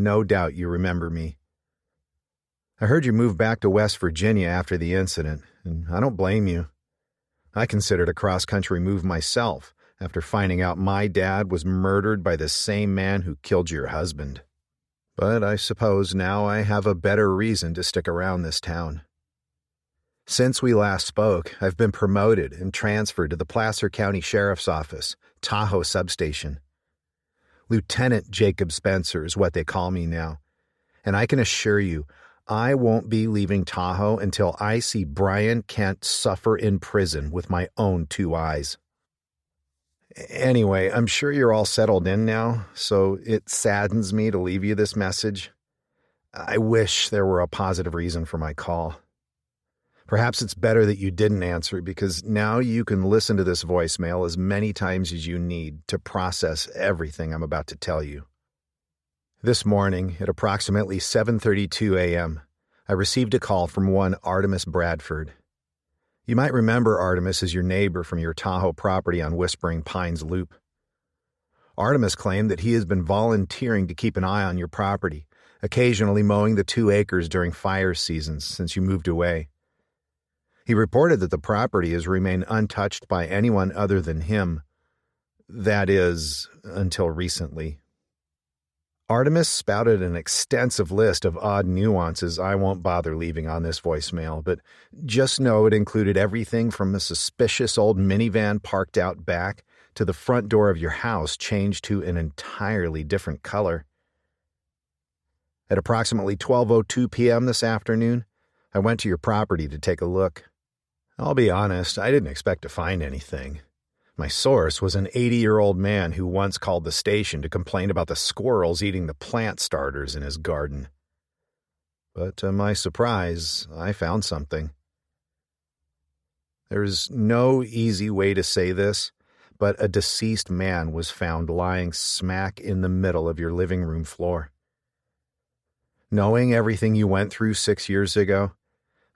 no doubt you remember me. I heard you moved back to West Virginia after the incident, and I don't blame you. I considered a cross-country move myself after finding out my dad was murdered by the same man who killed your husband. But I suppose now I have a better reason to stick around this town. Since we last spoke, I've been promoted and transferred to the Placer County Sheriff's Office, Tahoe Substation. Lieutenant Jacob Spencer is what they call me now, and I can assure you, I won't be leaving Tahoe until I see Brian Kent suffer in prison with my own 2 eyes. Anyway, I'm sure you're all settled in now, so it saddens me to leave you this message. I wish there were a positive reason for my call. Perhaps it's better that you didn't answer, because now you can listen to this voicemail as many times as you need to process everything I'm about to tell you. This morning, at approximately 7:32 a.m., I received a call from one Artemis Bradford. You might remember Artemis as your neighbor from your Tahoe property on Whispering Pines Loop. Artemis claimed that he has been volunteering to keep an eye on your property, occasionally mowing the 2 acres during fire seasons since you moved away. He reported that the property has remained untouched by anyone other than him. That is, until recently. Artemis spouted an extensive list of odd nuances I won't bother leaving on this voicemail, but just know it included everything from a suspicious old minivan parked out back to the front door of your house changed to an entirely different color. At approximately 12:02 p.m. this afternoon, I went to your property to take a look. I'll be honest, I didn't expect to find anything. My source was an 80-year-old man who once called the station to complain about the squirrels eating the plant starters in his garden. But to my surprise, I found something. There's no easy way to say this, but a deceased man was found lying smack in the middle of your living room floor. Knowing everything you went through 6 years ago,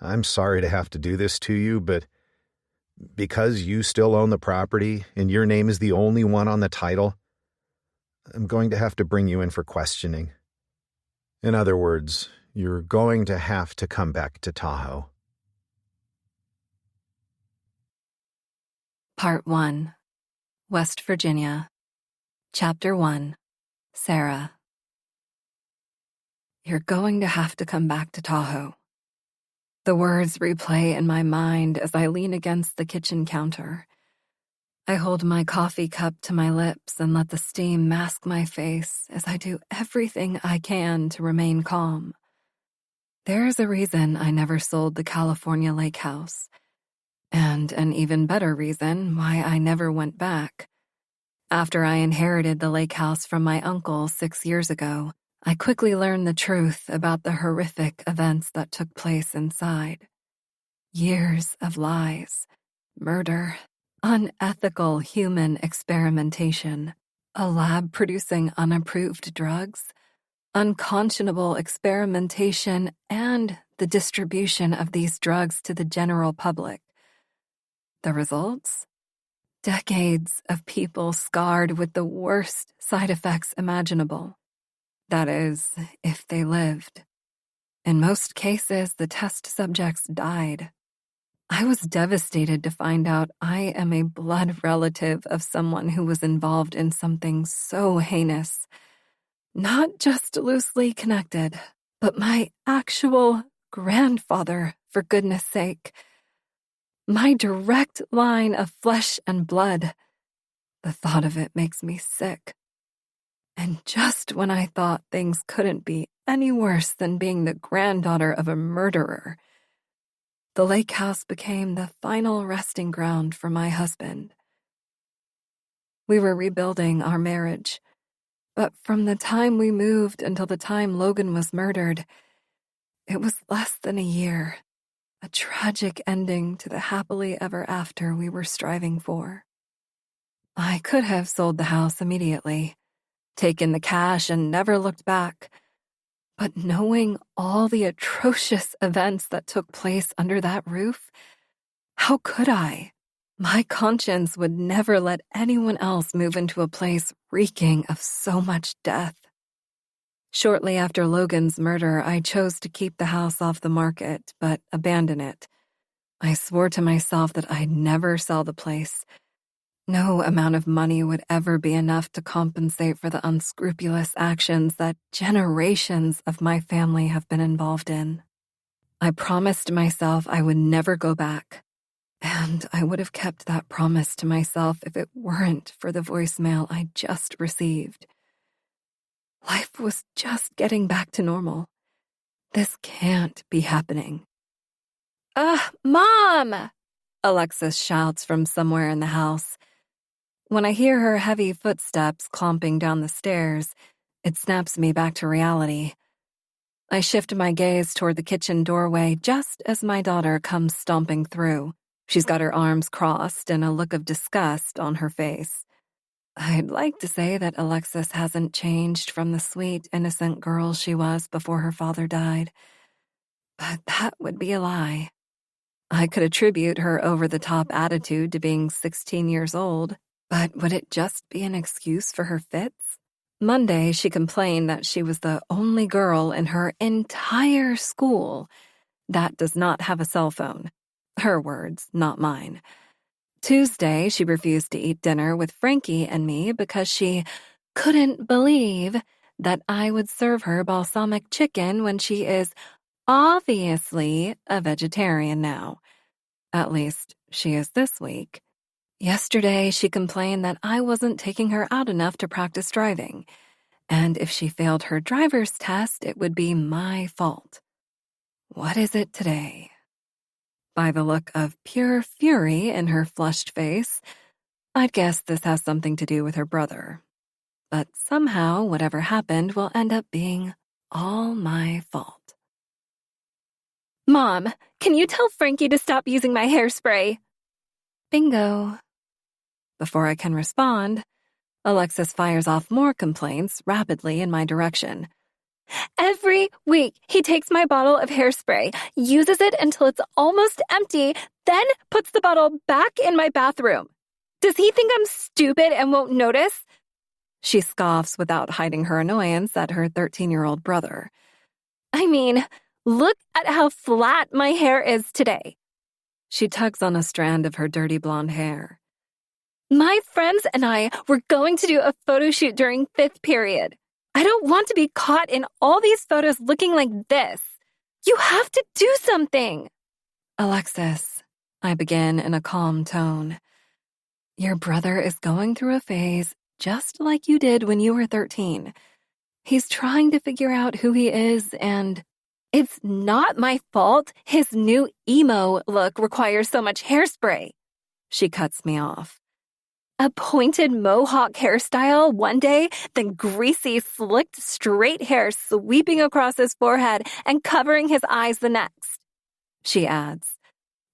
I'm sorry to have to do this to you, but because you still own the property and your name is the only one on the title, I'm going to have to bring you in for questioning. In other words, you're going to have to come back to Tahoe. Part 1, West Virginia. Chapter 1, Sarah. You're going to have to come back to Tahoe. The words replay in my mind as I lean against the kitchen counter. I hold my coffee cup to my lips and let the steam mask my face as I do everything I can to remain calm. There's a reason I never sold the California lake house, and an even better reason why I never went back. After I inherited the lake house from my uncle 6 years ago, I quickly learned the truth about the horrific events that took place inside. Years of lies, murder, unethical human experimentation, a lab producing unapproved drugs, unconscionable experimentation, and the distribution of these drugs to the general public. The results? Decades of people scarred with the worst side effects imaginable. That is, if they lived. In most cases, the test subjects died. I was devastated to find out I am a blood relative of someone who was involved in something so heinous. Not just loosely connected, but my actual grandfather, for goodness sake. My direct line of flesh and blood. The thought of it makes me sick. And just when I thought things couldn't be any worse than being the granddaughter of a murderer, the lake house became the final resting ground for my husband. We were rebuilding our marriage, but from the time we moved until the time Logan was murdered, it was less than a year, a tragic ending to the happily ever after we were striving for. I could have sold the house immediately, taken the cash and never looked back. But knowing all the atrocious events that took place under that roof, how could I? My conscience would never let anyone else move into a place reeking of so much death. Shortly after Logan's murder, I chose to keep the house off the market, but abandon it. I swore to myself that I'd never sell the place. No amount of money would ever be enough to compensate for the unscrupulous actions that generations of my family have been involved in. I promised myself I would never go back, and I would have kept that promise to myself if it weren't for the voicemail I just received. Life was just getting back to normal. This can't be happening. Mom! Alexis shouts from somewhere in the house. When I hear her heavy footsteps clomping down the stairs, it snaps me back to reality. I shift my gaze toward the kitchen doorway just as my daughter comes stomping through. She's got her arms crossed and a look of disgust on her face. I'd like to say that Alexis hasn't changed from the sweet, innocent girl she was before her father died, but that would be a lie. I could attribute her over-the-top attitude to being 16 years old, but would it just be an excuse for her fits? Monday, she complained that she was the only girl in her entire school that does not have a cell phone. Her words, not mine. Tuesday, she refused to eat dinner with Frankie and me because she couldn't believe that I would serve her balsamic chicken when she is obviously a vegetarian now. At least, she is this week. Yesterday, she complained that I wasn't taking her out enough to practice driving, and if she failed her driver's test, it would be my fault. What is it today? By the look of pure fury in her flushed face, I'd guess this has something to do with her brother. But somehow, whatever happened will end up being all my fault. Mom, can you tell Frankie to stop using my hairspray? Bingo. Before I can respond, Alexis fires off more complaints rapidly in my direction. Every week, he takes my bottle of hairspray, uses it until it's almost empty, then puts the bottle back in my bathroom. Does he think I'm stupid and won't notice? She scoffs without hiding her annoyance at her 13-year-old brother. I mean, look at how flat my hair is today. She tugs on a strand of her dirty blonde hair. My friends and I were going to do a photo shoot during 5th period. I don't want to be caught in all these photos looking like this. You have to do something. Alexis, I begin in a calm tone. Your brother is going through a phase just like you did when you were 13. He's trying to figure out who he is and it's not my fault his new emo look requires so much hairspray. She cuts me off. A pointed mohawk hairstyle one day, then greasy, slicked, straight hair sweeping across his forehead and covering his eyes the next. She adds,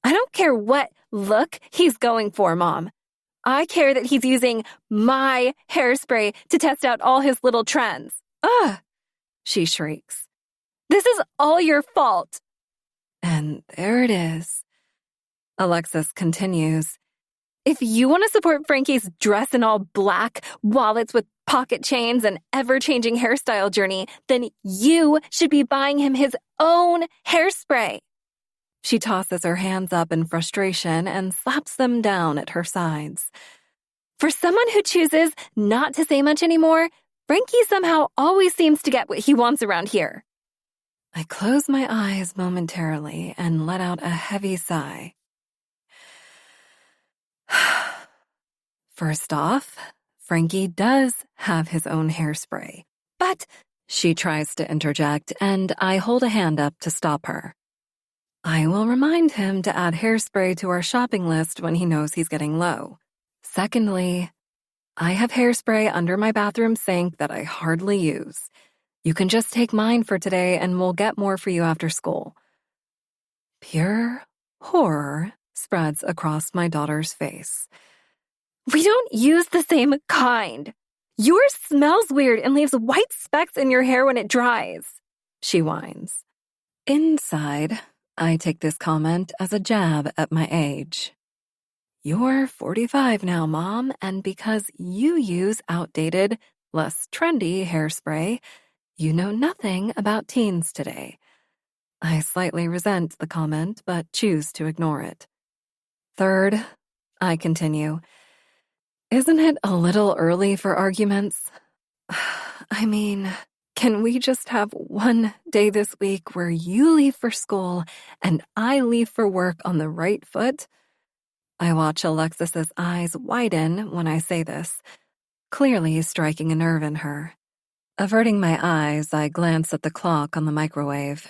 I don't care what look he's going for, Mom. I care that he's using my hairspray to test out all his little trends. Ugh, she shrieks. This is all your fault. And there it is. Alexis continues. If you want to support Frankie's dress in all black, wallets with pocket chains, and ever-changing hairstyle journey, then you should be buying him his own hairspray. She tosses her hands up in frustration and slaps them down at her sides. For someone who chooses not to say much anymore, Frankie somehow always seems to get what he wants around here. I close my eyes momentarily and let out a heavy sigh. First off, Frankie does have his own hairspray. But she tries to interject, and I hold a hand up to stop her. I will remind him to add hairspray to our shopping list when he knows he's getting low. Secondly, I have hairspray under my bathroom sink that I hardly use. You can just take mine for today, and we'll get more for you after school. Pure horror spreads across my daughter's face. We don't use the same kind. Yours smells weird and leaves white specks in your hair when it dries, she whines. Inside, I take this comment as a jab at my age. You're 45 now, Mom, and because you use outdated, less trendy hairspray, You know nothing about teens today. I slightly resent the comment, but choose to ignore it. Third, I continue, isn't it a little early for arguments? I mean, can we just have one day this week where you leave for school and I leave for work on the right foot? I watch Alexis's eyes widen when I say this, clearly striking a nerve in her. Averting my eyes, I glance at the clock on the microwave.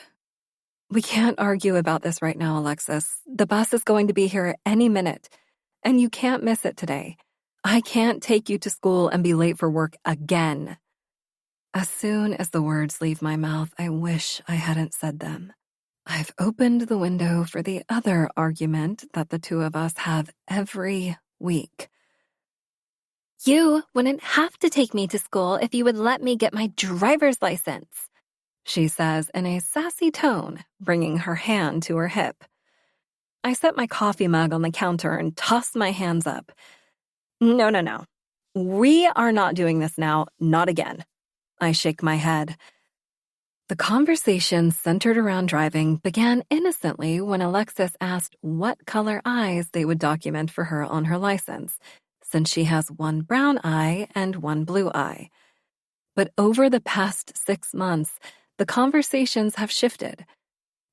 We can't argue about this right now, Alexis. The bus is going to be here any minute, and you can't miss it today. I can't take you to school and be late for work again. As soon as the words leave my mouth, I wish I hadn't said them. I've opened the window for the other argument that the two of us have every week. You wouldn't have to take me to school if you would let me get my driver's license, she says in a sassy tone, bringing her hand to her hip. I set my coffee mug on the counter and toss my hands up. No. We are not doing this now, not again. I shake my head. The conversation centered around driving began innocently when Alexis asked what color eyes they would document for her on her license, since she has one brown eye and one blue eye. But over the past 6 months, the conversations have shifted.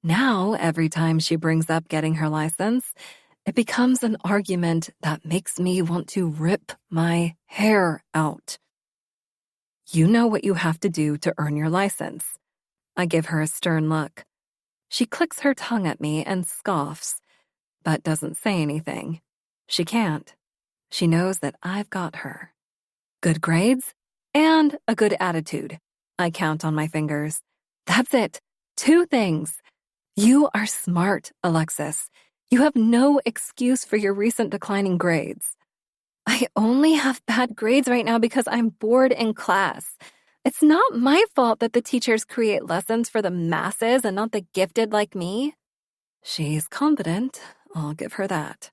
Now, every time she brings up getting her license, it becomes an argument that makes me want to rip my hair out. You know what you have to do to earn your license. I give her a stern look. She clicks her tongue at me and scoffs, but doesn't say anything. She can't. She knows that I've got her. Good grades and a good attitude. I count on my fingers. That's it. 2 things. You are smart, Alexis. You have no excuse for your recent declining grades. I only have bad grades right now because I'm bored in class. It's not my fault that the teachers create lessons for the masses and not the gifted like me. She's competent, I'll give her that.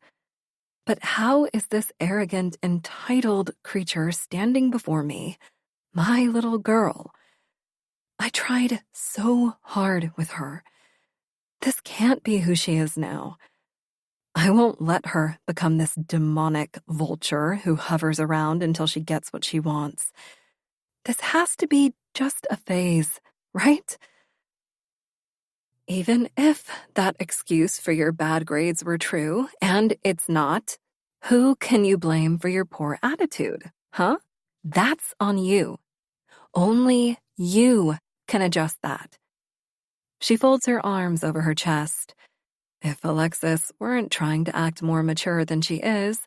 But how is this arrogant, entitled creature standing before me, my little girl? I tried so hard with her. This can't be who she is now. I won't let her become this demonic vulture who hovers around until she gets what she wants. This has to be just a phase, right? Even if that excuse for your bad grades were true, and it's not, who can you blame for your poor attitude, huh? That's on you. Only you can adjust that. She folds her arms over her chest. If Alexis weren't trying to act more mature than she is,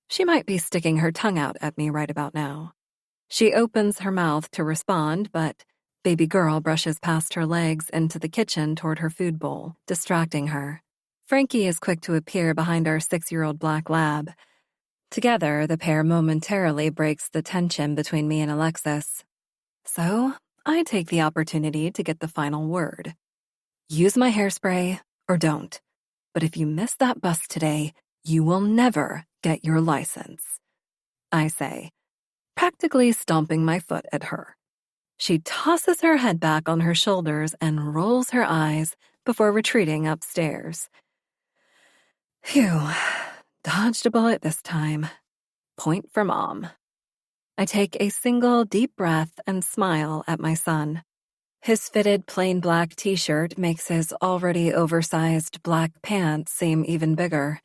she might be sticking her tongue out at me right about now. She opens her mouth to respond, but baby girl brushes past her legs into the kitchen toward her food bowl, distracting her. Frankie is quick to appear behind our 6-year-old black lab. Together, the pair momentarily breaks the tension between me and Alexis. So, I take the opportunity to get the final word. Use my hairspray or don't. But if you miss that bus today, you will never get your license, I say, practically stomping my foot at her. She tosses her head back on her shoulders and rolls her eyes before retreating upstairs. Phew, dodged a bullet this time. Point for Mom. I take a single deep breath and smile at my son. His fitted plain black t-shirt makes his already oversized black pants seem even bigger.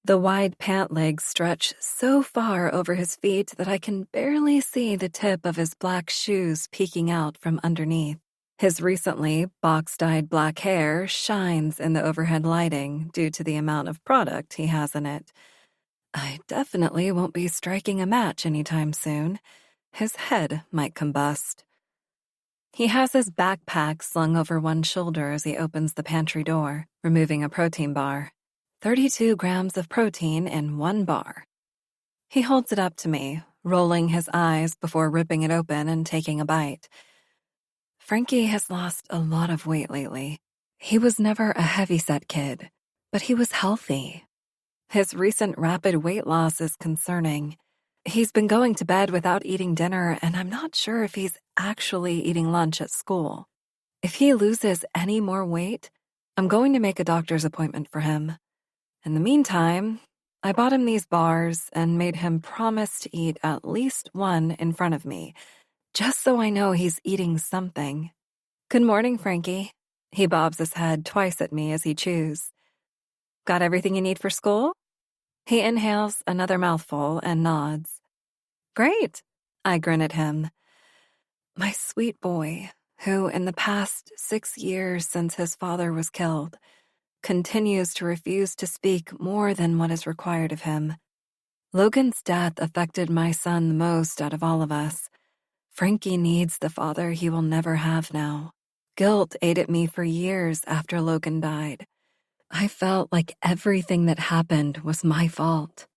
The wide pant legs stretch so far over his feet that I can barely see the tip of his black shoes peeking out from underneath. His recently box-dyed black hair shines in the overhead lighting due to the amount of product he has in it. I definitely won't be striking a match anytime soon. His head might combust. He has his backpack slung over one shoulder as he opens the pantry door, removing a protein bar. 32 grams of protein in one bar. He holds it up to me, rolling his eyes before ripping it open and taking a bite. Frankie has lost a lot of weight lately. He was never a heavyset kid, but he was healthy. His recent rapid weight loss is concerning. He's been going to bed without eating dinner, and I'm not sure if he's actually eating lunch at school. If he loses any more weight, I'm going to make a doctor's appointment for him. In the meantime, I bought him these bars and made him promise to eat at least one in front of me, just so I know he's eating something. Good morning, Frankie. He bobs his head twice at me as he chews. Got everything you need for school? He inhales another mouthful and nods. Great, I grin at him. My sweet boy, who in the past 6 years since his father was killed, continues to refuse to speak more than what is required of him. Logan's death affected my son the most out of all of us. Frankie needs the father he will never have now. Guilt ate at me for years after Logan died. I felt like everything that happened was my fault.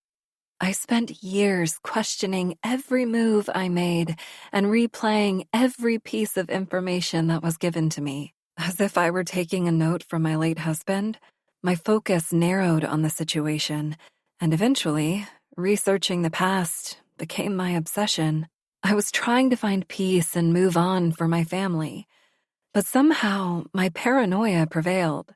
I spent years questioning every move I made and replaying every piece of information that was given to me. As if I were taking a note from my late husband, my focus narrowed on the situation, and eventually, researching the past became my obsession. I was trying to find peace and move on for my family, but somehow my paranoia prevailed.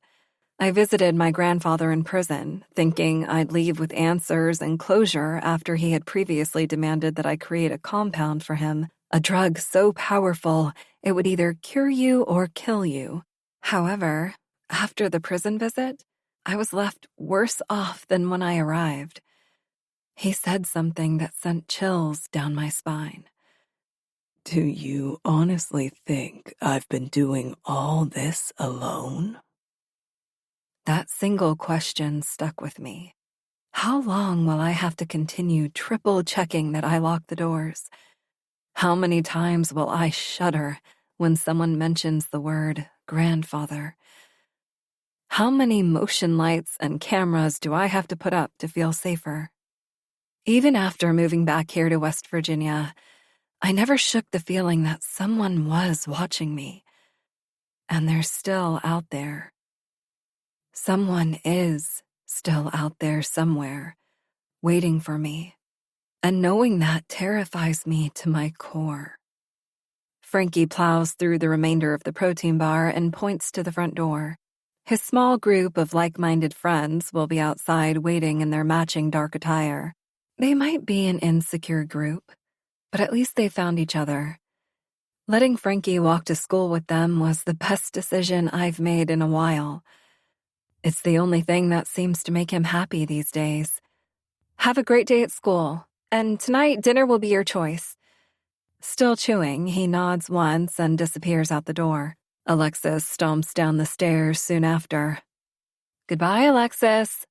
I visited my grandfather in prison, thinking I'd leave with answers and closure after he had previously demanded that I create a compound for him, a drug so powerful it would either cure you or kill you. However, after the prison visit, I was left worse off than when I arrived. He said something that sent chills down my spine. Do you honestly think I've been doing all this alone? That single question stuck with me. How long will I have to continue triple checking that I lock the doors? How many times will I shudder when someone mentions the word grandfather? How many motion lights and cameras do I have to put up to feel safer? Even after moving back here to West Virginia, I never shook the feeling that someone was watching me. And they're still out there. Someone is still out there somewhere, waiting for me. And knowing that terrifies me to my core. Frankie plows through the remainder of the protein bar and points to the front door. His small group of like-minded friends will be outside waiting in their matching dark attire. They might be an insecure group, but at least they found each other. Letting Frankie walk to school with them was the best decision I've made in a while. It's the only thing that seems to make him happy these days. Have a great day at school, and tonight dinner will be your choice. Still chewing, he nods once and disappears out the door. Alexis stomps down the stairs soon after. Goodbye, Alexis.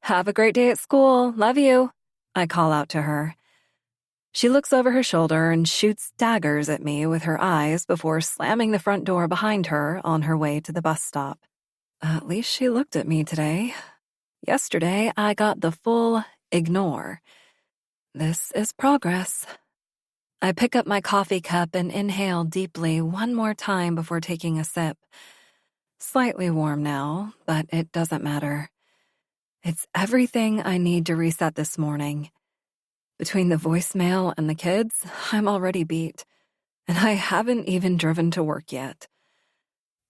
Have a great day at school. Love you. I call out to her. She looks over her shoulder and shoots daggers at me with her eyes before slamming the front door behind her on her way to the bus stop. At least she looked at me today. Yesterday, I got the full ignore. This is progress. I pick up my coffee cup and inhale deeply one more time before taking a sip. Slightly warm now, but it doesn't matter. It's everything I need to reset this morning. Between the voicemail and the kids, I'm already beat, and I haven't even driven to work yet.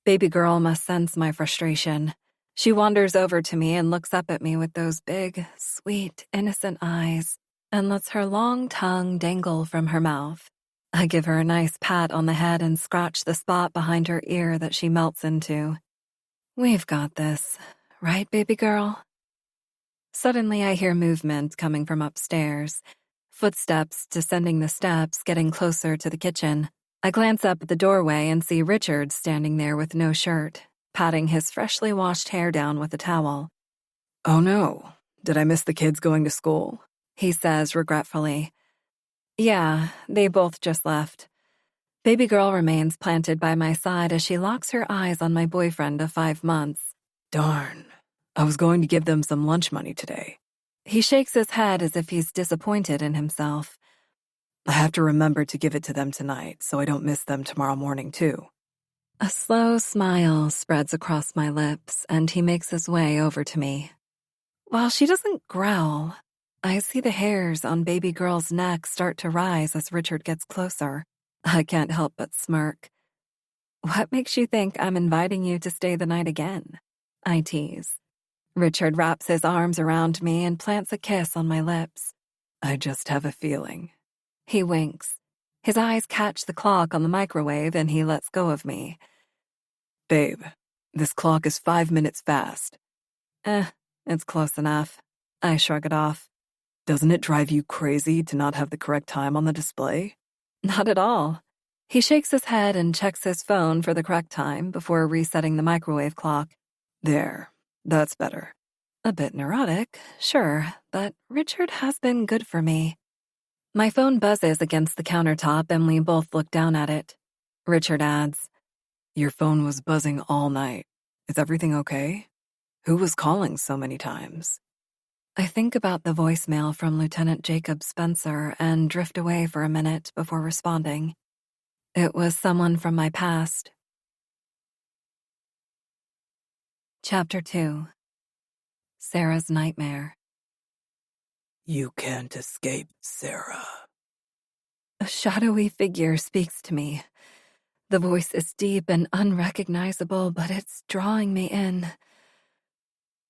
Baby girl must sense my frustration. She wanders over to me and looks up at me with those big, sweet, innocent eyes and lets her long tongue dangle from her mouth. I give her a nice pat on the head and scratch the spot behind her ear that she melts into. We've got this, right, baby girl? Suddenly I hear movement coming from upstairs. Footsteps descending the steps, getting closer to the kitchen. I glance up at the doorway and see Richard standing there with no shirt, patting his freshly washed hair down with a towel. Oh no, did I miss the kids going to school? He says regretfully. Yeah, they both just left. Baby girl remains planted by my side as she locks her eyes on my boyfriend of 5 months. Darn, I was going to give them some lunch money today. He shakes his head as if he's disappointed in himself. I have to remember to give it to them tonight so I don't miss them tomorrow morning too. A slow smile spreads across my lips and he makes his way over to me. While she doesn't growl, I see the hairs on baby girl's neck start to rise as Richard gets closer. I can't help but smirk. What makes you think I'm inviting you to stay the night again? I tease. Richard wraps his arms around me and plants a kiss on my lips. I just have a feeling. He winks. His eyes catch the clock on the microwave and he lets go of me. Babe, this clock is 5 minutes fast. It's close enough. I shrug it off. Doesn't it drive you crazy to not have the correct time on the display? Not at all. He shakes his head and checks his phone for the correct time before resetting the microwave clock. There, that's better. A bit neurotic, sure, but Richard has been good for me. My phone buzzes against the countertop and we both look down at it. Richard adds, Your phone was buzzing all night. Is everything okay? Who was calling so many times? I think about the voicemail from Lieutenant Jacob Spencer and drift away for a minute before responding. It was someone from my past. Chapter 2. Sarah's Nightmare. You can't escape, Sarah. A shadowy figure speaks to me. The voice is deep and unrecognizable, but it's drawing me in.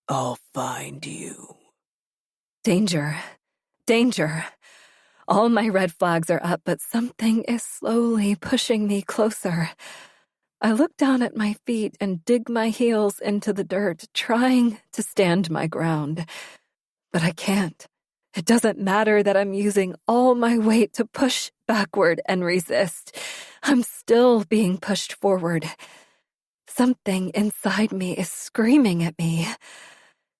I'll find you. Danger. Danger. All my red flags are up, but something is slowly pushing me closer. I look down at my feet and dig my heels into the dirt, trying to stand my ground. But I can't. It doesn't matter that I'm using all my weight to push backward and resist. I'm still being pushed forward. Something inside me is screaming at me.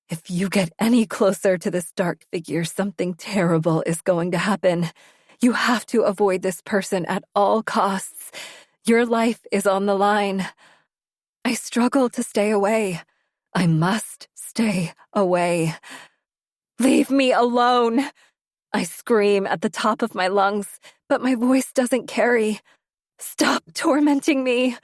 If you get any closer to this dark figure, something terrible is going to happen. You have to avoid this person at all costs. Your life is on the line. I struggle to stay away. I must stay away. Leave me alone! I scream at the top of my lungs, but my voice doesn't carry. Stop tormenting me!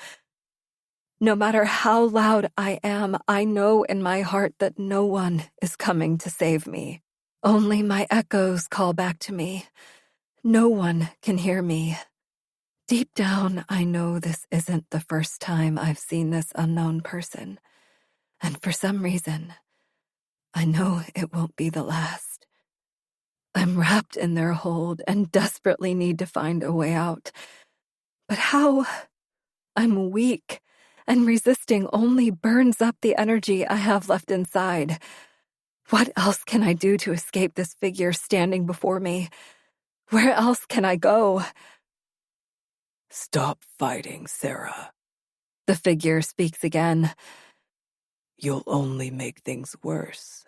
No matter how loud I am, I know in my heart that no one is coming to save me. Only my echoes call back to me. No one can hear me. Deep down, I know this isn't the first time I've seen this unknown person. And for some reason, I know it won't be the last. I'm wrapped in their hold and desperately need to find a way out. But how? I'm weak, and resisting only burns up the energy I have left inside. What else can I do to escape this figure standing before me? Where else can I go? Stop fighting, Sarah. The figure speaks again. You'll only make things worse.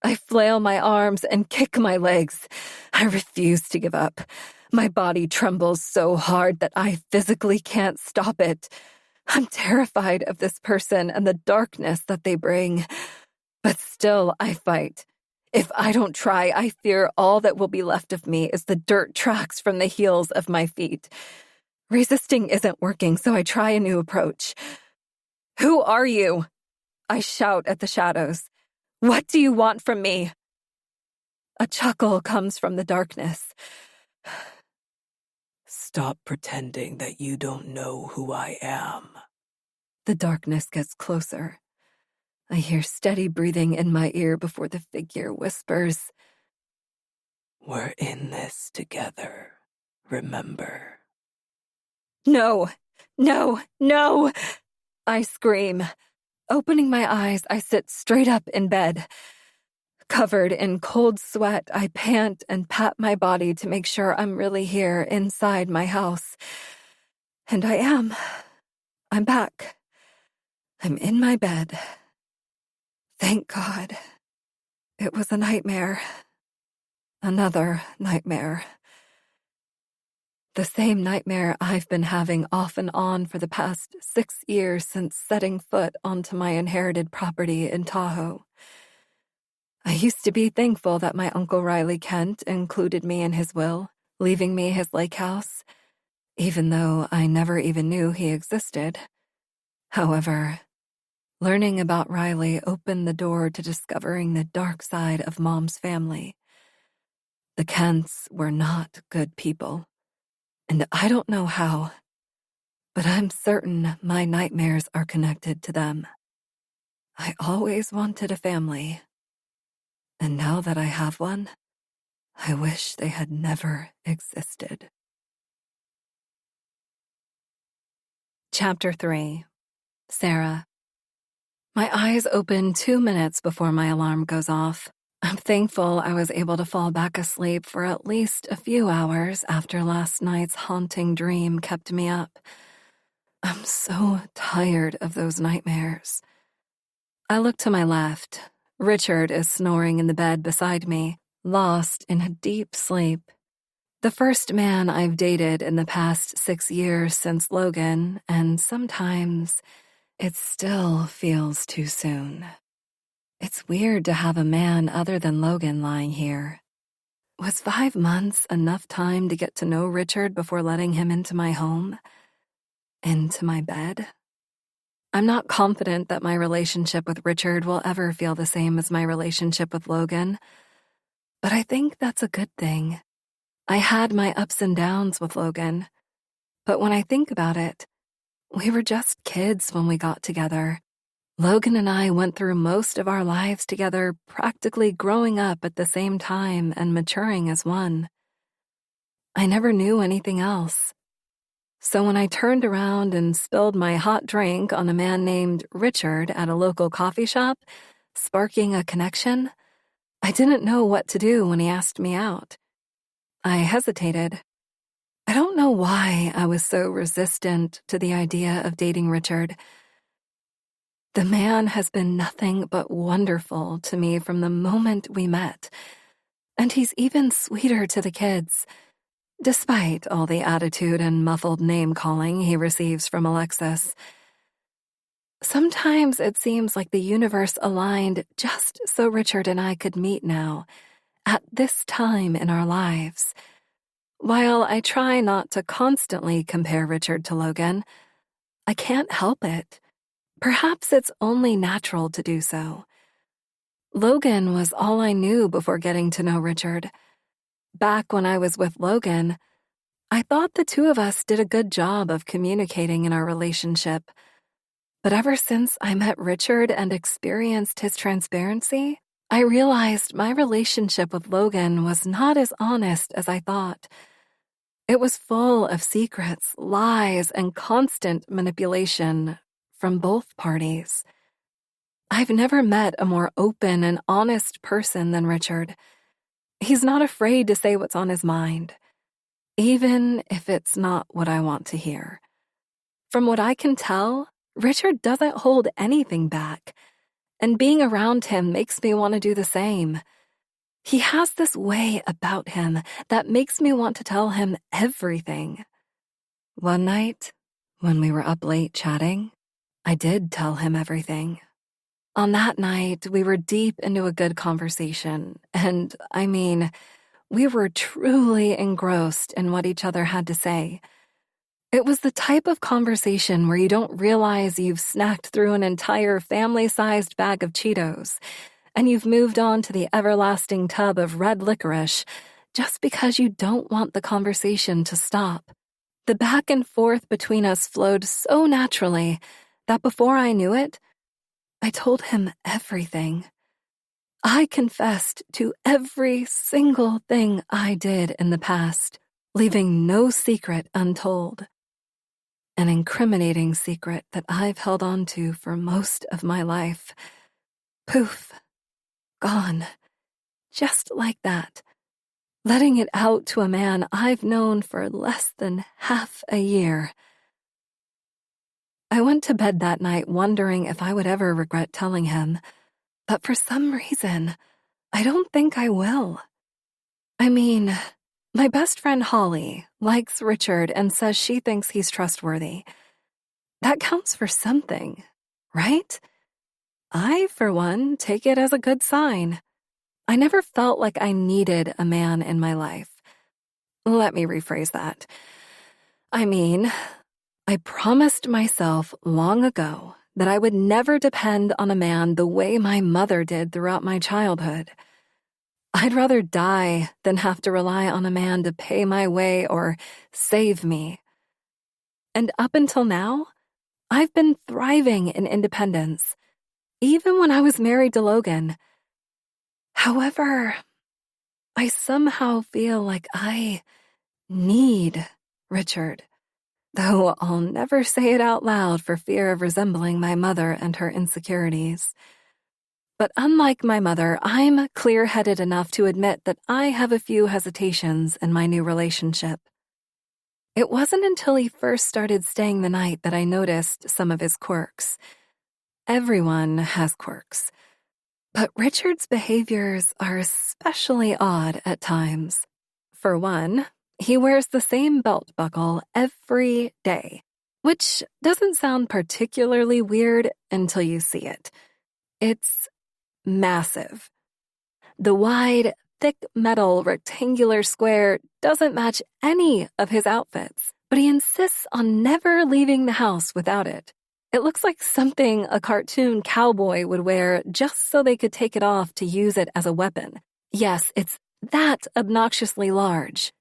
I flail my arms and kick my legs. I refuse to give up. My body trembles so hard that I physically can't stop it. I'm terrified of this person and the darkness that they bring. But still, I fight. If I don't try, I fear all that will be left of me is the dirt tracks from the heels of my feet. Resisting isn't working, so I try a new approach. Who are you? I shout at the shadows. What do you want from me? A chuckle comes from the darkness. Stop pretending that you don't know who I am. The darkness gets closer. I hear steady breathing in my ear before the figure whispers. We're in this together, remember? No, no, no! I scream. Opening my eyes, I sit straight up in bed. Covered in cold sweat, I pant and pat my body to make sure I'm really here inside my house. And I am. I'm back. I'm in my bed. Thank God. It was a nightmare. Another nightmare. The same nightmare I've been having off and on for the past 6 years since setting foot onto my inherited property in Tahoe. I used to be thankful that my Uncle Riley Kent included me in his will, leaving me his lake house, even though I never even knew he existed. However, learning about Riley opened the door to discovering the dark side of Mom's family, The Kents were not good people, and I don't know how, but I'm certain my nightmares are connected to them. I always wanted a family, and now that I have one, I wish they had never existed. Chapter 3. Sarah. My eyes open 2 minutes before my alarm goes off. I'm thankful I was able to fall back asleep for at least a few hours after last night's haunting dream kept me up. I'm so tired of those nightmares. I look to my left. Richard is snoring in the bed beside me, lost in a deep sleep. The first man I've dated in the past 6 years since Logan, and sometimes it still feels too soon. It's weird to have a man other than Logan lying here. Was 5 months enough time to get to know Richard before letting him into my home? Into my bed? I'm not confident that my relationship with Richard will ever feel the same as my relationship with Logan, but I think that's a good thing. I had my ups and downs with Logan, but when I think about it, we were just kids when we got together. Logan and I went through most of our lives together, practically growing up at the same time and maturing as one. I never knew anything else. So when I turned around and spilled my hot drink on a man named Richard at a local coffee shop, sparking a connection, I didn't know what to do when he asked me out. I hesitated. I don't know why I was so resistant to the idea of dating Richard. The man has been nothing but wonderful to me from the moment we met, and he's even sweeter to the kids, despite all the attitude and muffled name-calling he receives from Alexis. Sometimes it seems like the universe aligned just so Richard and I could meet now, at this time in our lives. While I try not to constantly compare Richard to Logan, I can't help it. Perhaps it's only natural to do so. Logan was all I knew before getting to know Richard. Back when I was with Logan, I thought the two of us did a good job of communicating in our relationship. But ever since I met Richard and experienced his transparency, I realized my relationship with Logan was not as honest as I thought. It was full of secrets, lies, and constant manipulation from both parties. I've never met a more open and honest person than Richard. He's not afraid to say what's on his mind, even if it's not what I want to hear. From what I can tell, Richard doesn't hold anything back, and being around him makes me want to do the same. He has this way about him that makes me want to tell him everything. One night, when we were up late chatting, I did tell him everything. On that night, we were deep into a good conversation, and, we were truly engrossed in what each other had to say. It was the type of conversation where you don't realize you've snacked through an entire family-sized bag of Cheetos, and you've moved on to the everlasting tub of red licorice just because you don't want the conversation to stop. The back and forth between us flowed so naturally that before I knew it, I told him everything. I confessed to every single thing I did in the past, leaving no secret untold. An incriminating secret that I've held on to for most of my life. Poof. Gone. Just like that. Letting it out to a man I've known for less than half a year. I went to bed that night wondering if I would ever regret telling him, but for some reason, I don't think I will. My best friend Holly likes Richard and says she thinks he's trustworthy. That counts for something, right? I, for one, take it as a good sign. I never felt like I needed a man in my life. Let me rephrase that. I promised myself long ago that I would never depend on a man the way my mother did throughout my childhood. I'd rather die than have to rely on a man to pay my way or save me. And up until now, I've been thriving in independence, even when I was married to Logan. However, I somehow feel like I need Richard, though I'll never say it out loud for fear of resembling my mother and her insecurities. But unlike my mother, I'm clear-headed enough to admit that I have a few hesitations in my new relationship. It wasn't until he first started staying the night that I noticed some of his quirks. Everyone has quirks, but Richard's behaviors are especially odd at times. For one, he wears the same belt buckle every day, which doesn't sound particularly weird until you see it. It's massive. The wide, thick metal rectangular square doesn't match any of his outfits, but he insists on never leaving the house without it. It looks like something a cartoon cowboy would wear just so they could take it off to use it as a weapon. Yes, it's that obnoxiously large.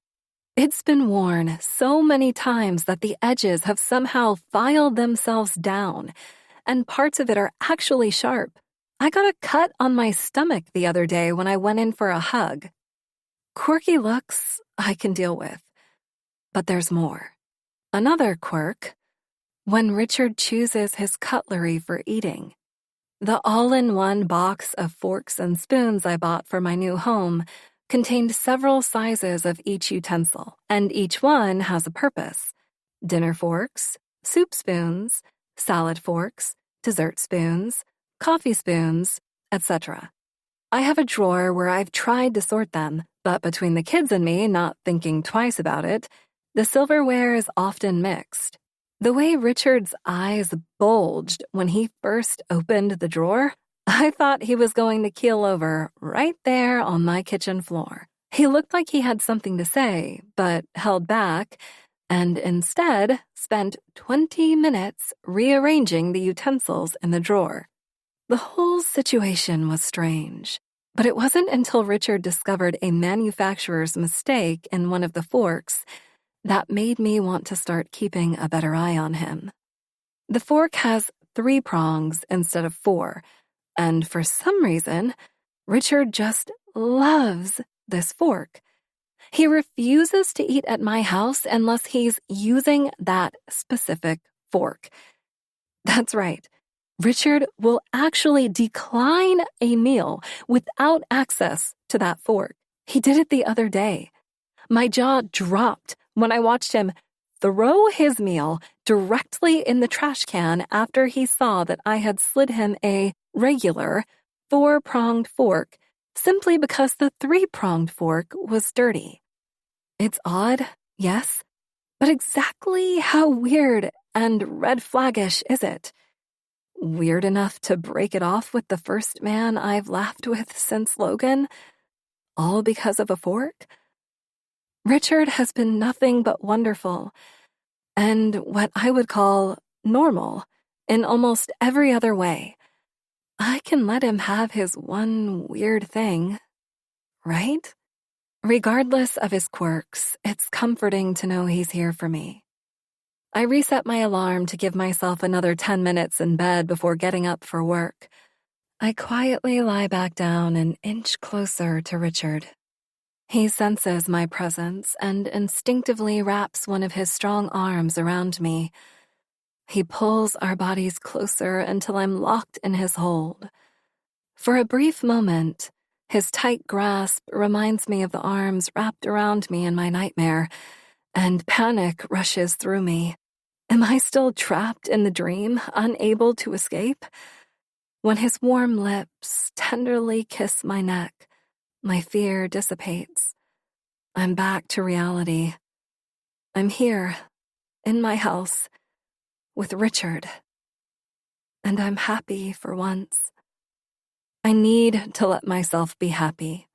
It's been worn so many times that the edges have somehow filed themselves down, and parts of it are actually sharp. I got a cut on my stomach the other day when I went in for a hug. Quirky looks I can deal with, but there's more. Another quirk, when Richard chooses his cutlery for eating. The all-in-one box of forks and spoons I bought for my new home contained several sizes of each utensil, and each one has a purpose. Dinner forks, soup spoons, salad forks, dessert spoons, coffee spoons, etc. I have a drawer where I've tried to sort them, but between the kids and me not thinking twice about it, the silverware is often mixed. The way Richard's eyes bulged when he first opened the drawer, I thought he was going to keel over right there on my kitchen floor. He looked like he had something to say, but held back, and instead spent 20 minutes rearranging the utensils in the drawer. The whole situation was strange, but it wasn't until Richard discovered a manufacturer's mistake in one of the forks that made me want to start keeping a better eye on him. The fork has 3 prongs instead of 4, and for some reason, Richard just loves this fork. He refuses to eat at my house unless he's using that specific fork. That's right. Richard will actually decline a meal without access to that fork. He did it the other day. My jaw dropped when I watched him throw his meal directly in the trash can after he saw that I had slid him a regular 4-pronged fork simply because the 3-pronged fork was dirty. It's odd, yes, but exactly how weird and red flaggish is it? Weird enough to break it off with the first man I've laughed with since Logan? All because of a fork? Richard has been nothing but wonderful, and what I would call normal in almost every other way. I can let him have his one weird thing, right? Regardless of his quirks, it's comforting to know he's here for me. I reset my alarm to give myself another 10 minutes in bed before getting up for work. I quietly lie back down and inch closer to Richard. He senses my presence and instinctively wraps one of his strong arms around me. He pulls our bodies closer until I'm locked in his hold. For a brief moment, his tight grasp reminds me of the arms wrapped around me in my nightmare, and panic rushes through me. Am I still trapped in the dream, unable to escape? When his warm lips tenderly kiss my neck, my fear dissipates. I'm back to reality. I'm here, in my house, with Richard. And I'm happy for once. I need to let myself be happy.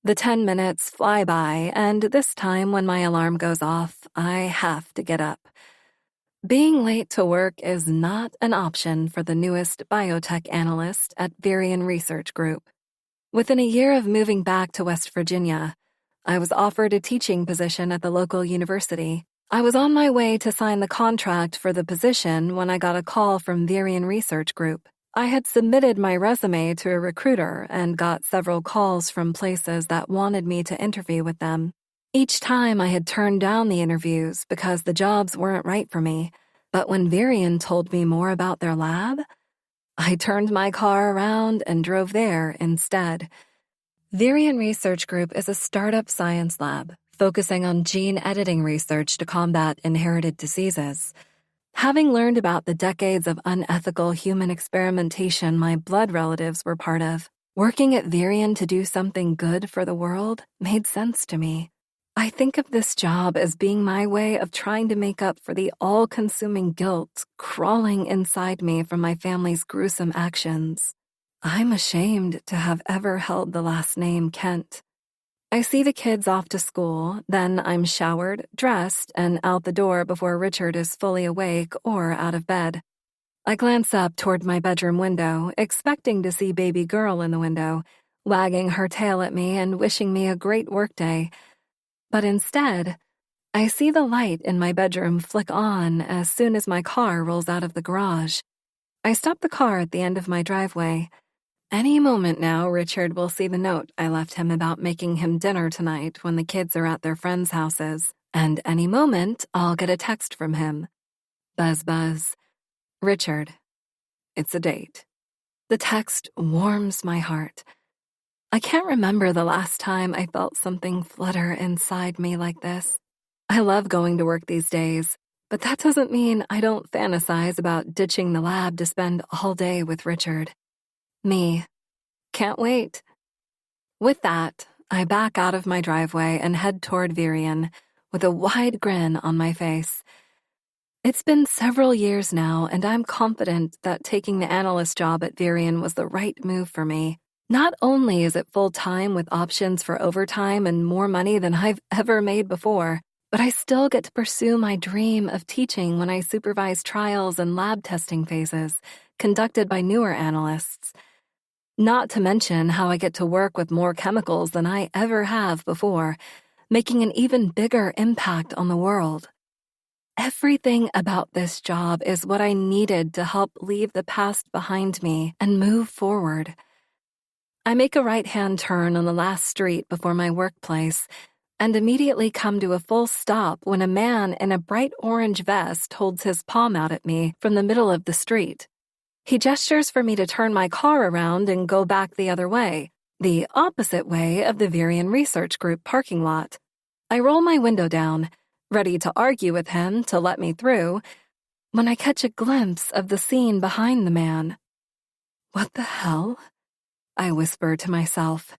The 10 minutes fly by, and this time when my alarm goes off, I have to get up. Being late to work is not an option for the newest biotech analyst at Virion Research Group. Within a year of moving back to West Virginia, I was offered a teaching position at the local university. I was on my way to sign the contract for the position when I got a call from Virion Research Group. I had submitted my resume to a recruiter and got several calls from places that wanted me to interview with them. Each time I had turned down the interviews because the jobs weren't right for me, but when Virion told me more about their lab, I turned my car around and drove there instead. Virion Research Group is a startup science lab focusing on gene editing research to combat inherited diseases. Having learned about the decades of unethical human experimentation my blood relatives were part of, working at Virion to do something good for the world made sense to me. I think of this job as being my way of trying to make up for the all-consuming guilt crawling inside me from my family's gruesome actions. I'm ashamed to have ever held the last name Kent. I see the kids off to school, then I'm showered, dressed, and out the door before Richard is fully awake or out of bed. I glance up toward my bedroom window, expecting to see baby girl in the window, wagging her tail at me and wishing me a great workday. But instead, I see the light in my bedroom flick on as soon as my car rolls out of the garage. I stop the car at the end of my driveway. Any moment now, Richard will see the note I left him about making him dinner tonight when the kids are at their friends' houses, and any moment, I'll get a text from him. Buzz, buzz. Richard, it's a date. The text warms my heart. I can't remember the last time I felt something flutter inside me like this. I love going to work these days, but that doesn't mean I don't fantasize about ditching the lab to spend all day with Richard. Me. Can't wait. With that, I back out of my driveway and head toward Virion with a wide grin on my face. It's been several years now, and I'm confident that taking the analyst job at Virion was the right move for me. Not only is it full-time with options for overtime and more money than I've ever made before, but I still get to pursue my dream of teaching when I supervise trials and lab testing phases conducted by newer analysts. Not to mention how I get to work with more chemicals than I ever have before, making an even bigger impact on the world. Everything about this job is what I needed to help leave the past behind me and move forward. I make a right-hand turn on the last street before my workplace and immediately come to a full stop when a man in a bright orange vest holds his palm out at me from the middle of the street. He gestures for me to turn my car around and go back the other way, the opposite way of the Virion Research Group parking lot. I roll my window down, ready to argue with him to let me through, when I catch a glimpse of the scene behind the man. What the hell? I whisper to myself.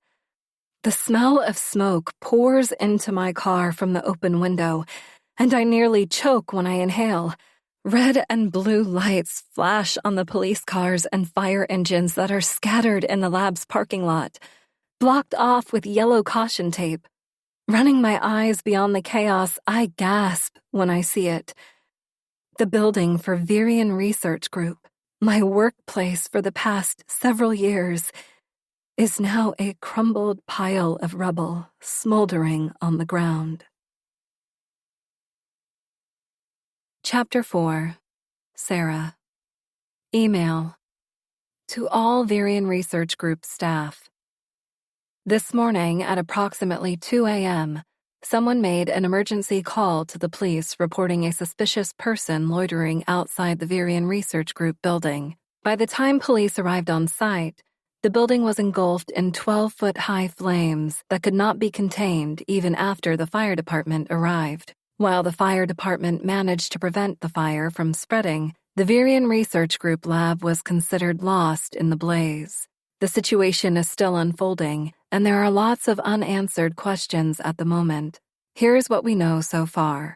The smell of smoke pours into my car from the open window, and I nearly choke when I inhale. Red and blue lights flash on the police cars and fire engines that are scattered in the lab's parking lot, blocked off with yellow caution tape. Running my eyes beyond the chaos, I gasp when I see it. The building for Virion Research Group, my workplace for the past several years, is now a crumbled pile of rubble smoldering on the ground. Chapter 4. Sarah. Email. To all Virion Research Group staff. This morning at approximately 2 a.m., someone made an emergency call to the police reporting a suspicious person loitering outside the Virion Research Group building. By the time police arrived on site, the building was engulfed in 12-foot-high flames that could not be contained even after the fire department arrived. While the fire department managed to prevent the fire from spreading, the Virion Research Group lab was considered lost in the blaze. The situation is still unfolding, and there are lots of unanswered questions at the moment. Here's what we know so far.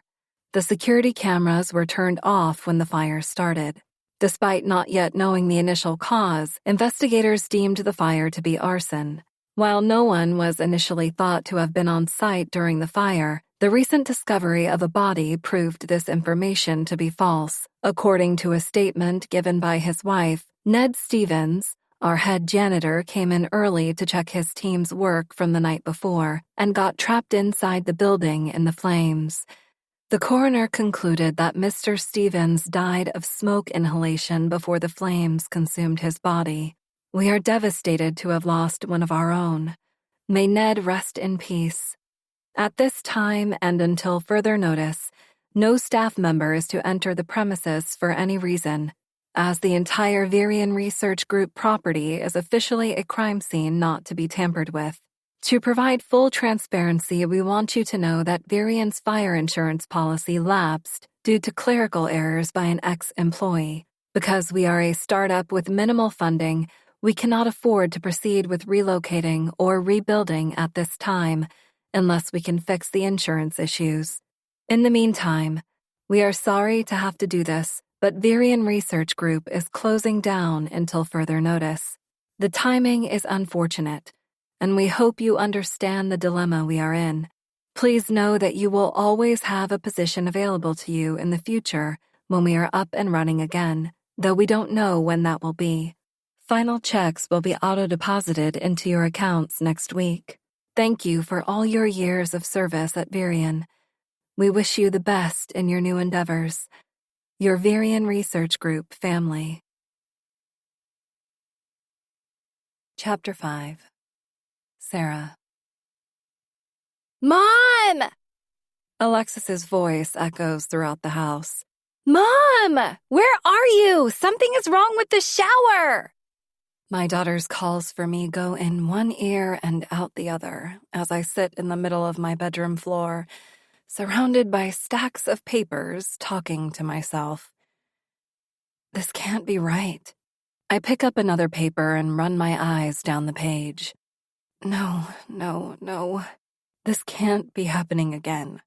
The security cameras were turned off when the fire started. Despite not yet knowing the initial cause, investigators deemed the fire to be arson. While no one was initially thought to have been on site during the fire, the recent discovery of a body proved this information to be false. According to a statement given by his wife, Ned Stevens, Our head janitor came in early to check his team's work from the night before and got trapped inside the building in the flames. The coroner concluded that Mr. Stevens died of smoke inhalation before the flames consumed his body. We are devastated to have lost one of our own. May Ned rest in peace. At this time and until further notice, no staff member is to enter the premises for any reason, as the entire Virion Research Group property is officially a crime scene not to be tampered with. To provide full transparency, we want you to know that Virion's fire insurance policy lapsed due to clerical errors by an ex-employee. Because we are a startup with minimal funding, we cannot afford to proceed with relocating or rebuilding at this time unless we can fix the insurance issues. In the meantime, we are sorry to have to do this, but Virion Research Group is closing down until further notice. The timing is unfortunate, and we hope you understand the dilemma we are in. Please know that you will always have a position available to you in the future when we are up and running again, though we don't know when that will be. Final checks will be auto-deposited into your accounts next week. Thank you for all your years of service at Virion. We wish you the best in your new endeavors. Your Virion Research Group family. Chapter 5. Sarah. Mom! Alexis's voice echoes throughout the house. Mom! Where are you? Something is wrong with the shower! My daughter's calls for me go in one ear and out the other as I sit in the middle of my bedroom floor, surrounded by stacks of papers, talking to myself. This can't be right. I pick up another paper and run my eyes down the page. No. This can't be happening again.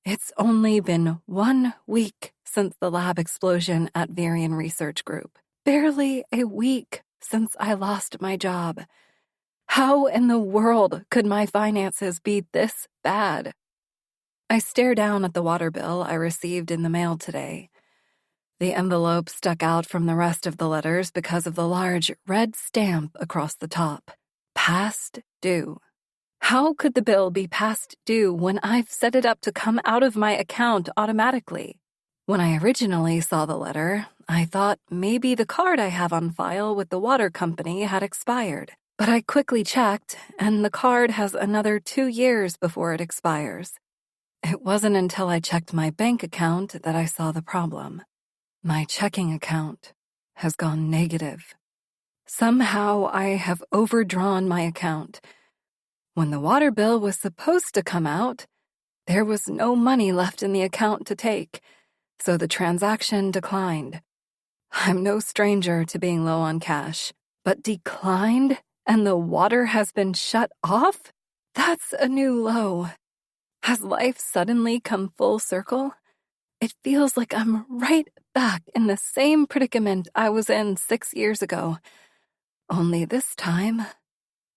It's only been 1 week since the lab explosion at Virion Research Group. Barely a week since I lost my job. How in the world could my finances be this bad? I stare down at the water bill I received in the mail today. The envelope stuck out from the rest of the letters because of the large red stamp across the top. Past due. How could the bill be past due when I've set it up to come out of my account automatically? When I originally saw the letter, I thought maybe the card I have on file with the water company had expired. But I quickly checked, and the card has another 2 years before it expires. It wasn't until I checked my bank account that I saw the problem. My checking account has gone negative. Somehow I have overdrawn my account. When the water bill was supposed to come out, there was no money left in the account to take, so the transaction declined. I'm no stranger to being low on cash, but declined and the water has been shut off? That's a new low. Has life suddenly come full circle? It feels like I'm right back in the same predicament I was in 6 years ago. Only this time,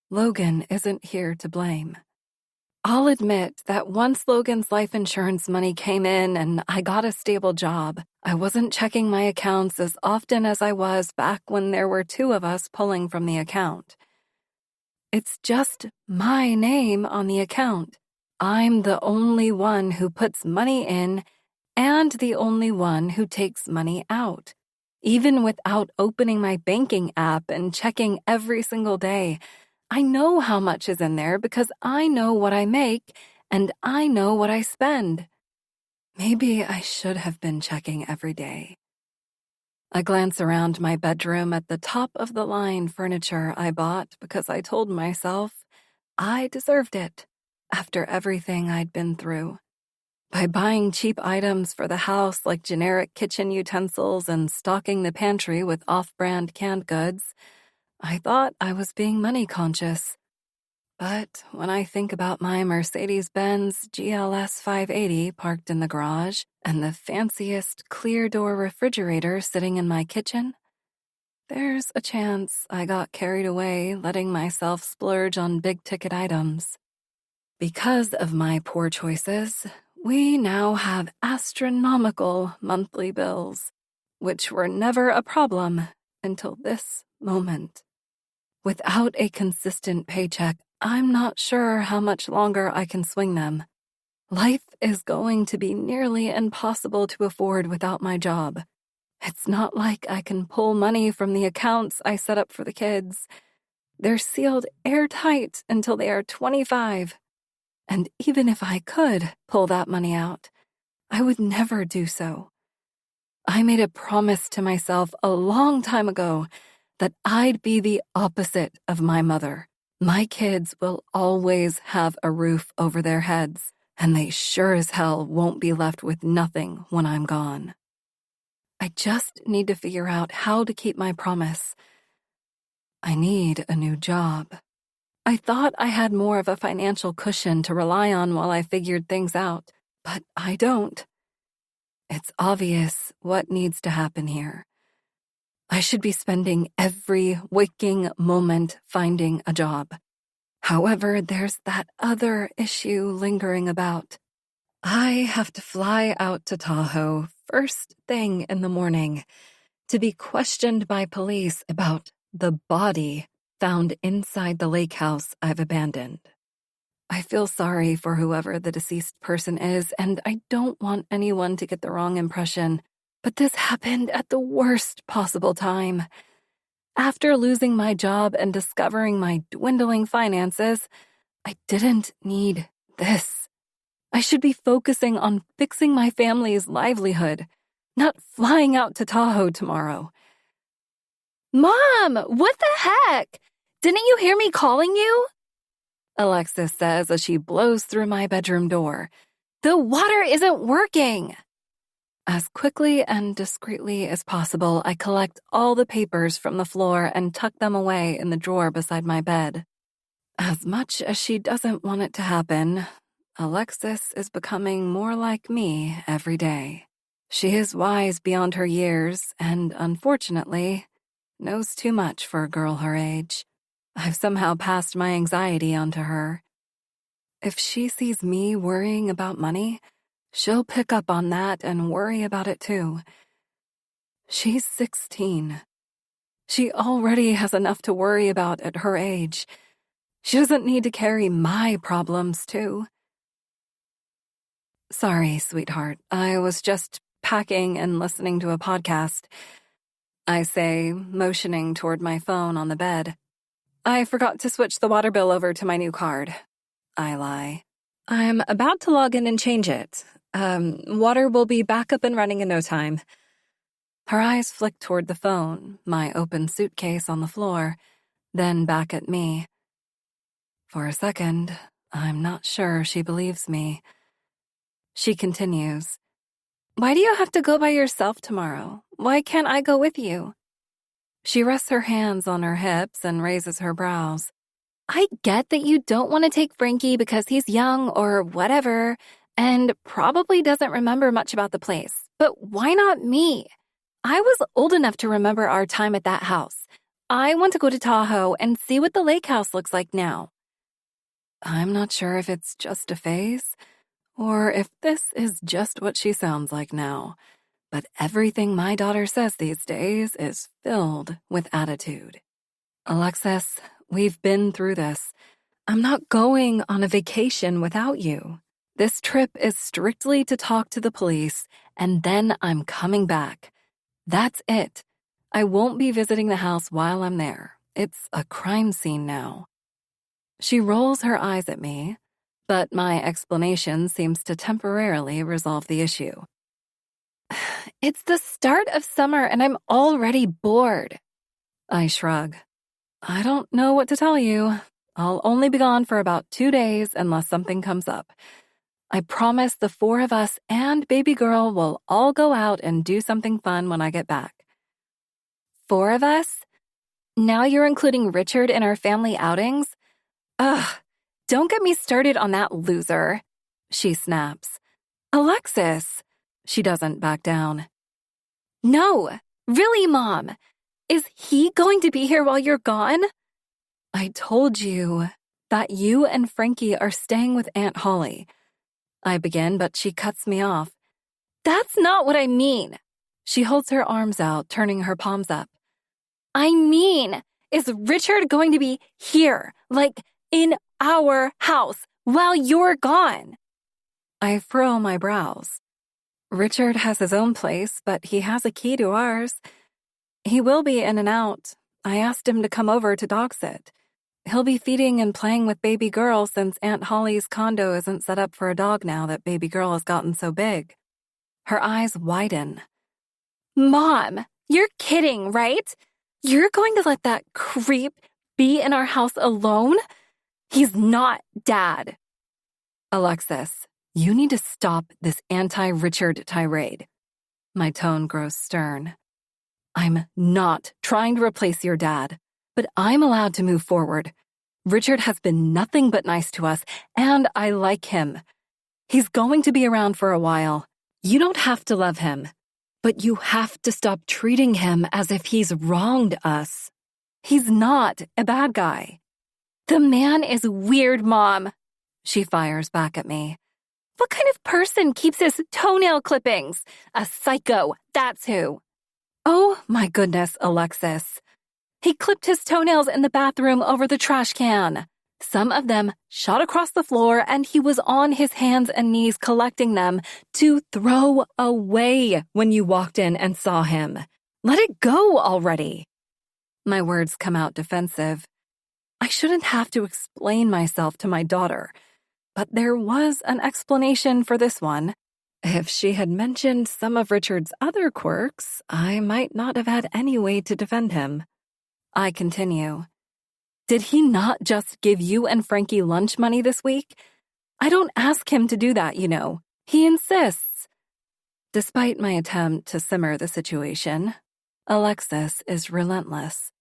Logan isn't here to blame. I'll admit that once Logan's life insurance money came in and I got a stable job, I wasn't checking my accounts as often as I was back when there were 2 of us pulling from the account. It's just my name on the account. I'm the only one who puts money in and the only one who takes money out. Even without opening my banking app and checking every single day, I know how much is in there because I know what I make and I know what I spend. Maybe I should have been checking every day. I glance around my bedroom at the top-of-the-line furniture I bought because I told myself I deserved it after everything I'd been through. By buying cheap items for the house like generic kitchen utensils and stocking the pantry with off-brand canned goods, I thought I was being money-conscious. But when I think about my Mercedes-Benz GLS 580 parked in the garage and the fanciest clear-door refrigerator sitting in my kitchen, there's a chance I got carried away letting myself splurge on big-ticket items. Because of my poor choices, we now have astronomical monthly bills, which were never a problem until this moment. Without a consistent paycheck, I'm not sure how much longer I can swing them. Life is going to be nearly impossible to afford without my job. It's not like I can pull money from the accounts I set up for the kids. They're sealed airtight until they are 25. And even if I could pull that money out, I would never do so. I made a promise to myself a long time ago that I'd be the opposite of my mother. My kids will always have a roof over their heads, and they sure as hell won't be left with nothing when I'm gone. I just need to figure out how to keep my promise. I need a new job. I thought I had more of a financial cushion to rely on while I figured things out, but I don't. It's obvious what needs to happen here. I should be spending every waking moment finding a job. However, there's that other issue lingering about. I have to fly out to Tahoe first thing in the morning to be questioned by police about the body found inside the lake house I've abandoned. I feel sorry for whoever the deceased person is, and I don't want anyone to get the wrong impression, but this happened at the worst possible time. After losing my job and discovering my dwindling finances, I didn't need this. I should be focusing on fixing my family's livelihood, not flying out to Tahoe tomorrow. Mom, what the heck? Didn't you hear me calling you? Alexis says as she blows through my bedroom door. The water isn't working. As quickly and discreetly as possible, I collect all the papers from the floor and tuck them away in the drawer beside my bed. As much as she doesn't want it to happen, Alexis is becoming more like me every day. She is wise beyond her years and, unfortunately, knows too much for a girl her age. I've somehow passed my anxiety onto her. If she sees me worrying about money, she'll pick up on that and worry about it too. She's 16. She already has enough to worry about at her age. She doesn't need to carry my problems too. Sorry, sweetheart. I was just packing and listening to a podcast. I say, motioning toward my phone on the bed. I forgot to switch the water bill over to my new card. I lie. I'm about to log in and change it. Water will be back up and running in no time. Her eyes flick toward the phone, my open suitcase on the floor, then back at me. For a second, I'm not sure she believes me. She continues. Why do you have to go by yourself tomorrow? Why can't I go with you? She rests her hands on her hips and raises her brows. I get that you don't want to take Frankie because he's young or whatever, and probably doesn't remember much about the place. But why not me? I was old enough to remember our time at that house. I want to go to Tahoe and see what the lake house looks like now. I'm not sure if it's just a phase, or if this is just what she sounds like now. But everything my daughter says these days is filled with attitude. Alexis, we've been through this. I'm not going on a vacation without you. This trip is strictly to talk to the police, and then I'm coming back. That's it. I won't be visiting the house while I'm there. It's a crime scene now. She rolls her eyes at me, but my explanation seems to temporarily resolve the issue. It's the start of summer and I'm already bored. I shrug. I don't know what to tell you. I'll only be gone for about 2 days unless something comes up. I promise the 4 of us and baby girl will all go out and do something fun when I get back. 4 of us? Now you're including Richard in our family outings? Ugh, don't get me started on that loser. She snaps. Alexis. She doesn't back down. No, really, Mom. Is he going to be here while you're gone? I told you that you and Frankie are staying with Aunt Holly. I begin, but she cuts me off. That's not what I mean. She holds her arms out, turning her palms up. I mean, is Richard going to be here, like in our house, while you're gone? I furrow my brows. Richard has his own place, but he has a key to ours. He will be in and out. I asked him to come over to dog sit. He'll be feeding and playing with baby girl since Aunt Holly's condo isn't set up for a dog now that baby girl has gotten so big. Her eyes widen. Mom, you're kidding, right? You're going to let that creep be in our house alone? He's not Dad. Alexis, you need to stop this anti-Richard tirade. My tone grows stern. I'm not trying to replace your dad, but I'm allowed to move forward. Richard has been nothing but nice to us, and I like him. He's going to be around for a while. You don't have to love him, but you have to stop treating him as if he's wronged us. He's not a bad guy. The man is weird, Mom, she fires back at me. What kind of person keeps his toenail clippings? A psycho, that's who. Oh my goodness, Alexis. He clipped his toenails in the bathroom over the trash can. Some of them shot across the floor, and he was on his hands and knees collecting them to throw away when you walked in and saw him. Let it go already. My words come out defensive. I shouldn't have to explain myself to my daughter, but there was an explanation for this one. If she had mentioned some of Richard's other quirks, I might not have had any way to defend him. I continue. Did he not just give you and Frankie lunch money this week? I don't ask him to do that, you know. He insists. Despite my attempt to simmer the situation, Alexis is relentless.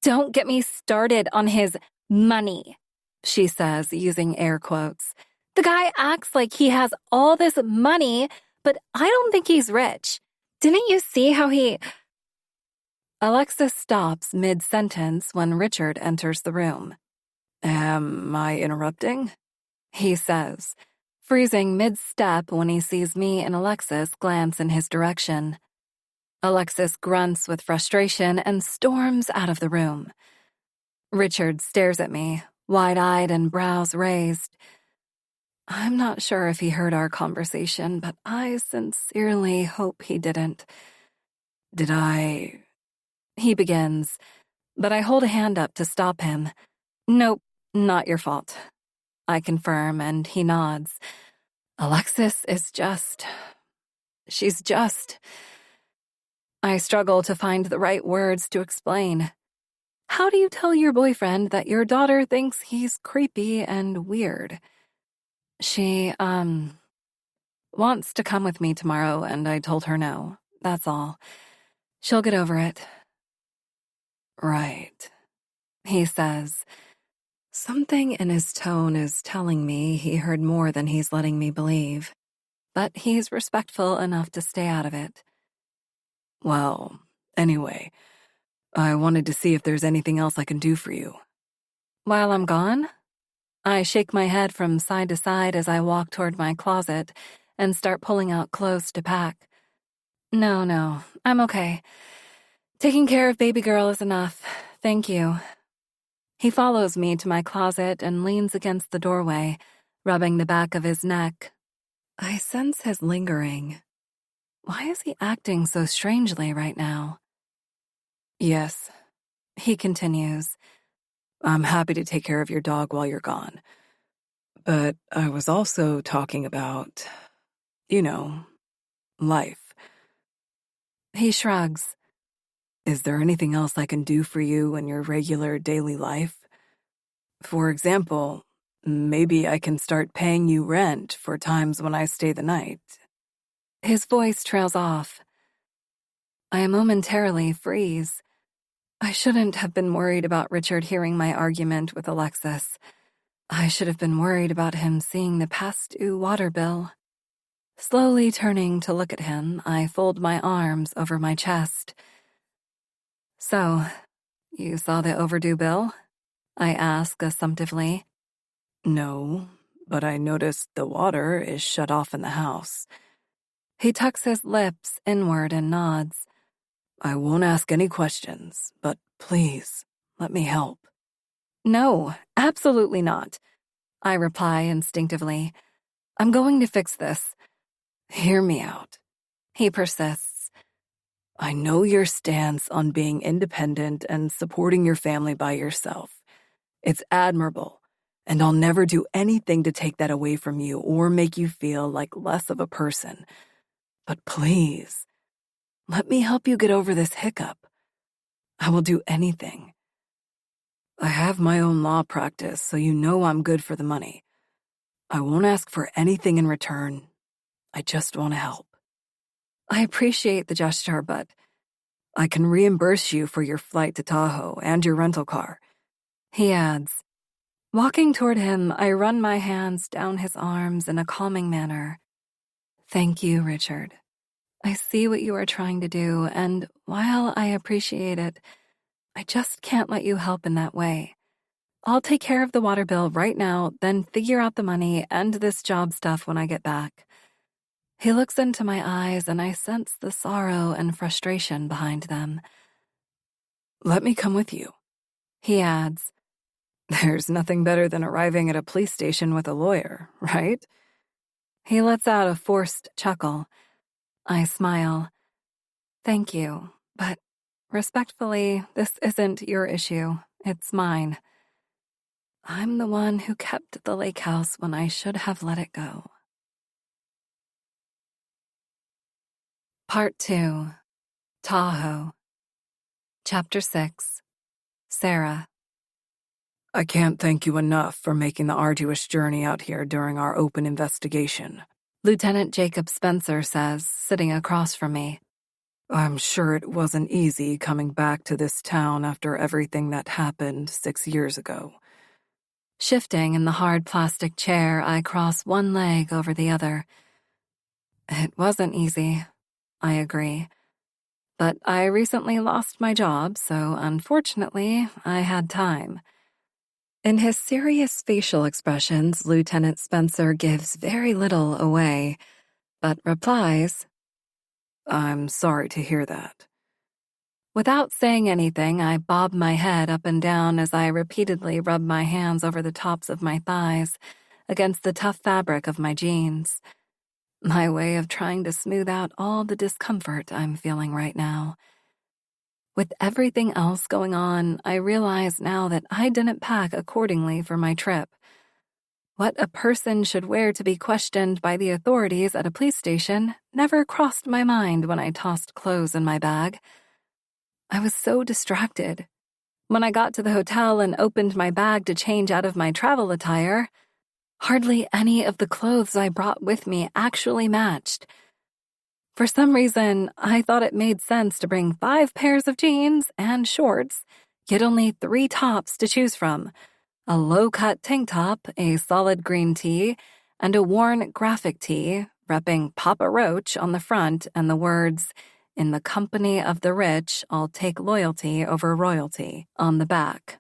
Don't get me started on his money, she says, using air quotes. The guy acts like he has all this money, but I don't think he's rich. Didn't you see how he... Alexis stops mid-sentence when Richard enters the room. Am I interrupting? He says, freezing mid-step when he sees me and Alexis glance in his direction. Alexis grunts with frustration and storms out of the room. Richard stares at me, wide-eyed and brows raised. I'm not sure if he heard our conversation, but I sincerely hope he didn't. Did I... He begins, but I hold a hand up to stop him. Nope, not your fault. I confirm, and he nods. Alexis is just... She's just... I struggle to find the right words to explain. How do you tell your boyfriend that your daughter thinks he's creepy and weird? She, wants to come with me tomorrow, and I told her no. That's all. She'll get over it. Right, he says. Something in his tone is telling me he heard more than he's letting me believe, but he's respectful enough to stay out of it. Well, anyway, I wanted to see if there's anything else I can do for you. While I'm gone? I shake my head from side to side as I walk toward my closet and start pulling out clothes to pack. No, I'm okay. Taking care of baby girl is enough. Thank you. He follows me to my closet and leans against the doorway, rubbing the back of his neck. I sense his lingering. Why is he acting so strangely right now? Yes, he continues. I'm happy to take care of your dog while you're gone. But I was also talking about, life. He shrugs. Is there anything else I can do for you in your regular daily life? For example, maybe I can start paying you rent for times when I stay the night. His voice trails off. I momentarily freeze. I shouldn't have been worried about Richard hearing my argument with Alexis. I should have been worried about him seeing the past due water bill. Slowly turning to look at him, I fold my arms over my chest. So, you saw the overdue bill? I ask assumptively. No, but I noticed the water is shut off in the house. He tucks his lips inward and nods. I won't ask any questions, but please, let me help. No, absolutely not, I reply instinctively. I'm going to fix this. Hear me out. He persists. I know your stance on being independent and supporting your family by yourself. It's admirable, and I'll never do anything to take that away from you or make you feel like less of a person. But please, let me help you get over this hiccup. I will do anything. I have my own law practice, so you know I'm good for the money. I won't ask for anything in return. I just want to help. I appreciate the gesture, but I can reimburse you for your flight to Tahoe and your rental car, he adds. Walking toward him, I run my hands down his arms in a calming manner. Thank you, Richard. I see what you are trying to do, and while I appreciate it, I just can't let you help in that way. I'll take care of the water bill right now, then figure out the money and this job stuff when I get back. He looks into my eyes, and I sense the sorrow and frustration behind them. Let me come with you, he adds. There's nothing better than arriving at a police station with a lawyer, right? He lets out a forced chuckle. I smile. Thank you, but respectfully, this isn't your issue. It's mine. I'm the one who kept the lake house when I should have let it go. Part 2. Tahoe. Chapter 6. Sarah. I can't thank you enough for making the arduous journey out here during our open investigation, Lieutenant Jacob Spencer says, sitting across from me. I'm sure it wasn't easy coming back to this town after everything that happened 6 years ago. Shifting in the hard plastic chair, I cross one leg over the other. It wasn't easy, I agree. But I recently lost my job, so unfortunately, I had time. In his serious facial expressions, Lieutenant Spencer gives very little away, but replies, I'm sorry to hear that. Without saying anything, I bob my head up and down as I repeatedly rub my hands over the tops of my thighs against the tough fabric of my jeans. My way of trying to smooth out all the discomfort I'm feeling right now. With everything else going on, I realize now that I didn't pack accordingly for my trip. What a person should wear to be questioned by the authorities at a police station never crossed my mind when I tossed clothes in my bag. I was so distracted. When I got to the hotel and opened my bag to change out of my travel attire, hardly any of the clothes I brought with me actually matched. For some reason, I thought it made sense to bring 5 pairs of jeans and shorts, yet only 3 tops to choose from: a low-cut tank top, a solid green tee, and a worn graphic tee, repping Papa Roach on the front and the words, "In the company of the rich, I'll take loyalty over royalty," on the back.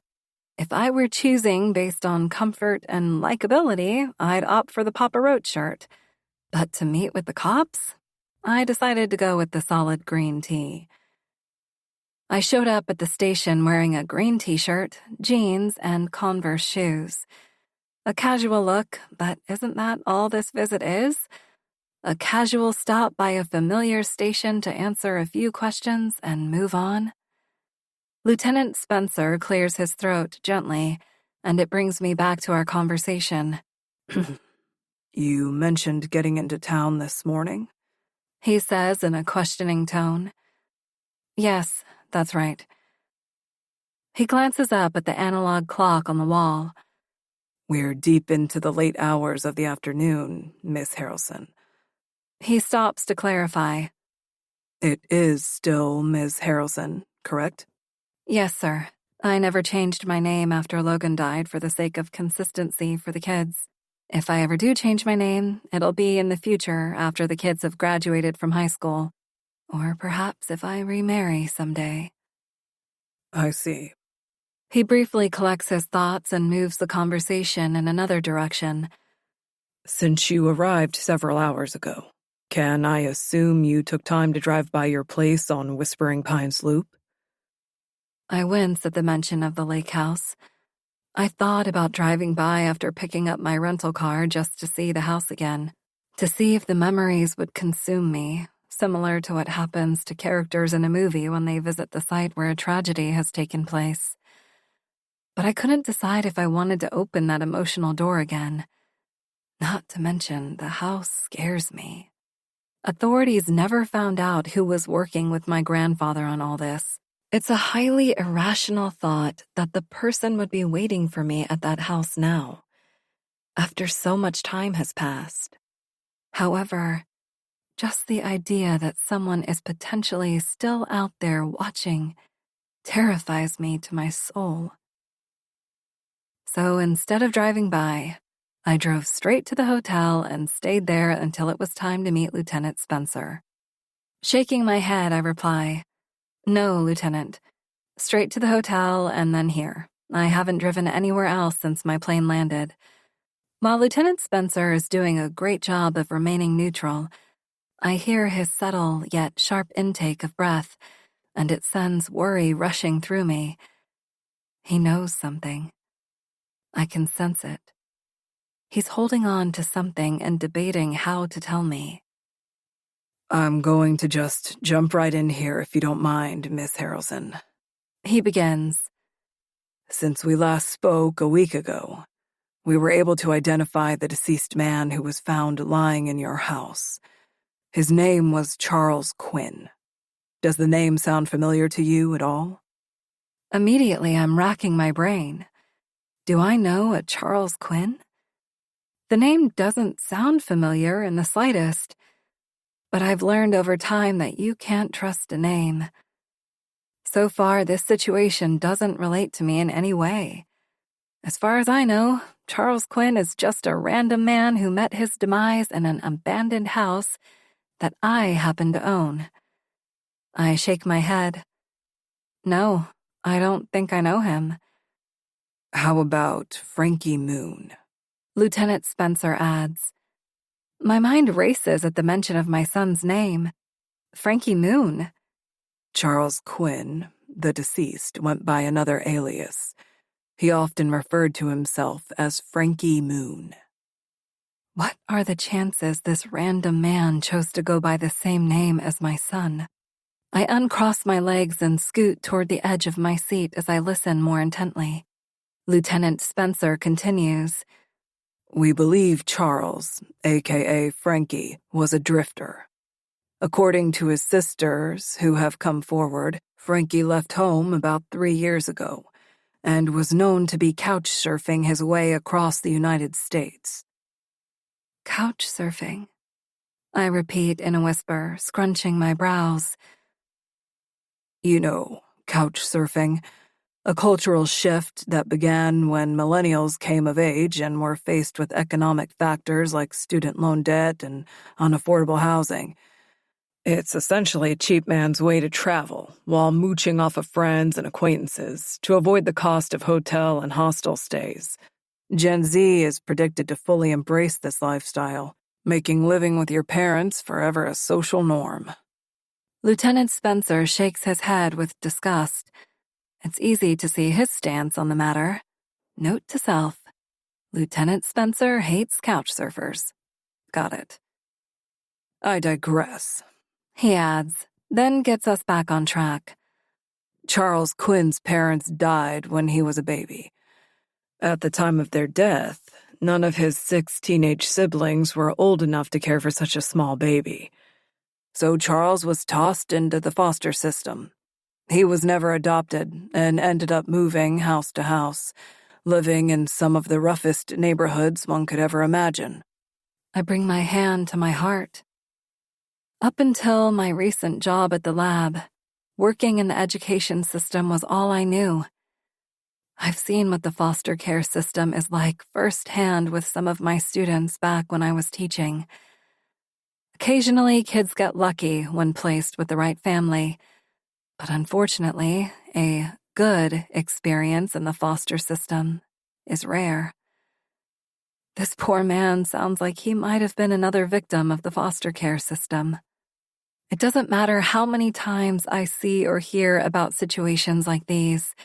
If I were choosing based on comfort and likability, I'd opt for the Papa Roach shirt. But to meet with the cops, I decided to go with the solid green tee. I showed up at the station wearing a green t-shirt, jeans, and Converse shoes. A casual look, but isn't that all this visit is? A casual stop by a familiar station to answer a few questions and move on? Lieutenant Spencer clears his throat gently, and it brings me back to our conversation. You mentioned getting into town this morning? He says in a questioning tone. Yes, that's right. He glances up at the analog clock on the wall. We're deep into the late hours of the afternoon, Miss Harrelson. He stops to clarify. It is still Ms. Harrelson, correct? Yes, sir. I never changed my name after Logan died for the sake of consistency for the kids. If I ever do change my name, it'll be in the future after the kids have graduated from high school. Or perhaps if I remarry someday. I see. He briefly collects his thoughts and moves the conversation in another direction. Since you arrived several hours ago, Can I assume you took time to drive by your place on Whispering Pines Loop? I wince at the mention of the lake house. I thought about driving by after picking up my rental car just to see the house again, to see if the memories would consume me, similar to what happens to characters in a movie when they visit the site where a tragedy has taken place. But I couldn't decide if I wanted to open that emotional door again. Not to mention, the house scares me. Authorities never found out who was working with my grandfather on all this. It's a highly irrational thought that the person would be waiting for me at that house now, after so much time has passed. However, just the idea that someone is potentially still out there watching terrifies me to my soul. So instead of driving by, I drove straight to the hotel and stayed there until it was time to meet Lieutenant Spencer. Shaking my head, I reply, "No, Lieutenant. Straight to the hotel and then here. I haven't driven anywhere else since my plane landed." While Lieutenant Spencer is doing a great job of remaining neutral, I hear his subtle yet sharp intake of breath, and it sends worry rushing through me. He knows something. I can sense it. He's holding on to something and debating how to tell me. I'm going to just jump right in here if you don't mind, Miss Harrelson. He begins. Since we last spoke a week ago, we were able to identify the deceased man who was found lying in your house. His name was Charles Quinn. Does the name sound familiar to you at all? Immediately, I'm racking my brain. Do I know a Charles Quinn? The name doesn't sound familiar in the slightest, but I've learned over time that you can't trust a name. So far, this situation doesn't relate to me in any way. As far as I know, Charles Quinn is just a random man who met his demise in an abandoned house that I happen to own. I shake my head. No, I don't think I know him. How about Frankie Moon? Lieutenant Spencer adds. My mind races at the mention of my son's name. Frankie Moon. Charles Quinn, the deceased, went by another alias. He often referred to himself as Frankie Moon. What are the chances this random man chose to go by the same name as my son? I uncross my legs and scoot toward the edge of my seat as I listen more intently. Lieutenant Spencer continues. We believe Charles, aka Frankie, was a drifter. According to his sisters, who have come forward, Frankie left home about 3 years ago and was known to be couch surfing his way across the United States. Couch surfing? I repeat in a whisper, scrunching my brows. You know, couch surfing, a cultural shift that began when millennials came of age and were faced with economic factors like student loan debt and unaffordable housing. It's essentially a cheap man's way to travel while mooching off of friends and acquaintances to avoid the cost of hotel and hostel stays. Gen Z is predicted to fully embrace this lifestyle, making living with your parents forever a social norm. Lieutenant Spencer shakes his head with disgust. It's easy to see his stance on the matter. Note to self. Lieutenant Spencer hates couch surfers. Got it. I digress. He adds, then gets us back on track. Charles Quinn's parents died when he was a baby. At the time of their death, none of his 6 teenage siblings were old enough to care for such a small baby. So Charles was tossed into the foster system. He was never adopted and ended up moving house to house, living in some of the roughest neighborhoods one could ever imagine. I bring my hand to my heart. Up until my recent job at the lab, working in the education system was all I knew. I've seen what the foster care system is like firsthand with some of my students back when I was teaching. Occasionally, kids get lucky when placed with the right family, but unfortunately, a good experience in the foster system is rare. This poor man sounds like he might have been another victim of the foster care system. It doesn't matter how many times I see or hear about situations like these.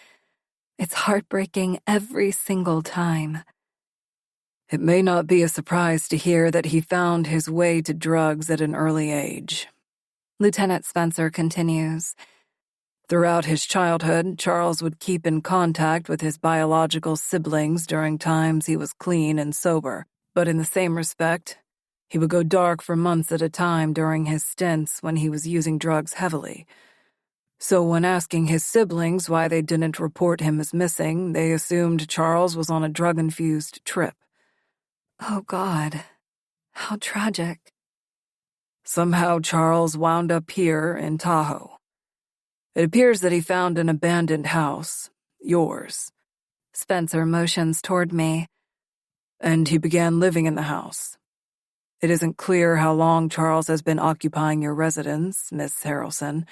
It's heartbreaking every single time. It may not be a surprise to hear that he found his way to drugs at an early age. Lieutenant Spencer continues. Throughout his childhood, Charles would keep in contact with his biological siblings during times he was clean and sober, but in the same respect, he would go dark for months at a time during his stints when he was using drugs heavily. So when asking his siblings why they didn't report him as missing, they assumed Charles was on a drug-infused trip. Oh God, how tragic. Somehow Charles wound up here in Tahoe. It appears that he found an abandoned house, yours. Spencer motions toward me. And he began living in the house. It isn't clear how long Charles has been occupying your residence, Miss Harrelson.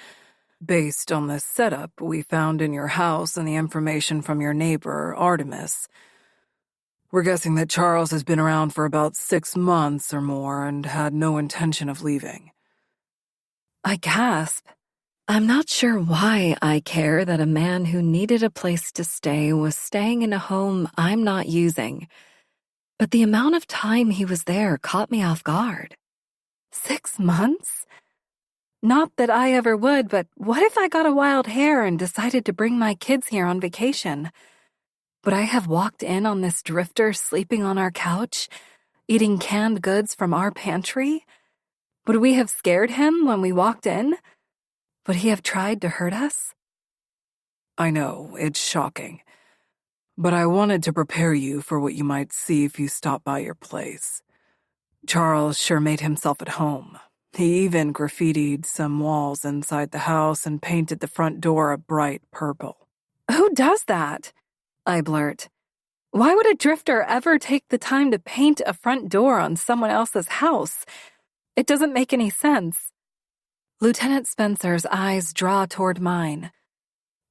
Based on the setup we found in your house and the information from your neighbor, Artemis, we're guessing that Charles has been around for about 6 months or more and had no intention of leaving. I gasp. I'm not sure why I care that a man who needed a place to stay was staying in a home I'm not using. But the amount of time he was there caught me off guard. 6 months? Not that I ever would, but what if I got a wild hair and decided to bring my kids here on vacation? Would I have walked in on this drifter sleeping on our couch, eating canned goods from our pantry? Would we have scared him when we walked in? Would he have tried to hurt us? I know, it's shocking. But I wanted to prepare you for what you might see if you stopped by your place. Charles sure made himself at home. He even graffitied some walls inside the house and painted the front door a bright purple. Who does that? I blurt. Why would a drifter ever take the time to paint a front door on someone else's house? It doesn't make any sense. Lieutenant Spencer's eyes draw toward mine.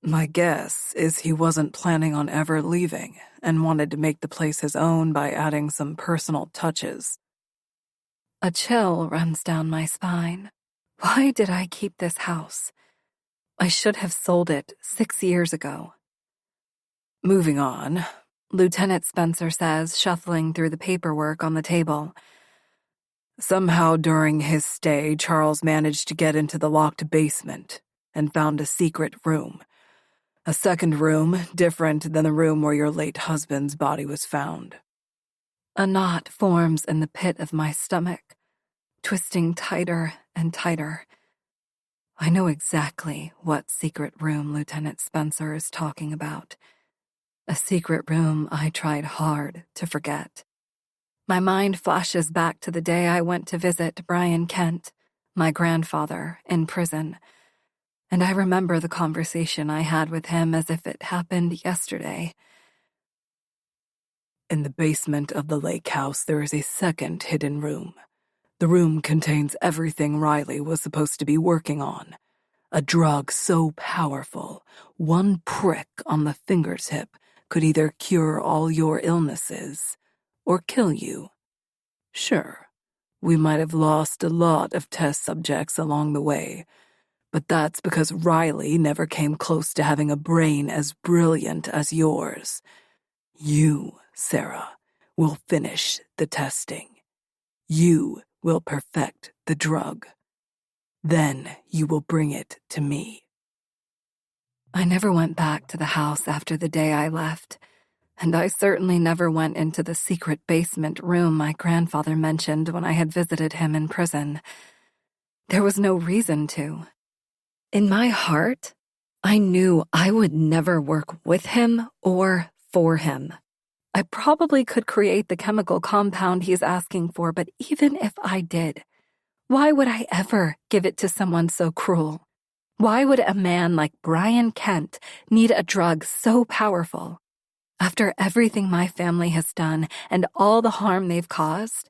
My guess is he wasn't planning on ever leaving and wanted to make the place his own by adding some personal touches. A chill runs down my spine. Why did I keep this house? I should have sold it 6 years ago. Moving on, Lieutenant Spencer says, shuffling through the paperwork on the table. Somehow during his stay, Charles managed to get into the locked basement and found a secret room. A second room, different than the room where your late husband's body was found. A knot forms in the pit of my stomach, twisting tighter and tighter. I know exactly what secret room Lieutenant Spencer is talking about. A secret room I tried hard to forget. My mind flashes back to the day I went to visit Brian Kent, my grandfather, in prison, and I remember the conversation I had with him as if it happened yesterday. In the basement of the lake house, there is a second hidden room. The room contains everything Riley was supposed to be working on. A drug so powerful, one prick on the fingertip could either cure all your illnesses or kill you. Sure, we might have lost a lot of test subjects along the way, but that's because Riley never came close to having a brain as brilliant as yours. You, Sarah, will finish the testing. You will perfect the drug. Then you will bring it to me. I never went back to the house after the day I left, and I certainly never went into the secret basement room my grandfather mentioned when I had visited him in prison. There was no reason to. In my heart, I knew I would never work with him or for him. I probably could create the chemical compound he's asking for, but even if I did, why would I ever give it to someone so cruel? Why would a man like Brian Kent need a drug so powerful? After everything my family has done and all the harm they've caused,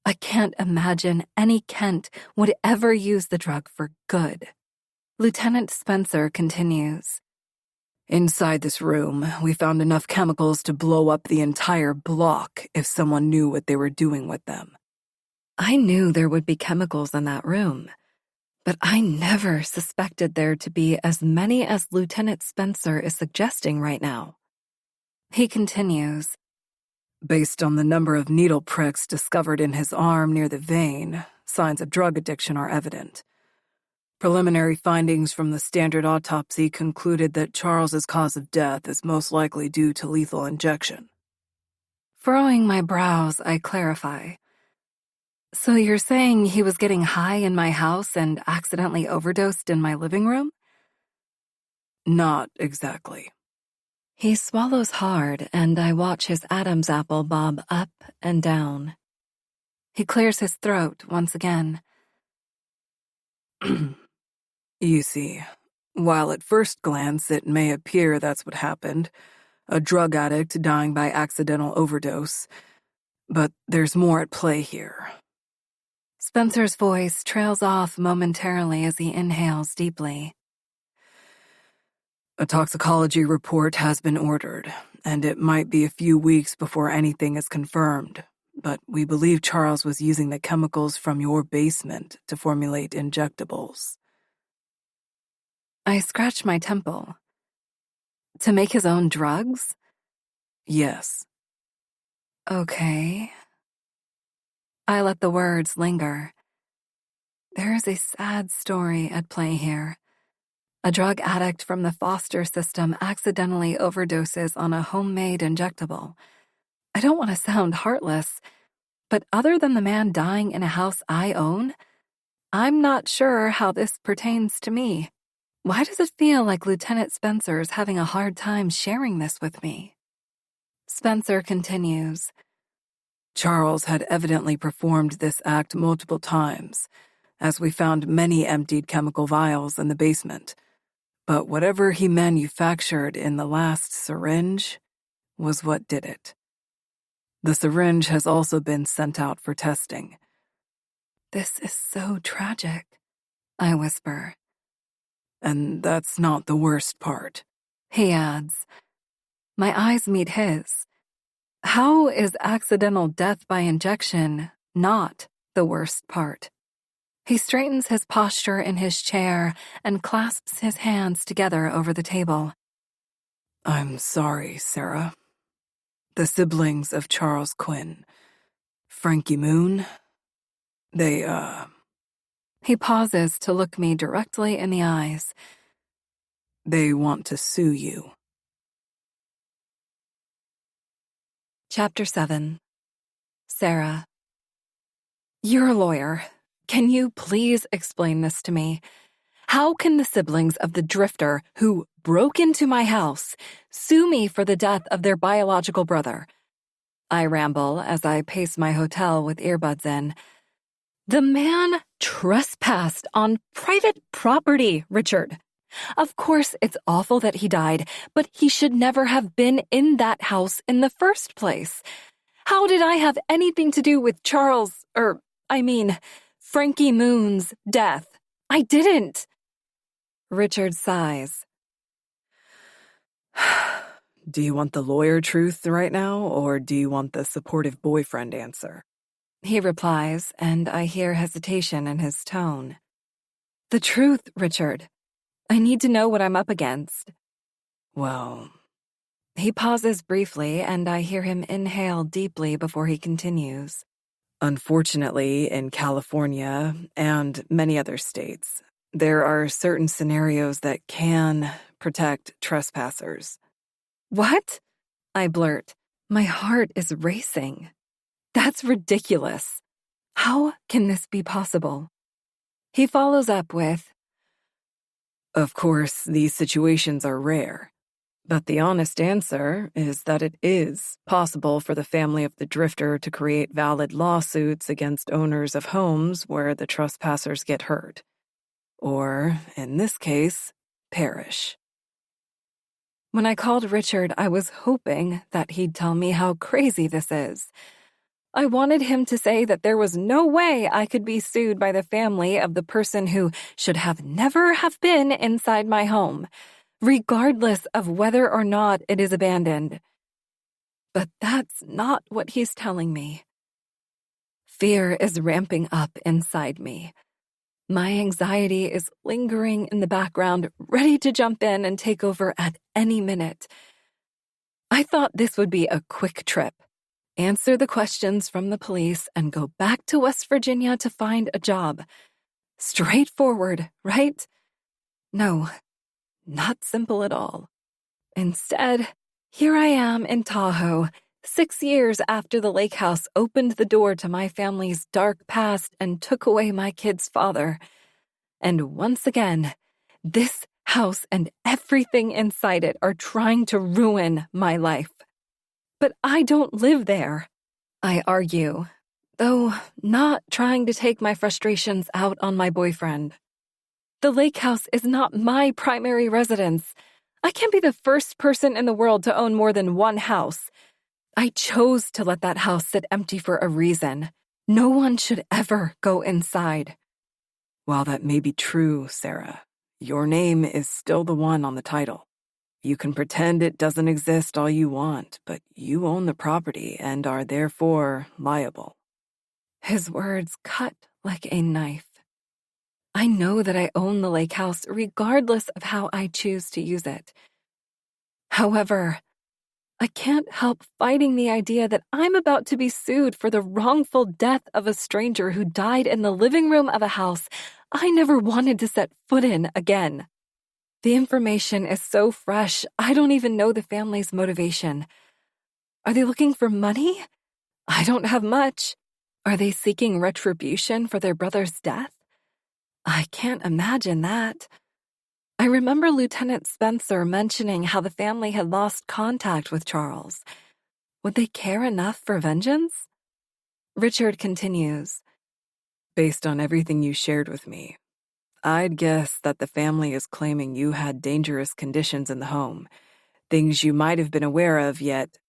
I can't imagine any Kent would ever use the drug for good. Lieutenant Spencer continues. Inside this room, we found enough chemicals to blow up the entire block if someone knew what they were doing with them. I knew there would be chemicals in that room, but I never suspected there to be as many as Lieutenant Spencer is suggesting right now. He continues. Based on the number of needle pricks discovered in his arm near the vein, signs of drug addiction are evident. Preliminary findings from the standard autopsy concluded that Charles's cause of death is most likely due to lethal injection. Furrowing my brows, I clarify. So you're saying he was getting high in my house and accidentally overdosed in my living room? Not exactly. He swallows hard, and I watch his Adam's apple bob up and down. He clears his throat once again. You see, while at first glance it may appear that's what happened, a drug addict dying by accidental overdose, but there's more at play here. Spencer's voice trails off momentarily as he inhales deeply. A toxicology report has been ordered, and it might be a few weeks before anything is confirmed, but we believe Charles was using the chemicals from your basement to formulate injectables. I scratch my temple. To make his own drugs? Yes. Okay. I let the words linger. There is a sad story at play here. A drug addict from the foster system accidentally overdoses on a homemade injectable. I don't want to sound heartless, but other than the man dying in a house I own, I'm not sure how this pertains to me. Why does it feel like Lieutenant Spencer's having a hard time sharing this with me? Spencer continues. Charles had evidently performed this act multiple times, as we found many emptied chemical vials in the basement. But whatever he manufactured in the last syringe was what did it. The syringe has also been sent out for testing. This is so tragic, I whisper. And that's not the worst part, he adds. My eyes meet his. How is accidental death by injection not the worst part? He straightens his posture in his chair and clasps his hands together over the table. I'm sorry, Sarah. The siblings of Charles Quinn, Frankie Moon, they, He pauses to look me directly in the eyes. They want to sue you. Chapter 7. Sarah. You're a lawyer. Can you please explain this to me? How can the siblings of the drifter who broke into my house sue me for the death of their biological brother? I ramble as I pace my hotel with earbuds in. The man trespassed on private property, Richard. Of course, it's awful that he died, but he should never have been in that house in the first place. How did I have anything to do with Frankie Moon's death? I didn't. Richard sighs. Do you want the lawyer truth right now, or do you want the supportive boyfriend answer? He replies, and I hear hesitation in his tone. The truth, Richard. I need to know what I'm up against. Well... He pauses briefly, and I hear him inhale deeply before he continues. Unfortunately, in California and many other states, there are certain scenarios that can protect trespassers. What? I blurt. My heart is racing. That's ridiculous. How can this be possible? He follows up with, Of course, these situations are rare, but the honest answer is that it is possible for the family of the drifter to create valid lawsuits against owners of homes where the trespassers get hurt, or, in this case, perish. When I called Richard, I was hoping that he'd tell me how crazy this is. I wanted him to say that there was no way I could be sued by the family of the person who should have never have been inside my home. regardless of whether or not it is abandoned. But that's not what he's telling me. Fear is ramping up inside me. My anxiety is lingering in the background, ready to jump in and take over at any minute. I thought this would be a quick trip. Answer the questions from the police and go back to West Virginia to find a job. Straightforward, right? No, not simple at all. Instead, here I am in Tahoe, 6 years after the lake house opened the door to my family's dark past and took away my kid's father. And once again, this house and everything inside it are trying to ruin my life. But I don't live there, I argue, though not trying to take my frustrations out on my boyfriend. The lake house is not my primary residence. I can't be the first person in the world to own more than one house. I chose to let that house sit empty for a reason. No one should ever go inside. While that may be true, Sarah, your name is still the one on the title. You can pretend it doesn't exist all you want, but you own the property and are therefore liable. His words cut like a knife. I know that I own the lake house regardless of how I choose to use it. However, I can't help fighting the idea that I'm about to be sued for the wrongful death of a stranger who died in the living room of a house I never wanted to set foot in again. The information is so fresh, I don't even know the family's motivation. Are they looking for money? I don't have much. Are they seeking retribution for their brother's death? I can't imagine that. I remember Lieutenant Spencer mentioning how the family had lost contact with Charles. Would they care enough for vengeance? Richard continues. Based on everything you shared with me, I'd guess that the family is claiming you had dangerous conditions in the home, things you might have been aware of yet.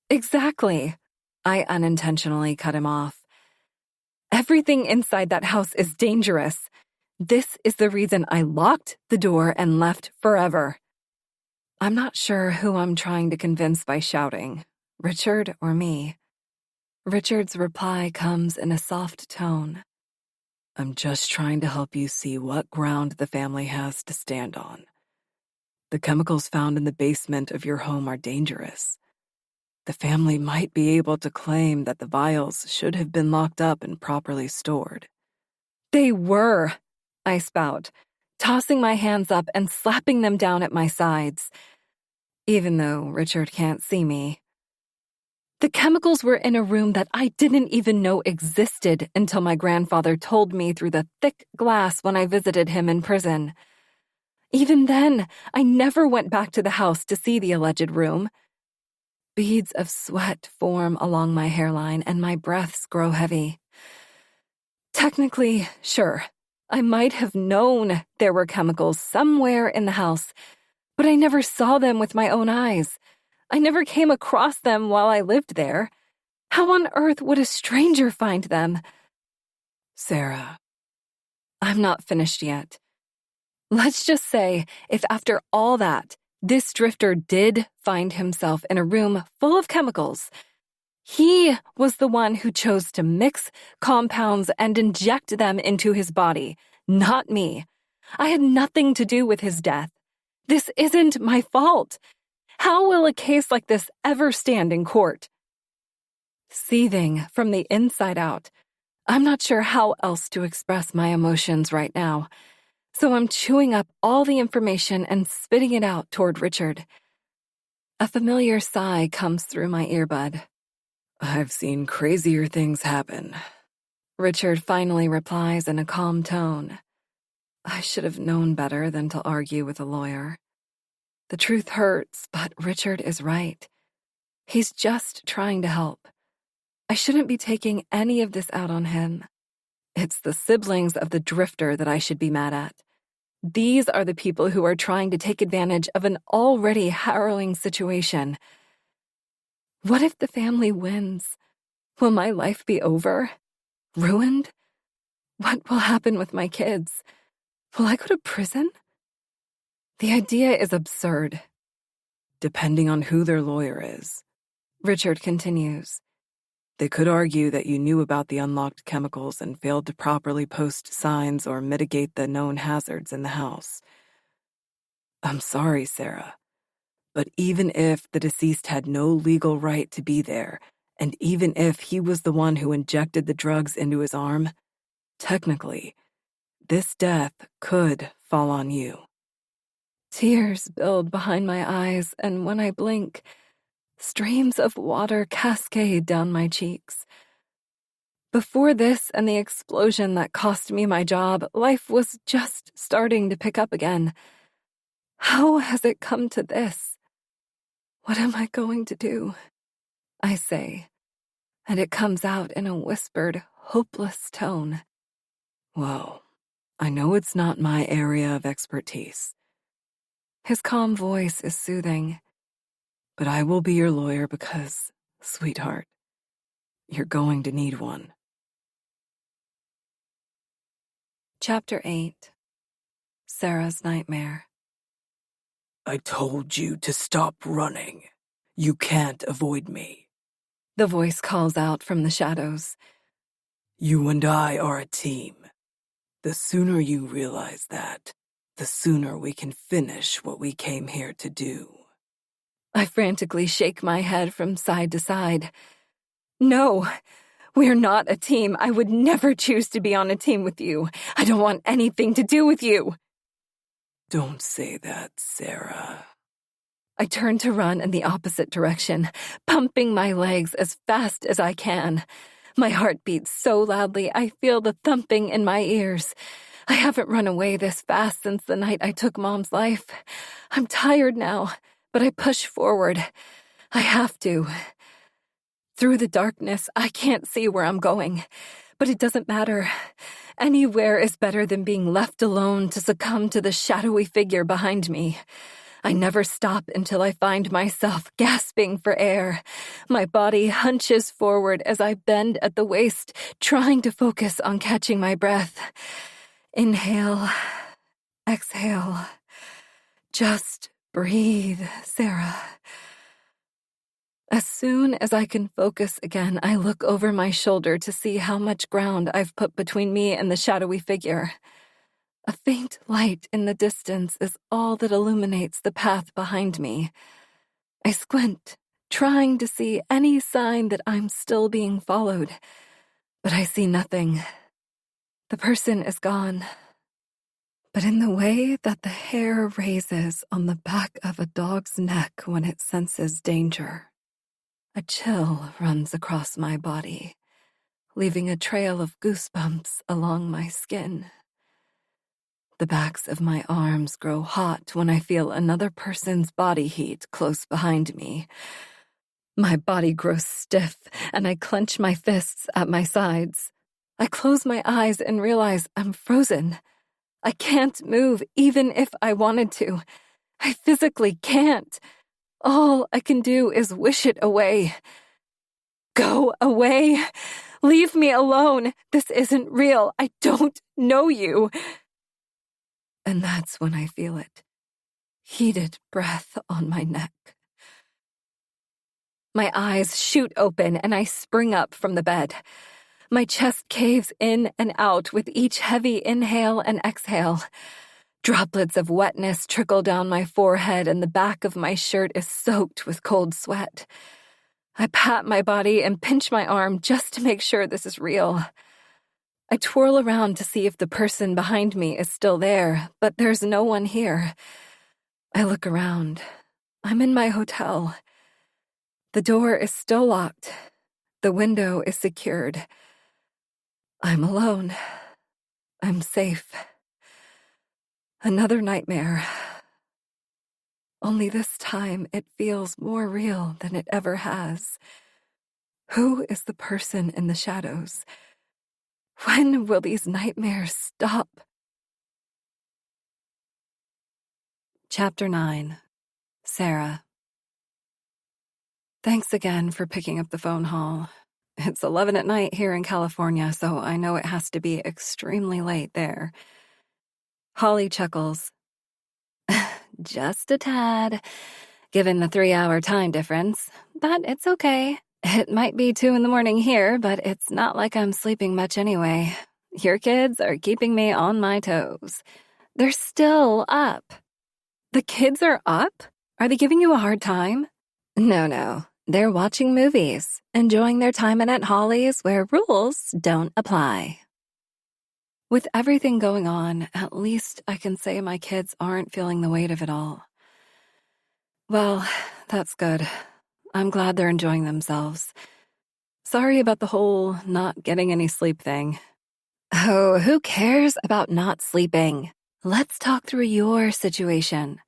Exactly. I unintentionally cut him off. Everything inside that house is dangerous. This is the reason I locked the door and left forever. I'm not sure who I'm trying to convince by shouting, Richard or me. Richard's reply comes in a soft tone. I'm just trying to help you see what ground the family has to stand on. The chemicals found in the basement of your home are dangerous. The family might be able to claim that the vials should have been locked up and properly stored. They were, I spout, tossing my hands up and slapping them down at my sides, even though Richard can't see me. The chemicals were in a room that I didn't even know existed until my grandfather told me through the thick glass when I visited him in prison. Even then, I never went back to the house to see the alleged room. Beads of sweat form along my hairline and my breaths grow heavy. Technically, sure, I might have known there were chemicals somewhere in the house, but I never saw them with my own eyes. I never came across them while I lived there. How on earth would a stranger find them? Sarah. I'm not finished yet. Let's just say, if after all that, this drifter did find himself in a room full of chemicals, he was the one who chose to mix compounds and inject them into his body, not me. I had nothing to do with his death. This isn't my fault. How will a case like this ever stand in court? Seething from the inside out, I'm not sure how else to express my emotions right now, so I'm chewing up all the information and spitting it out toward Richard. A familiar sigh comes through my earbud. I've seen crazier things happen. Richard finally replies in a calm tone. I should have known better than to argue with a lawyer. The truth hurts, but Richard is right. He's just trying to help. I shouldn't be taking any of this out on him. It's the siblings of the drifter that I should be mad at. These are the people who are trying to take advantage of an already harrowing situation. What if the family wins? Will my life be over? Ruined? What will happen with my kids? Will I go to prison? The idea is absurd. Depending on who their lawyer is, Richard continues. they could argue that you knew about the unlocked chemicals and failed to properly post signs or mitigate the known hazards in the house. I'm sorry, Sarah, but even if the deceased had no legal right to be there, and even if he was the one who injected the drugs into his arm, technically, this death could fall on you. Tears build behind my eyes, and when I blink, streams of water cascade down my cheeks. Before this and the explosion that cost me my job, life was just starting to pick up again. How has it come to this? What am I going to do? I say, and it comes out in a whispered, hopeless tone. Well, I know it's not my area of expertise. His calm voice is soothing. But I will be your lawyer because, sweetheart, you're going to need one. Chapter 8. Sarah's Nightmare. I told you to stop running. You can't avoid me. The voice calls out from the shadows. You and I are a team. The sooner you realize that, the sooner we can finish what we came here to do. I frantically shake my head from side to side. No, we're not a team. I would never choose to be on a team with you. I don't want anything to do with you. Don't say that, Sarah. I turn to run in the opposite direction, pumping my legs as fast as I can. My heart beats so loudly I feel the thumping in my ears. I haven't run away this fast since the night I took Mom's life. I'm tired now, but I push forward. I have to. Through the darkness, I can't see where I'm going, but it doesn't matter. Anywhere is better than being left alone to succumb to the shadowy figure behind me. I never stop until I find myself gasping for air. My body hunches forward as I bend at the waist, trying to focus on catching my breath. Inhale, exhale. Just breathe, Sarah. As soon as I can focus again, I look over my shoulder to see how much ground I've put between me and the shadowy figure. A faint light in the distance is all that illuminates the path behind me. I squint, trying to see any sign that I'm still being followed, but I see nothing. The person is gone. But in the way that the hair raises on the back of a dog's neck when it senses danger, a chill runs across my body, leaving a trail of goosebumps along my skin. The backs of my arms grow hot when I feel another person's body heat close behind me. My body grows stiff, and I clench my fists at my sides. I close my eyes and realize I'm frozen. I can't move even if I wanted to. I physically can't. All I can do is wish it away. Go away. Leave me alone. This isn't real. I don't know you. And that's when I feel it. Heated breath on my neck. My eyes shoot open and I spring up from the bed. My chest caves in and out with each heavy inhale and exhale. Droplets of wetness trickle down my forehead and the back of my shirt is soaked with cold sweat. I pat my body and pinch my arm just to make sure this is real. I twirl around to see if the person behind me is still there, but there's no one here. I look around. I'm in my hotel. The door is still locked. The window is secured. I'm alone. I'm safe. Another nightmare. Only this time it feels more real than it ever has. Who is the person in the shadows? When will these nightmares stop? Chapter 9. Sarah. Thanks again for picking up the phone, Hall. It's 11 at night here in California, so I know it has to be extremely late there. Holly chuckles. just a tad, given the 3-hour time difference, but it's okay. It might be 2 a.m. here, but it's not like I'm sleeping much anyway. Your kids are keeping me on my toes. They're still up. The kids are up? Are they giving you a hard time? No. They're watching movies, enjoying their time at Aunt Holly's where rules don't apply. With everything going on, at least I can say my kids aren't feeling the weight of it all. Well, that's good. I'm glad they're enjoying themselves. Sorry about the whole not getting any sleep thing. Oh, who cares about not sleeping? Let's talk through your situation.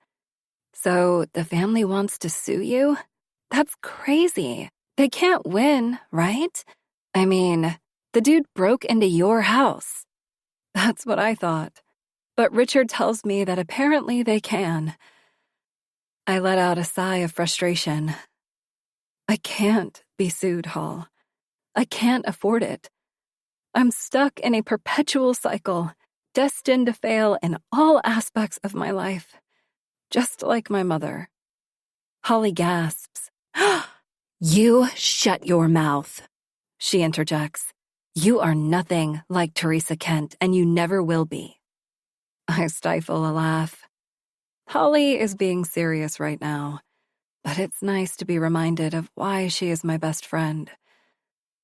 So, the family wants to sue you? That's crazy. They can't win, right? I mean, the dude broke into your house. That's what I thought. But Richard tells me that apparently they can. I let out a sigh of frustration. I can't be sued, Hall. I can't afford it. I'm stuck in a perpetual cycle, destined to fail in all aspects of my life, just like my mother. Holly gasps. You shut your mouth, she interjects. You are nothing like Teresa Kent, and you never will be. I stifle a laugh. Holly is being serious right now, but it's nice to be reminded of why she is my best friend.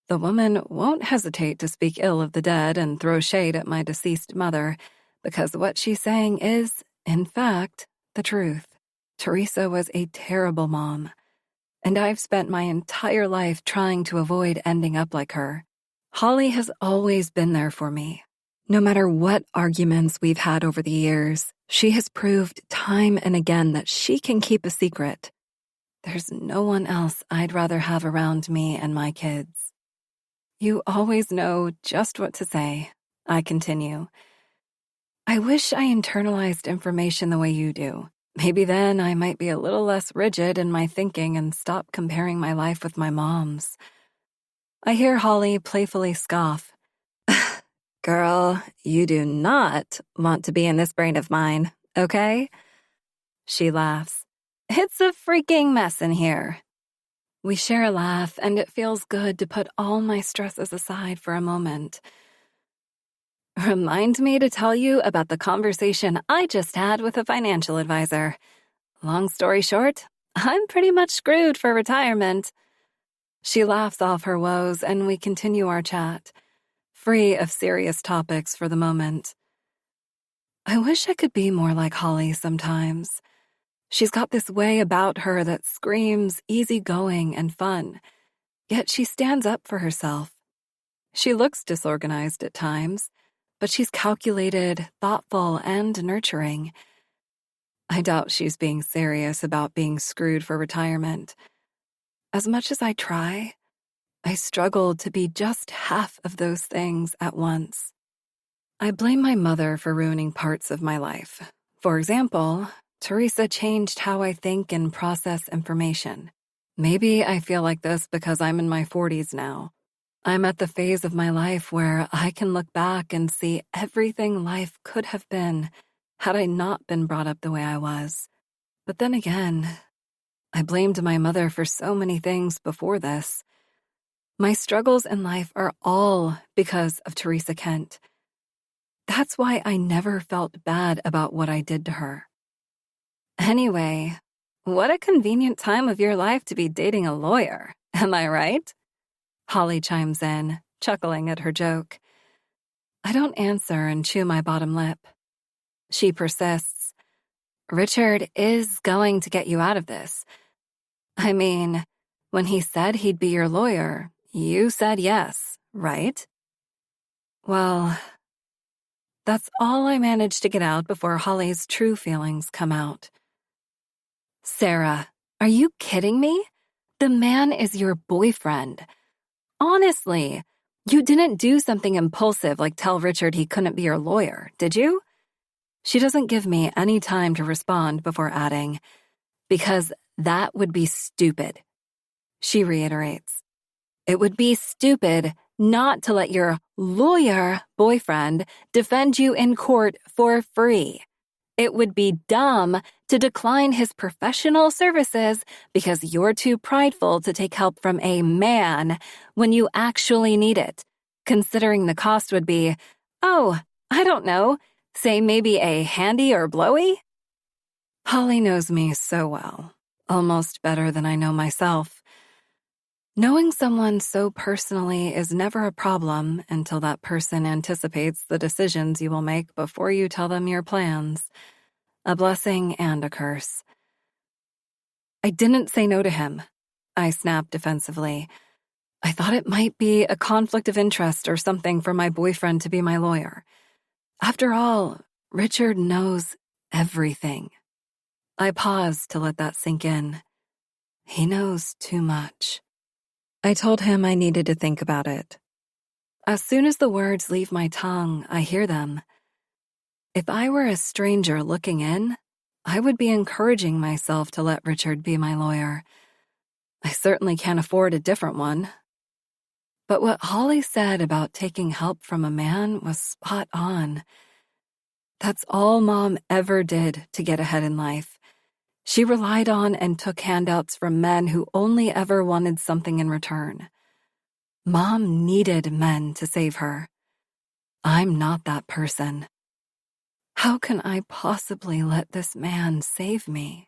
The woman won't hesitate to speak ill of the dead and throw shade at my deceased mother, because what she's saying is, in fact, the truth. Teresa was a terrible mom, and I've spent my entire life trying to avoid ending up like her. Holly has always been there for me. No matter what arguments we've had over the years, she has proved time and again that she can keep a secret. There's no one else I'd rather have around me and my kids. You always know just what to say, I continue. I wish I internalized information the way you do. Maybe then I might be a little less rigid in my thinking and stop comparing my life with my mom's. I hear Holly playfully scoff. Girl, you do not want to be in this brain of mine, okay? She laughs. It's a freaking mess in here. We share a laugh, and it feels good to put all my stresses aside for a moment. Remind me to tell you about the conversation I just had with a financial advisor. Long story short, I'm pretty much screwed for retirement. She laughs off her woes, and we continue our chat, free of serious topics for the moment. I wish I could be more like Holly sometimes. She's got this way about her that screams easygoing and fun, yet she stands up for herself. She looks disorganized at times, but she's calculated, thoughtful, and nurturing. I doubt she's being serious about being screwed for retirement. As much as I try, I struggle to be just half of those things at once. I blame my mother for ruining parts of my life. For example, Teresa changed how I think and process information. Maybe I feel like this because I'm in my 40s now. I'm at the phase of my life where I can look back and see everything life could have been had I not been brought up the way I was. But then again, I blamed my mother for so many things before this. My struggles in life are all because of Teresa Kent. That's why I never felt bad about what I did to her. Anyway, what a convenient time of your life to be dating a lawyer, am I right? Holly chimes in, chuckling at her joke. I don't answer and chew my bottom lip. She persists. Richard is going to get you out of this. I mean, when he said he'd be your lawyer, you said yes, right? Well, that's all I managed to get out before Holly's true feelings come out. Sarah, are you kidding me? The man is your boyfriend. Honestly, you didn't do something impulsive like tell Richard he couldn't be your lawyer, did you? She doesn't give me any time to respond before adding, because that would be stupid. She reiterates, it would be stupid not to let your lawyer boyfriend defend you in court for free. It would be dumb to decline his professional services because you're too prideful to take help from a man when you actually need it, considering the cost would be, oh, I don't know, say maybe a handy or blowy? Holly knows me so well, almost better than I know myself. Knowing someone so personally is never a problem until that person anticipates the decisions you will make before you tell them your plans. A blessing and a curse. I didn't say no to him, I snapped defensively. I thought it might be a conflict of interest or something for my boyfriend to be my lawyer. After all, Richard knows everything. I paused to let that sink in. He knows too much. I told him I needed to think about it. As soon as the words leave my tongue, I hear them. If I were a stranger looking in, I would be encouraging myself to let Richard be my lawyer. I certainly can't afford a different one. But what Holly said about taking help from a man was spot on. That's all Mom ever did to get ahead in life. She relied on and took handouts from men who only ever wanted something in return. Mom needed men to save her. I'm not that person. How can I possibly let this man save me?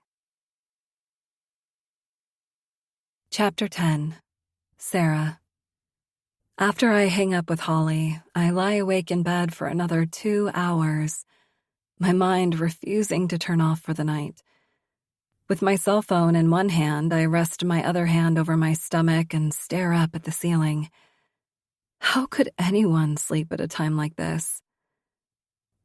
Chapter 10. Sarah. After I hang up with Holly, I lie awake in bed for another 2 hours, my mind refusing to turn off for the night. With my cell phone in one hand, I rest my other hand over my stomach and stare up at the ceiling. How could anyone sleep at a time like this?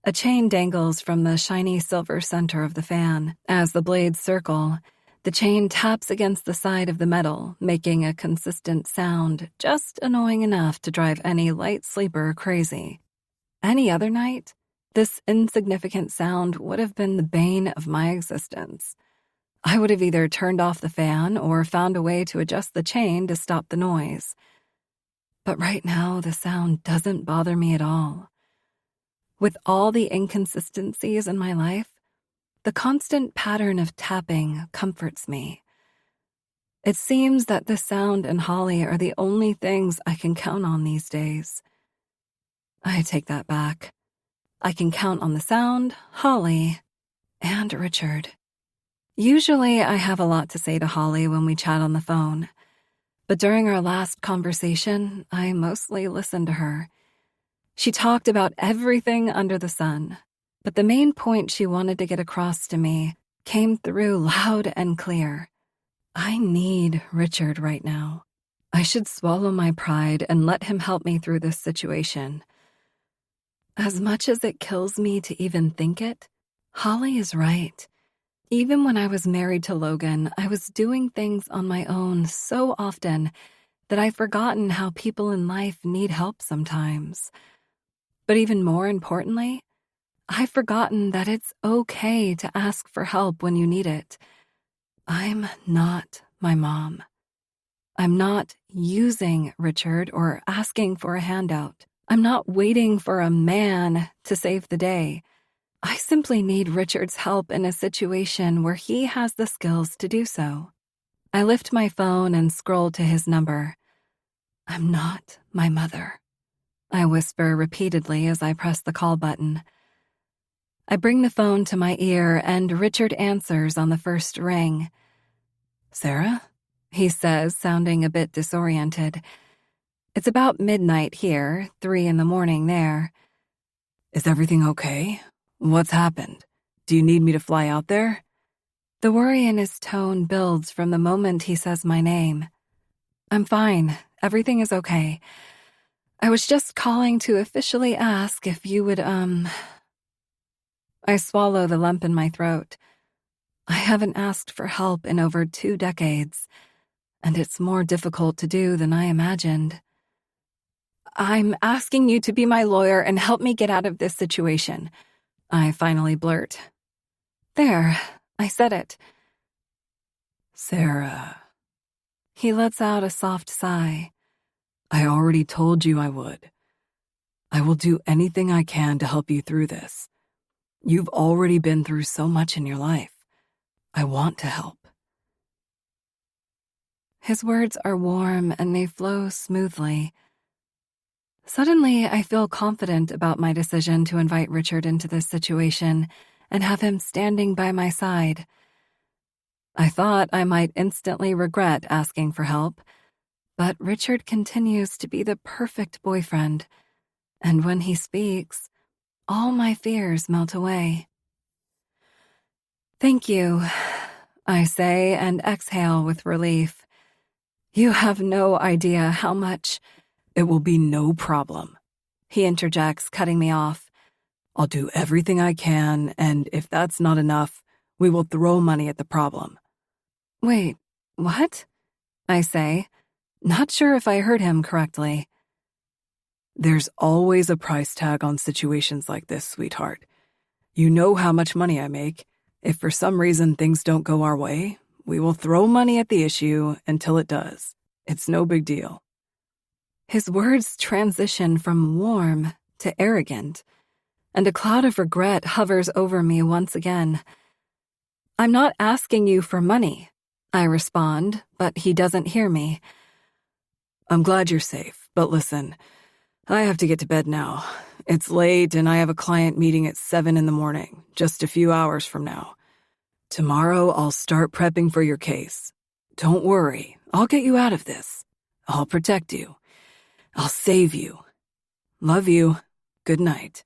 A chain dangles from the shiny silver center of the fan. As the blades circle, the chain taps against the side of the metal, making a consistent sound, just annoying enough to drive any light sleeper crazy. Any other night, this insignificant sound would have been the bane of my existence. I would have either turned off the fan or found a way to adjust the chain to stop the noise. But right now, the sound doesn't bother me at all. With all the inconsistencies in my life, the constant pattern of tapping comforts me. It seems that the sound and Holly are the only things I can count on these days. I take that back. I can count on the sound, Holly, and Richard. Usually I have a lot to say to Holly when we chat on the phone, but during our last conversation, I mostly listened to her. She talked about everything under the sun, but the main point she wanted to get across to me came through loud and clear. I need Richard right now. I should swallow my pride and let him help me through this situation. As much as it kills me to even think it, Holly is right. Even when I was married to Logan, I was doing things on my own so often that I've forgotten how people in life need help sometimes. But even more importantly, I've forgotten that it's okay to ask for help when you need it. I'm not my mom. I'm not using Richard or asking for a handout. I'm not waiting for a man to save the day. I simply need Richard's help in a situation where he has the skills to do so. I lift my phone and scroll to his number. I'm not my mother, I whisper repeatedly as I press the call button. I bring the phone to my ear and Richard answers on the first ring. Sarah? He says, sounding a bit disoriented. It's about midnight here, 3 a.m. there. Is everything okay? What's happened? Do you need me to fly out there? The worry in his tone builds from the moment he says my name. I'm fine. Everything is okay. I was just calling to officially ask if you would, I swallow the lump in my throat. I haven't asked for help in over 2 decades, and it's more difficult to do than I imagined. I'm asking you to be my lawyer and help me get out of this situation, I finally blurt. There, I said it. Sarah. He lets out a soft sigh. I already told you I would. I will do anything I can to help you through this. You've already been through so much in your life. I want to help. His words are warm and they flow smoothly. Suddenly, I feel confident about my decision to invite Richard into this situation and have him standing by my side. I thought I might instantly regret asking for help, but Richard continues to be the perfect boyfriend, and when he speaks, all my fears melt away. "Thank you," I say and exhale with relief. "You have no idea how much—" "It will be no problem," he interjects, cutting me off. "I'll do everything I can, and if that's not enough, we will throw money at the problem." "Wait, what?" I say, not sure if I heard him correctly. "There's always a price tag on situations like this, sweetheart. You know how much money I make. If for some reason things don't go our way, we will throw money at the issue until it does. It's no big deal." His words transition from warm to arrogant, and a cloud of regret hovers over me once again. "I'm not asking you for money," I respond, but he doesn't hear me. "I'm glad you're safe, but listen, I have to get to bed now. It's late and I have a client meeting at 7 in the morning, just a few hours from now. Tomorrow I'll start prepping for your case. Don't worry, I'll get you out of this. I'll protect you. I'll save you. Love you. Good night."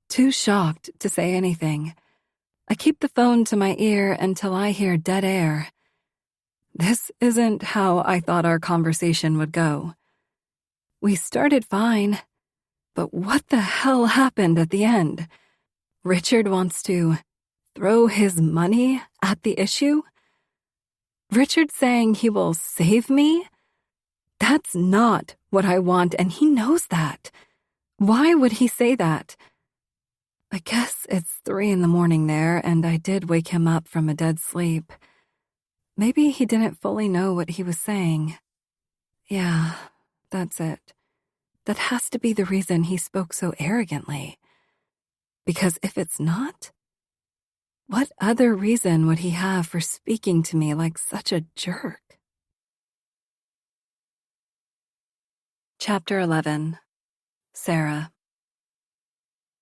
Too shocked to say anything, I keep the phone to my ear until I hear dead air. This isn't how I thought our conversation would go. We started fine, but what the hell happened at the end? Richard wants to throw his money at the issue? Richard saying he will save me? That's not what I want, and he knows that. Why would he say that? I guess it's 3 in the morning there, and I did wake him up from a dead sleep. Maybe he didn't fully know what he was saying. Yeah, that's it. That has to be the reason he spoke so arrogantly. Because if it's not, what other reason would he have for speaking to me like such a jerk? Chapter 11. Sarah.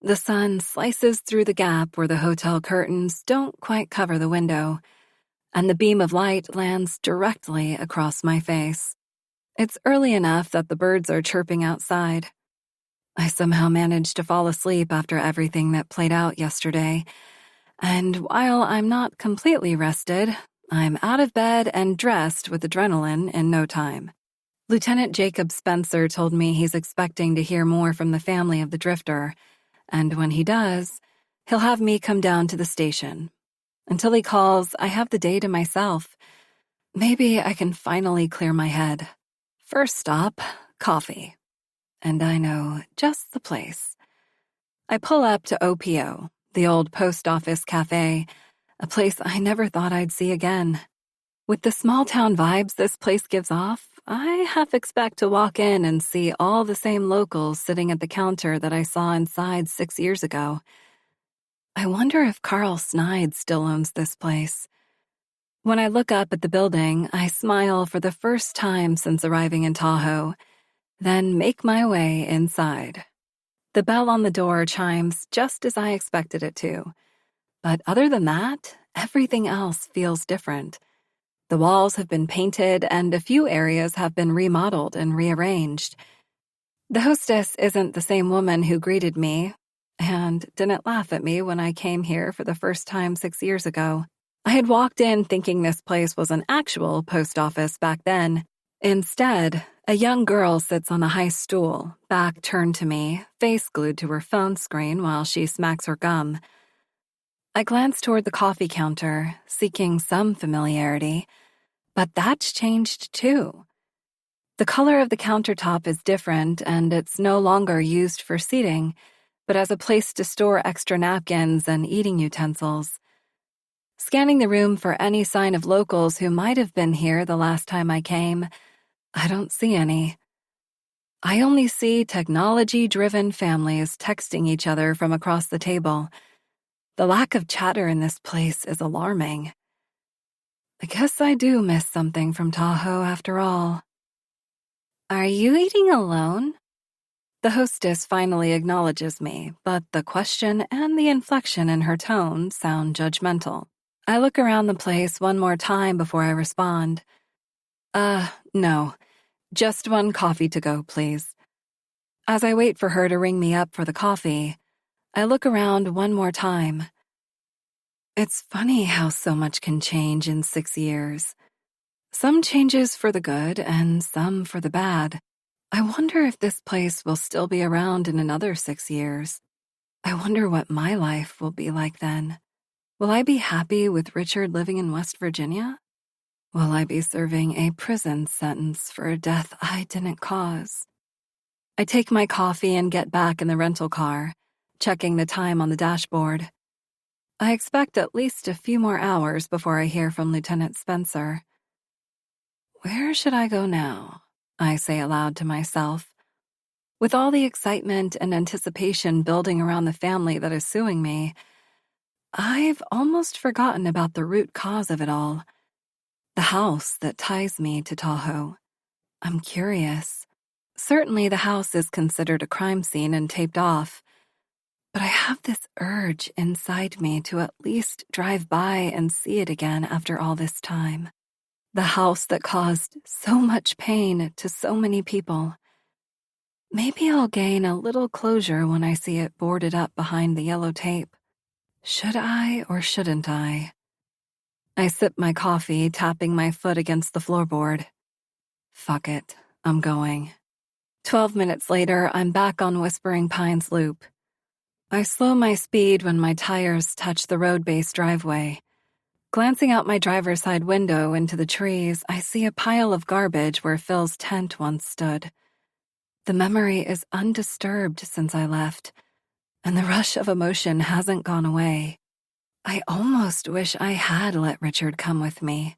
The sun slices through the gap where the hotel curtains don't quite cover the window, and the beam of light lands directly across my face. It's early enough that the birds are chirping outside. I somehow managed to fall asleep after everything that played out yesterday, and while I'm not completely rested, I'm out of bed and dressed with adrenaline in no time. Lieutenant Jacob Spencer told me he's expecting to hear more from the family of the drifter, and when he does, he'll have me come down to the station. Until he calls, I have the day to myself. Maybe I can finally clear my head. First stop, coffee. And I know just the place. I pull up to OPO, the old post office cafe, a place I never thought I'd see again. With the small-town vibes this place gives off, I half expect to walk in and see all the same locals sitting at the counter that I saw inside 6 years ago. I wonder if Carl Snide still owns this place. When I look up at the building, I smile for the first time since arriving in Tahoe, then make my way inside. The bell on the door chimes just as I expected it to. But other than that, everything else feels different. The walls have been painted and a few areas have been remodeled and rearranged. The hostess isn't the same woman who greeted me and didn't laugh at me when I came here for the first time 6 years ago. I had walked in thinking this place was an actual post office back then. Instead, a young girl sits on a high stool, back turned to me, face glued to her phone screen while she smacks her gum. I glance toward the coffee counter, seeking some familiarity, but that's changed too. The color of the countertop is different, and it's no longer used for seating, but as a place to store extra napkins and eating utensils. Scanning the room for any sign of locals who might have been here the last time I came, I don't see any. I only see technology-driven families texting each other from across the table. The lack of chatter in this place is alarming. I guess I do miss something from Tahoe after all. Are you eating alone? The hostess finally acknowledges me, but the question and the inflection in her tone sound judgmental. I look around the place one more time before I respond. No. Just one coffee to go, please. As I wait for her to ring me up for the coffee, I look around one more time. It's funny how so much can change in 6 years. Some changes for the good and some for the bad. I wonder if this place will still be around in another 6 years. I wonder what my life will be like then. Will I be happy with Richard living in West Virginia? Will I be serving a prison sentence for a death I didn't cause? I take my coffee and get back in the rental car, checking the time on the dashboard. I expect at least a few more hours before I hear from Lieutenant Spencer. Where should I go now? I say aloud to myself. With all the excitement and anticipation building around the family that is suing me, I've almost forgotten about the root cause of it all. The house that ties me to Tahoe. I'm curious. Certainly the house is considered a crime scene and taped off, but I have this urge inside me to at least drive by and see it again after all this time. The house that caused so much pain to so many people. Maybe I'll gain a little closure when I see it boarded up behind the yellow tape. Should I or shouldn't I? I sip my coffee, tapping my foot against the floorboard. Fuck it, I'm going. 12 minutes later, I'm back on Whispering Pines Loop. I slow my speed when my tires touch the road-based driveway. Glancing out my driver's side window into the trees, I see a pile of garbage where Phil's tent once stood. The memory is undisturbed since I left, and the rush of emotion hasn't gone away. I almost wish I had let Richard come with me.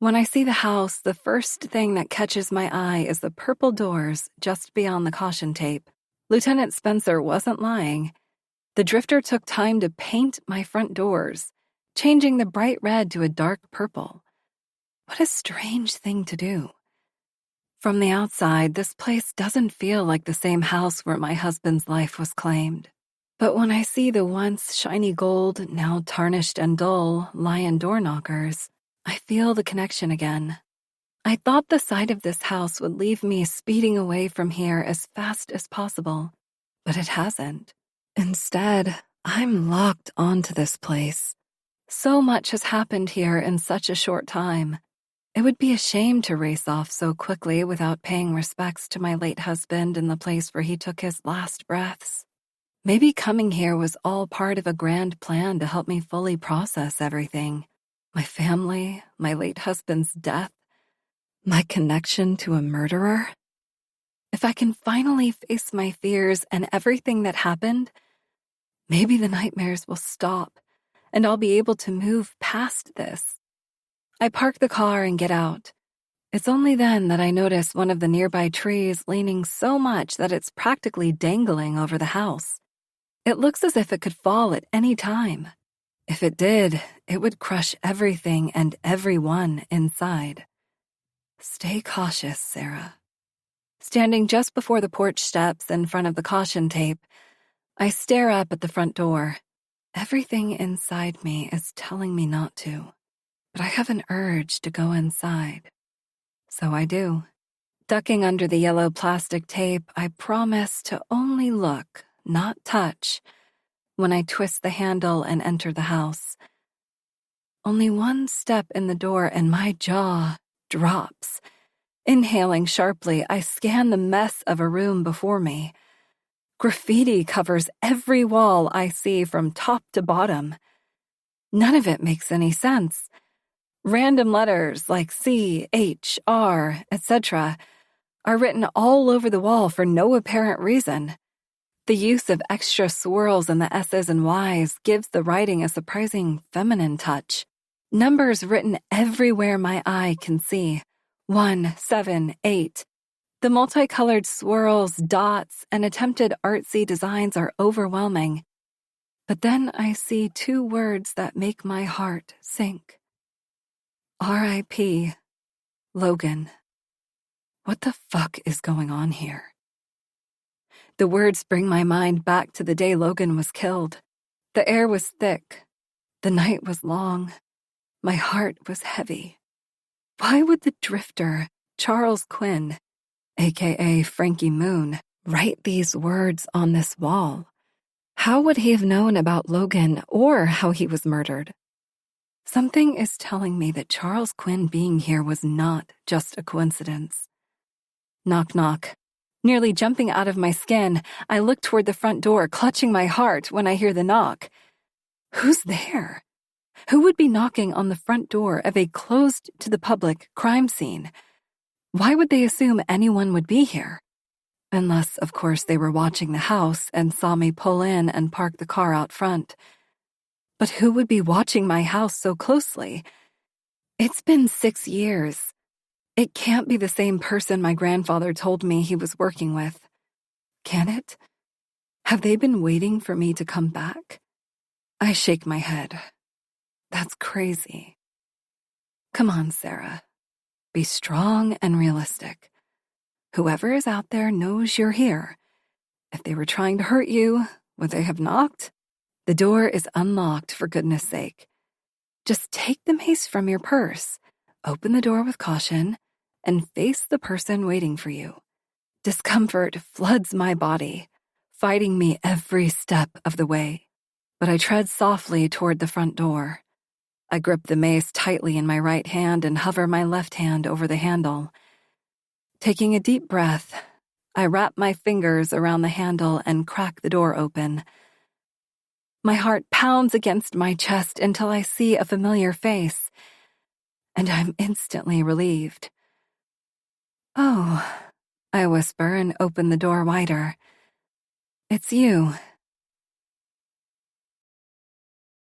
When I see the house, the first thing that catches my eye is the purple doors just beyond the caution tape. Lieutenant Spencer wasn't lying. The drifter took time to paint my front doors, changing the bright red to a dark purple. What a strange thing to do. From the outside, this place doesn't feel like the same house where my husband's life was claimed. But when I see the once shiny gold, now tarnished and dull, lion door knockers, I feel the connection again. I thought the sight of this house would leave me speeding away from here as fast as possible, but it hasn't. Instead, I'm locked onto this place. So much has happened here in such a short time. It would be a shame to race off so quickly without paying respects to my late husband in the place where he took his last breaths. Maybe coming here was all part of a grand plan to help me fully process everything. My family, my late husband's death, my connection to a murderer. If I can finally face my fears and everything that happened, maybe the nightmares will stop and I'll be able to move past this. I park the car and get out. It's only then that I notice one of the nearby trees leaning so much that it's practically dangling over the house. It looks as if it could fall at any time. If it did, it would crush everything and everyone inside. Stay cautious, Sarah. Standing just before the porch steps in front of the caution tape, I stare up at the front door. Everything inside me is telling me not to, but I have an urge to go inside. So I do. Ducking under the yellow plastic tape, I promise to only look, not touch, when I twist the handle and enter the house. Only one step in the door and my jaw drops. Inhaling sharply, I scan the mess of a room before me. Graffiti covers every wall I see from top to bottom. None of it makes any sense. Random letters like C, H, R, etc. are written all over the wall for no apparent reason. The use of extra swirls in the S's and Y's gives the writing a surprising feminine touch. Numbers written everywhere my eye can see. 1, 7, 8. The multicolored swirls, dots, and attempted artsy designs are overwhelming. But then I see two words that make my heart sink. R.I.P. Logan. What the fuck is going on here? The words bring my mind back to the day Logan was killed. The air was thick. The night was long. My heart was heavy. Why would the drifter, Charles Quinn, aka Frankie Moon, write these words on this wall? How would he have known about Logan or how he was murdered? Something is telling me that Charles Quinn being here was not just a coincidence. Knock, knock. Nearly jumping out of my skin, I look toward the front door, clutching my heart when I hear the knock. Who's there? Who would be knocking on the front door of a closed-to-the-public crime scene? Why would they assume anyone would be here? Unless, of course, they were watching the house and saw me pull in and park the car out front. But who would be watching my house so closely? It's been 6 years. It can't be the same person my grandfather told me he was working with. Can it? Have they been waiting for me to come back? I shake my head. That's crazy. Come on, Sarah. Be strong and realistic. Whoever is out there knows you're here. If they were trying to hurt you, would they have knocked? The door is unlocked, for goodness sake. Just take the mace from your purse, open the door with caution, and face the person waiting for you. Discomfort floods my body, fighting me every step of the way. But I tread softly toward the front door. I grip the mace tightly in my right hand and hover my left hand over the handle. Taking a deep breath, I wrap my fingers around the handle and crack the door open. My heart pounds against my chest until I see a familiar face, and I'm instantly relieved. Oh, I whisper and open the door wider. It's you.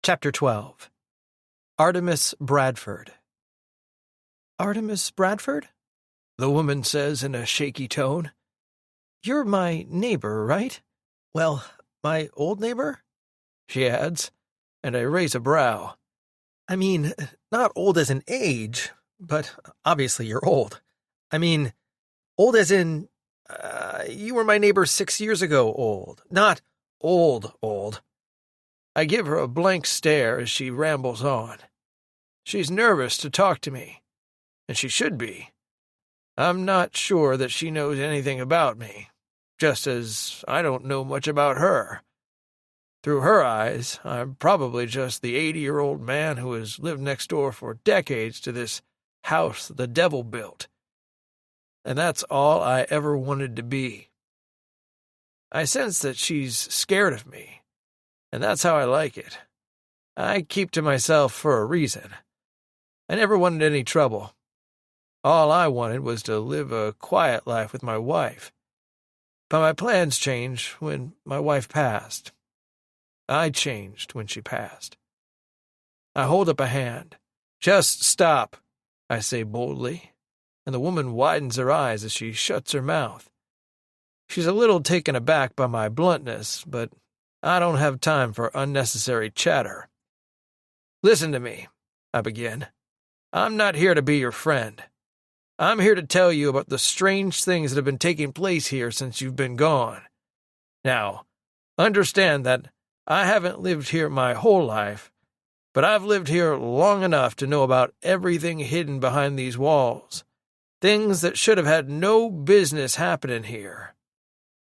Chapter 12. Artemis Bradford. Artemis Bradford? The woman says in a shaky tone. You're my neighbor, right? Well, my old neighbor? She adds, and I raise a brow. I mean, not old as in age, but obviously you're old. I mean, old as in, you were my neighbor 6 years ago old, not old. I give her a blank stare as she rambles on. She's nervous to talk to me, and she should be. I'm not sure that she knows anything about me, just as I don't know much about her. Through her eyes, I'm probably just the 80-year-old man who has lived next door for decades to this house the devil built. And that's all I ever wanted to be. I sense that she's scared of me, and that's how I like it. I keep to myself for a reason. I never wanted any trouble. All I wanted was to live a quiet life with my wife. But my plans changed when my wife passed. I changed when she passed. I hold up a hand. Just stop, I say boldly, and the woman widens her eyes as she shuts her mouth. She's a little taken aback by my bluntness, but I don't have time for unnecessary chatter. Listen to me, I begin. I'm not here to be your friend. I'm here to tell you about the strange things that have been taking place here since you've been gone. Now, understand that I haven't lived here my whole life, but I've lived here long enough to know about everything hidden behind these walls, things that should have had no business happening here.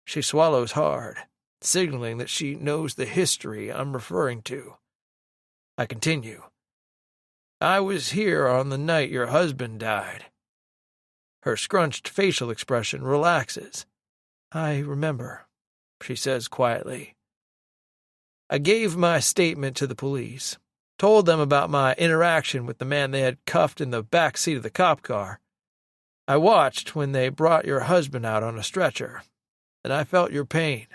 She swallows hard, signaling that she knows the history I'm referring to. I continue. I was here on the night your husband died. Her scrunched facial expression relaxes. I remember, she says quietly. I gave my statement to the police, told them about my interaction with the man they had cuffed in the back seat of the cop car. I watched when they brought your husband out on a stretcher, and I felt your pain.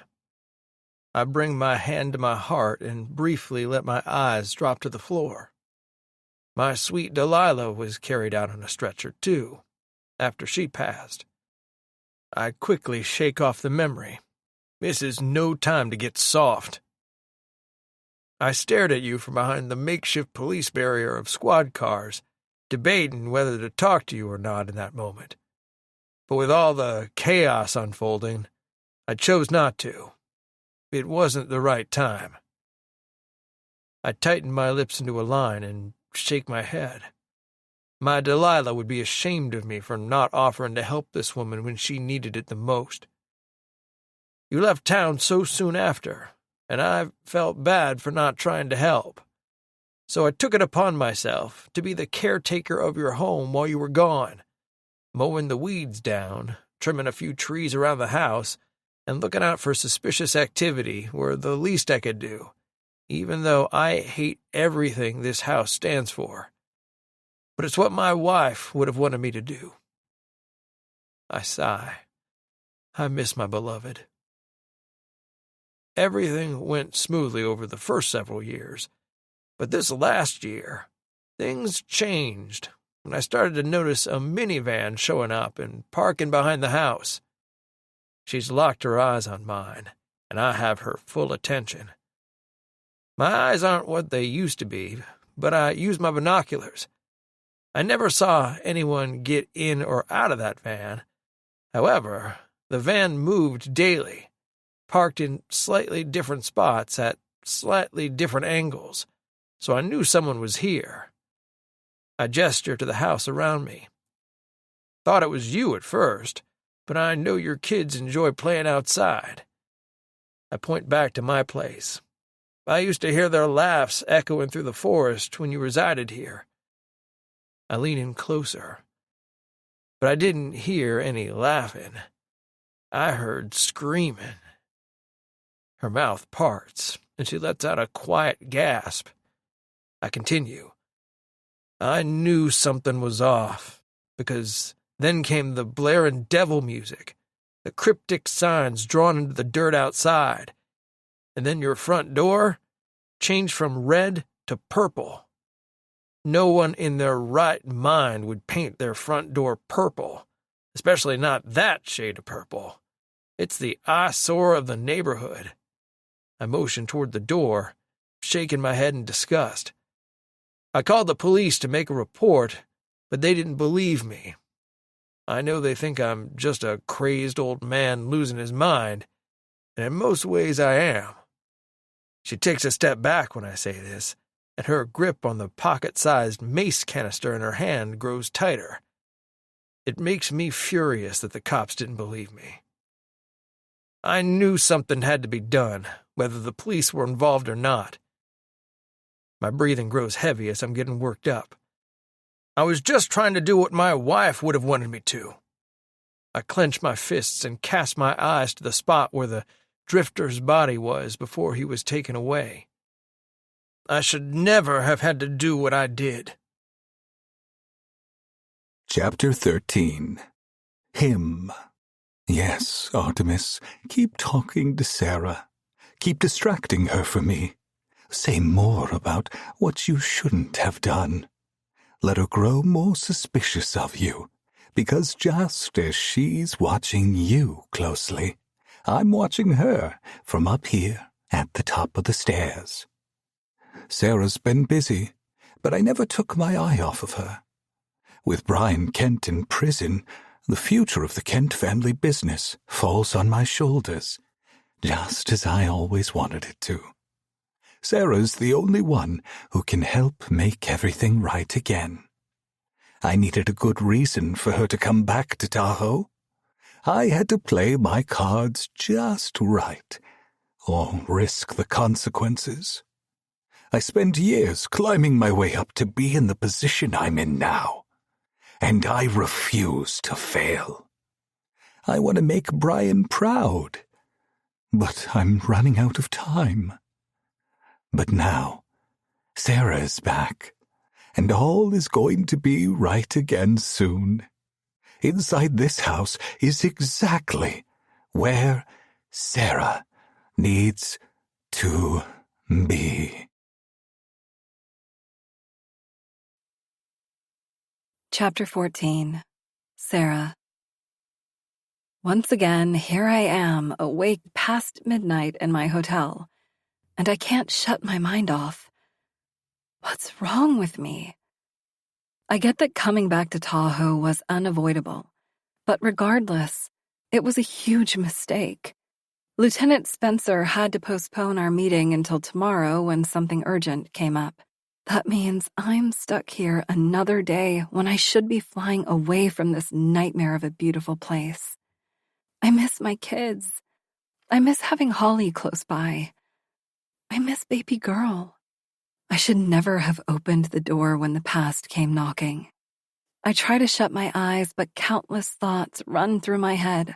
I bring my hand to my heart and briefly let my eyes drop to the floor. My sweet Delilah was carried out on a stretcher, too, after she passed. I quickly shake off the memory. This is no time to get soft. I stared at you from behind the makeshift police barrier of squad cars, debating whether to talk to you or not in that moment. But with all the chaos unfolding, I chose not to. It wasn't the right time. I tightened my lips into a line and shake my head. My Delilah would be ashamed of me for not offering to help this woman when she needed it the most. You left town so soon after, and I felt bad for not trying to help. So I took it upon myself to be the caretaker of your home while you were gone, mowing the weeds down, trimming a few trees around the house, and looking out for suspicious activity were the least I could do, even though I hate everything this house stands for. But it's what my wife would have wanted me to do. I sigh. I miss my beloved. Everything went smoothly over the first several years, but this last year, things changed when I started to notice a minivan showing up and parking behind the house. She's locked her eyes on mine, and I have her full attention. My eyes aren't what they used to be, but I use my binoculars. I never saw anyone get in or out of that van. However, the van moved daily, parked in slightly different spots at slightly different angles, so I knew someone was here. I gestured to the house around me. Thought it was you at first, but I know your kids enjoy playing outside. I point back to my place. I used to hear their laughs echoing through the forest when you resided here. I lean in closer, but I didn't hear any laughing. I heard screaming. Her mouth parts, and she lets out a quiet gasp. I continue. I knew something was off, because then came the blaring devil music, the cryptic signs drawn into the dirt outside, and then your front door changed from red to purple. No one in their right mind would paint their front door purple, especially not that shade of purple. It's the eyesore of the neighborhood. I motioned toward the door, shaking my head in disgust. I called the police to make a report, but they didn't believe me. I know they think I'm just a crazed old man losing his mind, and in most ways I am. She takes a step back when I say this, and her grip on the pocket-sized mace canister in her hand grows tighter. It makes me furious that the cops didn't believe me. I knew something had to be done, whether the police were involved or not. My breathing grows heavy as I'm getting worked up. I was just trying to do what my wife would have wanted me to. I clench my fists and cast my eyes to the spot where the drifter's body was before he was taken away. I should never have had to do what I did. Chapter 13. Him. Yes, Artemis, keep talking to Sarah. Keep distracting her for me. Say more about what you shouldn't have done. Let her grow more suspicious of you, because just as she's watching you closely, I'm watching her from up here at the top of the stairs. Sarah's been busy, but I never took my eye off of her. With Brian Kent in prison, the future of the Kent family business falls on my shoulders, just as I always wanted it to. Sarah's the only one who can help make everything right again. I needed a good reason for her to come back to Tahoe. I had to play my cards just right, or risk the consequences. I spent years climbing my way up to be in the position I'm in now, and I refuse to fail. I want to make Brian proud, but I'm running out of time. But now, Sarah is back, and all is going to be right again soon. Inside this house is exactly where Sarah needs to be. Chapter 14. Sarah. Once again, here I am, awake past midnight in my hotel. and I can't shut my mind off. What's wrong with me? I get that coming back to Tahoe was unavoidable, but regardless, it was a huge mistake. Lieutenant Spencer had to postpone our meeting until tomorrow when something urgent came up. That means I'm stuck here another day when I should be flying away from this nightmare of a beautiful place. I miss my kids. I miss having Holly close by. I miss baby girl. I should never have opened the door when the past came knocking. I try to shut my eyes, but countless thoughts run through my head.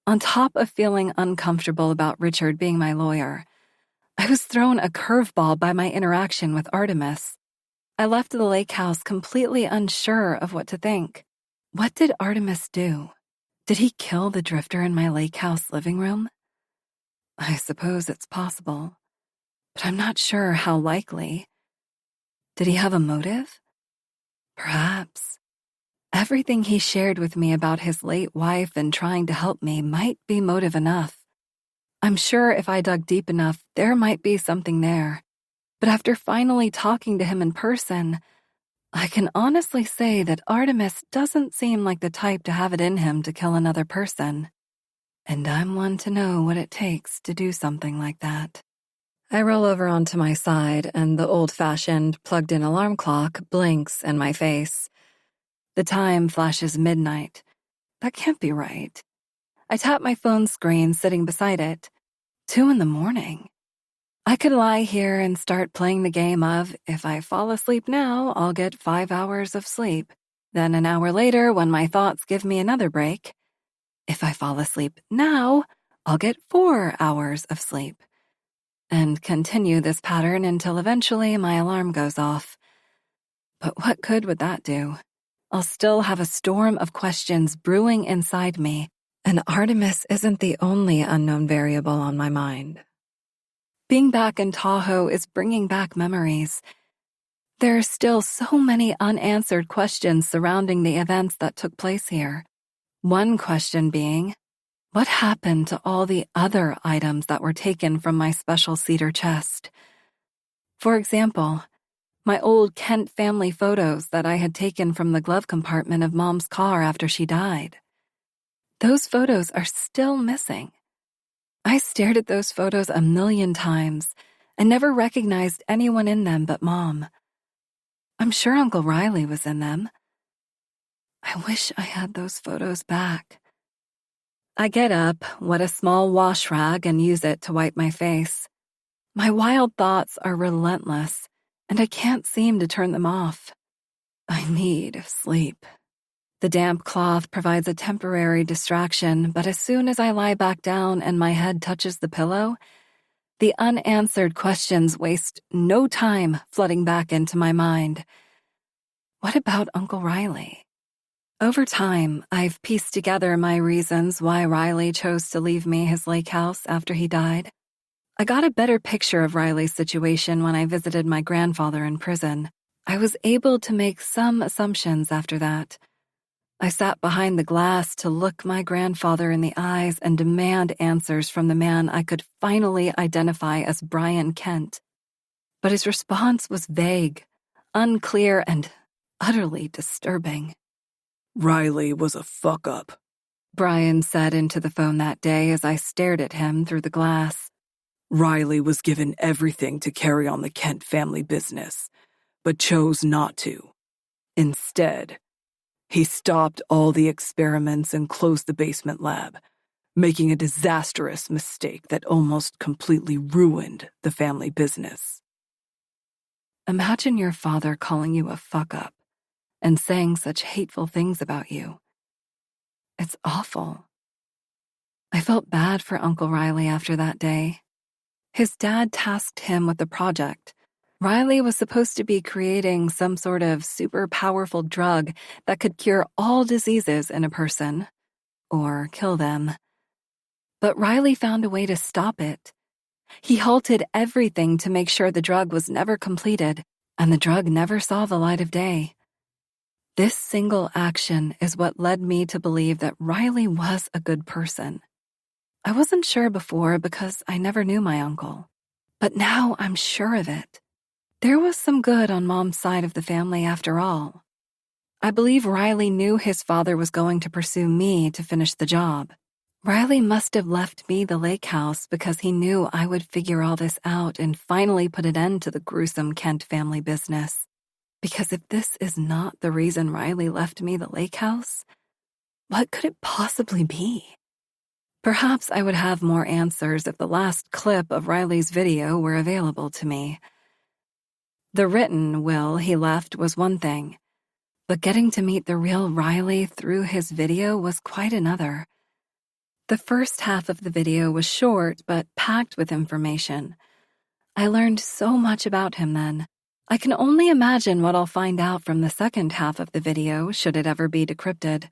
On top of feeling uncomfortable about Richard being my lawyer, I was thrown a curveball by my interaction with Artemis. I left the lake house completely unsure of what to think. What did Artemis do? Did he kill the drifter in my lake house living room? I suppose it's possible, but I'm not sure how likely. Did he have a motive? Perhaps. Everything he shared with me about his late wife and trying to help me might be motive enough. I'm sure if I dug deep enough, there might be something there. But after finally talking to him in person, I can honestly say that Artemis doesn't seem like the type to have it in him to kill another person. And I'm one to know what it takes to do something like that. I roll over onto my side, and the old-fashioned, plugged-in alarm clock blinks in my face. The time flashes midnight. That can't be right. I tap my phone screen sitting beside it. 2 a.m. I could lie here and start playing the game of, if I fall asleep now, I'll get 5 hours of sleep. Then an hour later, when my thoughts give me another break, if I fall asleep now, I'll get 4 hours of sleep. And continue this pattern until eventually my alarm goes off. But what good would that do? I'll still have a storm of questions brewing inside me, and Artemis isn't the only unknown variable on my mind. Being back in Tahoe is bringing back memories. There are still so many unanswered questions surrounding the events that took place here. One question being, what happened to all the other items that were taken from my special cedar chest? For example, my old Kent family photos that I had taken from the glove compartment of Mom's car after she died. Those photos are still missing. I stared at those photos 1,000,000 times and never recognized anyone in them but Mom. I'm sure Uncle Riley was in them. I wish I had those photos back. I get up, wet a small wash rag, and use it to wipe my face. My wild thoughts are relentless, and I can't seem to turn them off. I need sleep. The damp cloth provides a temporary distraction, but as soon as I lie back down and my head touches the pillow, the unanswered questions waste no time flooding back into my mind. What about Uncle Riley? Over time, I've pieced together my reasons why Riley chose to leave me his lake house after he died. I got a better picture of Riley's situation when I visited my grandfather in prison. I was able to make some assumptions after that. I sat behind the glass to look my grandfather in the eyes and demand answers from the man I could finally identify as Brian Kent. But his response was vague, unclear, and utterly disturbing. Riley was a fuck-up, Brian said into the phone that day as I stared at him through the glass. Riley was given everything to carry on the Kent family business, but chose not to. Instead, he stopped all the experiments and closed the basement lab, making a disastrous mistake that almost completely ruined the family business. Imagine your father calling you a fuck-up and saying such hateful things about you. It's awful. I felt bad for Uncle Riley after that day. His dad tasked him with the project. Riley was supposed to be creating some sort of super powerful drug that could cure all diseases in a person, or kill them. But Riley found a way to stop it. He halted everything to make sure the drug was never completed, and the drug never saw the light of day. This single action is what led me to believe that Riley was a good person. I wasn't sure before because I never knew my uncle. But now I'm sure of it. There was some good on Mom's side of the family after all. I believe Riley knew his father was going to pursue me to finish the job. Riley must have left me the lake house because he knew I would figure all this out and finally put an end to the gruesome Kent family business. Because if this is not the reason Riley left me the lake house, what could it possibly be? Perhaps I would have more answers if the last clip of Riley's video were available to me. The written will he left was one thing, but getting to meet the real Riley through his video was quite another. The first half of the video was short but packed with information. I learned so much about him then. I can only imagine what I'll find out from the second half of the video, should it ever be decrypted.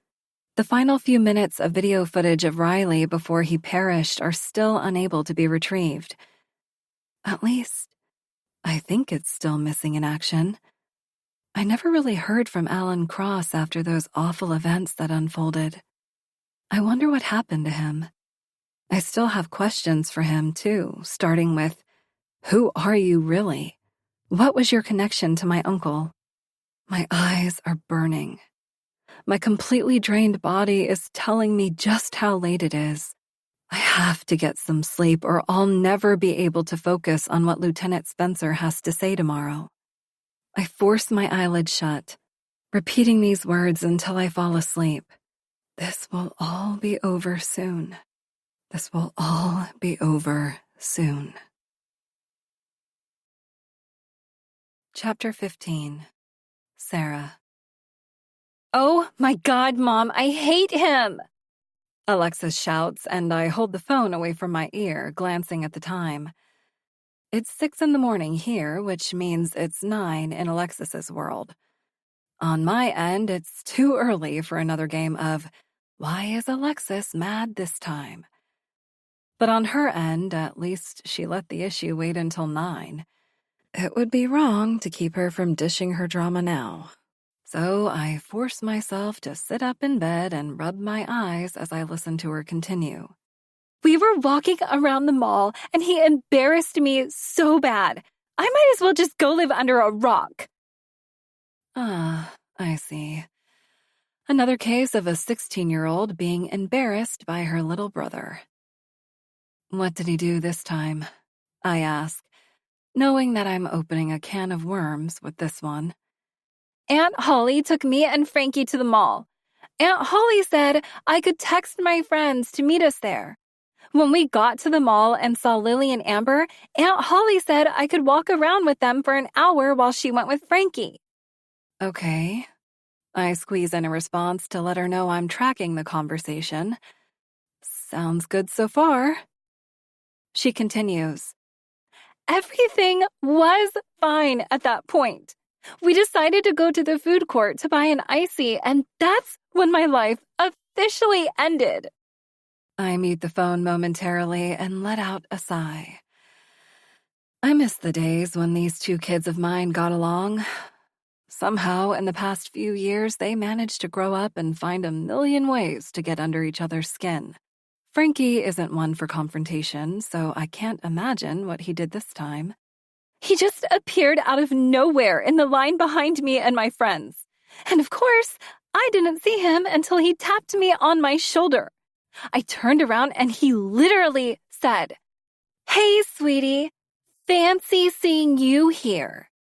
The final few minutes of video footage of Riley before he perished are still unable to be retrieved. At least, I think it's still missing in action. I never really heard from Alan Cross after those awful events that unfolded. I wonder what happened to him. I still have questions for him, too, starting with, who are you really? What was your connection to my uncle? My eyes are burning. My completely drained body is telling me just how late it is. I have to get some sleep or I'll never be able to focus on what Lieutenant Spencer has to say tomorrow. I force my eyelids shut, repeating these words until I fall asleep. This will all be over soon. This will all be over soon. Chapter 15. Sarah. Oh my God, Mom, I hate him! Alexis shouts, and I hold the phone away from my ear, glancing at the time. It's 6 a.m. here, which means it's 9 in Alexis's world. On my end, it's too early for another game of, why is Alexis mad this time? But on her end, at least she let the issue wait until 9. It would be wrong to keep her from dishing her drama now. So I force myself to sit up in bed and rub my eyes as I listen to her continue. We were walking around the mall, and he embarrassed me so bad. I might as well just go live under a rock. Ah, I see. Another case of a 16-year-old being embarrassed by her little brother. What did he do this time? I ask, knowing that I'm opening a can of worms with this one. Aunt Holly took me and Frankie to the mall. Aunt Holly said I could text my friends to meet us there. When we got to the mall and saw Lily and Amber, Aunt Holly said I could walk around with them for an hour while she went with Frankie. Okay. I squeeze in a response to let her know I'm tracking the conversation. Sounds good so far. She continues. Everything was fine at that point. We decided to go to the food court to buy an icy, and that's when my life officially ended. I mute the phone momentarily and let out a sigh. I miss the days when these two kids of mine got along. Somehow, in the past few years, they managed to grow up and find a million ways to get under each other's skin. Frankie isn't one for confrontation, so I can't imagine what he did this time. He just appeared out of nowhere in the line behind me and my friends. And of course, I didn't see him until he tapped me on my shoulder. I turned around and he literally said, "Hey, sweetie, fancy seeing you here."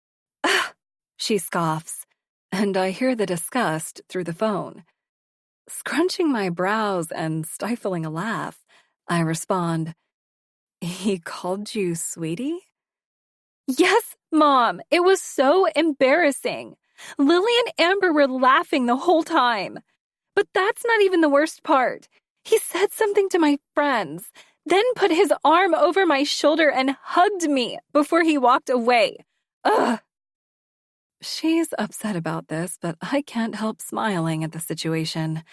Ugh, she scoffs, and I hear the disgust through the phone. Scrunching my brows and stifling a laugh, I respond, "He called you sweetie?" Yes, Mom, it was so embarrassing. Lily and Amber were laughing the whole time. But that's not even the worst part. He said something to my friends, then put his arm over my shoulder and hugged me before he walked away. Ugh. She's upset about this, but I can't help smiling at the situation.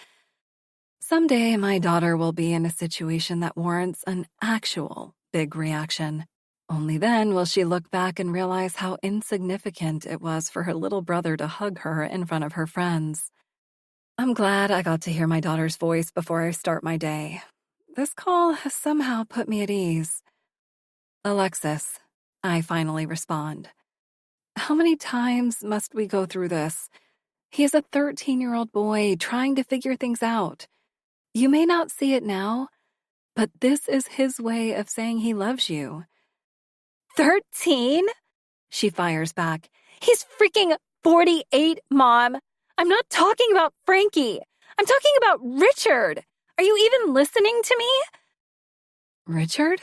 Someday my daughter will be in a situation that warrants an actual big reaction. Only then will she look back and realize how insignificant it was for her little brother to hug her in front of her friends. I'm glad I got to hear my daughter's voice before I start my day. This call has somehow put me at ease. "Alexis," I finally respond. How many times must we go through this? He is a 13-year-old boy trying to figure things out. You may not see it now, but this is his way of saying he loves you. 13? She fires back. He's freaking 48, Mom. I'm not talking about Frankie. I'm talking about Richard. Are you even listening to me? Richard?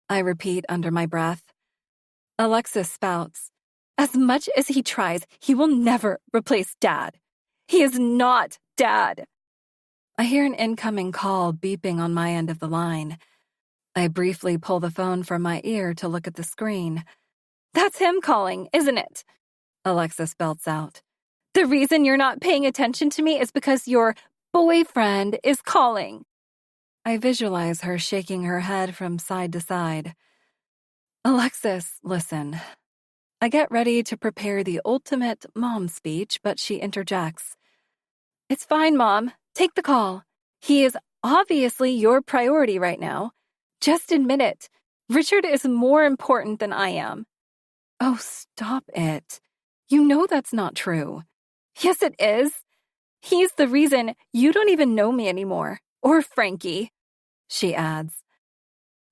I repeat under my breath. Alexis spouts. As much as he tries, he will never replace Dad. He is not Dad. I hear an incoming call beeping on my end of the line. I briefly pull the phone from my ear to look at the screen. That's him calling, isn't it? Alexis belts out. The reason you're not paying attention to me is because your boyfriend is calling. I visualize her shaking her head from side to side. Alexis, listen. I get ready to prepare the ultimate mom speech, but she interjects. It's fine, Mom. Take the call. He is obviously your priority right now. Just admit it. Richard is more important than I am. Oh, stop it. You know that's not true. Yes, it is. He's the reason you don't even know me anymore. Or Frankie, she adds.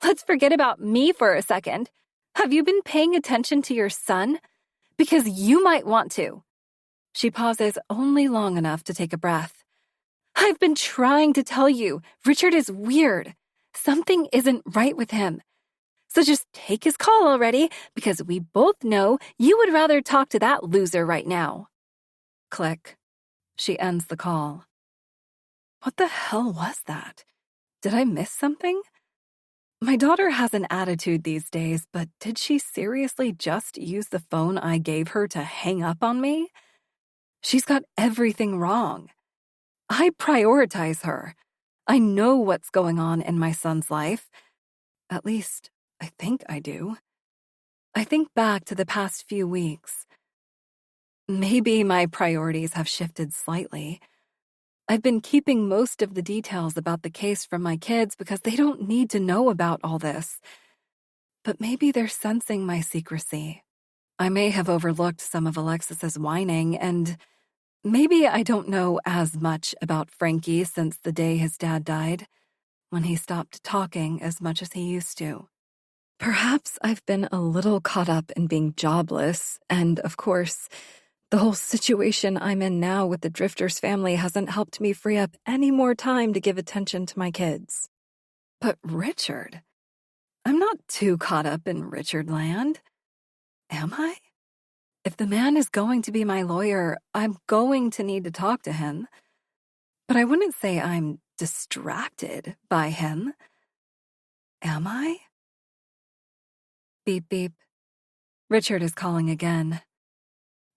Let's forget about me for a second. Have you been paying attention to your son? Because you might want to. She pauses only long enough to take a breath. I've been trying to tell you, Richard is weird. Something isn't right with him. So just take his call already, because we both know you would rather talk to that loser right now. Click. She ends the call. What the hell was that? Did I miss something? My daughter has an attitude these days, but did she seriously just use the phone I gave her to hang up on me? She's got everything wrong. I prioritize her. I know what's going on in my son's life. At least, I think I do. I think back to the past few weeks. Maybe my priorities have shifted slightly. I've been keeping most of the details about the case from my kids because they don't need to know about all this. But maybe they're sensing my secrecy. I may have overlooked some of Alexis's whining, and maybe I don't know as much about Frankie since the day his dad died, when he stopped talking as much as he used to. Perhaps I've been a little caught up in being jobless, and of course, the whole situation I'm in now with the Drifters family hasn't helped me free up any more time to give attention to my kids. But Richard? I'm not too caught up in Richard land. Am I? If the man is going to be my lawyer, I'm going to need to talk to him. But I wouldn't say I'm distracted by him. Am I? Beep, beep. Richard is calling again.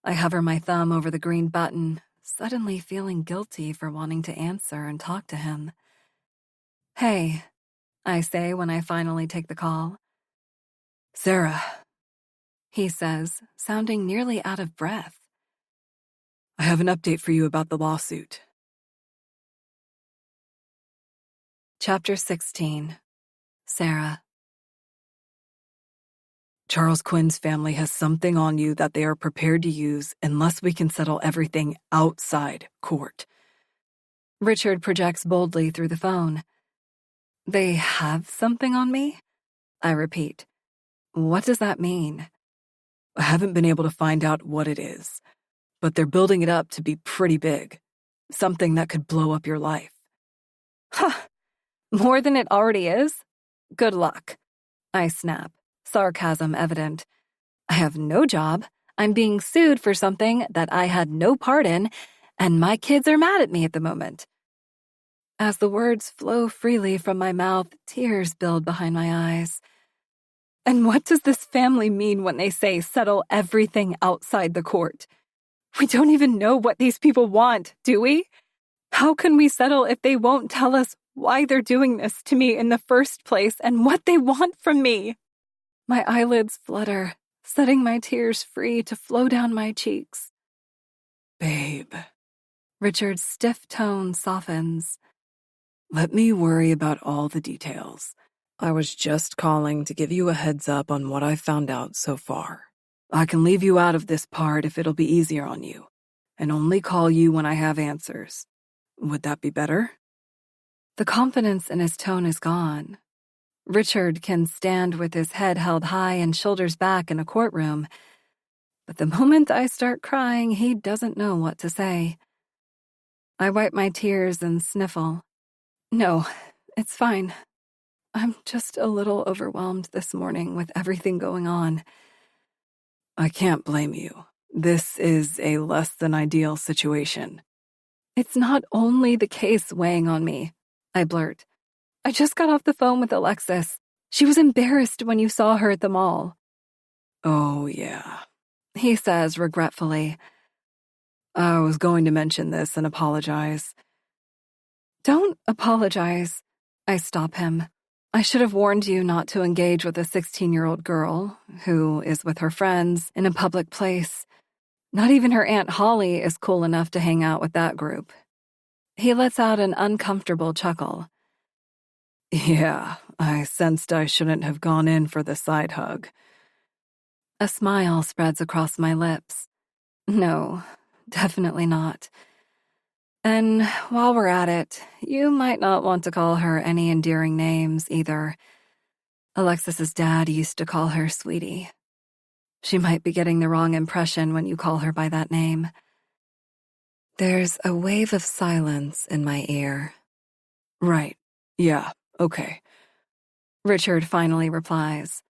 I hover my thumb over the green button, suddenly feeling guilty for wanting to answer and talk to him. Hey, I say when I finally take the call. Sarah, He says, sounding nearly out of breath. I have an update for you about the lawsuit. Chapter 16. Sarah. Charles Quinn's family has something on you that they are prepared to use unless we can settle everything outside court. Richard projects boldly through the phone. They have something on me? I repeat. What does that mean? I haven't been able to find out what it is, but they're building it up to be pretty big. Something that could blow up your life. Huh. More than it already is? Good luck. I snap, sarcasm evident. I have no job. I'm being sued for something that I had no part in, and my kids are mad at me at the moment. As the words flow freely from my mouth, tears build behind my eyes. And what does this family mean when they say settle everything outside the court? We don't even know what these people want, do we? How can we settle if they won't tell us why they're doing this to me in the first place and what they want from me? My eyelids flutter, setting my tears free to flow down my cheeks. Babe. Richard's stiff tone softens. Let me worry about all the details. I was just calling to give you a heads up on what I've found out so far. I can leave you out of this part if it'll be easier on you, and only call you when I have answers. Would that be better? The confidence in his tone is gone. Richard can stand with his head held high and shoulders back in a courtroom, but the moment I start crying, he doesn't know what to say. I wipe my tears and sniffle. No, it's fine. I'm just a little overwhelmed this morning with everything going on. I can't blame you. This is a less than ideal situation. It's not only the case weighing on me, I blurt. I just got off the phone with Alexis. She was embarrassed when you saw her at the mall. Oh, yeah, he says regretfully. I was going to mention this and apologize. Don't apologize. I stop him. I should have warned you not to engage with a 16-year-old girl who is with her friends in a public place. Not even her Aunt Holly is cool enough to hang out with that group. He lets out an uncomfortable chuckle. Yeah, I sensed I shouldn't have gone in for the side hug. A smile spreads across my lips. No, definitely not. And while we're at it, you might not want to call her any endearing names either. Alexis's dad used to call her Sweetie. She might be getting the wrong impression when you call her by that name. There's a wave of silence in my ear. Right. Yeah, okay. Richard finally replies.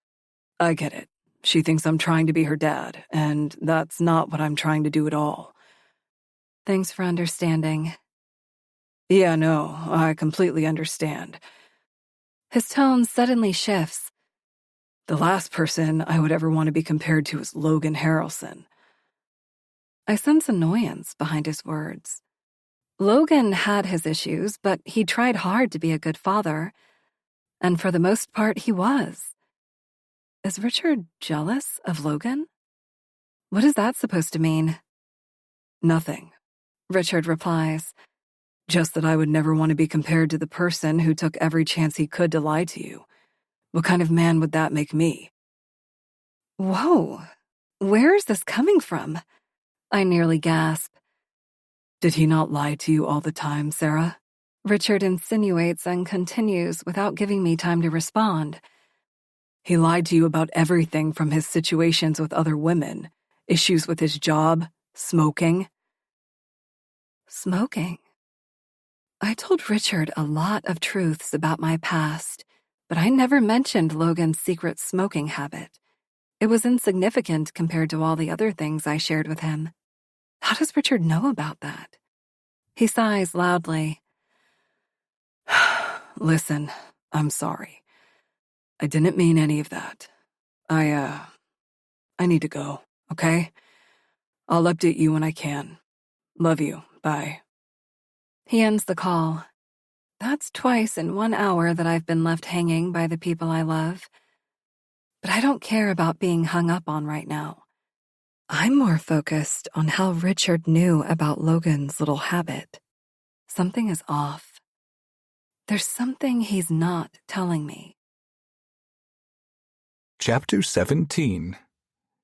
I get it. She thinks I'm trying to be her dad, and that's not what I'm trying to do at all. Thanks for understanding. Yeah, no, I completely understand. His tone suddenly shifts. The last person I would ever want to be compared to is Logan Harrelson. I sense annoyance behind his words. Logan had his issues, but he tried hard to be a good father. And for the most part, he was. Is Richard jealous of Logan? What is that supposed to mean? Nothing, Richard replies. Just that I would never want to be compared to the person who took every chance he could to lie to you. What kind of man would that make me? Whoa, where is this coming from? I nearly gasp. Did he not lie to you all the time, Sarah? Richard insinuates and continues without giving me time to respond. He lied to you about everything from his situations with other women, issues with his job, smoking. Smoking? I told Richard a lot of truths about my past, but I never mentioned Logan's secret smoking habit. It was insignificant compared to all the other things I shared with him. How does Richard know about that? He sighs loudly. Listen, I'm sorry. I didn't mean any of that. I need to go, okay? I'll update you when I can. Love you. Bye. He ends the call. That's twice in 1 hour that I've been left hanging by the people I love. But I don't care about being hung up on right now. I'm more focused on how Richard knew about Logan's little habit. Something is off. There's something he's not telling me. Chapter 17.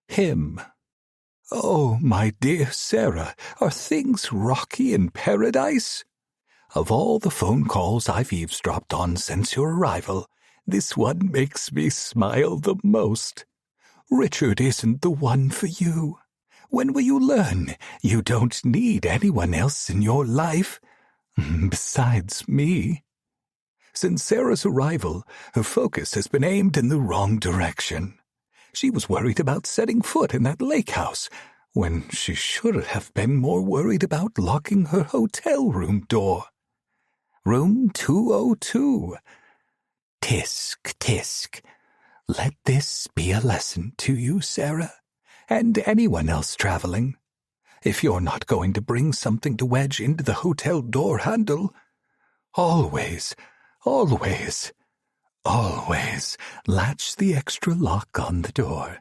Him. Oh, my dear Sarah, are things rocky in paradise? Of all the phone calls I've eavesdropped on since your arrival, this one makes me smile the most. Richard isn't the one for you. When will you learn you don't need anyone else in your life? Besides me. Since Sarah's arrival, her focus has been aimed in the wrong direction. She was worried about setting foot in that lake house, when she should have been more worried about locking her hotel room door. Room 202. Tisk, tisk. Let this be a lesson to you, Sarah, and anyone else traveling. If you're not going to bring something to wedge into the hotel door handle, always latch the extra lock on the door.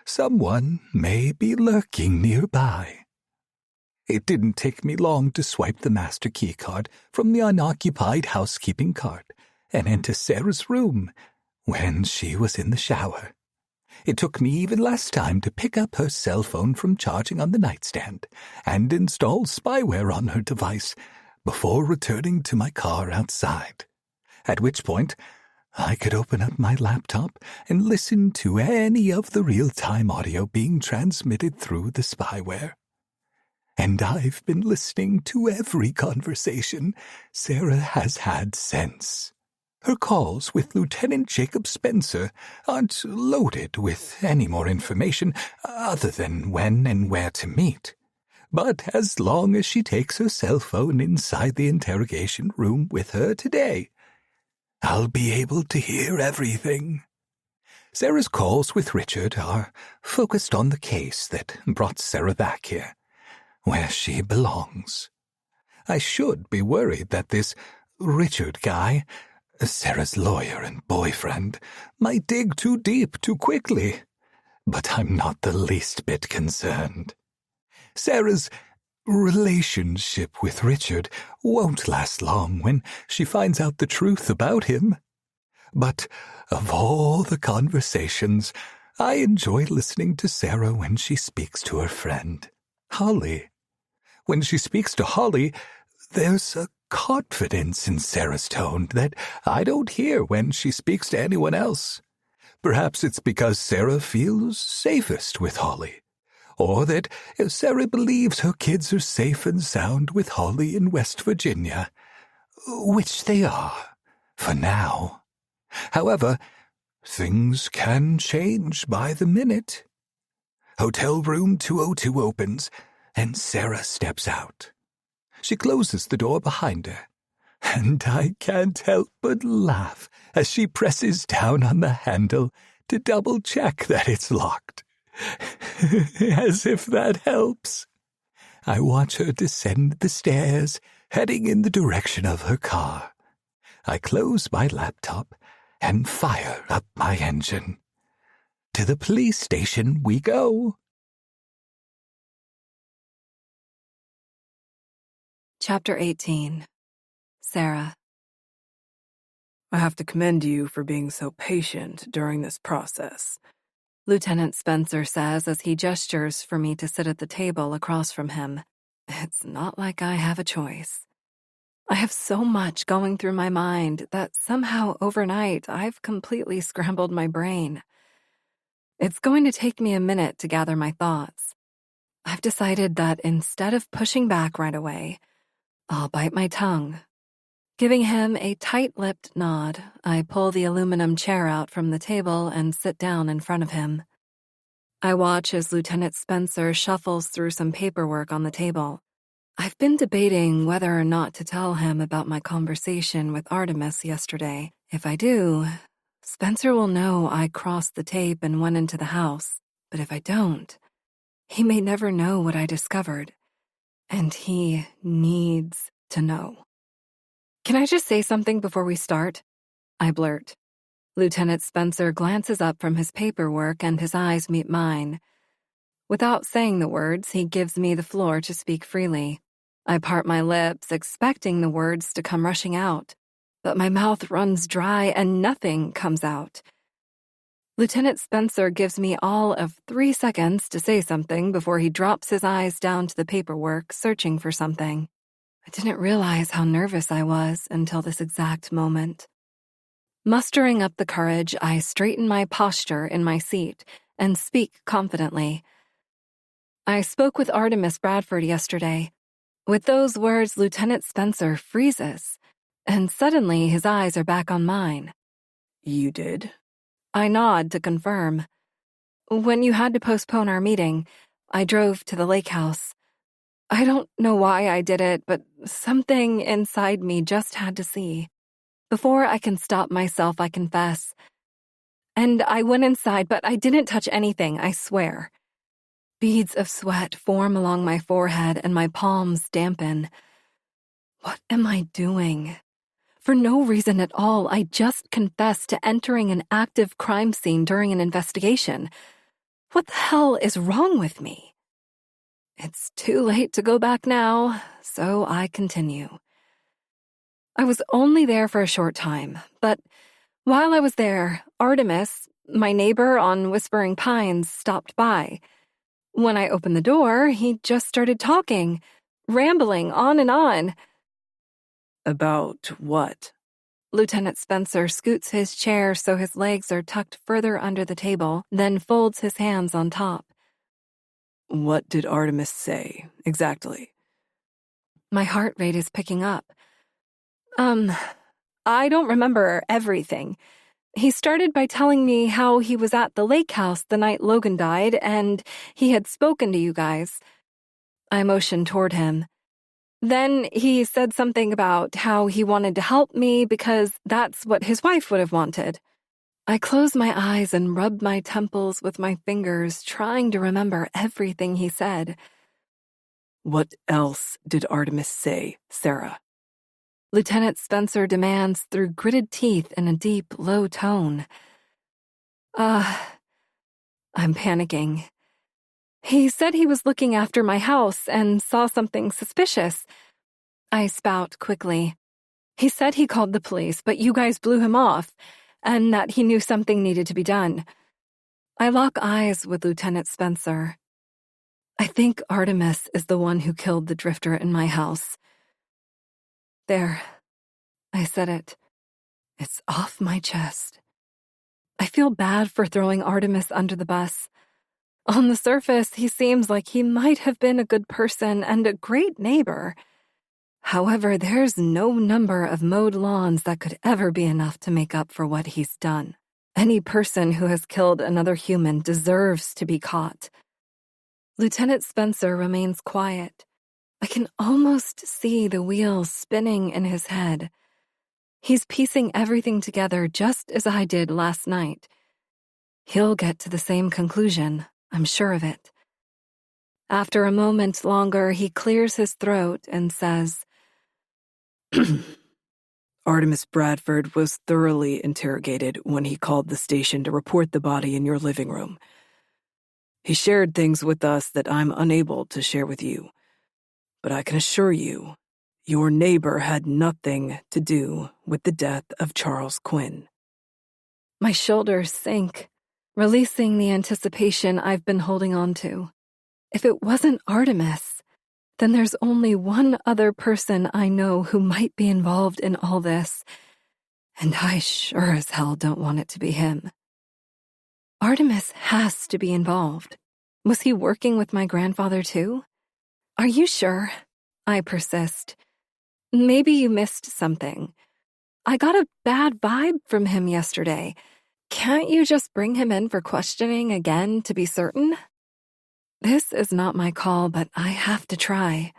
Someone may be lurking nearby. It didn't take me long to swipe the master key card from the unoccupied housekeeping card and enter Sarah's room when she was in the shower. It took me even less time to pick up her cell phone from charging on the nightstand and install spyware on her device before returning to my car outside, at which point I could open up my laptop and listen to any of the real-time audio being transmitted through the spyware. And I've been listening to every conversation Sarah has had since. Her calls with Lieutenant Jacob Spencer aren't loaded with any more information other than when and where to meet. But as long as she takes her cell phone inside the interrogation room with her today, I'll be able to hear everything. Sarah's calls with Richard are focused on the case that brought Sarah back here, where she belongs. I should be worried that this Richard guy, Sarah's lawyer and boyfriend, might dig too deep too quickly, but I'm not the least bit concerned. Sarah's relationship with Richard won't last long when she finds out the truth about him. But of all the conversations, I enjoy listening to Sarah when she speaks to her friend, Holly. When she speaks to Holly, there's a confidence in Sarah's tone that I don't hear when she speaks to anyone else. Perhaps it's because Sarah feels safest with Holly, or that Sarah believes her kids are safe and sound with Holly in West Virginia, which they are, for now. However, things can change by the minute. Hotel room 202 opens, and Sarah steps out. She closes the door behind her, and I can't help but laugh as she presses down on the handle to double-check that it's locked. As if that helps. I watch her descend the stairs, heading in the direction of her car. I close my laptop and fire up my engine. To the police station we go. Chapter 18. Sarah. I have to commend you for being so patient during this process, Lieutenant Spencer says as he gestures for me to sit at the table across from him. It's not like I have a choice. I have so much going through my mind that somehow overnight I've completely scrambled my brain. It's going to take me a minute to gather my thoughts. I've decided that instead of pushing back right away, I'll bite my tongue. Giving him a tight-lipped nod, I pull the aluminum chair out from the table and sit down in front of him. I watch as Lieutenant Spencer shuffles through some paperwork on the table. I've been debating whether or not to tell him about my conversation with Artemis yesterday. If I do, Spencer will know I crossed the tape and went into the house. But if I don't, he may never know what I discovered. And he needs to know. Can I just say something before we start? I blurt. Lieutenant Spencer glances up from his paperwork and his eyes meet mine. Without saying the words, he gives me the floor to speak freely. I part my lips, expecting the words to come rushing out, but my mouth runs dry and nothing comes out. Lieutenant Spencer gives me all of 3 seconds to say something before he drops his eyes down to the paperwork, searching for something. I didn't realize how nervous I was until this exact moment. Mustering up the courage, I straighten my posture in my seat and speak confidently. I spoke with Artemis Bradford yesterday. With those words, Lieutenant Spencer freezes, and suddenly his eyes are back on mine. You did? I nod to confirm. When you had to postpone our meeting, I drove to the lake house. I don't know why I did it, but something inside me just had to see. Before I can stop myself, I confess. And I went inside, but I didn't touch anything, I swear. Beads of sweat form along my forehead and my palms dampen. What am I doing? For no reason at all, I just confessed to entering an active crime scene during an investigation. What the hell is wrong with me? It's too late to go back now, so I continue. I was only there for a short time, but while I was there, Artemis, my neighbor on Whispering Pines, stopped by. When I opened the door, he just started talking, rambling on and on. About what? Lieutenant Spencer scoots his chair so his legs are tucked further under the table, then folds his hands on top. What did Artemis say, exactly? My heart rate is picking up. I don't remember everything. He started by telling me how he was at the lake house the night Logan died, and he had spoken to you guys. I motioned toward him. Then he said something about how he wanted to help me because that's what his wife would have wanted. I closed my eyes and rubbed my temples with my fingers, trying to remember everything he said. What else did Artemis say, Sarah? Lieutenant Spencer demands through gritted teeth in a deep, low tone. I'm panicking. He said he was looking after my house and saw something suspicious. I spout quickly. He said he called the police, but you guys blew him off, and that he knew something needed to be done. I lock eyes with Lieutenant Spencer. I think Artemis is the one who killed the drifter in my house. There. I said it. It's off my chest. I feel bad for throwing Artemis under the bus. On the surface, he seems like he might have been a good person and a great neighbor. However, there's no number of mowed lawns that could ever be enough to make up for what he's done. Any person who has killed another human deserves to be caught. Lieutenant Spencer remains quiet. I can almost see the wheels spinning in his head. He's piecing everything together just as I did last night. He'll get to the same conclusion, I'm sure of it. After a moment longer, he clears his throat and says, Artemis Bradford was thoroughly interrogated when he called the station to report the body in your living room. He shared things with us that I'm unable to share with you. But I can assure you, your neighbor had nothing to do with the death of Charles Quinn. My shoulders sink, releasing the anticipation I've been holding on to. If it wasn't Artemis, then there's only one other person I know who might be involved in all this, and I sure as hell don't want it to be him. Artemis has to be involved. Was he working with my grandfather too? Are you sure? I persist. Maybe you missed something. I got a bad vibe from him yesterday. Can't you just bring him in for questioning again to be certain? This is not my call, but I have to try.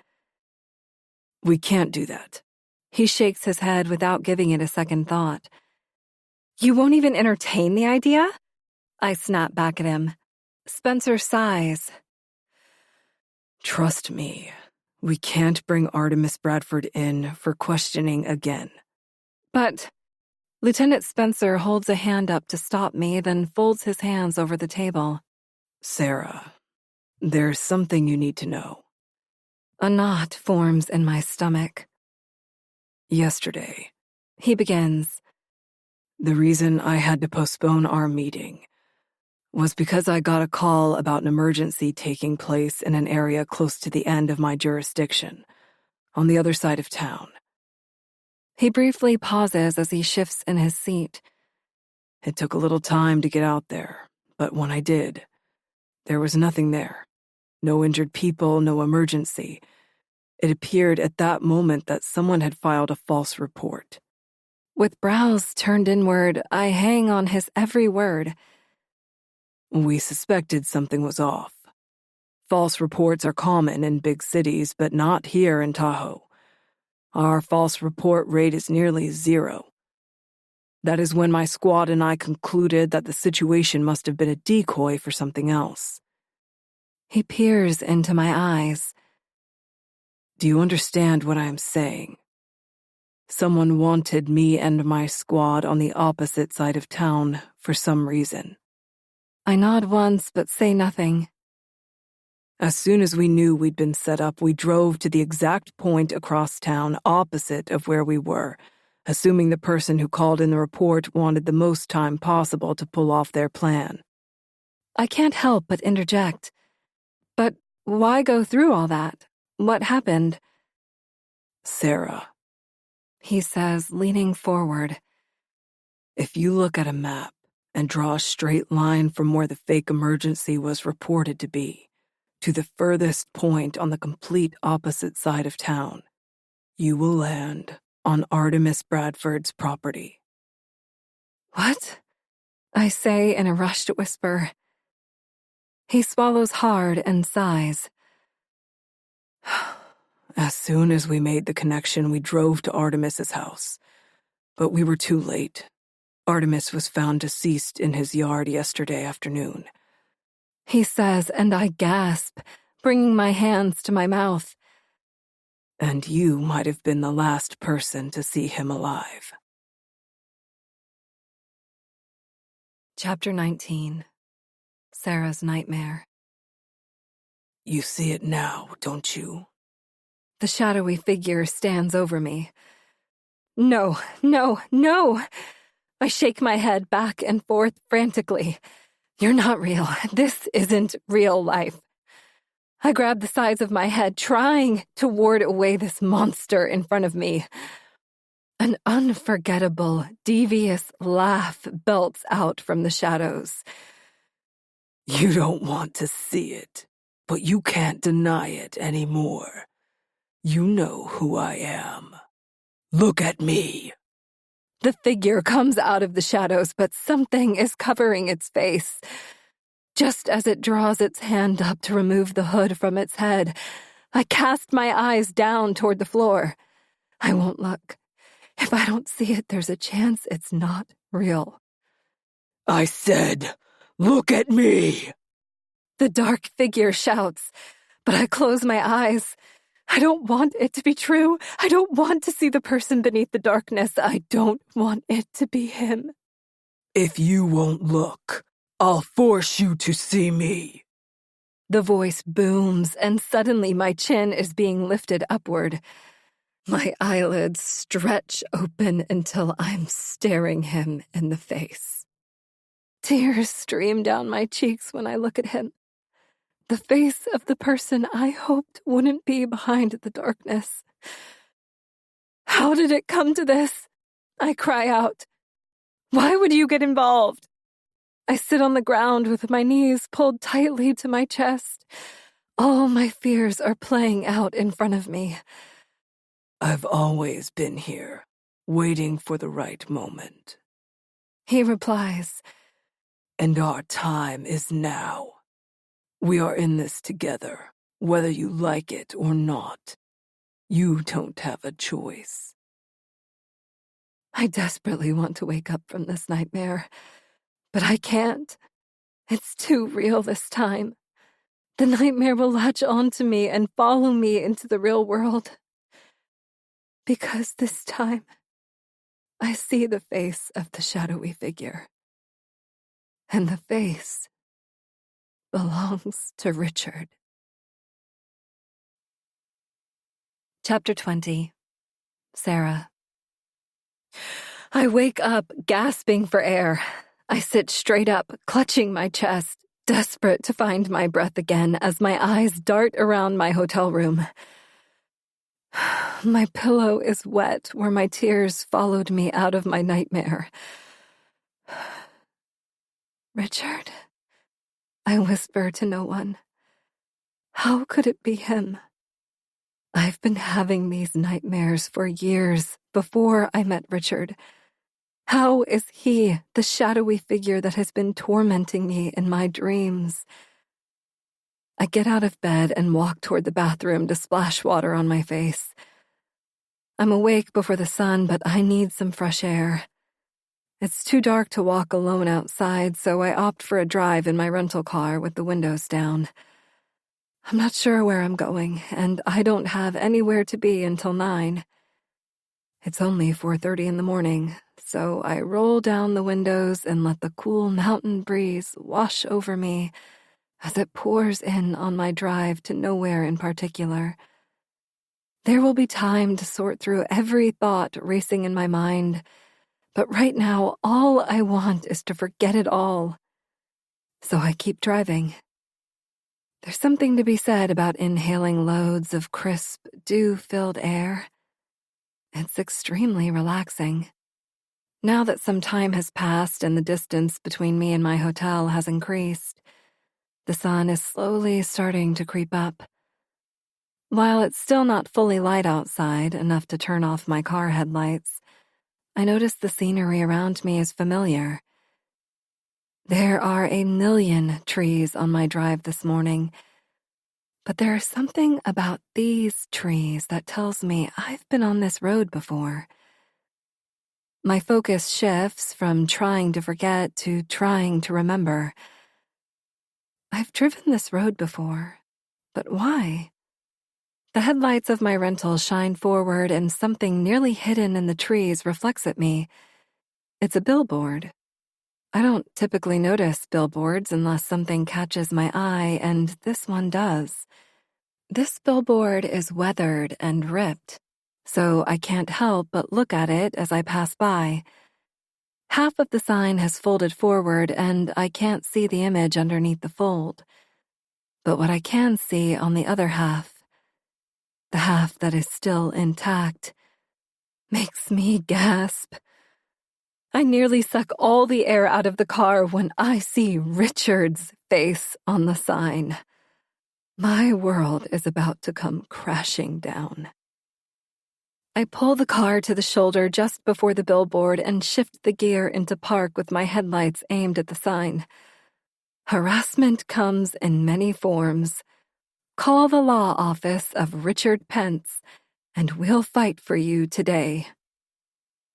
We can't do that. He shakes his head without giving it a second thought. You won't even entertain the idea? I snap back at him. Spencer sighs. Trust me, we can't bring Artemis Bradford in for questioning again. But Lieutenant Spencer holds a hand up to stop me, then folds his hands over the table. Sarah, there's something you need to know. A knot forms in my stomach. Yesterday, he begins. The reason I had to postpone our meeting was because I got a call about an emergency taking place in an area close to the end of my jurisdiction, on the other side of town. He briefly pauses as he shifts in his seat. It took a little time to get out there, but when I did, there was nothing there. No injured people, no emergency. It appeared at that moment that someone had filed a false report. With brows turned inward, I hang on his every word. We suspected something was off. False reports are common in big cities, but not here in Tahoe. Our false report rate is nearly 0. That is when my squad and I concluded that the situation must have been a decoy for something else. He peers into my eyes. Do you understand what I am saying? Someone wanted me and my squad on the opposite side of town for some reason. I nod once but say nothing. As soon as we knew we'd been set up, we drove to the exact point across town opposite of where we were, assuming the person who called in the report wanted the most time possible to pull off their plan. I can't help but interject. But why go through all that? What happened? Sarah, He says, leaning forward. if you look at a map and draw a straight line from where the fake emergency was reported to be to the furthest point on the complete opposite side of town, you will land on Artemis Bradford's property. What? I say in a rushed whisper. He swallows hard and sighs. As soon as we made the connection, we drove to Artemis's house. But we were too late. Artemis was found deceased in his yard yesterday afternoon. He says, and I gasp, bringing my hands to my mouth. And you might have been the last person to see him alive. Chapter 19. Sarah's Nightmare. You see it now, don't you? The shadowy figure stands over me. No, no, no! I shake my head back and forth frantically. You're not real. This isn't real life. I grab the sides of my head, trying to ward away this monster in front of me. An unforgettable, devious laugh belts out from the shadows. You don't want to see it, but you can't deny it anymore. You know who I am. Look at me. The figure comes out of the shadows, but something is covering its face. Just as it draws its hand up to remove the hood from its head, I cast my eyes down toward the floor. I won't look. If I don't see it, there's a chance it's not real. I said, look at me! The dark figure shouts, but I close my eyes. I don't want it to be true. I don't want to see the person beneath the darkness. I don't want it to be him. If you won't look, I'll force you to see me. The voice booms, and suddenly my chin is being lifted upward. My eyelids stretch open until I'm staring him in the face. Tears stream down my cheeks when I look at him. The face of the person I hoped wouldn't be behind the darkness. How did it come to this? I cry out. Why would you get involved? I sit on the ground with my knees pulled tightly to my chest. All my fears are playing out in front of me. I've always been here, waiting for the right moment. He replies, and our time is now. We are in this together, whether you like it or not. You don't have a choice. I desperately want to wake up from this nightmare, but I can't. It's too real this time. The nightmare will latch onto me and follow me into the real world. Because this time, I see the face of the shadowy figure. And the face belongs to Richard. Chapter 20. Sarah. I wake up, gasping for air. I sit straight up, clutching my chest, desperate to find my breath again as my eyes dart around my hotel room. My pillow is wet where my tears followed me out of my nightmare. Richard? I whisper to no one. How could it be him? I've been having these nightmares for years before I met Richard. How is he the shadowy figure that has been tormenting me in my dreams? I get out of bed and walk toward the bathroom to splash water on my face. I'm awake before the sun, but I need some fresh air. It's too dark to walk alone outside, so I opt for a drive in my rental car with the windows down. I'm not sure where I'm going, and I don't have anywhere to be until 9. It's only 4:30 in the morning, so I roll down the windows and let the cool mountain breeze wash over me as it pours in on my drive to nowhere in particular. There will be time to sort through every thought racing in my mind, but right now all I want is to forget it all. So I keep driving. There's something to be said about inhaling loads of crisp, dew-filled air. It's extremely relaxing. Now that some time has passed and the distance between me and my hotel has increased, the sun is slowly starting to creep up. While it's still not fully light outside, enough to turn off my car headlights, I notice the scenery around me is familiar. There are a million trees on my drive this morning, but there is something about these trees that tells me I've been on this road before. My focus shifts from trying to forget to trying to remember. I've driven this road before, but why? The headlights of my rental shine forward and something nearly hidden in the trees reflects at me. It's a billboard. I don't typically notice billboards unless something catches my eye, and this one does. This billboard is weathered and ripped, so I can't help but look at it as I pass by. Half of the sign has folded forward, and I can't see the image underneath the fold. But what I can see on the other half, the half that is still intact, makes me gasp. I nearly suck all the air out of the car when I see Richard's face on the sign. My world is about to come crashing down. I pull the car to the shoulder just before the billboard and shift the gear into park with my headlights aimed at the sign. Harassment comes in many forms. Call the law office of Richard Pence, and we'll fight for you today.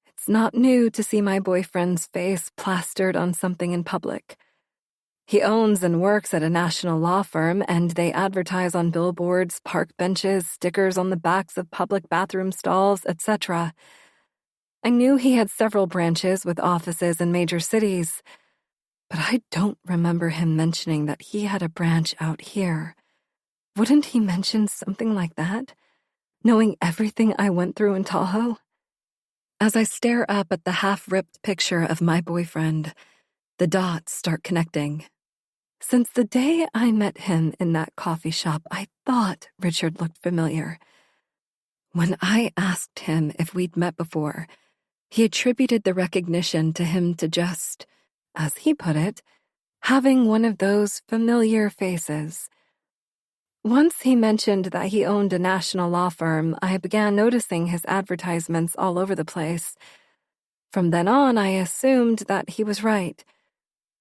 It's not new to see my boyfriend's face plastered on something in public. He owns and works at a national law firm, and they advertise on billboards, park benches, stickers on the backs of public bathroom stalls, etc. I knew he had several branches with offices in major cities, but I don't remember him mentioning that he had a branch out here. Wouldn't he mention something like that, knowing everything I went through in Tahoe? As I stare up at the half-ripped picture of my boyfriend, the dots start connecting. Since the day I met him in that coffee shop, I thought Richard looked familiar. When I asked him if we'd met before, he attributed the recognition to him to just, as he put it, having one of those familiar faces. Once he mentioned that he owned a national law firm, I began noticing his advertisements all over the place. From then on, I assumed that he was right.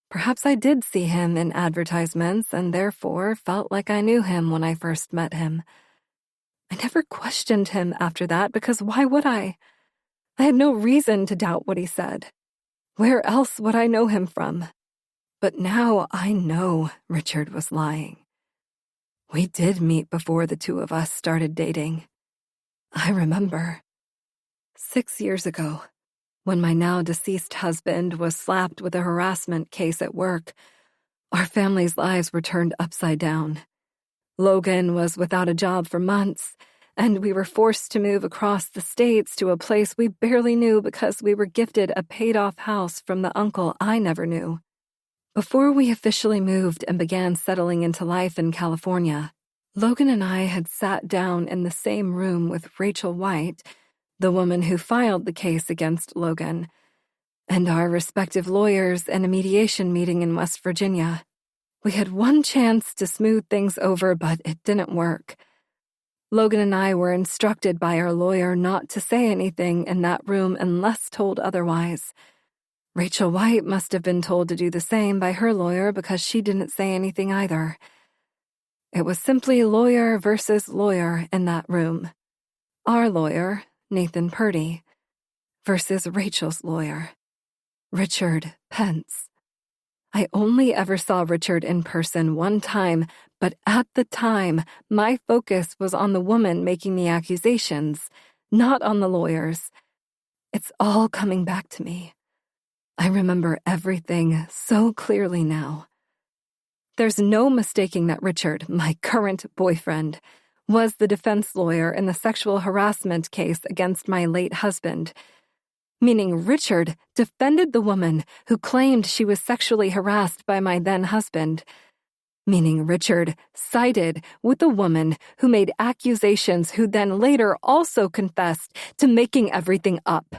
Perhaps I did see him in advertisements and therefore felt like I knew him when I first met him. I never questioned him after that because why would I? I had no reason to doubt what he said. Where else would I know him from? But now I know Richard was lying. We did meet before the two of us started dating. I remember. 6 years ago, when my now-deceased husband was slapped with a harassment case at work, our family's lives were turned upside down. Logan was without a job for months, and we were forced to move across the states to a place we barely knew because we were gifted a paid-off house from the uncle I never knew. Before we officially moved and began settling into life in California, Logan and I had sat down in the same room with Rachel White, the woman who filed the case against Logan, and our respective lawyers in a mediation meeting in West Virginia. We had one chance to smooth things over, but it didn't work. Logan and I were instructed by our lawyer not to say anything in that room unless told otherwise. Rachel White must have been told to do the same by her lawyer because she didn't say anything either. It was simply lawyer versus lawyer in that room. Our lawyer, Nathan Purdy, versus Rachel's lawyer, Richard Pence. I only ever saw Richard in person one time, but at the time, my focus was on the woman making the accusations, not on the lawyers. It's all coming back to me. I remember everything so clearly now. There's no mistaking that Richard, my current boyfriend, was the defense lawyer in the sexual harassment case against my late husband, meaning Richard defended the woman who claimed she was sexually harassed by my then-husband, meaning Richard sided with the woman who made accusations who then later also confessed to making everything up.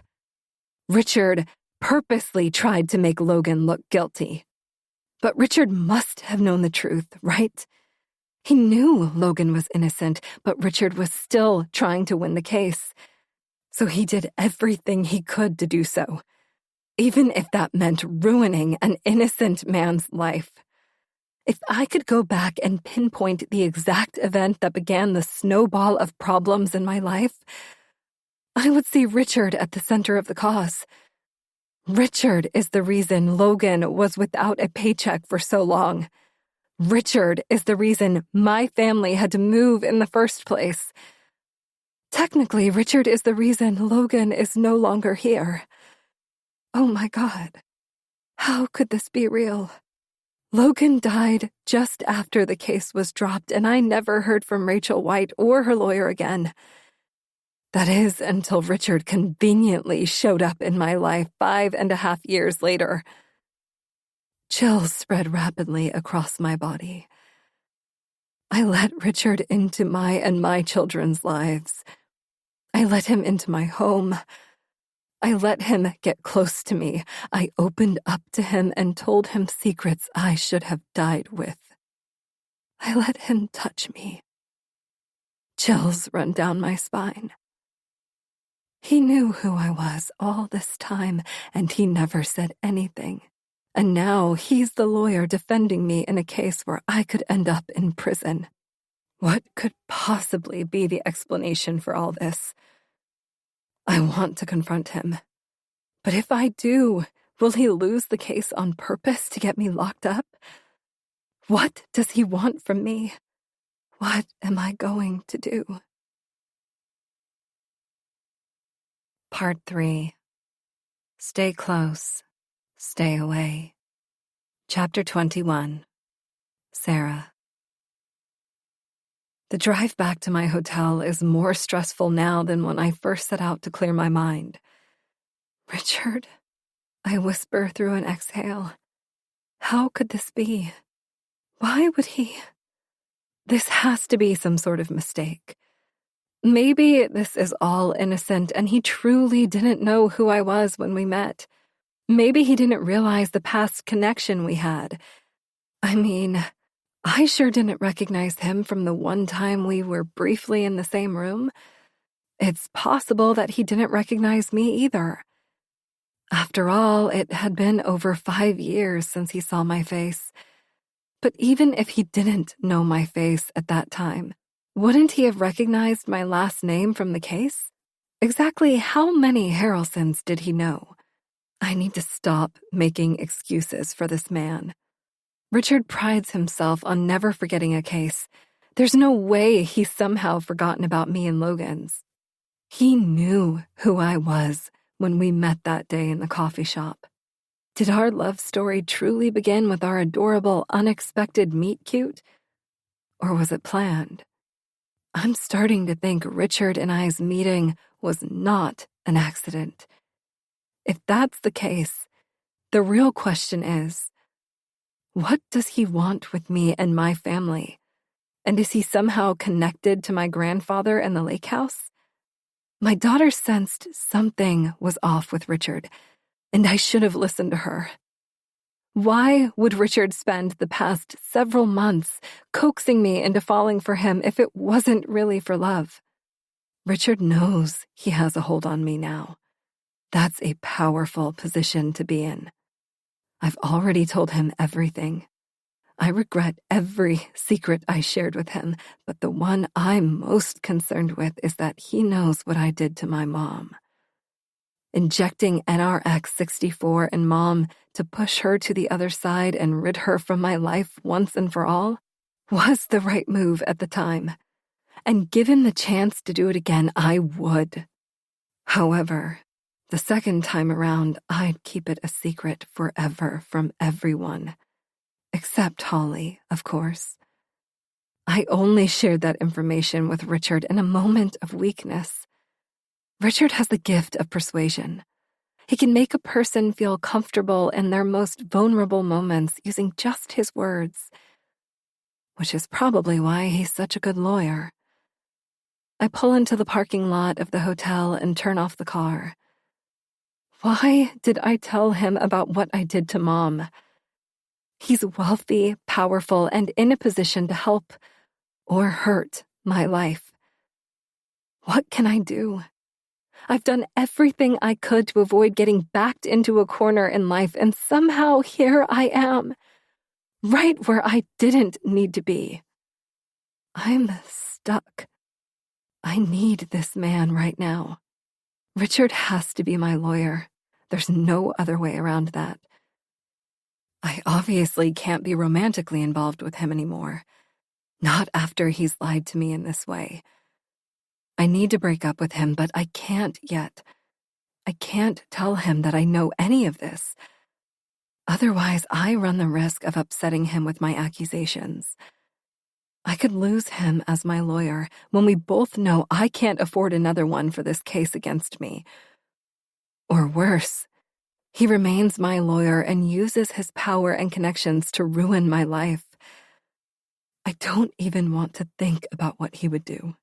Richard purposely tried to make Logan look guilty. But Richard must have known the truth, right? He knew Logan was innocent, but Richard was still trying to win the case. So he did everything he could to do so, even if that meant ruining an innocent man's life. If I could go back and pinpoint the exact event that began the snowball of problems in my life, I would see Richard at the center of the cause. Richard is the reason Logan was without a paycheck for so long. Richard is the reason my family had to move in the first place. Technically, Richard is the reason Logan is no longer here. Oh my God. How could this be real? Logan died just after the case was dropped, and I never heard from Rachel White or her lawyer again. That is, until Richard conveniently showed up in my life 5.5 years later. Chills spread rapidly across my body. I let Richard into my and my children's lives. I let him into my home. I let him get close to me. I opened up to him and told him secrets I should have died with. I let him touch me. Chills run down my spine. He knew who I was all this time, and he never said anything. And now he's the lawyer defending me in a case where I could end up in prison. What could possibly be the explanation for all this? I want to confront him. But if I do, will he lose the case on purpose to get me locked up? What does he want from me? What am I going to do? Part 3. Stay close. Stay away. Chapter 21. Sarah. The drive back to my hotel is more stressful now than when I first set out to clear my mind. Richard, I whisper through an exhale. How could this be? Why would he? This has to be some sort of mistake. Maybe this is all innocent and he truly didn't know who I was when we met. Maybe he didn't realize the past connection we had. I mean, I sure didn't recognize him from the one time we were briefly in the same room. It's possible that he didn't recognize me either. After all, it had been over 5 years since he saw my face. But even if he didn't know my face at that time, wouldn't he have recognized my last name from the case? Exactly how many Harrelsons did he know? I need to stop making excuses for this man. Richard prides himself on never forgetting a case. There's no way he's somehow forgotten about me and Logan's. He knew who I was when we met that day in the coffee shop. Did our love story truly begin with our adorable, unexpected meet-cute? Or was it planned? I'm starting to think Richard and I's meeting was not an accident. If that's the case, the real question is, what does he want with me and my family? And is he somehow connected to my grandfather and the lake house? My daughter sensed something was off with Richard, and I should have listened to her. Why would Richard spend the past several months coaxing me into falling for him if it wasn't really for love? Richard knows he has a hold on me now. That's a powerful position to be in. I've already told him everything. I regret every secret I shared with him, but the one I'm most concerned with is that he knows what I did to my mom. Injecting NRX-64 in Mom to push her to the other side and rid her from my life once and for all was the right move at the time. And given the chance to do it again, I would. However, the second time around, I'd keep it a secret forever from everyone, Except Holly, of course. I only shared that information with Richard in a moment of weakness. Richard has the gift of persuasion. He can make a person feel comfortable in their most vulnerable moments using just his words, which is probably why he's such a good lawyer. I pull into the parking lot of the hotel and turn off the car. Why did I tell him about what I did to Mom? He's wealthy, powerful, and in a position to help or hurt my life. What can I do? I've done everything I could to avoid getting backed into a corner in life, and somehow here I am, right where I didn't need to be. I'm stuck. I need this man right now. Richard has to be my lawyer. There's no other way around that. I obviously can't be romantically involved with him anymore. Not after he's lied to me in this way. I need to break up with him, but I can't yet. I can't tell him that I know any of this. Otherwise, I run the risk of upsetting him with my accusations. I could lose him as my lawyer when we both know I can't afford another one for this case against me. Or worse, he remains my lawyer and uses his power and connections to ruin my life. I don't even want to think about what he would do.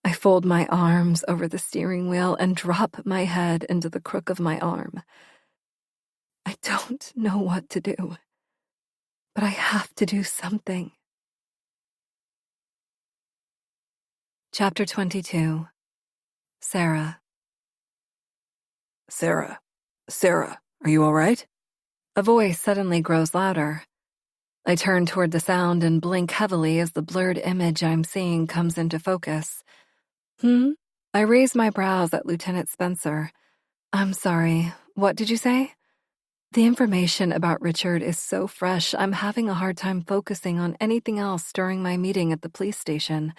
I fold my arms over the steering wheel and drop my head into the crook of my arm. I don't know what to do, but I have to do something. Chapter 22. Sarah. Sarah, are you all right? A voice suddenly grows louder. I turn toward the sound and blink heavily as the blurred image I'm seeing comes into focus. I raise my brows at Lieutenant Spencer. I'm sorry, what did you say? The information about Richard is so fresh, I'm having a hard time focusing on anything else during my meeting at the police station.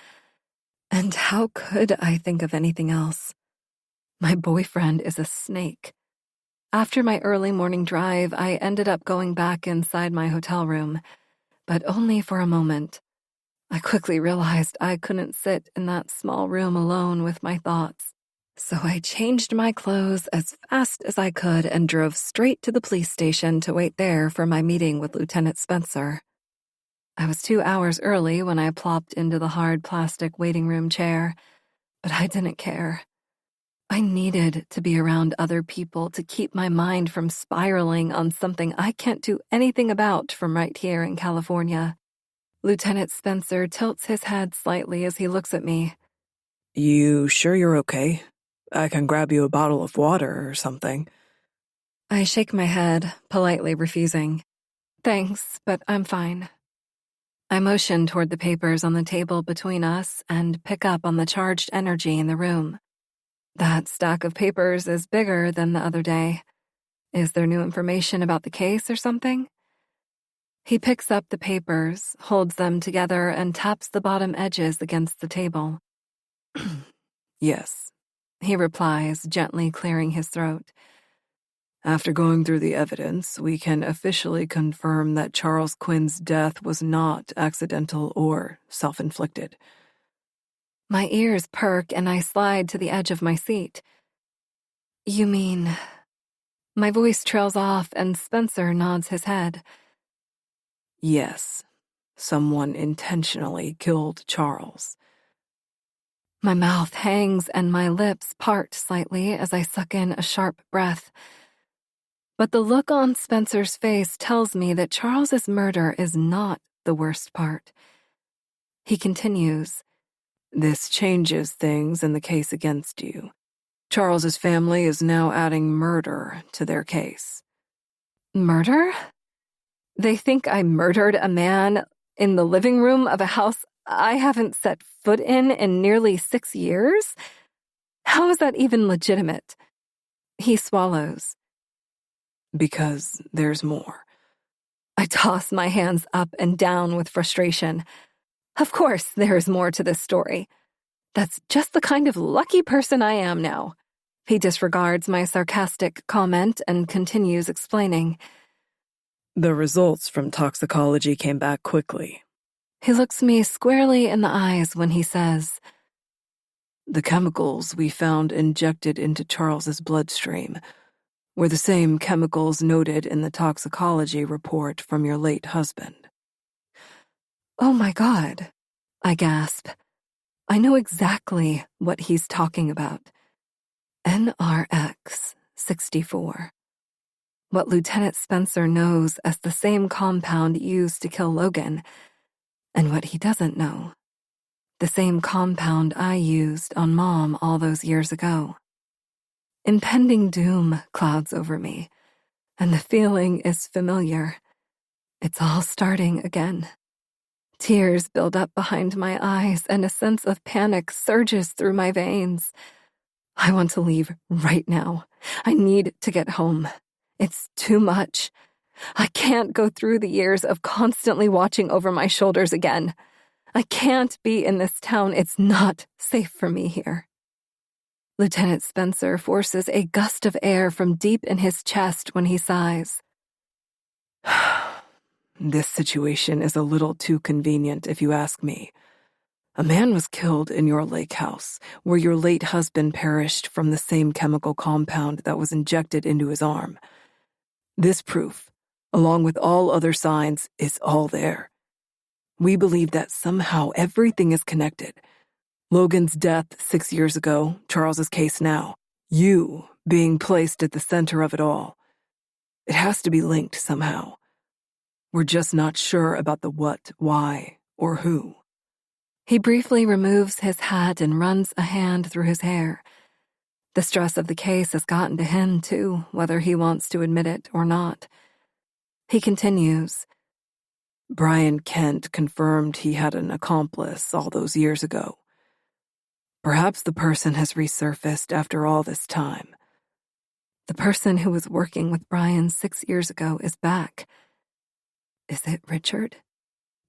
And how could I think of anything else? My boyfriend is a snake. After my early morning drive, I ended up going back inside my hotel room, but only for a moment. I quickly realized I couldn't sit in that small room alone with my thoughts. So I changed my clothes as fast as I could and drove straight to the police station to wait there for my meeting with Lieutenant Spencer. I was 2 hours early when I plopped into the hard plastic waiting room chair, but I didn't care. I needed to be around other people to keep my mind from spiraling on something I can't do anything about from right here in California. Lieutenant Spencer tilts his head slightly as he looks at me. You sure you're okay? I can grab you a bottle of water or something. I shake my head, politely refusing. Thanks, but I'm fine. I motion toward the papers on the table between us and pick up on the charged energy in the room. That stack of papers is bigger than the other day. Is there new information about the case or something? He picks up the papers, holds them together, and taps the bottom edges against the table. Yes, he replies, gently clearing his throat. After going through the evidence, we can officially confirm that Charles Quinn's death was not accidental or self-inflicted. My ears perk and I slide to the edge of my seat. You mean... My voice trails off and Spencer nods his head. Yes, someone intentionally killed Charles. My mouth hangs and my lips part slightly as I suck in a sharp breath. But the look on Spencer's face tells me that Charles's murder is not the worst part. He continues, This changes things in the case against you. Charles's family is now adding murder to their case. Murder? They think I murdered a man in the living room of a house I haven't set foot in nearly 6 years? How is that even legitimate? He swallows. Because there's more. I toss my hands up and down with frustration. Of course there is more to this story. That's just the kind of lucky person I am now. He disregards my sarcastic comment and continues explaining. The results from toxicology came back quickly. He looks me squarely in the eyes when he says, The chemicals we found injected into Charles's bloodstream were the same chemicals noted in the toxicology report from your late husband. "Oh my God," I gasp. I know exactly what he's talking about. NRX 64. What Lieutenant Spencer knows as the same compound used to kill Logan, and what he doesn't know. The same compound I used on Mom all those years ago. Impending doom clouds over me, and the feeling is familiar. It's all starting again. Tears build up behind my eyes, and a sense of panic surges through my veins. I want to leave right now. I need to get home. It's too much. I can't go through the years of constantly watching over my shoulders again. I can't be in this town. It's not safe for me here. Lieutenant Spencer forces a gust of air from deep in his chest when he sighs. This situation is a little too convenient, if you ask me. A man was killed in your lake house, where your late husband perished from the same chemical compound that was injected into his arm. This proof, along with all other signs, is all there. We believe that somehow everything is connected. Logan's death 6 years ago, Charles's case now, you being placed at the center of it all. It has to be linked somehow. We're just not sure about the what, why, or who. He briefly removes his hat and runs a hand through his hair. The stress of the case has gotten to him, too, whether he wants to admit it or not. He continues. Brian Kent confirmed he had an accomplice all those years ago. Perhaps the person has resurfaced after all this time. The person who was working with Brian 6 years ago is back. Is it Richard?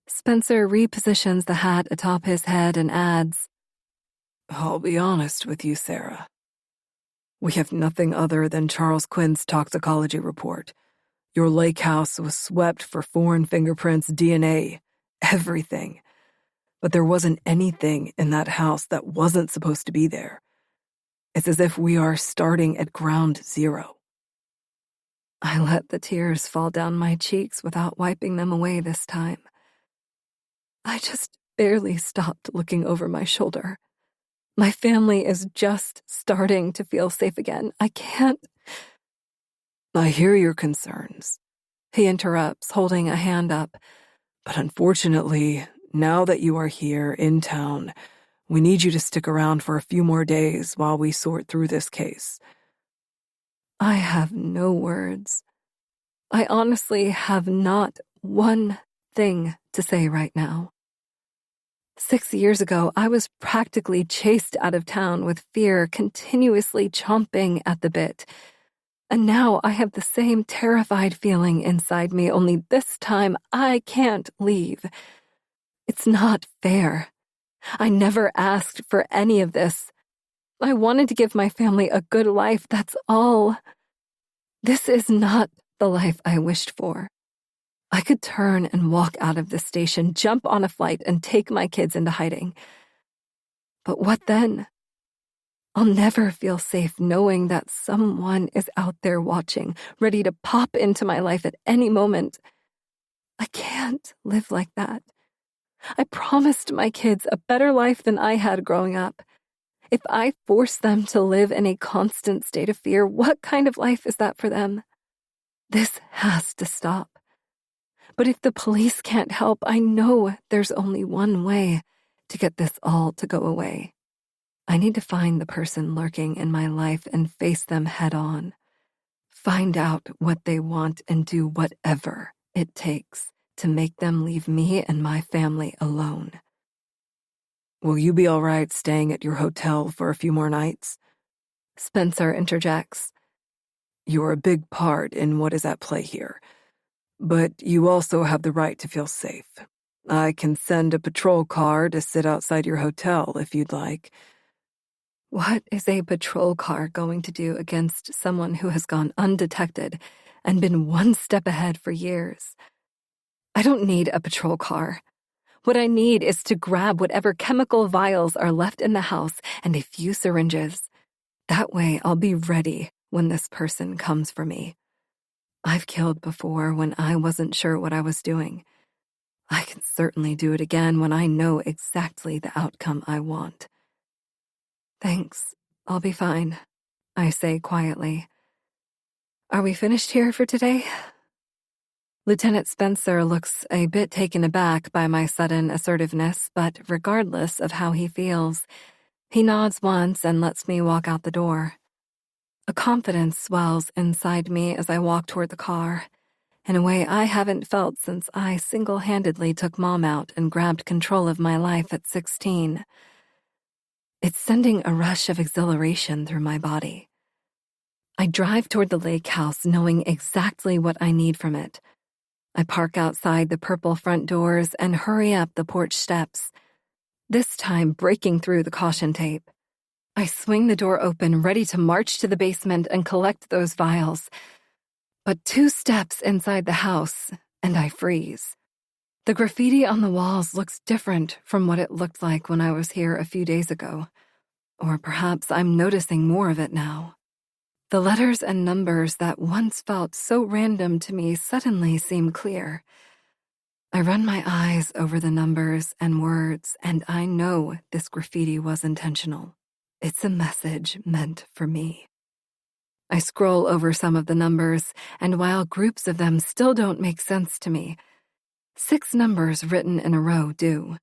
Spencer repositions the hat atop his head and adds, I'll be honest with you, Sarah. We have nothing other than Charles Quinn's toxicology report. Your lake house was swept for foreign fingerprints, DNA, everything. But there wasn't anything in that house that wasn't supposed to be there. It's as if we are starting at ground zero. I let the tears fall down my cheeks without wiping them away this time. I just barely stopped looking over my shoulder. My family is just starting to feel safe again. I can't. I hear your concerns, He interrupts, holding a hand up. but unfortunately, now that you are here in town, we need you to stick around for a few more days while we sort through this case. I have no words. I honestly have not one thing to say right now. 6 years ago, I was practically chased out of town with fear continuously chomping at the bit. And now I have the same terrified feeling inside me, only this time I can't leave. It's not fair. I never asked for any of this. I wanted to give my family a good life, that's all. This is not the life I wished for. I could turn and walk out of the station, jump on a flight, and take my kids into hiding. But what then? I'll never feel safe knowing that someone is out there watching, ready to pop into my life at any moment. I can't live like that. I promised my kids a better life than I had growing up. If I force them to live in a constant state of fear, what kind of life is that for them? This has to stop. But if the police can't help, I know there's only one way to get this all to go away. I need to find the person lurking in my life and face them head on. Find out what they want and do whatever it takes to make them leave me and my family alone. Will you be all right staying at your hotel for a few more nights? Spencer interjects. You're a big part in what is at play here. But you also have the right to feel safe. I can send a patrol car to sit outside your hotel if you'd like. What is a patrol car going to do against someone who has gone undetected and been one step ahead for years? I don't need a patrol car. What I need is to grab whatever chemical vials are left in the house and a few syringes. That way I'll be ready when this person comes for me. I've killed before when I wasn't sure what I was doing. I can certainly do it again when I know exactly the outcome I want. Thanks, I'll be fine, I say quietly. Are we finished here for today? Lieutenant Spencer looks a bit taken aback by my sudden assertiveness, but regardless of how he feels, he nods once and lets me walk out the door. A confidence swells inside me as I walk toward the car, in a way I haven't felt since I single-handedly took Mom out and grabbed control of my life at 16. It's sending a rush of exhilaration through my body. I drive toward the lake house knowing exactly what I need from it. I park outside the purple front doors and hurry up the porch steps, this time breaking through the caution tape. I swing the door open, ready to march to the basement and collect those vials. But 2 steps inside the house, and I freeze. The graffiti on the walls looks different from what it looked like when I was here a few days ago. Or perhaps I'm noticing more of it now. The letters and numbers that once felt so random to me suddenly seem clear. I run my eyes over the numbers and words, and I know this graffiti was intentional. It's a message meant for me. I scroll over some of the numbers, and while groups of them still don't make sense to me, 6 numbers written in a row do.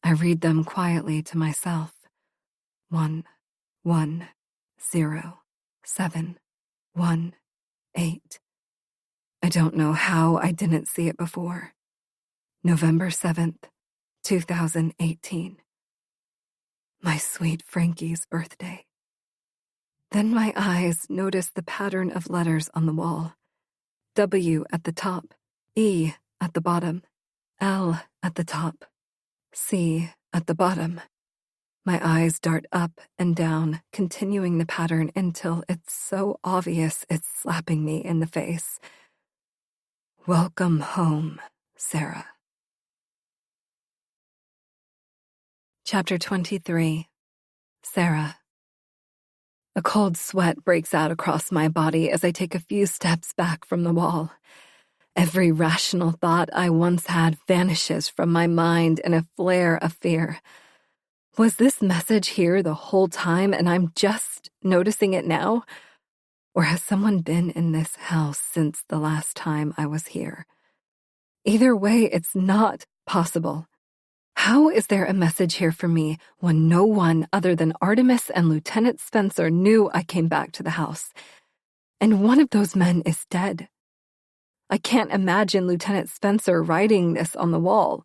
I read them quietly to myself. 1, 1, 0. 7, 1, 8. I don't know how I didn't see it before. November 7th, 2018. My sweet Frankie's birthday. Then my eyes notice the pattern of letters on the wall. W at the top, E at the bottom, L at the top, C at the bottom. My eyes dart up and down, continuing the pattern until it's so obvious it's slapping me in the face. Welcome home, Sarah. Chapter 23. Sarah. A cold sweat breaks out across my body as I take a few steps back from the wall. Every rational thought I once had vanishes from my mind in a flare of fear. Was this message here the whole time and I'm just noticing it now? Or has someone been in this house since the last time I was here? Either way, it's not possible. How is there a message here for me when no one other than Artemis and Lieutenant Spencer knew I came back to the house? And one of those men is dead. I can't imagine Lieutenant Spencer writing this on the wall.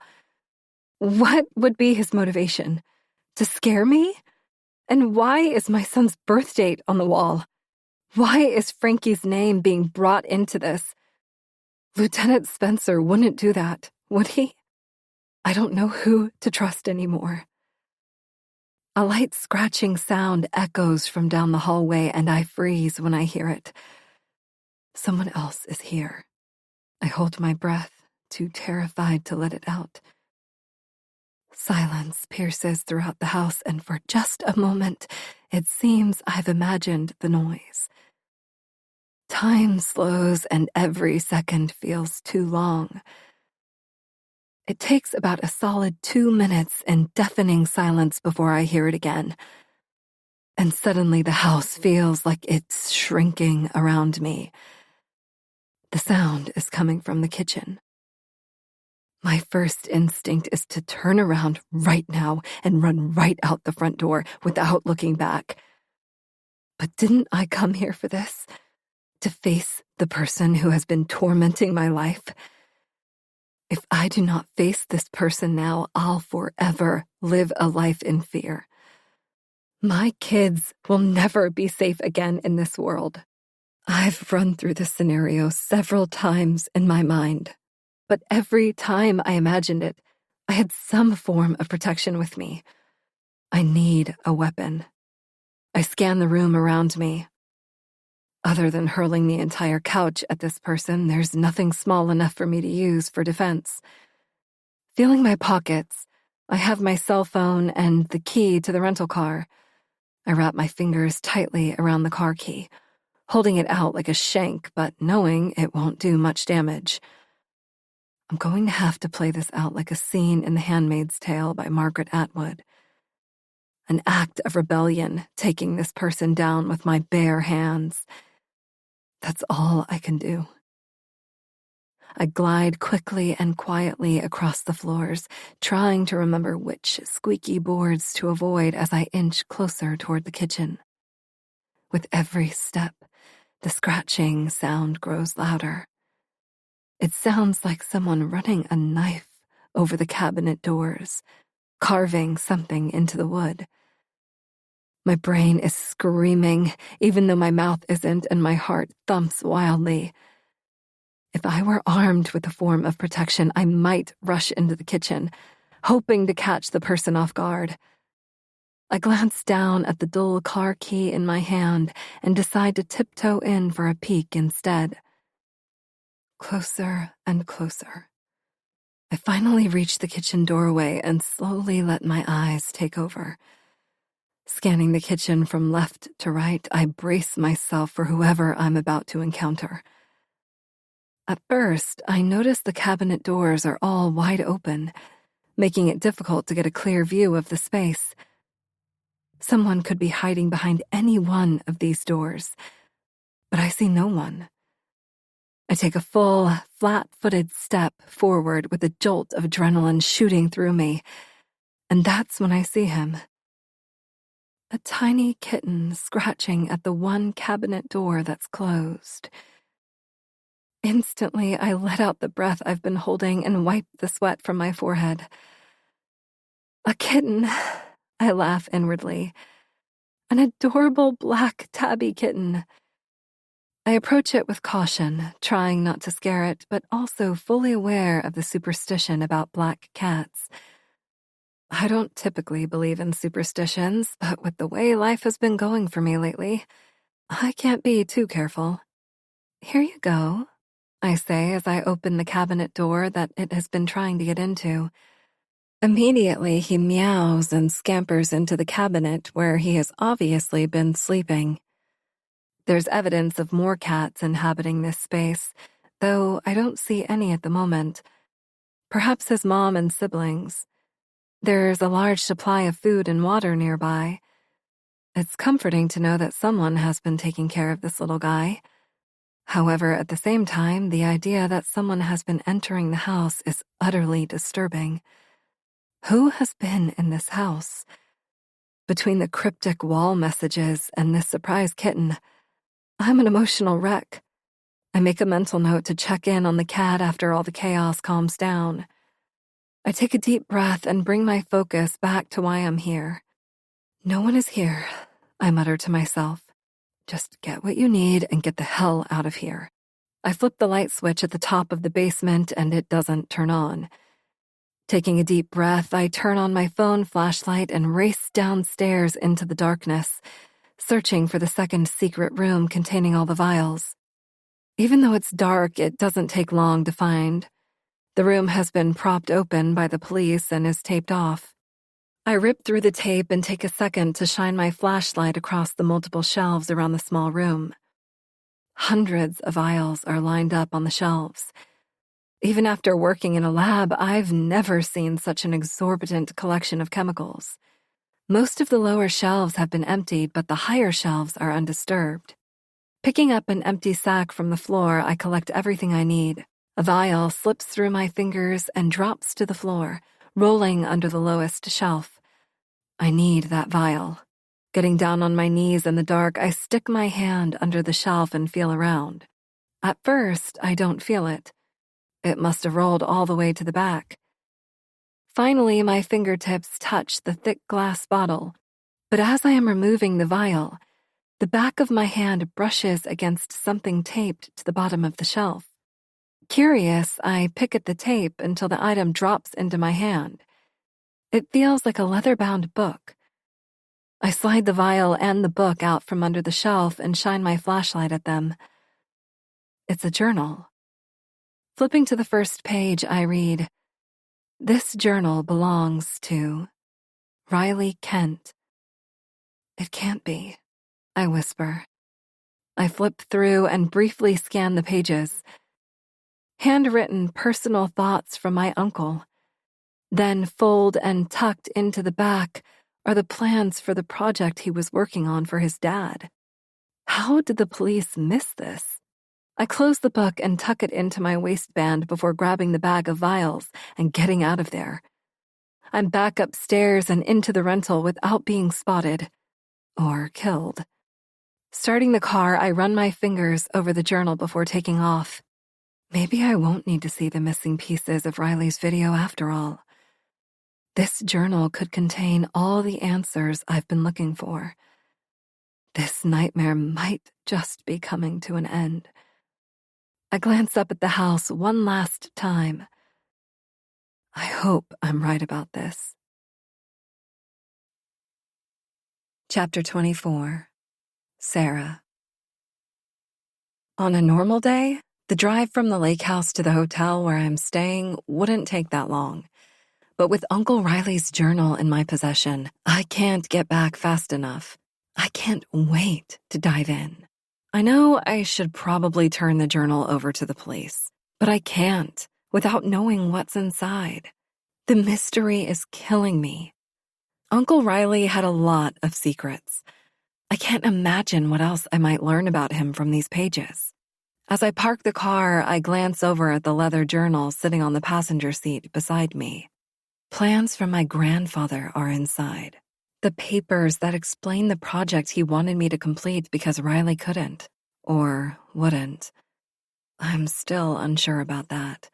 What would be his motivation? To scare me? And why is my son's birth date on the wall? Why is Frankie's name being brought into this? Lieutenant Spencer wouldn't do that, would he? I don't know who to trust anymore. A light scratching sound echoes from down the hallway, and I freeze when I hear it. Someone else is here. I hold my breath, too terrified to let it out. Silence pierces throughout the house, and for just a moment, it seems I've imagined the noise. Time slows, and every second feels too long. It takes about a solid 2 minutes in deafening silence before I hear it again. And suddenly the house feels like it's shrinking around me. The sound is coming from the kitchen. My first instinct is to turn around right now and run right out the front door without looking back. But didn't I come here for this? To face the person who has been tormenting my life? If I do not face this person now, I'll forever live a life in fear. My kids will never be safe again in this world. I've run through this scenario several times in my mind. But every time I imagined it, I had some form of protection with me. I need a weapon. I scan the room around me. Other than hurling the entire couch at this person, there's nothing small enough for me to use for defense. Feeling my pockets, I have my cell phone and the key to the rental car. I wrap my fingers tightly around the car key, holding it out like a shank, but knowing it won't do much damage. I'm going to have to play this out like a scene in The Handmaid's Tale by Margaret Atwood. An act of rebellion, taking this person down with my bare hands. That's all I can do. I glide quickly and quietly across the floors, trying to remember which squeaky boards to avoid as I inch closer toward the kitchen. With every step, the scratching sound grows louder. It sounds like someone running a knife over the cabinet doors, carving something into the wood. My brain is screaming, even though my mouth isn't, and my heart thumps wildly. If I were armed with a form of protection, I might rush into the kitchen, hoping to catch the person off guard. I glance down at the dull car key in my hand and decide to tiptoe in for a peek instead. Closer and closer. I finally reach the kitchen doorway and slowly let my eyes take over. Scanning the kitchen from left to right, I brace myself for whoever I'm about to encounter. At first, I notice the cabinet doors are all wide open, making it difficult to get a clear view of the space. Someone could be hiding behind any one of these doors, but I see no one. I take a full, flat-footed step forward with a jolt of adrenaline shooting through me, and that's when I see him. A tiny kitten scratching at the one cabinet door that's closed. Instantly, I let out the breath I've been holding and wiped the sweat from my forehead. A kitten, I laugh inwardly. An adorable black tabby kitten. I approach it with caution, trying not to scare it, but also fully aware of the superstition about black cats. I don't typically believe in superstitions, but with the way life has been going for me lately, I can't be too careful. Here you go, I say as I open the cabinet door that it has been trying to get into. Immediately, he meows and scampers into the cabinet where he has obviously been sleeping. There's evidence of more cats inhabiting this space, though I don't see any at the moment. Perhaps his mom and siblings. There's a large supply of food and water nearby. It's comforting to know that someone has been taking care of this little guy. However, at the same time, the idea that someone has been entering the house is utterly disturbing. Who has been in this house? Between the cryptic wall messages and this surprise kitten, I'm an emotional wreck. I make a mental note to check in on the cat after all the chaos calms down. I take a deep breath and bring my focus back to why I'm here. No one is here, I mutter to myself. Just get what you need and get the hell out of here. I flip the light switch at the top of the basement and it doesn't turn on. Taking a deep breath, I turn on my phone flashlight and race downstairs into the darkness, searching for the second secret room containing all the vials. Even though it's dark, it doesn't take long to find. The room has been propped open by the police and is taped off. I rip through the tape and take a second to shine my flashlight across the multiple shelves around the small room. Hundreds of vials are lined up on the shelves. Even after working in a lab, I've never seen such an exorbitant collection of chemicals. Most of the lower shelves have been emptied, but the higher shelves are undisturbed. Picking up an empty sack from the floor, I collect everything I need. A vial slips through my fingers and drops to the floor, rolling under the lowest shelf. I need that vial. Getting down on my knees in the dark, I stick my hand under the shelf and feel around. At first, I don't feel it. It must have rolled all the way to the back. Finally, my fingertips touch the thick glass bottle, but as I am removing the vial, the back of my hand brushes against something taped to the bottom of the shelf. Curious, I pick at the tape until the item drops into my hand. It feels like a leather-bound book. I slide the vial and the book out from under the shelf and shine my flashlight at them. It's a journal. Flipping to the first page, I read, "This journal belongs to Riley Kent." It can't be, I whisper. I flip through and briefly scan the pages. Handwritten personal thoughts from my uncle. Then fold and tucked into the back are the plans for the project he was working on for his dad. How did the police miss this? I close the book and tuck it into my waistband before grabbing the bag of vials and getting out of there. I'm back upstairs and into the rental without being spotted or killed. Starting the car, I run my fingers over the journal before taking off. Maybe I won't need to see the missing pieces of Riley's video after all. This journal could contain all the answers I've been looking for. This nightmare might just be coming to an end. I glance up at the house one last time. I hope I'm right about this. Chapter 24. Sarah. On a normal day, the drive from the lake house to the hotel where I'm staying wouldn't take that long. But with Uncle Riley's journal in my possession, I can't get back fast enough. I can't wait to dive in. I know I should probably turn the journal over to the police, but I can't without knowing what's inside. The mystery is killing me. Uncle Riley had a lot of secrets. I can't imagine what else I might learn about him from these pages. As I park the car, I glance over at the leather journal sitting on the passenger seat beside me. Plans from my grandfather are inside. The papers that explain the project he wanted me to complete because Riley couldn't, or wouldn't. I'm still unsure about that.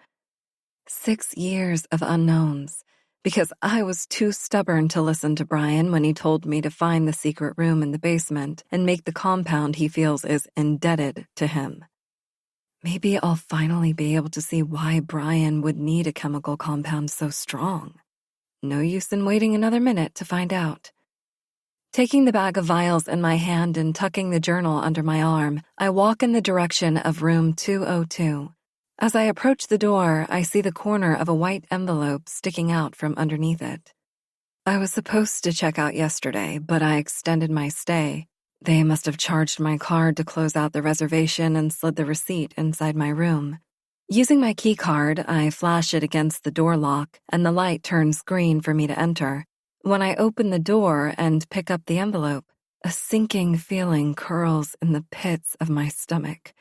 6 years of unknowns, because I was too stubborn to listen to Brian when he told me to find the secret room in the basement and make the compound he feels is indebted to him. Maybe I'll finally be able to see why Brian would need a chemical compound so strong. No use in waiting another minute to find out. Taking the bag of vials in my hand and tucking the journal under my arm, I walk in the direction of room 202. As I approach the door, I see the corner of a white envelope sticking out from underneath it. I was supposed to check out yesterday, but I extended my stay. They must have charged my card to close out the reservation and slid the receipt inside my room. Using my key card, I flash it against the door lock, and the light turns green for me to enter. When I open the door and pick up the envelope, a sinking feeling curls in the pits of my stomach.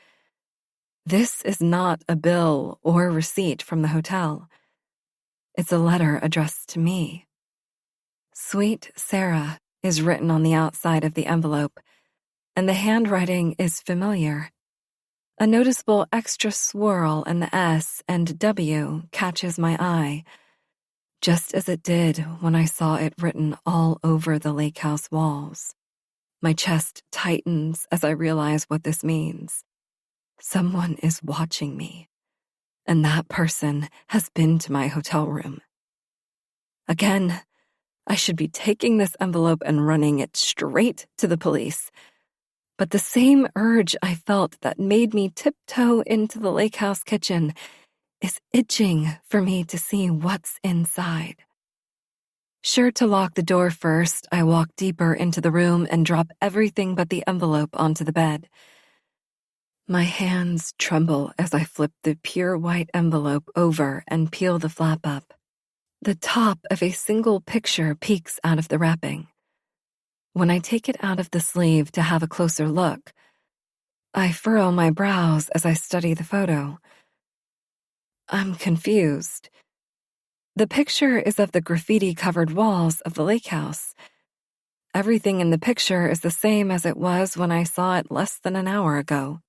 This is not a bill or receipt from the hotel. It's a letter addressed to me. Sweet Sarah is written on the outside of the envelope, and the handwriting is familiar. A noticeable extra swirl in the S and W catches my eye, just as it did when I saw it written all over the lake house walls. My chest tightens as I realize what this means. Someone is watching me, and that person has been to my hotel room. Again, I should be taking this envelope and running it straight to the police. But the same urge I felt that made me tiptoe into the lake house kitchen is itching for me to see what's inside. Sure to lock the door first, I walk deeper into the room and drop everything but the envelope onto the bed. My hands tremble as I flip the pure white envelope over and peel the flap up. The top of a single picture peeks out of the wrapping. When I take it out of the sleeve to have a closer look, I furrow my brows as I study the photo. I'm confused. The picture is of the graffiti-covered walls of the lake house. Everything in the picture is the same as it was when I saw it less than an hour ago.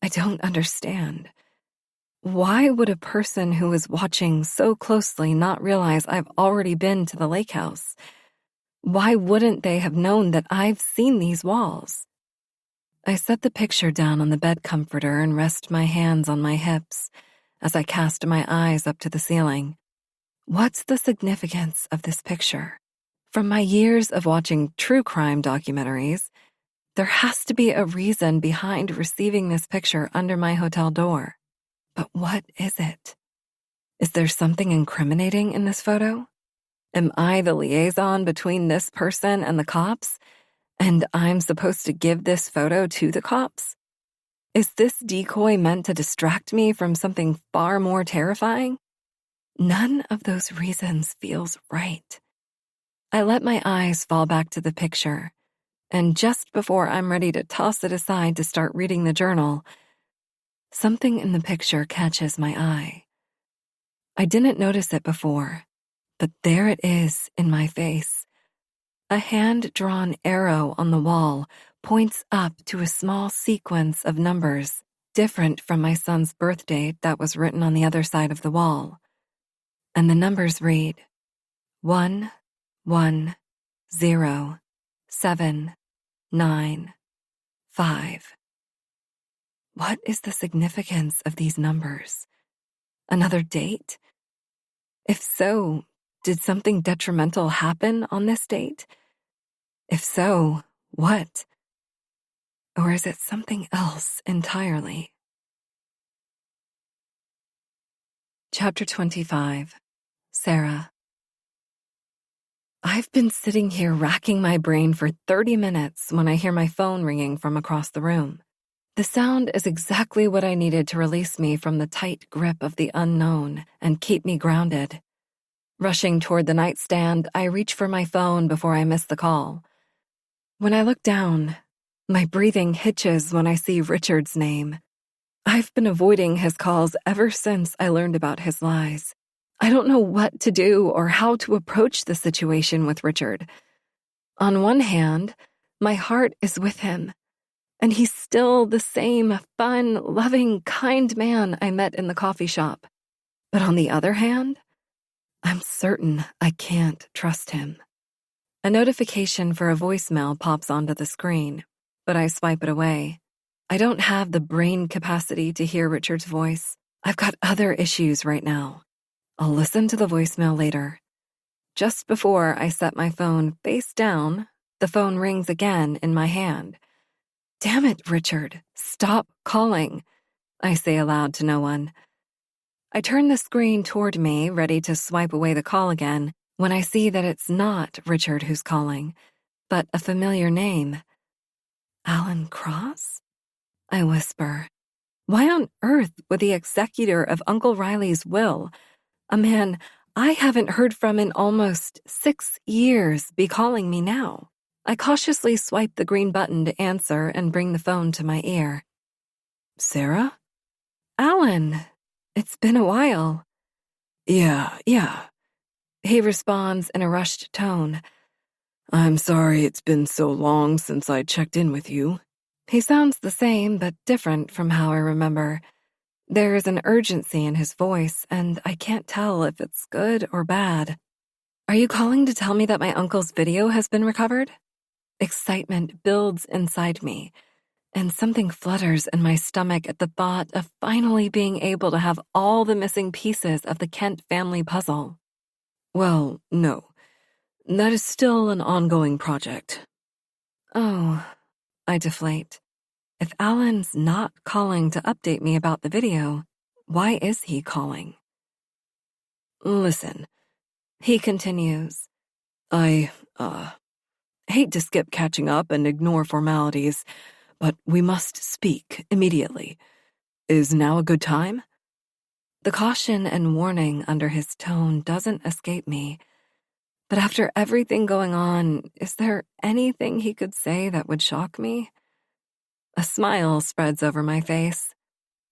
I don't understand. Why would a person who is watching so closely not realize I've already been to the lake house? Why wouldn't they have known that I've seen these walls? I set the picture down on the bed comforter and rest my hands on my hips as I cast my eyes up to the ceiling. What's the significance of this picture? From my years of watching true crime documentaries, there has to be a reason behind receiving this picture under my hotel door. But what is it? Is there something incriminating in this photo? Am I the liaison between this person and the cops? And I'm supposed to give this photo to the cops? Is this decoy meant to distract me from something far more terrifying? None of those reasons feels right. I let my eyes fall back to the picture, and just before I'm ready to toss it aside to start reading the journal, something in the picture catches my eye. I didn't notice it before, but there it is in my face. A hand-drawn arrow on the wall points up to a small sequence of numbers, different from my son's birth date that was written on the other side of the wall. And the numbers read 1, 1, 0, 7, 9, 5. What is the significance of these numbers? Another date? If so, did something detrimental happen on this date? If so, what? Or is it something else entirely? Chapter 25. Sarah. I've been sitting here racking my brain for 30 minutes when I hear my phone ringing from across the room. The sound is exactly what I needed to release me from the tight grip of the unknown and keep me grounded. Rushing toward the nightstand, I reach for my phone before I miss the call. When I look down, my breathing hitches when I see Richard's name. I've been avoiding his calls ever since I learned about his lies. I don't know what to do or how to approach the situation with Richard. On one hand, my heart is with him, and he's still the same fun, loving, kind man I met in the coffee shop. But on the other hand, I'm certain I can't trust him. A notification for a voicemail pops onto the screen, but I swipe it away. I don't have the brain capacity to hear Richard's voice. I've got other issues right now. I'll listen to the voicemail later. Just before I set my phone face down, the phone rings again in my hand. Damn it, Richard, stop calling, I say aloud to no one. I turn the screen toward me, ready to swipe away the call again, when I see that it's not Richard who's calling, but a familiar name. Alan Cross? I whisper. Why on earth would the executor of Uncle Riley's will, a man I haven't heard from in almost 6 years, be calling me now? I cautiously swipe the green button to answer and bring the phone to my ear. Sarah? Alan, it's been a while. Yeah. He responds in a rushed tone. I'm sorry it's been so long since I checked in with you. He sounds the same but different from how I remember. There is an urgency in his voice, and I can't tell if it's good or bad. Are you calling to tell me that my uncle's video has been recovered? Excitement builds inside me, and something flutters in my stomach at the thought of finally being able to have all the missing pieces of the Kent family puzzle. Well, no. That is still an ongoing project. Oh, I deflate. If Alan's not calling to update me about the video, why is he calling? Listen, he continues. I, hate to skip catching up and ignore formalities, but we must speak immediately. Is now a good time? The caution and warning under his tone doesn't escape me. But after everything going on, is there anything he could say that would shock me? A smile spreads over my face.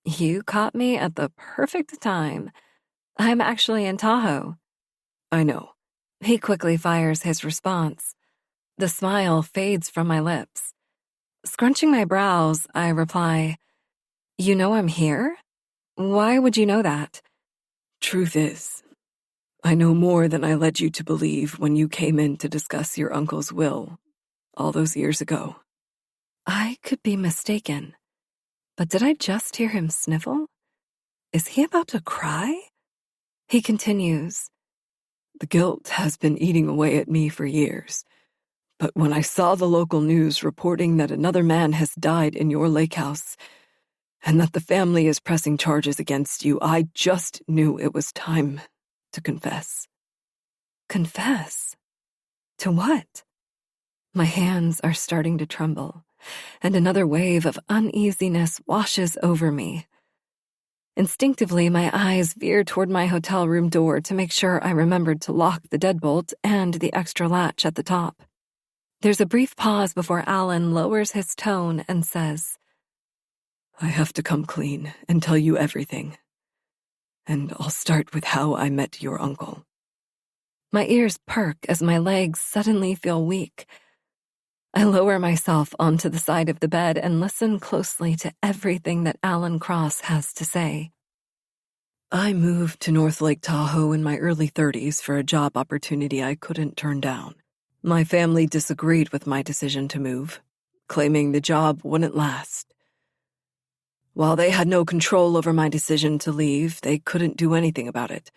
You caught me at the perfect time. I'm actually in Tahoe. I know. He quickly fires his response. The smile fades from my lips. Scrunching my brows, I reply, You know I'm here? Why would you know that? Truth is, I know more than I led you to believe when you came in to discuss your uncle's will all those years ago. I could be mistaken, but did I just hear him sniffle? Is he about to cry? He continues, The guilt has been eating away at me for years. But when I saw the local news reporting that another man has died in your lake house, and that the family is pressing charges against you, I just knew it was time to confess. Confess? To what? My hands are starting to tremble, and another wave of uneasiness washes over me. Instinctively, my eyes veer toward my hotel room door to make sure I remembered to lock the deadbolt and the extra latch at the top. There's a brief pause before Alan lowers his tone and says, I have to come clean and tell you everything. And I'll start with how I met your uncle. My ears perk as my legs suddenly feel weak. I lower myself onto the side of the bed and listen closely to everything that Alan Cross has to say. I moved to North Lake Tahoe in my early 30s for a job opportunity I couldn't turn down. My family disagreed with my decision to move, claiming the job wouldn't last. While they had no control over my decision to leave, they couldn't do anything about it.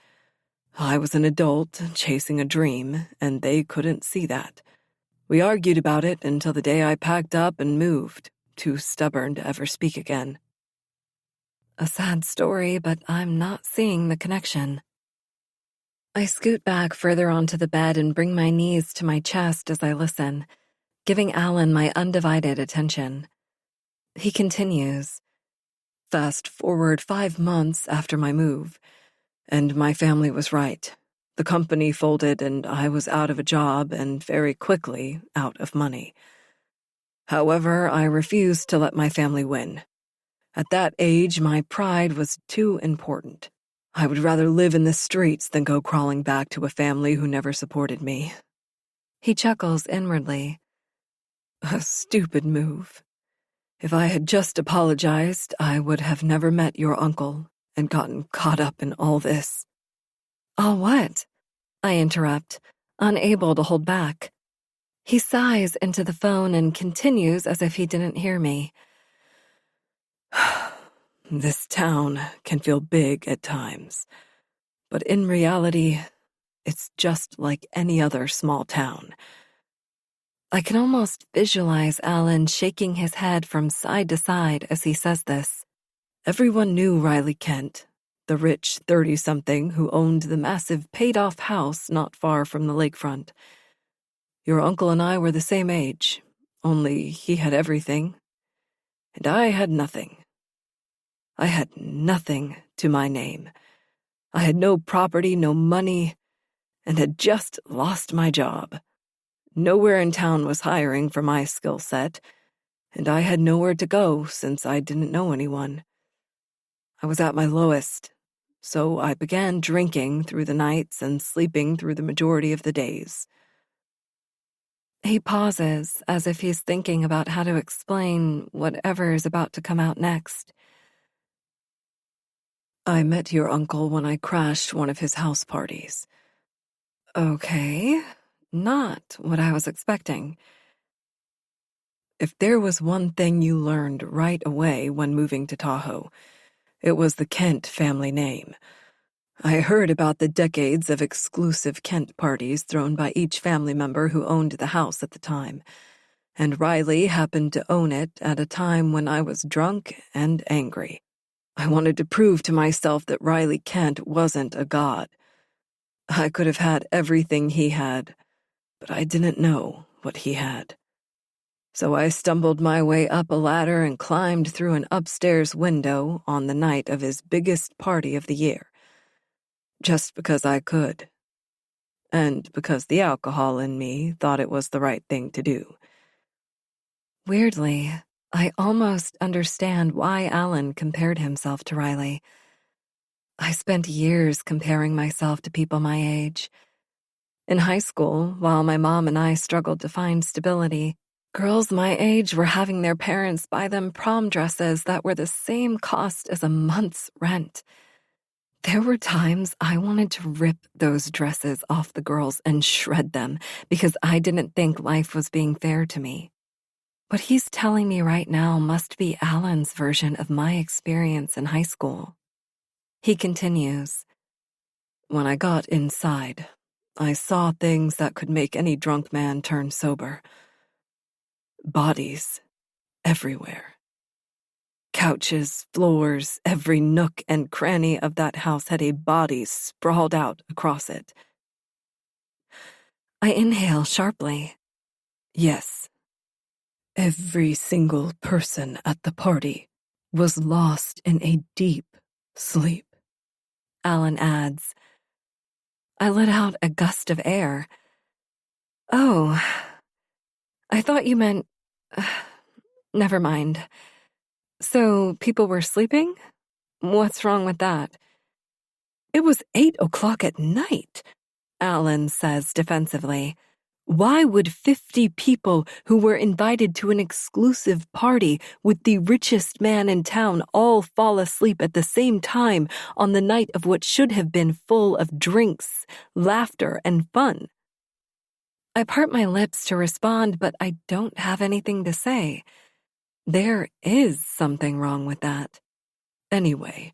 I was an adult chasing a dream, and they couldn't see that. We argued about it until the day I packed up and moved, too stubborn to ever speak again. A sad story, but I'm not seeing the connection. I scoot back further onto the bed and bring my knees to my chest as I listen, giving Alan my undivided attention. He continues. Fast forward 5 months after my move, and my family was right. The company folded and I was out of a job and very quickly out of money. However, I refused to let my family win. At that age, my pride was too important. I would rather live in the streets than go crawling back to a family who never supported me. He chuckles inwardly. A stupid move. If I had just apologized, I would have never met your uncle and gotten caught up in all this. All what? I interrupt, unable to hold back. He sighs into the phone and continues as if he didn't hear me. This town can feel big at times, but in reality, it's just like any other small town. I can almost visualize Alan shaking his head from side to side as he says this. Everyone knew Riley Kent, the rich 30-something who owned the massive paid-off house not far from the lakefront. Your uncle and I were the same age, only he had everything, and I had nothing. I had nothing to my name. I had no property, no money, and had just lost my job. Nowhere in town was hiring for my skill set, and I had nowhere to go since I didn't know anyone. I was at my lowest, so I began drinking through the nights and sleeping through the majority of the days. He pauses as if he's thinking about how to explain whatever is about to come out next. I met your uncle when I crashed one of his house parties. Okay, not what I was expecting. If there was one thing you learned right away when moving to Tahoe, it was the Kent family name. I heard about the decades of exclusive Kent parties thrown by each family member who owned the house at the time, and Riley happened to own it at a time when I was drunk and angry. I wanted to prove to myself that Riley Kent wasn't a god. I could have had everything he had, but I didn't know what he had. So I stumbled my way up a ladder and climbed through an upstairs window on the night of his biggest party of the year. Just because I could. And because the alcohol in me thought it was the right thing to do. Weirdly, I almost understand why Alan compared himself to Riley. I spent years comparing myself to people my age. In high school, while my mom and I struggled to find stability, girls my age were having their parents buy them prom dresses that were the same cost as a month's rent. There were times I wanted to rip those dresses off the girls and shred them because I didn't think life was being fair to me. What he's telling me right now must be Alan's version of my experience in high school. He continues, When I got inside, I saw things that could make any drunk man turn sober. Bodies everywhere. Couches, floors, every nook and cranny of that house had a body sprawled out across it. I inhale sharply. Yes. Every single person at the party was lost in a deep sleep. Alan adds. I let out a gust of air. Oh, I thought you meant... never mind. So people were sleeping? What's wrong with that? It was 8 o'clock at night, Alan says defensively. Why would 50 people who were invited to an exclusive party with the richest man in town all fall asleep at the same time on the night of what should have been full of drinks, laughter, and fun? I part my lips to respond, but I don't have anything to say. There is something wrong with that. Anyway,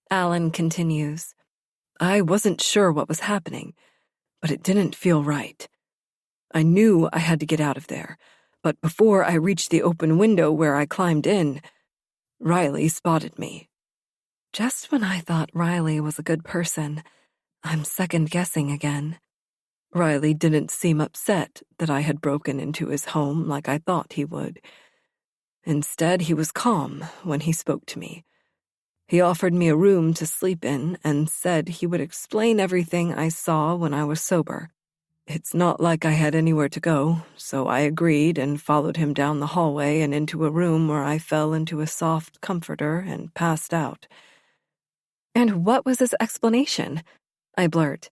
Alan continues, I wasn't sure what was happening, but it didn't feel right. I knew I had to get out of there, but before I reached the open window where I climbed in, Riley spotted me. Just when I thought Riley was a good person, I'm second-guessing again. Riley didn't seem upset that I had broken into his home like I thought he would. Instead, he was calm when he spoke to me. He offered me a room to sleep in and said he would explain everything I saw when I was sober. It's not like I had anywhere to go, so I agreed and followed him down the hallway and into a room where I fell into a soft comforter and passed out. And what was his explanation? I blurt.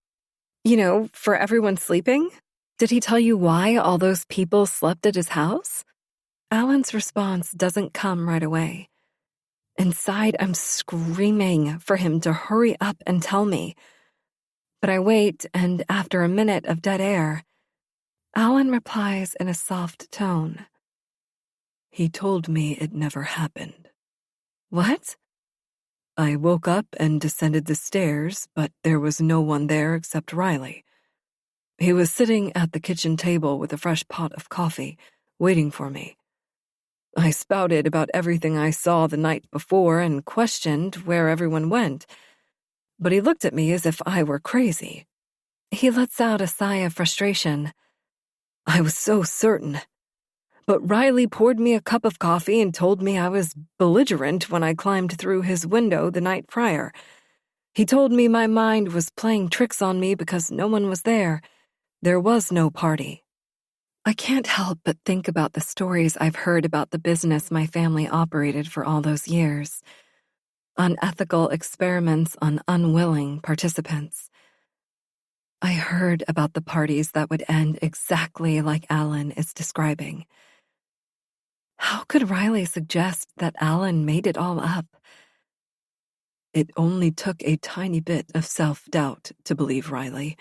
For everyone sleeping? Did he tell you why all those people slept at his house? Alan's response doesn't come right away. Inside, I'm screaming for him to hurry up and tell me. But I wait, and after a minute of dead air, Alan replies in a soft tone. He told me it never happened. What? I woke up and descended the stairs, but there was no one there except Riley. He was sitting at the kitchen table with a fresh pot of coffee, waiting for me. I spouted about everything I saw the night before and questioned where everyone went, but he looked at me as if I were crazy. He lets out a sigh of frustration. I was so certain. But Riley poured me a cup of coffee and told me I was belligerent when I climbed through his window the night prior. He told me my mind was playing tricks on me because no one was there. There was no party. I can't help but think about the stories I've heard about the business my family operated for all those years. Unethical experiments on unwilling participants. I heard about the parties that would end exactly like Alan is describing. How could Riley suggest that Alan made it all up? It only took a tiny bit of self-doubt to believe Riley.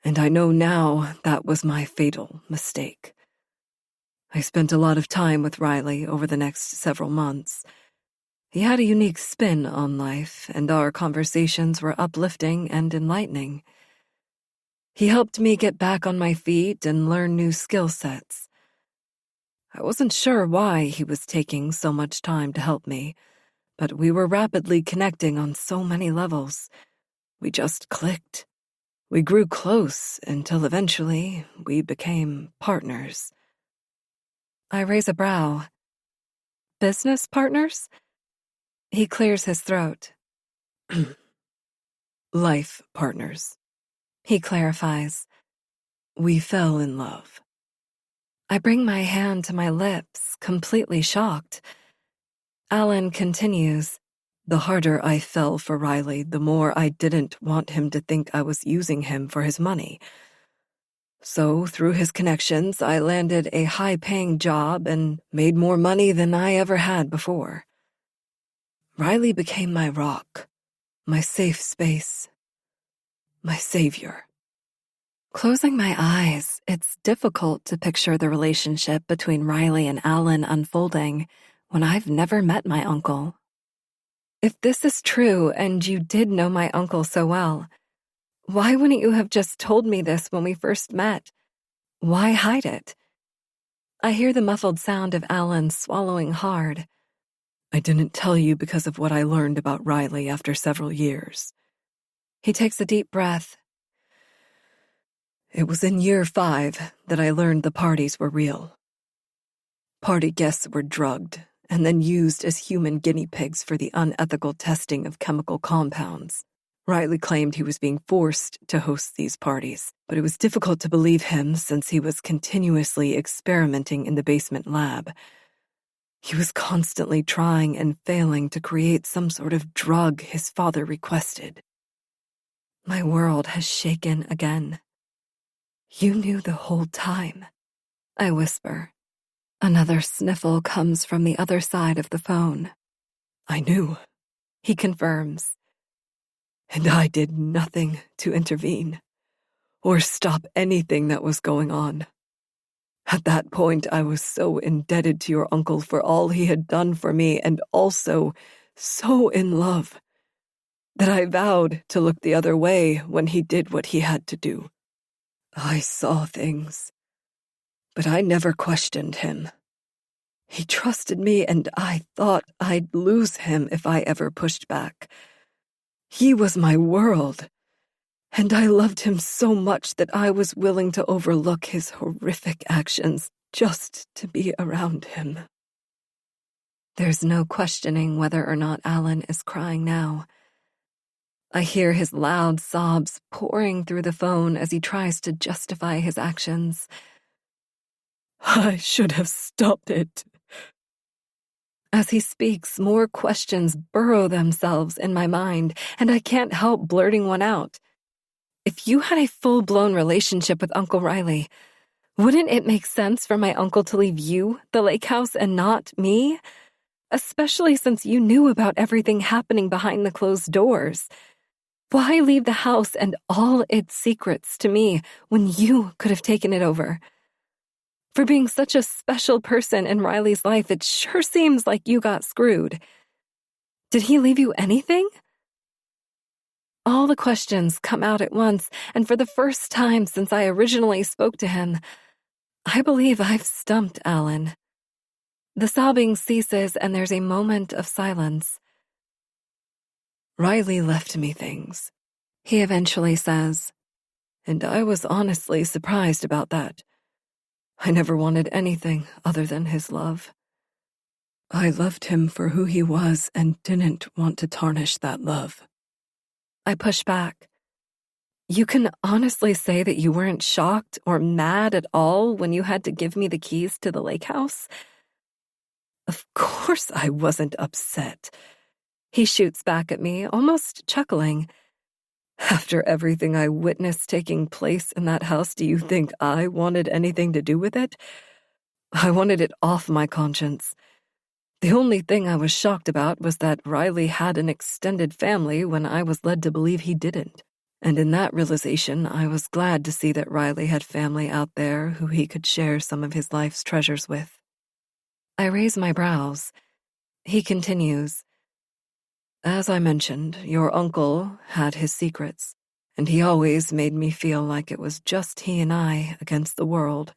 And I know now that was my fatal mistake. I spent a lot of time with Riley over the next several months. He had a unique spin on life, and our conversations were uplifting and enlightening. He helped me get back on my feet and learn new skill sets. I wasn't sure why he was taking so much time to help me, but we were rapidly connecting on so many levels. We just clicked. We grew close until eventually we became partners. I raise a brow. Business partners? He clears his throat. Life partners. He clarifies. We fell in love. I bring my hand to my lips, completely shocked. Alan continues. The harder I fell for Riley, the more I didn't want him to think I was using him for his money. So, through his connections, I landed a high-paying job and made more money than I ever had before. Riley became my rock, my safe space, my savior. Closing my eyes, it's difficult to picture the relationship between Riley and Alan unfolding when I've never met my uncle. If this is true and you did know my uncle so well, Why wouldn't you have just told me this when we first met? Why hide it? I hear the muffled sound of Alan swallowing hard. I didn't tell you because of what I learned about Riley after several years. He takes a deep breath. It was in year 5 that I learned the parties were real. Party guests were drugged and then used as human guinea pigs for the unethical testing of chemical compounds. Riley claimed he was being forced to host these parties, but it was difficult to believe him since he was continuously experimenting in the basement lab. He was constantly trying and failing to create some sort of drug his father requested. My world has shaken again. You knew the whole time, I whisper. Another sniffle comes from the other side of the phone. I knew, he confirms. And I did nothing to intervene or stop anything that was going on. At that point, I was so indebted to your uncle for all he had done for me and also so in love that I vowed to look the other way when he did what he had to do. I saw things, but I never questioned him. He trusted me, and I thought I'd lose him if I ever pushed back. He was my world, and I loved him so much that I was willing to overlook his horrific actions just to be around him. There's no questioning whether or not Alan is crying now. I hear his loud sobs pouring through the phone as he tries to justify his actions. I should have stopped it. As he speaks, more questions burrow themselves in my mind, and I can't help blurting one out. If you had a full-blown relationship with Uncle Riley, wouldn't it make sense for my uncle to leave you the lake house and not me? Especially since you knew about everything happening behind the closed doors. Why leave the house and all its secrets to me when you could have taken it over? For being such a special person in Riley's life, it sure seems like you got screwed. Did he leave you anything? All the questions come out at once, and for the first time since I originally spoke to him, I believe I've stumped Alan. The sobbing ceases, and there's a moment of silence. Riley left me things, he eventually says. And I was honestly surprised about that. I never wanted anything other than his love. I loved him for who he was and didn't want to tarnish that love. I push back. You can honestly say that you weren't shocked or mad at all when you had to give me the keys to the lake house? Of course I wasn't upset. He shoots back at me, almost chuckling. After everything I witnessed taking place in that house, do you think I wanted anything to do with it? I wanted it off my conscience. The only thing I was shocked about was that Riley had an extended family when I was led to believe he didn't. And in that realization, I was glad to see that Riley had family out there who he could share some of his life's treasures with. I raise my brows. He continues. As I mentioned, your uncle had his secrets, and he always made me feel like it was just he and I against the world.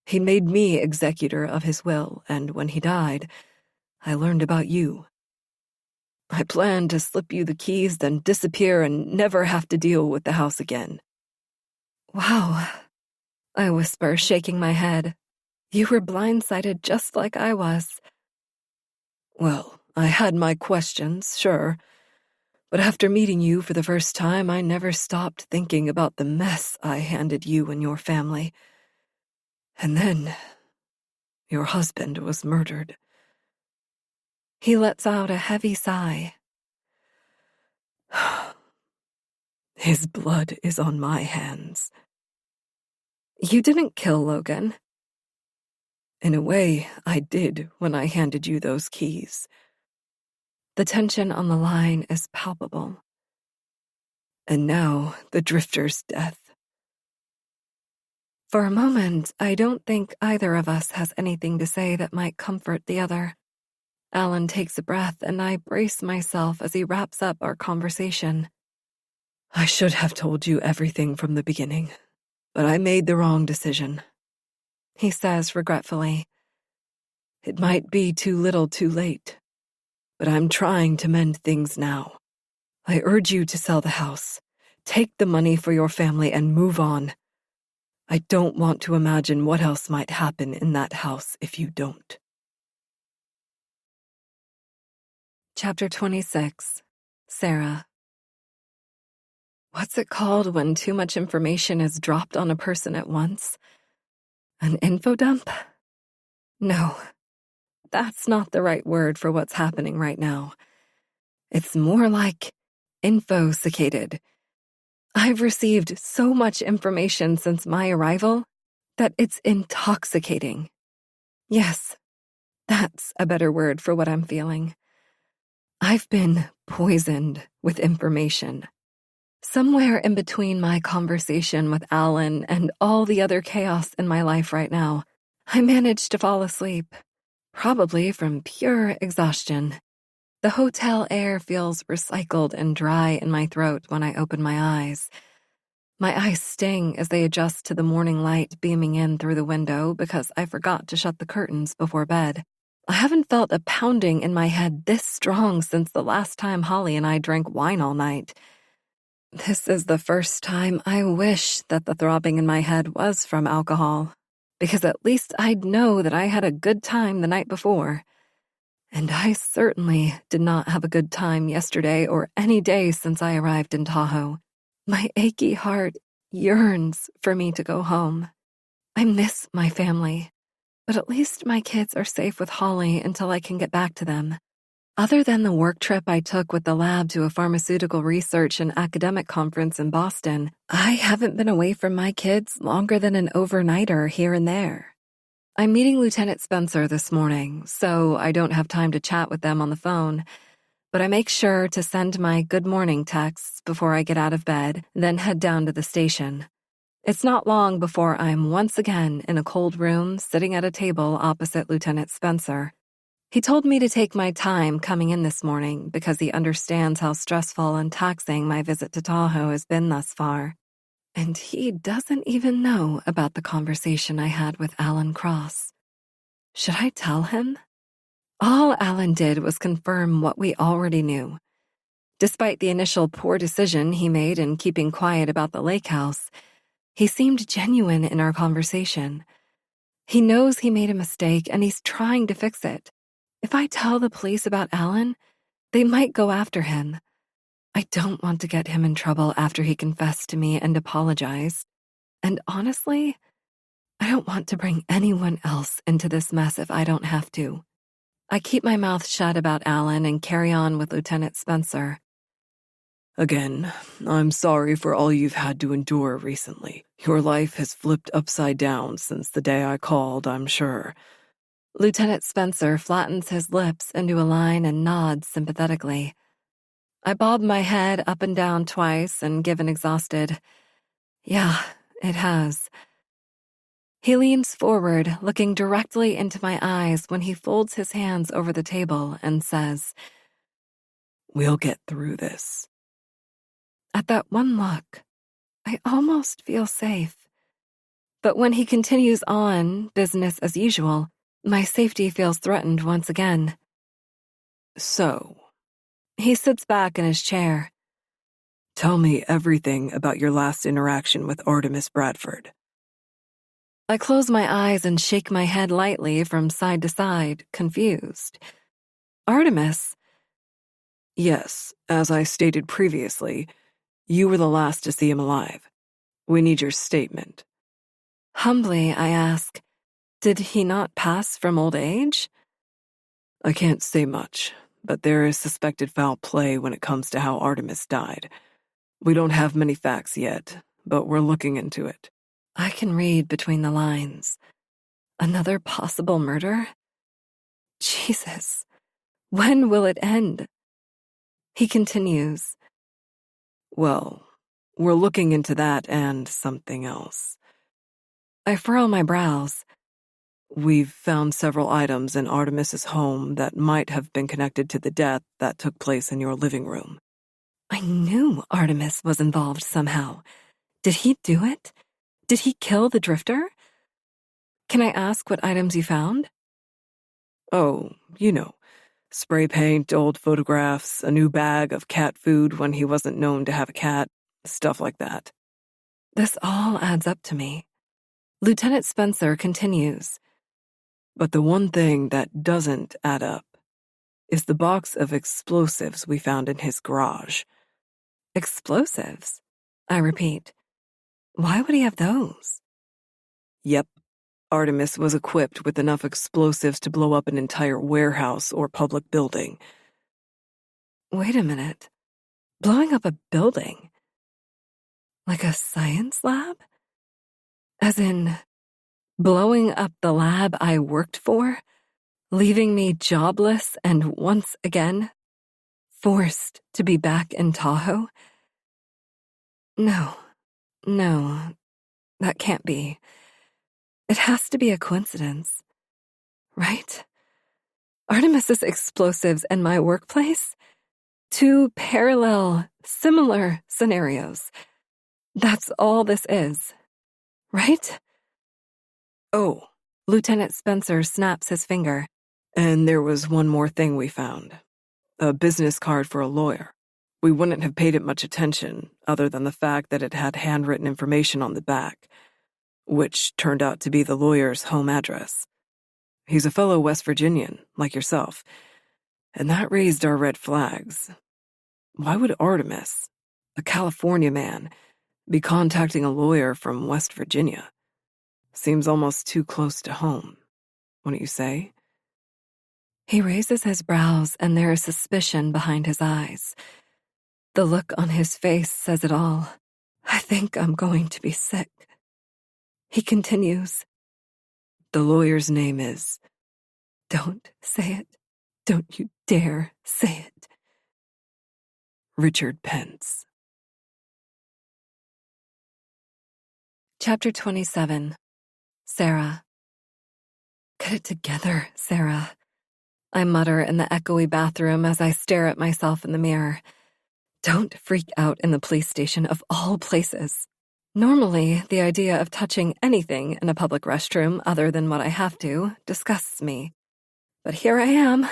He made me executor of his will, and when he died, I learned about you. I planned to slip you the keys, then disappear and never have to deal with the house again. Wow, I whisper, shaking my head. You were blindsided just like I was. Well, I had my questions, sure, but after meeting you for the first time, I never stopped thinking about the mess I handed you and your family. And then, your husband was murdered. He lets out a heavy sigh. His blood is on my hands. You didn't kill Logan. In a way, I did when I handed you those keys. The tension on the line is palpable. And now, the drifter's death. For a moment, I don't think either of us has anything to say that might comfort the other. Alan takes a breath, and I brace myself as he wraps up our conversation. I should have told you everything from the beginning, but I made the wrong decision, he says regretfully. It might be too little too late, but I'm trying to mend things now. I urge you to sell the house, take the money for your family, and move on. I don't want to imagine what else might happen in that house if you don't. Chapter 26. Sarah. What's it called when too much information is dropped on a person at once? An info dump? No, that's not the right word for what's happening right now. It's more like infosicated. I've received so much information since my arrival that it's intoxicating. Yes, that's a better word for what I'm feeling. I've been poisoned with information. Somewhere in between my conversation with Alan and all the other chaos in my life right now, I managed to fall asleep, probably from pure exhaustion. The hotel air feels recycled and dry in my throat when I open my eyes. My eyes sting as they adjust to the morning light beaming in through the window because I forgot to shut the curtains before bed. I haven't felt a pounding in my head this strong since the last time Holly and I drank wine all night. This is the first time I wish that the throbbing in my head was from alcohol, because at least I'd know that I had a good time the night before. And I certainly did not have a good time yesterday or any day since I arrived in Tahoe. My achy heart yearns for me to go home. I miss my family, but at least my kids are safe with Holly until I can get back to them. Other than the work trip I took with the lab to a pharmaceutical research and academic conference in Boston, I haven't been away from my kids longer than an overnighter here and there. I'm meeting Lieutenant Spencer this morning, so I don't have time to chat with them on the phone, but I make sure to send my good morning texts before I get out of bed, then head down to the station. It's not long before I'm once again in a cold room sitting at a table opposite Lieutenant Spencer. He told me to take my time coming in this morning because he understands how stressful and taxing my visit to Tahoe has been thus far. And he doesn't even know about the conversation I had with Alan Cross. Should I tell him? All Alan did was confirm what we already knew. Despite the initial poor decision he made in keeping quiet about the lake house, he seemed genuine in our conversation. He knows he made a mistake and he's trying to fix it. If I tell the police about Alan, they might go after him. I don't want to get him in trouble after he confessed to me and apologized. And honestly, I don't want to bring anyone else into this mess if I don't have to. I keep my mouth shut about Alan and carry on with Lieutenant Spencer. Again, I'm sorry for all you've had to endure recently. Your life has flipped upside down since the day I called, I'm sure. Lieutenant Spencer flattens his lips into a line and nods sympathetically. I bob my head up and down twice and give an exhausted, "Yeah, it has." He leans forward, looking directly into my eyes when he folds his hands over the table and says, "We'll get through this." At that one look, I almost feel safe. But when he continues on, business as usual, my safety feels threatened once again. So, he sits back in his chair. Tell me everything about your last interaction with Artemis Bradford. I close my eyes and shake my head lightly from side to side, confused. Artemis? Yes, as I stated previously, you were the last to see him alive. We need your statement. Humbly, I ask, did he not pass from old age? I can't say much, but there is suspected foul play when it comes to how Artemis died. We don't have many facts yet, but we're looking into it. I can read between the lines. Another possible murder? Jesus, when will it end? He continues. Well, we're looking into that and something else. I furrow my brows. We've found several items in Artemis's home that might have been connected to the death that took place in your living room. I knew Artemis was involved somehow. Did he do it? Did he kill the drifter? Can I ask what items you found? Oh, spray paint, old photographs, a new bag of cat food when he wasn't known to have a cat, stuff like that. This all adds up to me. Lieutenant Spencer continues. But the one thing that doesn't add up is the box of explosives we found in his garage. Explosives? I repeat. Why would he have those? Yep. Artemis was equipped with enough explosives to blow up an entire warehouse or public building. Wait a minute. Blowing up a building? Like a science lab? As in, blowing up the lab I worked for? Leaving me jobless and once again, forced to be back in Tahoe? No, that can't be. It has to be a coincidence, right? Artemis's explosives and my workplace? Two parallel, similar scenarios. That's all this is, right? Oh, Lieutenant Spencer snaps his finger. and there was one more thing we found. A business card for a lawyer. We wouldn't have paid it much attention, other than the fact that it had handwritten information on the back, which turned out to be the lawyer's home address. He's a fellow West Virginian, like yourself, and that raised our red flags. Why would Artemis, a California man, be contacting a lawyer from West Virginia? Seems almost too close to home, wouldn't you say? He raises his brows and there is suspicion behind his eyes. The look on his face says it all. I think I'm going to be sick. He continues. The lawyer's name is... Don't say it. Don't you dare say it. Richard Pence. Chapter 27. Sarah. Get it together, Sarah. I mutter in the echoey bathroom as I stare at myself in the mirror. Don't freak out in the police station of all places. Normally, the idea of touching anything in a public restroom other than what I have to disgusts me. But here I am,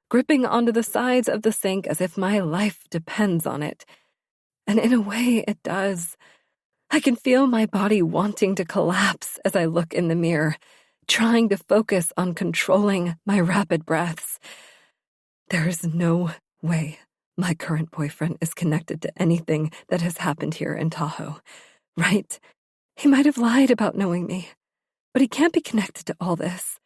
gripping onto the sides of the sink as if my life depends on it. And in a way, it does. I can feel my body wanting to collapse as I look in the mirror, trying to focus on controlling my rapid breaths. There is no way my current boyfriend is connected to anything that has happened here in Tahoe, right? He might have lied about knowing me, but he can't be connected to all this.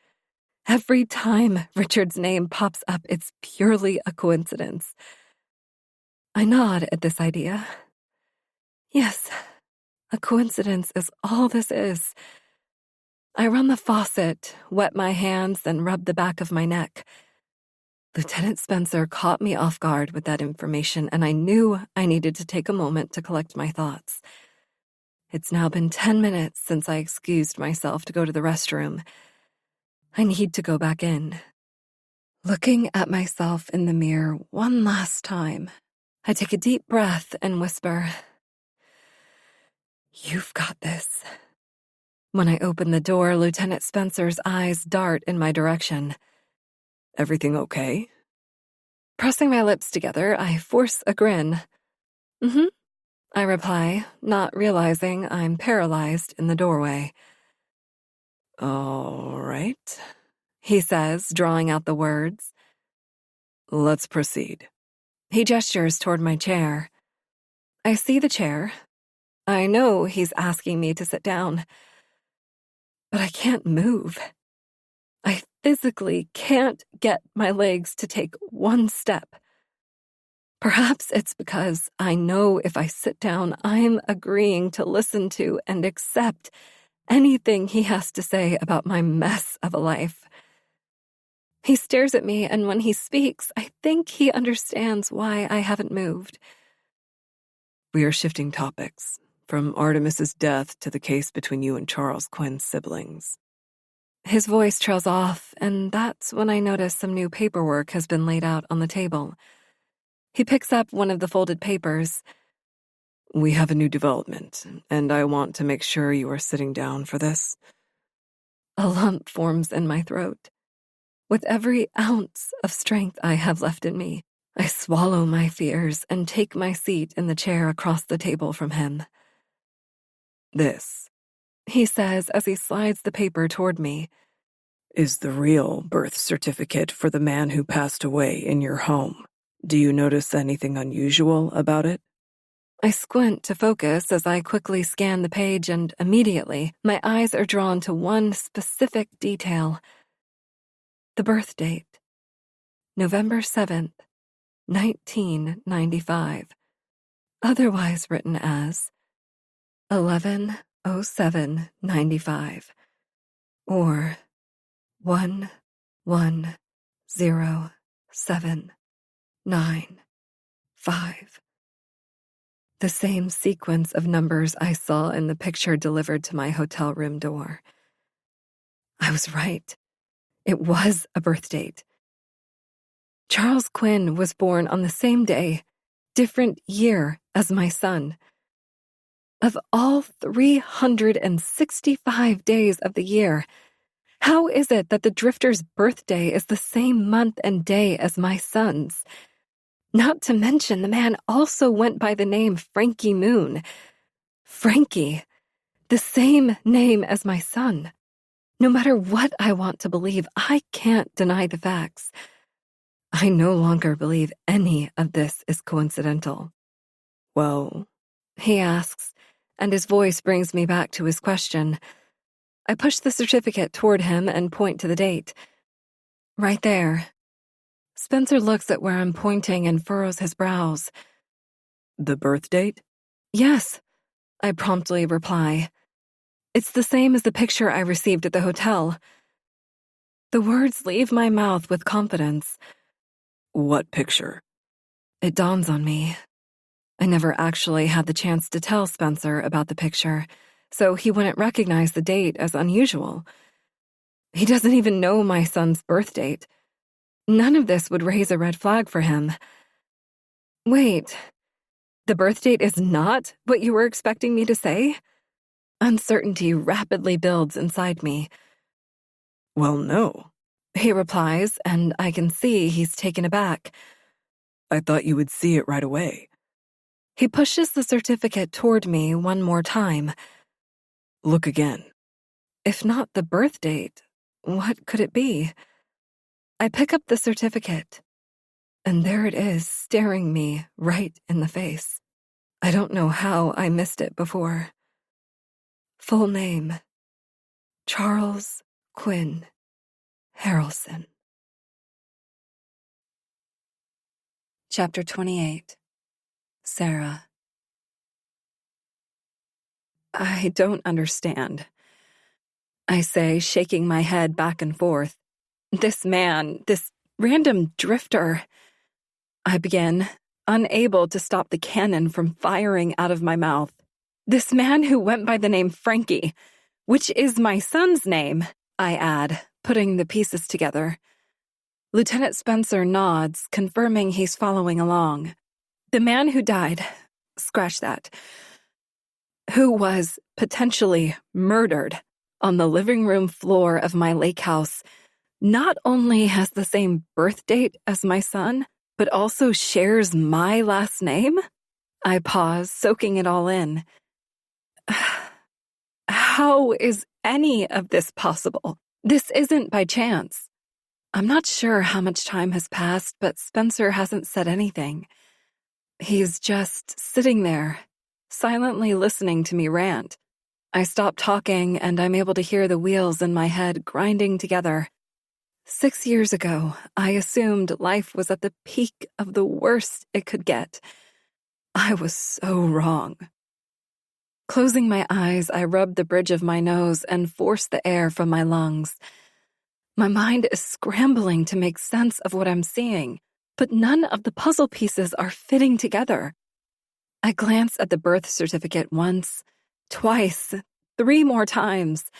Every time Richard's name pops up, it's purely a coincidence. I nod at this idea. Yes, a coincidence is all this is. I run the faucet, wet my hands, then rub the back of my neck. Lieutenant Spencer caught me off guard with that information, and I knew I needed to take a moment to collect my thoughts. It's now been 10 minutes since I excused myself to go to the restroom. I need to go back in. Looking at myself in the mirror one last time, I take a deep breath and whisper, "You've got this." When I open the door, Lieutenant Spencer's eyes dart in my direction. Everything okay? Pressing my lips together, I force a grin. "Mm-hmm," I reply, not realizing I'm paralyzed in the doorway. All right, he says, drawing out the words. Let's proceed. He gestures toward my chair. I see the chair. I know he's asking me to sit down. But I can't move. I physically can't get my legs to take one step. Perhaps it's because I know if I sit down, I'm agreeing to listen to and accept anything he has to say about my mess of a life. He stares at me, and when he speaks, I think he understands why I haven't moved. We are shifting topics, from Artemis's death to the case between you and Charles Quinn's siblings. His voice trails off, and that's when I notice some new paperwork has been laid out on the table. He picks up one of the folded papers. We have a new development, and I want to make sure you are sitting down for this. A lump forms in my throat. With every ounce of strength I have left in me, I swallow my fears and take my seat in the chair across the table from him. This, He says as he slides the paper toward me, is the real birth certificate for the man who passed away in your home. Do you notice anything unusual about it? I squint to focus as I quickly scan the page, and immediately my eyes are drawn to one specific detail. The birth date. November 7th, 1995. Otherwise written as 11/07/95 or 11/07/95. The same sequence of numbers I saw in the picture delivered to my hotel room door. I was right. It was a birth date. Charles Quinn was born on the same day, different year as my son. Of all 365 days of the year, how is it that the drifter's birthday is the same month and day as my son's? Not to mention the man also went by the name Frankie Moon. Frankie, the same name as my son. No matter what I want to believe, I can't deny the facts. I no longer believe any of this is coincidental. Well, He asks, and his voice brings me back to his question. I push the certificate toward him and point to the date. Right there. Spencer looks at where I'm pointing and furrows his brows. the birth date? Yes, I promptly reply. It's the same as the picture I received at the hotel. The words leave my mouth with confidence. What picture? It dawns on me. I never actually had the chance to tell Spencer about the picture, so he wouldn't recognize the date as unusual. He doesn't even know my son's birth date. None of this would raise a red flag for him. Wait, the birth date is not what you were expecting me to say? Uncertainty rapidly builds inside me. Well, no. He replies, and I can see he's taken aback. I thought you would see it right away. He pushes the certificate toward me one more time. Look again. If not the birth date, what could it be? I pick up the certificate, and there it is, staring me right in the face. I don't know how I missed it before. Full name: Charles Quinn Harrelson. Chapter 28. Sarah. I don't understand, I say, shaking my head back and forth. This man, this random drifter. I begin, unable to stop the cannon from firing out of my mouth. This man who went by the name Frankie, which is my son's name, I add, putting the pieces together. Lieutenant Spencer nods, confirming he's following along. The man who died, scratch that, who was potentially murdered on the living room floor of my lake house, not only has the same birth date as my son, but also shares my last name? I pause, soaking it all in. How is any of this possible? This isn't by chance. I'm not sure how much time has passed, but Spencer hasn't said anything. He's just sitting there, silently listening to me rant. I stop talking, and I'm able to hear the wheels in my head grinding together. 6 years ago, I assumed life was at the peak of the worst it could get. I was so wrong. Closing my eyes, I rub the bridge of my nose and force the air from my lungs. My mind is scrambling to make sense of what I'm seeing, but none of the puzzle pieces are fitting together. I glance at the birth certificate once, twice, 3 more times,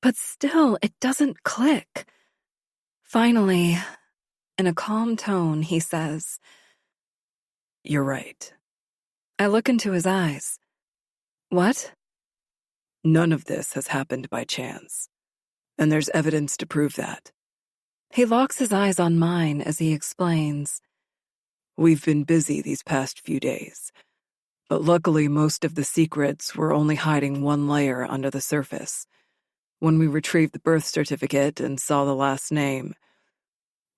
but still it doesn't click. Finally, in a calm tone, he says, You're right. I look into his eyes. What? None of this has happened by chance, and there's evidence to prove that. He locks his eyes on mine as he explains. We've been busy these past few days, but luckily most of the secrets were only hiding one layer under the surface. When we retrieved the birth certificate and saw the last name,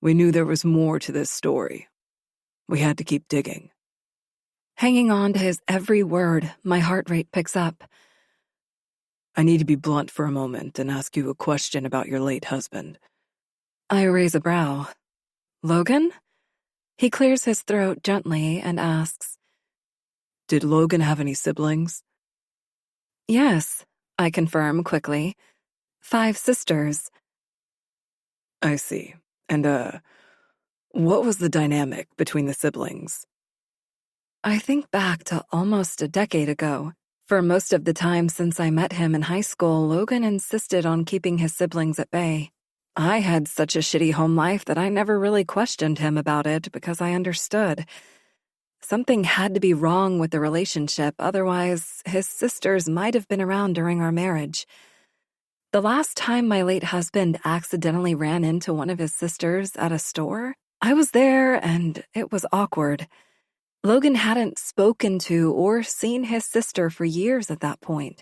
we knew there was more to this story. We had to keep digging. Hanging on to his every word, my heart rate picks up. I need to be blunt for a moment and ask you a question about your late husband. I raise a brow. Logan? He clears his throat gently and asks, Did Logan have any siblings? Yes, I confirm quickly. 5 sisters. I see. And, what was the dynamic between the siblings? I think back to almost a decade ago. For most of the time since I met him in high school, Logan insisted on keeping his siblings at bay. I had such a shitty home life that I never really questioned him about it because I understood. Something had to be wrong with the relationship, otherwise his sisters might have been around during our marriage. The last time my late husband accidentally ran into one of his sisters at a store, I was there and it was awkward. Logan hadn't spoken to or seen his sister for years at that point,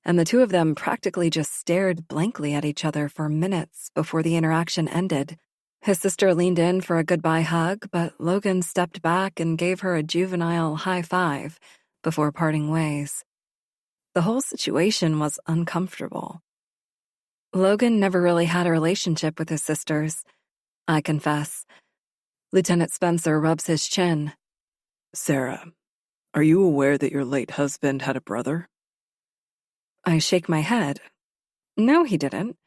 and the two of them practically just stared blankly at each other for minutes before the interaction ended. His sister leaned in for a goodbye hug, but Logan stepped back and gave her a juvenile high five before parting ways. The whole situation was uncomfortable. Logan never really had a relationship with his sisters, I confess. Lieutenant Spencer rubs his chin. Sarah, are you aware that your late husband had a brother? I shake my head. No, he didn't.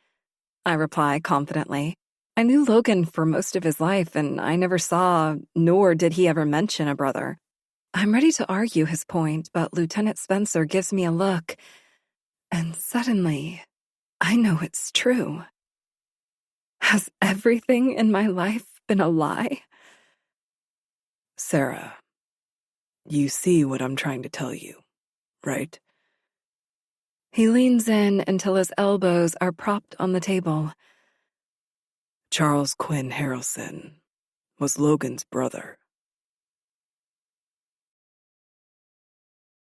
I reply confidently. I knew Logan for most of his life, and I never saw, nor did he ever mention a brother. I'm ready to argue his point, but Lieutenant Spencer gives me a look, and suddenly, I know it's true. Has everything in my life been a lie? Sarah, you see what I'm trying to tell you, right? He leans in until his elbows are propped on the table. Charles Quinn Harrelson was Logan's brother.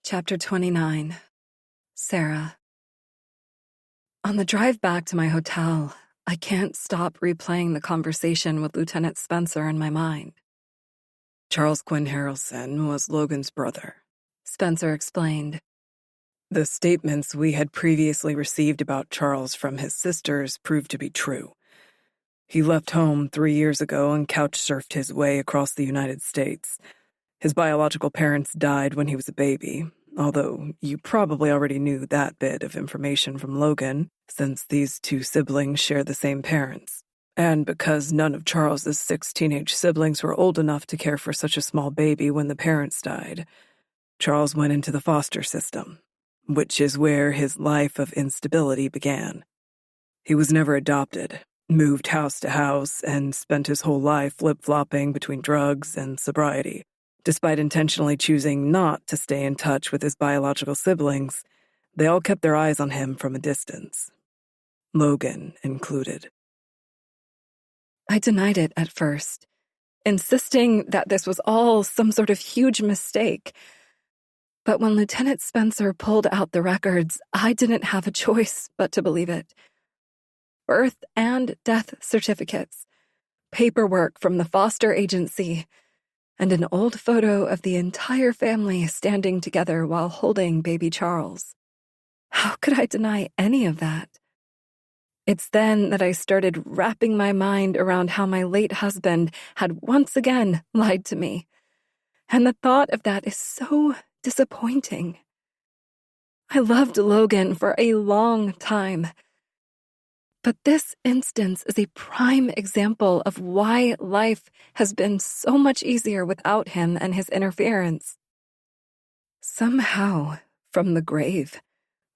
Chapter 29. Sarah. On the drive back to my hotel, I can't stop replaying the conversation with Lieutenant Spencer in my mind. Charles Quinn Harrelson was Logan's brother, Spencer explained. The statements we had previously received about Charles from his sisters proved to be true. He left home 3 years ago and couch-surfed his way across the United States. His biological parents died when he was a baby, although you probably already knew that bit of information from Logan, since these 2 siblings share the same parents. And because none of Charles's 6 teenage siblings were old enough to care for such a small baby when the parents died, Charles went into the foster system, which is where his life of instability began. He was never adopted, moved house to house, and spent his whole life flip-flopping between drugs and sobriety. Despite intentionally choosing not to stay in touch with his biological siblings, they all kept their eyes on him from a distance, Logan included. I denied it at first, insisting that this was all some sort of huge mistake. But when Lieutenant Spencer pulled out the records, I didn't have a choice but to believe it. Birth and death certificates, paperwork from the foster agency, and an old photo of the entire family standing together while holding baby Charles. How could I deny any of that? It's then that I started wrapping my mind around how my late husband had once again lied to me. And the thought of that is so disappointing. I loved Logan for a long time. But this instance is a prime example of why life has been so much easier without him and his interference. Somehow, from the grave,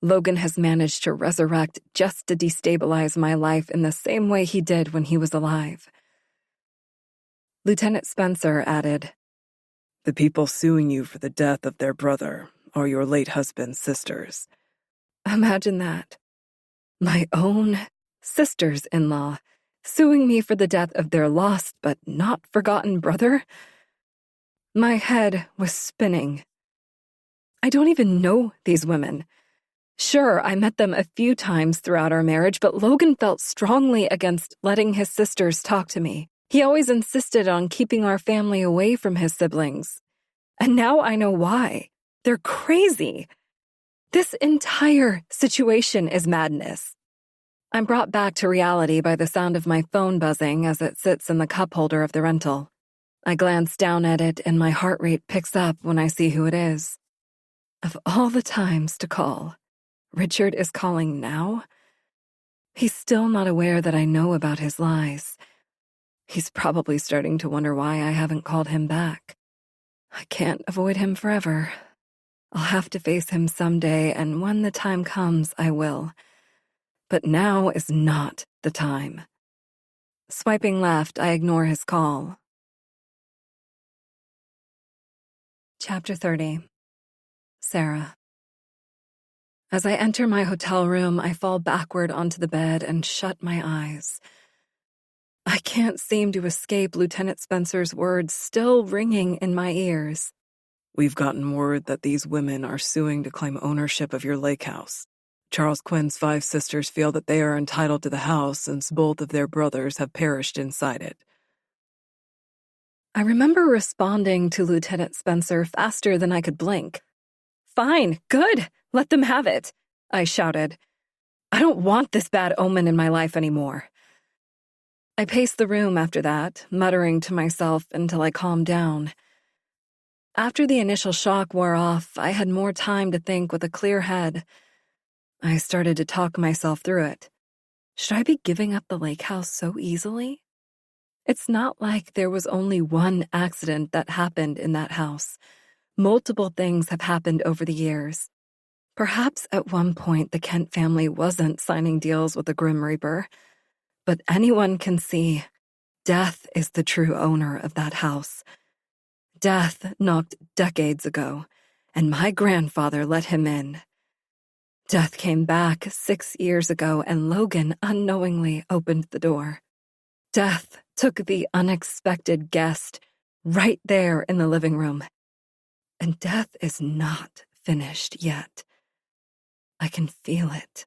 Logan has managed to resurrect just to destabilize my life in the same way he did when he was alive. Lieutenant Spencer added, The people suing you for the death of their brother are your late husband's sisters. Imagine that. My own sisters-in-law suing me for the death of their lost but not forgotten brother? My head was spinning. I don't even know these women. Sure, I met them a few times throughout our marriage, but Logan felt strongly against letting his sisters talk to me. He always insisted on keeping our family away from his siblings. And now I know why. They're crazy. This entire situation is madness. I'm brought back to reality by the sound of my phone buzzing as it sits in the cup holder of the rental. I glance down at it and my heart rate picks up when I see who it is. Of all the times to call, Richard is calling now? He's still not aware that I know about his lies. He's probably starting to wonder why I haven't called him back. I can't avoid him forever. I'll have to face him someday, and when the time comes, I will. But now is not the time. Swiping left, I ignore his call. Chapter 30. Sarah. As I enter my hotel room, I fall backward onto the bed and shut my eyes. I can't seem to escape Lieutenant Spencer's words still ringing in my ears. We've gotten word that these women are suing to claim ownership of your lake house. Charles Quinn's 5 sisters feel that they are entitled to the house since both of their brothers have perished inside it. I remember responding to Lieutenant Spencer faster than I could blink. Fine, good, let them have it, I shouted. I don't want this bad omen in my life anymore. I paced the room after that, muttering to myself until I calmed down. After the initial shock wore off, I had more time to think with a clear head. I started to talk myself through it. Should I be giving up the lake house so easily? It's not like there was only one accident that happened in that house. Multiple things have happened over the years. Perhaps at one point the Kent family wasn't signing deals with the Grim Reaper. But anyone can see, Death is the true owner of that house. Death knocked decades ago, and my grandfather let him in. Death came back 6 years ago, and Logan unknowingly opened the door. Death took the unexpected guest right there in the living room. And Death is not finished yet. I can feel it.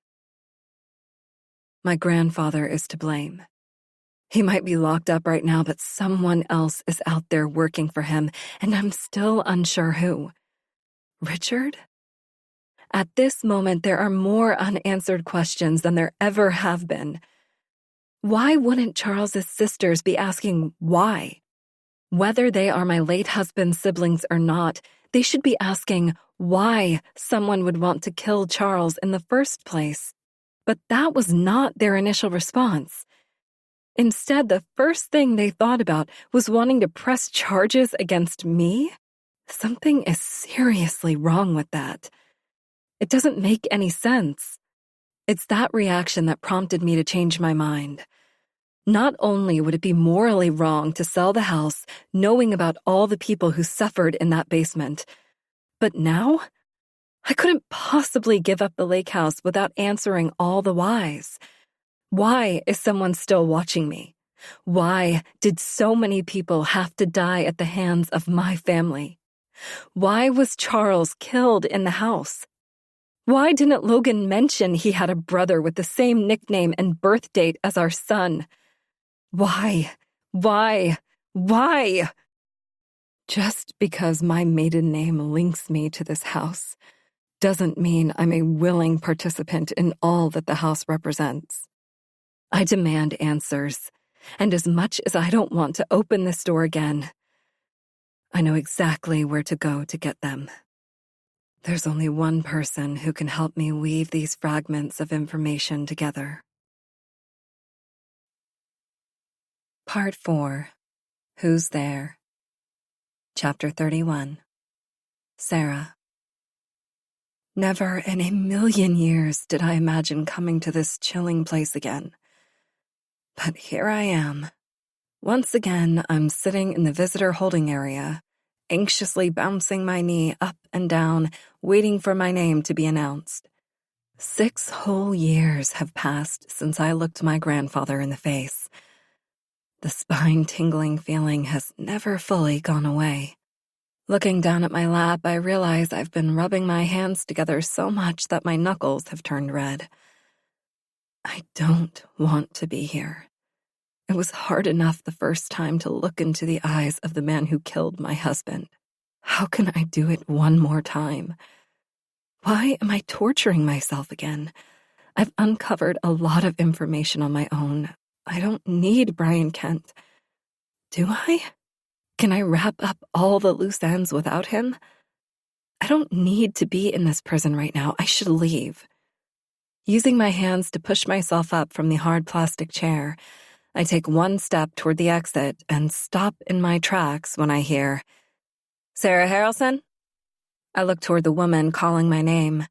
My grandfather is to blame. He might be locked up right now, but someone else is out there working for him, and I'm still unsure who. Richard? At this moment, there are more unanswered questions than there ever have been. Why wouldn't Charles's sisters be asking why? Whether they are my late husband's siblings or not, they should be asking why someone would want to kill Charles in the first place. But that was not their initial response. Instead, the first thing they thought about was wanting to press charges against me? Something is seriously wrong with that. It doesn't make any sense. It's that reaction that prompted me to change my mind. Not only would it be morally wrong to sell the house, knowing about all the people who suffered in that basement, but now I couldn't possibly give up the lake house without answering all the whys. Why is someone still watching me? Why did so many people have to die at the hands of my family? Why was Charles killed in the house? Why didn't Logan mention he had a brother with the same nickname and birth date as our son? Why? Just because my maiden name links me to this house doesn't mean I'm a willing participant in all that the house represents. I demand answers, and as much as I don't want to open this door again, I know exactly where to go to get them. There's only one person who can help me weave these fragments of information together. Part 4. Who's There? Chapter 31. Sarah. Never in a million years did I imagine coming to this chilling place again. But here I am. Once again, I'm sitting in the visitor holding area, anxiously bouncing my knee up and down, waiting for my name to be announced. 6 whole years have passed since I looked my grandfather in the face. The spine-tingling feeling has never fully gone away. Looking down at my lap, I realize I've been rubbing my hands together so much that my knuckles have turned red. I don't want to be here. It was hard enough the first time to look into the eyes of the man who killed my husband. How can I do it one more time? Why am I torturing myself again? I've uncovered a lot of information on my own. I don't need Brian Kent. Do I? Can I wrap up all the loose ends without him? I don't need to be in this prison right now. I should leave. Using my hands to push myself up from the hard plastic chair, I take one step toward the exit and stop in my tracks when I hear, "Sarah Harrelson?" I look toward the woman calling my name.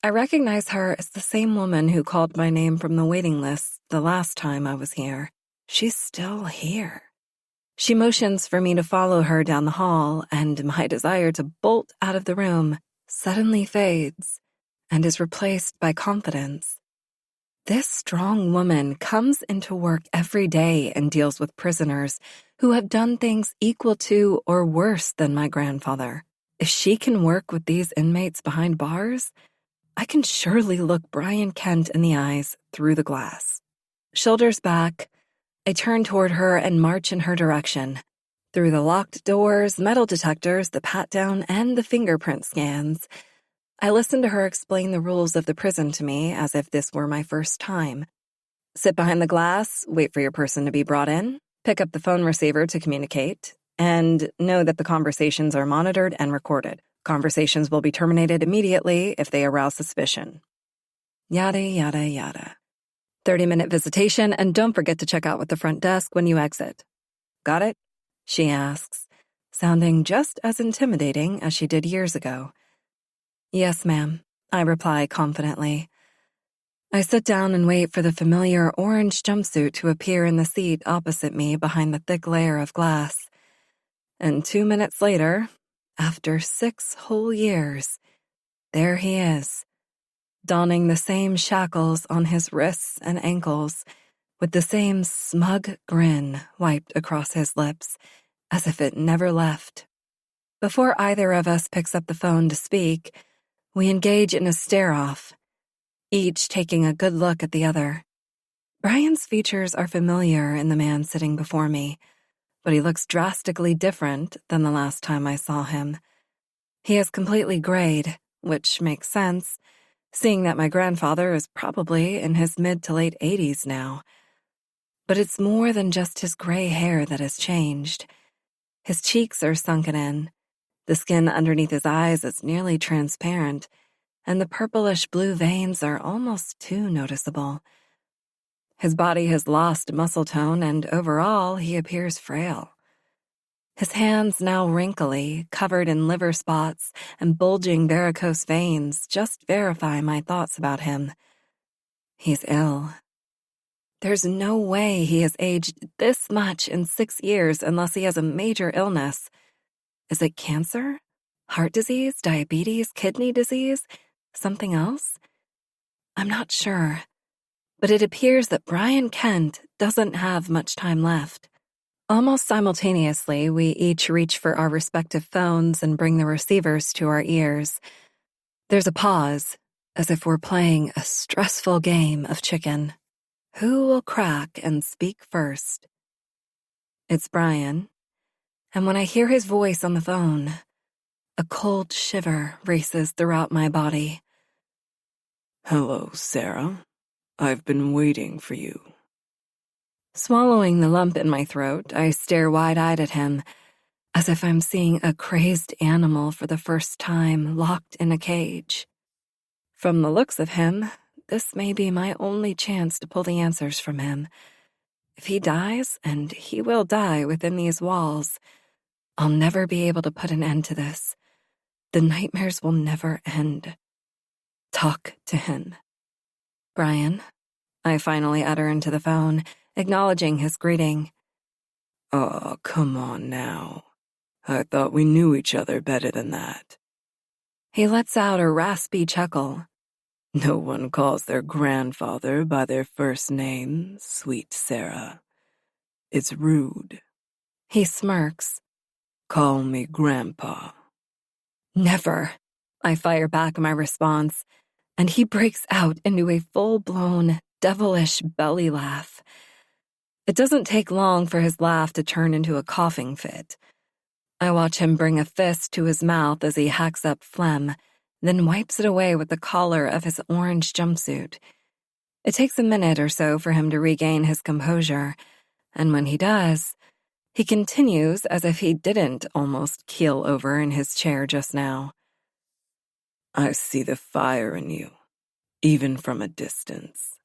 I recognize her as the same woman who called my name from the waiting list the last time I was here. She's still here. She motions for me to follow her down the hall, and my desire to bolt out of the room suddenly fades and is replaced by confidence. This strong woman comes into work every day and deals with prisoners who have done things equal to or worse than my grandfather. If she can work with these inmates behind bars, I can surely look Brian Kent in the eyes through the glass. Shoulders back, I turn toward her and march in her direction. Through the locked doors, metal detectors, the pat-down, and the fingerprint scans, I listen to her explain the rules of the prison to me as if this were my first time. Sit behind the glass, wait for your person to be brought in, pick up the phone receiver to communicate, and know that the conversations are monitored and recorded. Conversations will be terminated immediately if they arouse suspicion. Yada, yada, yada. 30-minute visitation, and don't forget to check out with the front desk when you exit. Got it? She asks, sounding just as intimidating as she did years ago. Yes, ma'am, I reply confidently. I sit down and wait for the familiar orange jumpsuit to appear in the seat opposite me behind the thick layer of glass. And 2 minutes later, after 6 whole years, there he is, donning the same shackles on his wrists and ankles, with the same smug grin wiped across his lips, as if it never left. Before either of us picks up the phone to speak, we engage in a stare-off, each taking a good look at the other. Brian's features are familiar in the man sitting before me, but he looks drastically different than the last time I saw him. He has completely grayed, which makes sense, seeing that my grandfather is probably in his mid to late 80s now. But it's more than just his gray hair that has changed. His cheeks are sunken in, the skin underneath his eyes is nearly transparent, and the purplish blue veins are almost too noticeable. His body has lost muscle tone, and overall he appears frail. His hands, now wrinkly, covered in liver spots and bulging varicose veins, just verify my thoughts about him. He's ill. There's no way he has aged this much in 6 years unless he has a major illness. Is it cancer? Heart disease? Diabetes? Kidney disease? Something else? I'm not sure. But it appears that Brian Kent doesn't have much time left. Almost simultaneously, we each reach for our respective phones and bring the receivers to our ears. There's a pause, as if we're playing a stressful game of chicken. Who will crack and speak first? It's Brian, and when I hear his voice on the phone, a cold shiver races throughout my body. Hello, Sarah. I've been waiting for you. Swallowing the lump in my throat, I stare wide-eyed at him, as if I'm seeing a crazed animal for the first time locked in a cage. From the looks of him, this may be my only chance to pull the answers from him. If he dies, and he will die within these walls, I'll never be able to put an end to this. The nightmares will never end. Talk to him. Brian, I finally utter into the phone, acknowledging his greeting. Oh, come on now. I thought we knew each other better than that. He lets out a raspy chuckle. No one calls their grandfather by their first name, sweet Sarah. It's rude. He smirks. Call me Grandpa. Never. I fire back my response, and he breaks out into a full-blown, devilish belly laugh. It doesn't take long for his laugh to turn into a coughing fit. I watch him bring a fist to his mouth as he hacks up phlegm, then wipes it away with the collar of his orange jumpsuit. It takes a minute or so for him to regain his composure, and when he does, he continues as if he didn't almost keel over in his chair just now. I see the fire in you, even from a distance.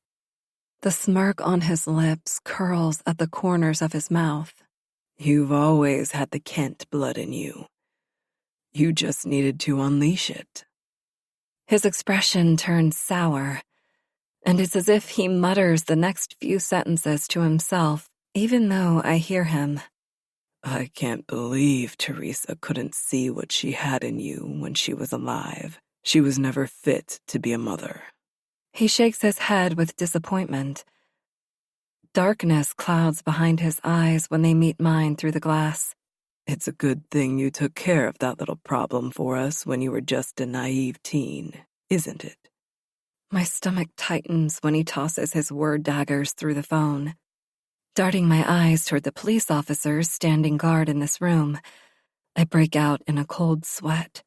The smirk on his lips curls at the corners of his mouth. You've always had the Kent blood in you. You just needed to unleash it. His expression turns sour, and it's as if he mutters the next few sentences to himself, even though I hear him. I can't believe Teresa couldn't see what she had in you when she was alive. She was never fit to be a mother. He shakes his head with disappointment. Darkness clouds behind his eyes when they meet mine through the glass. It's a good thing you took care of that little problem for us when you were just a naive teen, isn't it? My stomach tightens when he tosses his word daggers through the phone. Darting my eyes toward the police officers standing guard in this room, I break out in a cold sweat.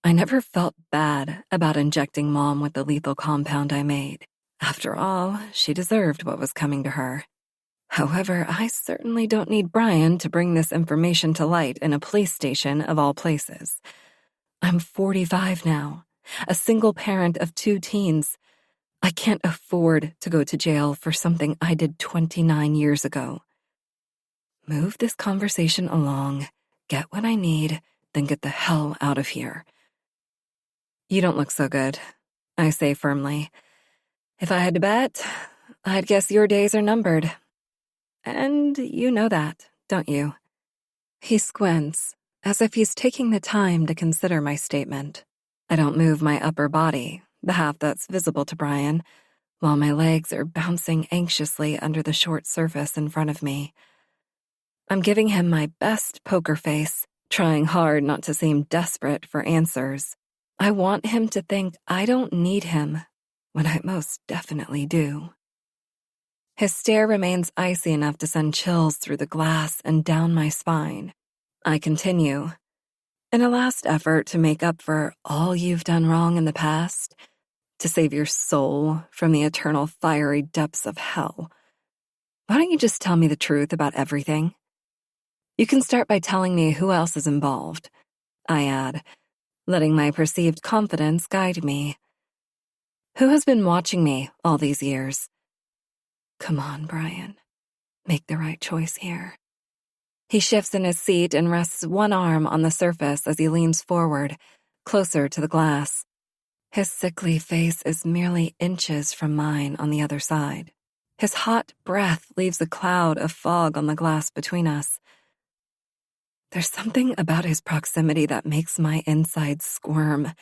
I never felt bad about injecting Mom with the lethal compound I made. After all, she deserved what was coming to her. However, I certainly don't need Brian to bring this information to light in a police station of all places. I'm 45 now, a single parent of 2 teens. I can't afford to go to jail for something I did 29 years ago. Move this conversation along, get what I need, then get the hell out of here. You don't look so good, I say firmly. If I had to bet, I'd guess your days are numbered. And you know that, don't you? He squints, as if he's taking the time to consider my statement. I don't move my upper body, the half that's visible to Brian, while my legs are bouncing anxiously under the short surface in front of me. I'm giving him my best poker face, trying hard not to seem desperate for answers. I want him to think I don't need him, when I most definitely do. His stare remains icy enough to send chills through the glass and down my spine. I continue. In a last effort to make up for all you've done wrong in the past, to save your soul from the eternal fiery depths of hell, why don't you just tell me the truth about everything? You can start by telling me who else is involved, I add, letting my perceived confidence guide me. Who has been watching me all these years? Come on, Brian. Make the right choice here. He shifts in his seat and rests one arm on the surface as he leans forward, closer to the glass. His sickly face is merely inches from mine on the other side. His hot breath leaves a cloud of fog on the glass between us. There's something about his proximity that makes my insides squirm.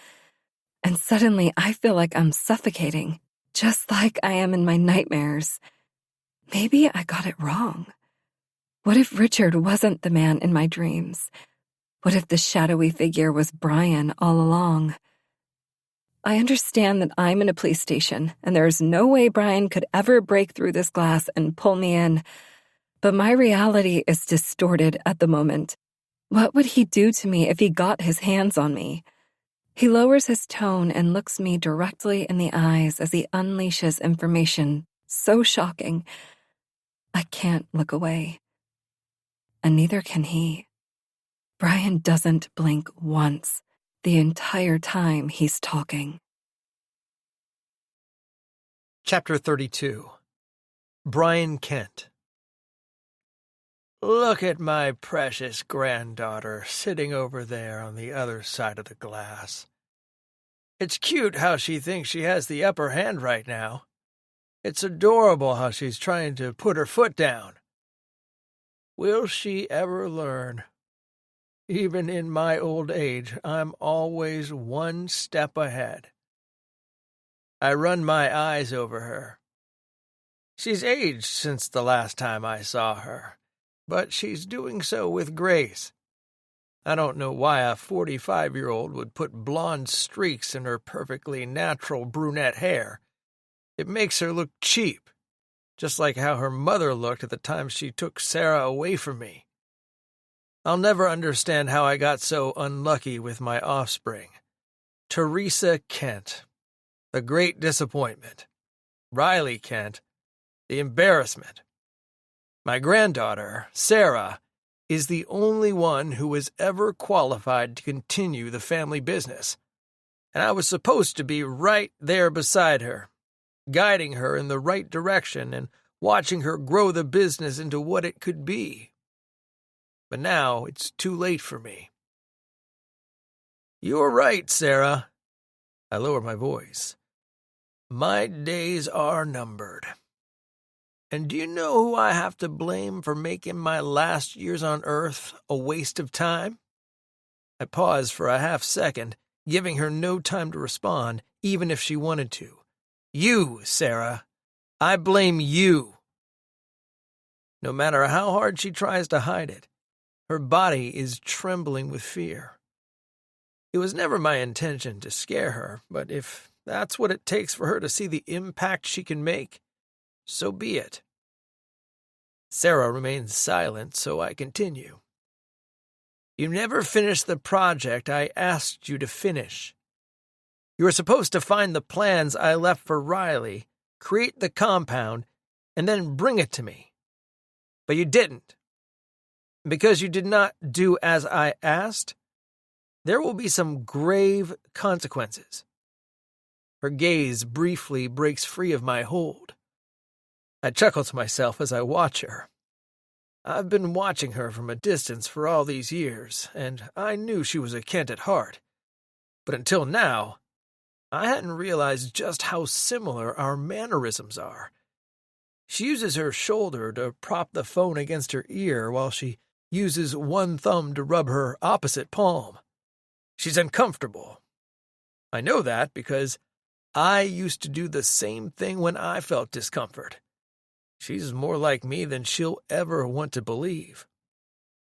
And suddenly I feel like I'm suffocating, just like I am in my nightmares. Maybe I got it wrong. What if Richard wasn't the man in my dreams? What if the shadowy figure was Brian all along? I understand that I'm in a police station, and there is no way Brian could ever break through this glass and pull me in. But my reality is distorted at the moment. What would he do to me if he got his hands on me? He lowers his tone and looks me directly in the eyes as he unleashes information so shocking. I can't look away. And neither can he. Brian doesn't blink once the entire time he's talking. Chapter 32. Brian Kent. Look at my precious granddaughter sitting over there on the other side of the glass. It's cute how she thinks she has the upper hand right now. It's adorable how she's trying to put her foot down. Will she ever learn? Even in my old age, I'm always one step ahead. I run my eyes over her. She's aged since the last time I saw her, but she's doing so with grace. I don't know why a 45-year-old would put blonde streaks in her perfectly natural brunette hair. It makes her look cheap, just like how her mother looked at the time she took Sarah away from me. I'll never understand how I got so unlucky with my offspring. Teresa Kent, the great disappointment. Riley Kent, the embarrassment. My granddaughter, Sarah, is the only one who was ever qualified to continue the family business, and I was supposed to be right there beside her, guiding her in the right direction and watching her grow the business into what it could be. But now it's too late for me. You're right, Sarah. I lower my voice. My days are numbered. And do you know who I have to blame for making my last years on Earth a waste of time? I paused for a half second, giving her no time to respond, even if she wanted to. You, Sarah. I blame you. No matter how hard she tries to hide it, her body is trembling with fear. It was never my intention to scare her, but if that's what it takes for her to see the impact she can make, so be it. Sarah remains silent, so I continue. You never finished the project I asked you to finish. You were supposed to find the plans I left for Riley, create the compound, and then bring it to me. But you didn't. Because you did not do as I asked, there will be some grave consequences. Her gaze briefly breaks free of my hold. I chuckle to myself as I watch her. I've been watching her from a distance for all these years, and I knew she was a Kent at heart. But until now, I hadn't realized just how similar our mannerisms are. She uses her shoulder to prop the phone against her ear while she uses one thumb to rub her opposite palm. She's uncomfortable. I know that because I used to do the same thing when I felt discomfort. She's more like me than she'll ever want to believe.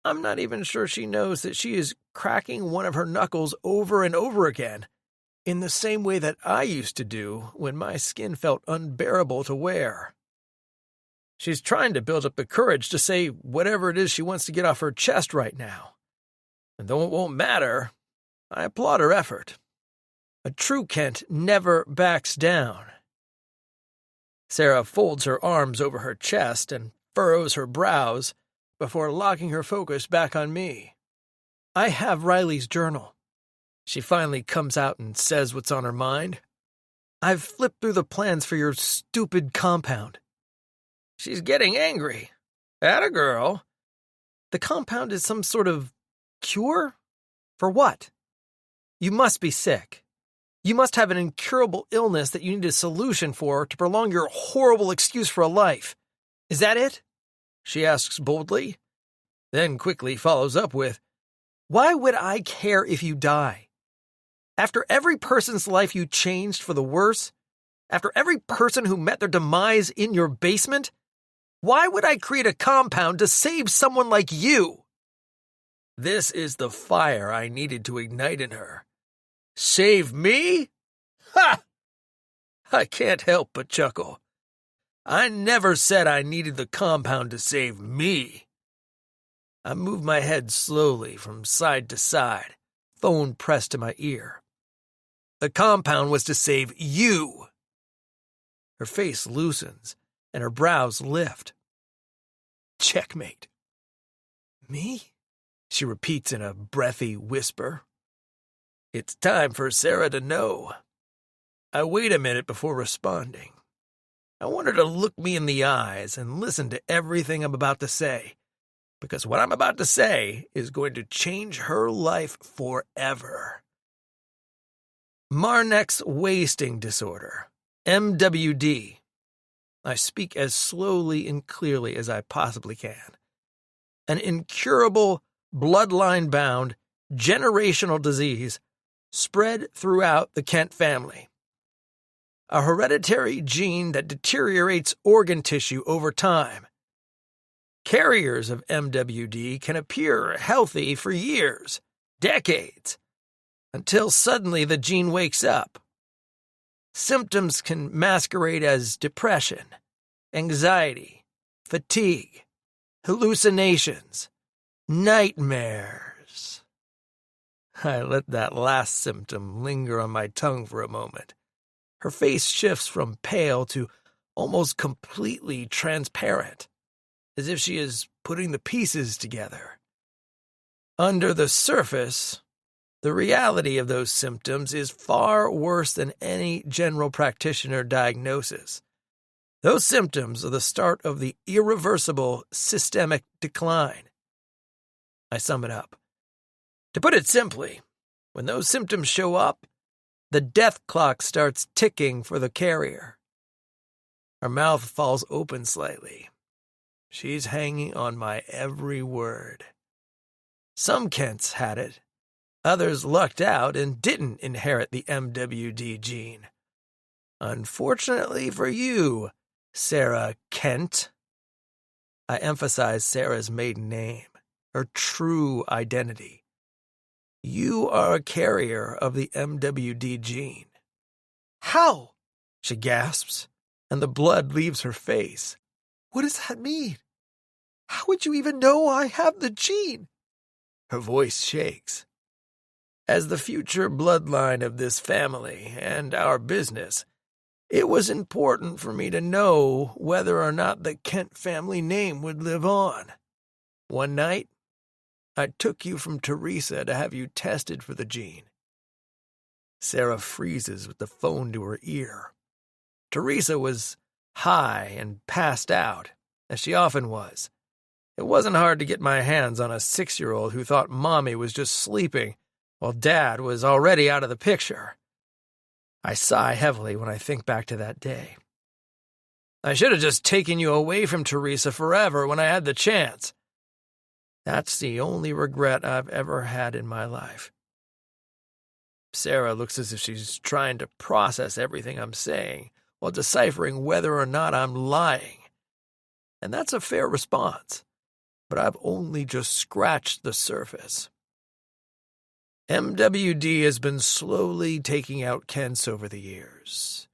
I'm not even sure she knows that she is cracking one of her knuckles over and over again, in the same way that I used to do when my skin felt unbearable to wear. She's trying to build up the courage to say whatever it is she wants to get off her chest right now. And though it won't matter, I applaud her effort. A true Kent never backs down. Sarah folds her arms over her chest and furrows her brows before locking her focus back on me. I have Riley's journal. She finally comes out and says what's on her mind. I've flipped through the plans for your stupid compound. She's getting angry. Atta girl. The compound is some sort of cure? For what? You must be sick. You must have an incurable illness that you need a solution for to prolong your horrible excuse for a life. Is that it? She asks boldly, then quickly follows up with, why would I care if you die? After every person's life you changed for the worse, after every person who met their demise in your basement, why would I create a compound to save someone like you? This is the fire I needed to ignite in her. Save me? Ha! I can't help but chuckle. I never said I needed the compound to save me. I move my head slowly from side to side, phone pressed to my ear. The compound was to save you. Her face loosens and her brows lift. Checkmate. Me? She repeats in a breathy whisper. It's time for Sarah to know. I wait a minute before responding. I want her to look me in the eyes and listen to everything I'm about to say, because what I'm about to say is going to change her life forever. Marnek's wasting disorder, MWD. I speak as slowly and clearly as I possibly can. An incurable bloodline-bound, generational disease spread throughout the Kent family. A hereditary gene that deteriorates organ tissue over time. Carriers of MWD can appear healthy for years, decades, until suddenly the gene wakes up. Symptoms can masquerade as depression, anxiety, fatigue, hallucinations, nightmares. I let that last symptom linger on my tongue for a moment. Her face shifts from pale to almost completely transparent, as if she is putting the pieces together. Under the surface, the reality of those symptoms is far worse than any general practitioner diagnosis. Those symptoms are the start of the irreversible systemic decline. I sum it up. To put it simply, when those symptoms show up, the death clock starts ticking for the carrier. Her mouth falls open slightly. She's hanging on my every word. Some Kents had it. Others lucked out and didn't inherit the MWD gene. Unfortunately for you, Sarah Kent. I emphasize Sarah's maiden name, her true identity. You are a carrier of the MWD gene. How? She gasps, and the blood leaves her face. What does that mean? How would you even know I have the gene? Her voice shakes. As the future bloodline of this family and our business, it was important for me to know whether or not the Kent family name would live on. One night, I took you from Teresa to have you tested for the gene. Sarah freezes with the phone to her ear. Teresa was high and passed out, as she often was. It wasn't hard to get my hands on a 6-year-old who thought Mommy was just sleeping while Dad was already out of the picture. I sigh heavily when I think back to that day. I should have just taken you away from Teresa forever when I had the chance. That's the only regret I've ever had in my life. Sarah looks as if she's trying to process everything I'm saying while deciphering whether or not I'm lying. And that's a fair response, but I've only just scratched the surface. MWD has been slowly taking out Kents over the years.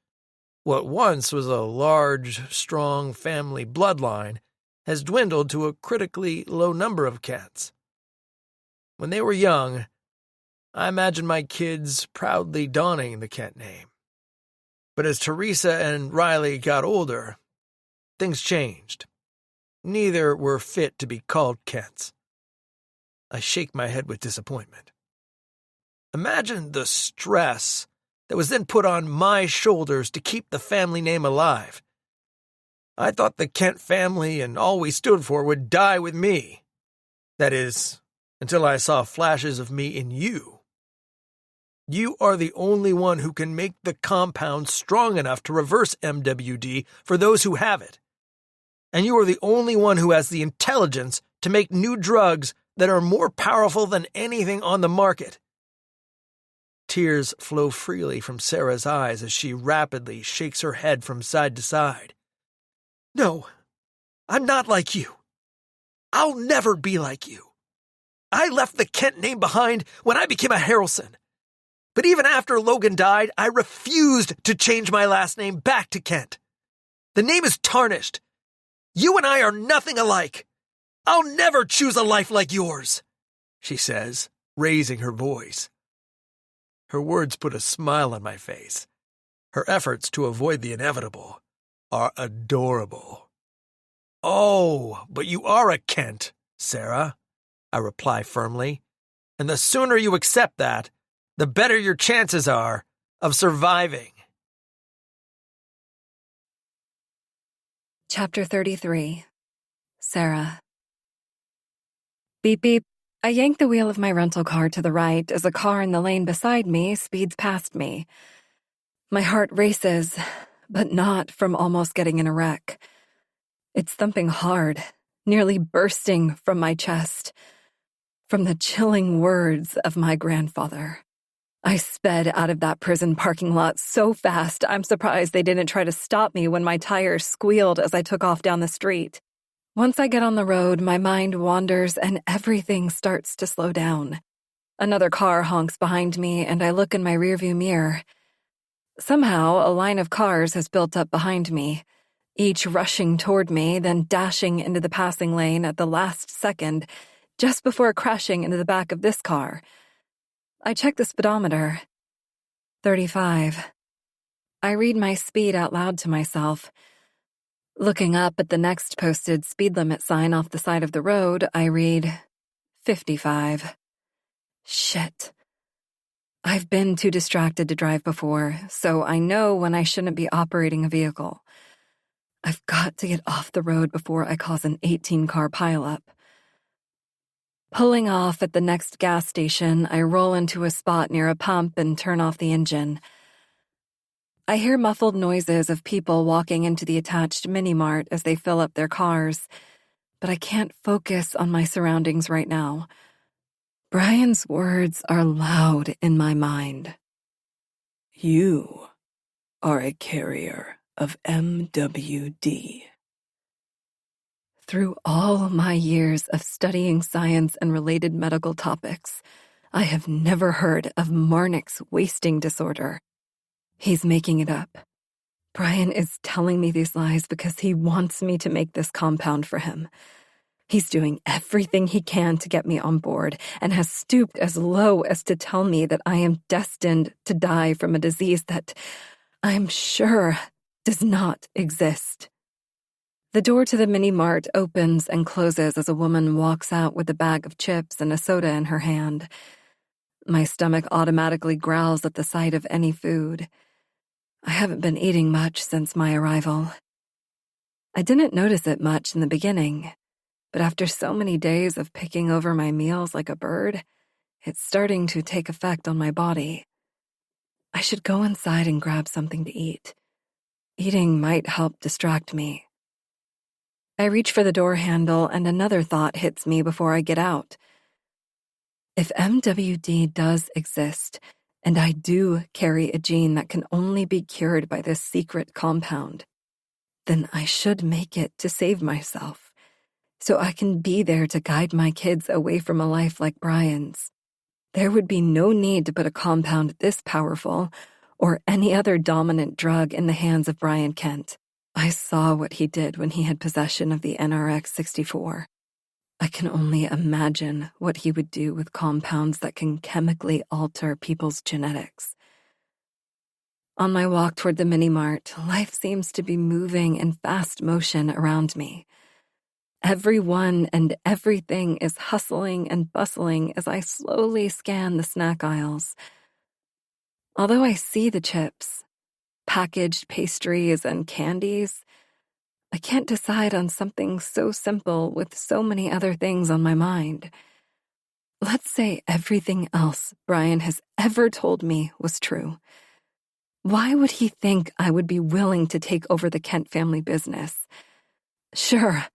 What once was a large, strong family bloodline has dwindled to a critically low number of Kents. When they were young, I imagined my kids proudly donning the Kent name. But as Teresa and Riley got older, things changed. Neither were fit to be called Kents. I shake my head with disappointment. Imagine the stress that was then put on my shoulders to keep the family name alive. I thought the Kent family and all we stood for would die with me. That is, until I saw flashes of me in you. You are the only one who can make the compound strong enough to reverse MWD for those who have it. And you are the only one who has the intelligence to make new drugs that are more powerful than anything on the market. Tears flow freely from Sarah's eyes as she rapidly shakes her head from side to side. No, I'm not like you. I'll never be like you. I left the Kent name behind when I became a Harrelson. But even after Logan died, I refused to change my last name back to Kent. The name is tarnished. You and I are nothing alike. I'll never choose a life like yours, she says, raising her voice. Her words put a smile on my face. Her efforts to avoid the inevitable are adorable. Oh, but you are a Kent, Sarah, I reply firmly. And the sooner you accept that, the better your chances are of surviving. Chapter 33. Sarah. Beep beep. I yank the wheel of my rental car to the right as a car in the lane beside me speeds past me. My heart races, but not from almost getting in a wreck. It's thumping hard, nearly bursting from my chest. from the chilling words of my grandfather. I sped out of that prison parking lot so fast, I'm surprised they didn't try to stop me when my tires squealed as I took off down the street. Once I get on the road, my mind wanders and everything starts to slow down. Another car honks behind me, and I look in my rearview mirror. Somehow, a line of cars has built up behind me, each rushing toward me, then dashing into the passing lane at the last second, just before crashing into the back of this car. I check the speedometer. 35. I read my speed out loud to myself. Looking up at the next posted speed limit sign off the side of the road, I read 55. Shit. I've been too distracted to drive before, so I know when I shouldn't be operating a vehicle. I've got to get off the road before I cause an 18-car pileup. Pulling off at the next gas station, I roll into a spot near a pump and turn off the engine. I hear muffled noises of people walking into the attached mini-mart as they fill up their cars, but I can't focus on my surroundings right now. Brian's words are loud in my mind. You are a carrier of MWD. Through all my years of studying science and related medical topics, I have never heard of Marnick's wasting disorder. He's making it up. Brian is telling me these lies because he wants me to make this compound for him. He's doing everything he can to get me on board and has stooped as low as to tell me that I am destined to die from a disease that I'm sure does not exist. The door to the mini-mart opens and closes as a woman walks out with a bag of chips and a soda in her hand. My stomach automatically growls at the sight of any food. I haven't been eating much since my arrival. I didn't notice it much in the beginning, but after so many days of picking over my meals like a bird, it's starting to take effect on my body. I should go inside and grab something to eat. Eating might help distract me. I reach for the door handle and another thought hits me before I get out. If MWD does exist, and I do carry a gene that can only be cured by this secret compound, then I should make it to save myself, so I can be there to guide my kids away from a life like Brian's. There would be no need to put a compound this powerful or any other dominant drug in the hands of Brian Kent. I saw what he did when he had possession of the NRX-64. I can only imagine what he would do with compounds that can chemically alter people's genetics. On my walk toward the mini-mart, life seems to be moving in fast motion around me. Everyone and everything is hustling and bustling as I slowly scan the snack aisles. Although I see the chips, packaged pastries, and candies, I can't decide on something so simple with so many other things on my mind. Let's say everything else Brian has ever told me was true. Why would he think I would be willing to take over the Kent family business? Sure,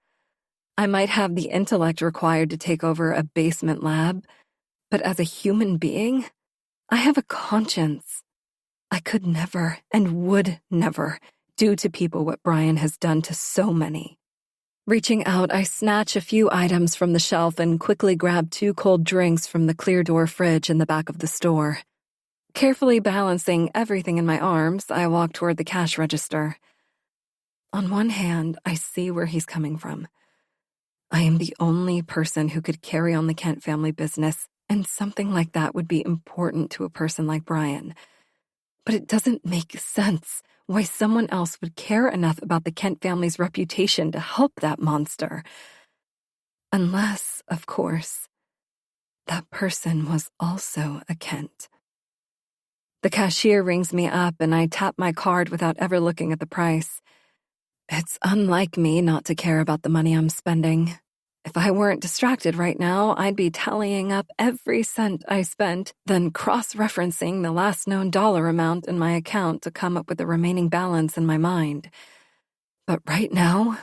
I might have the intellect required to take over a basement lab, but as a human being, I have a conscience. I could never and would never do to people what Brian has done to so many. Reaching out, I snatch a few items from the shelf and quickly grab 2 cold drinks from the clear door fridge in the back of the store. Carefully balancing everything in my arms, I walk toward the cash register. On one hand, I see where he's coming from. I am the only person who could carry on the Kent family business, and something like that would be important to a person like Brian. But it doesn't make sense why someone else would care enough about the Kent family's reputation to help that monster. Unless, of course, that person was also a Kent. The cashier rings me up and I tap my card without ever looking at the price. It's unlike me not to care about the money I'm spending. If I weren't distracted right now, I'd be tallying up every cent I spent, then cross-referencing the last known dollar amount in my account to come up with the remaining balance in my mind. But right now,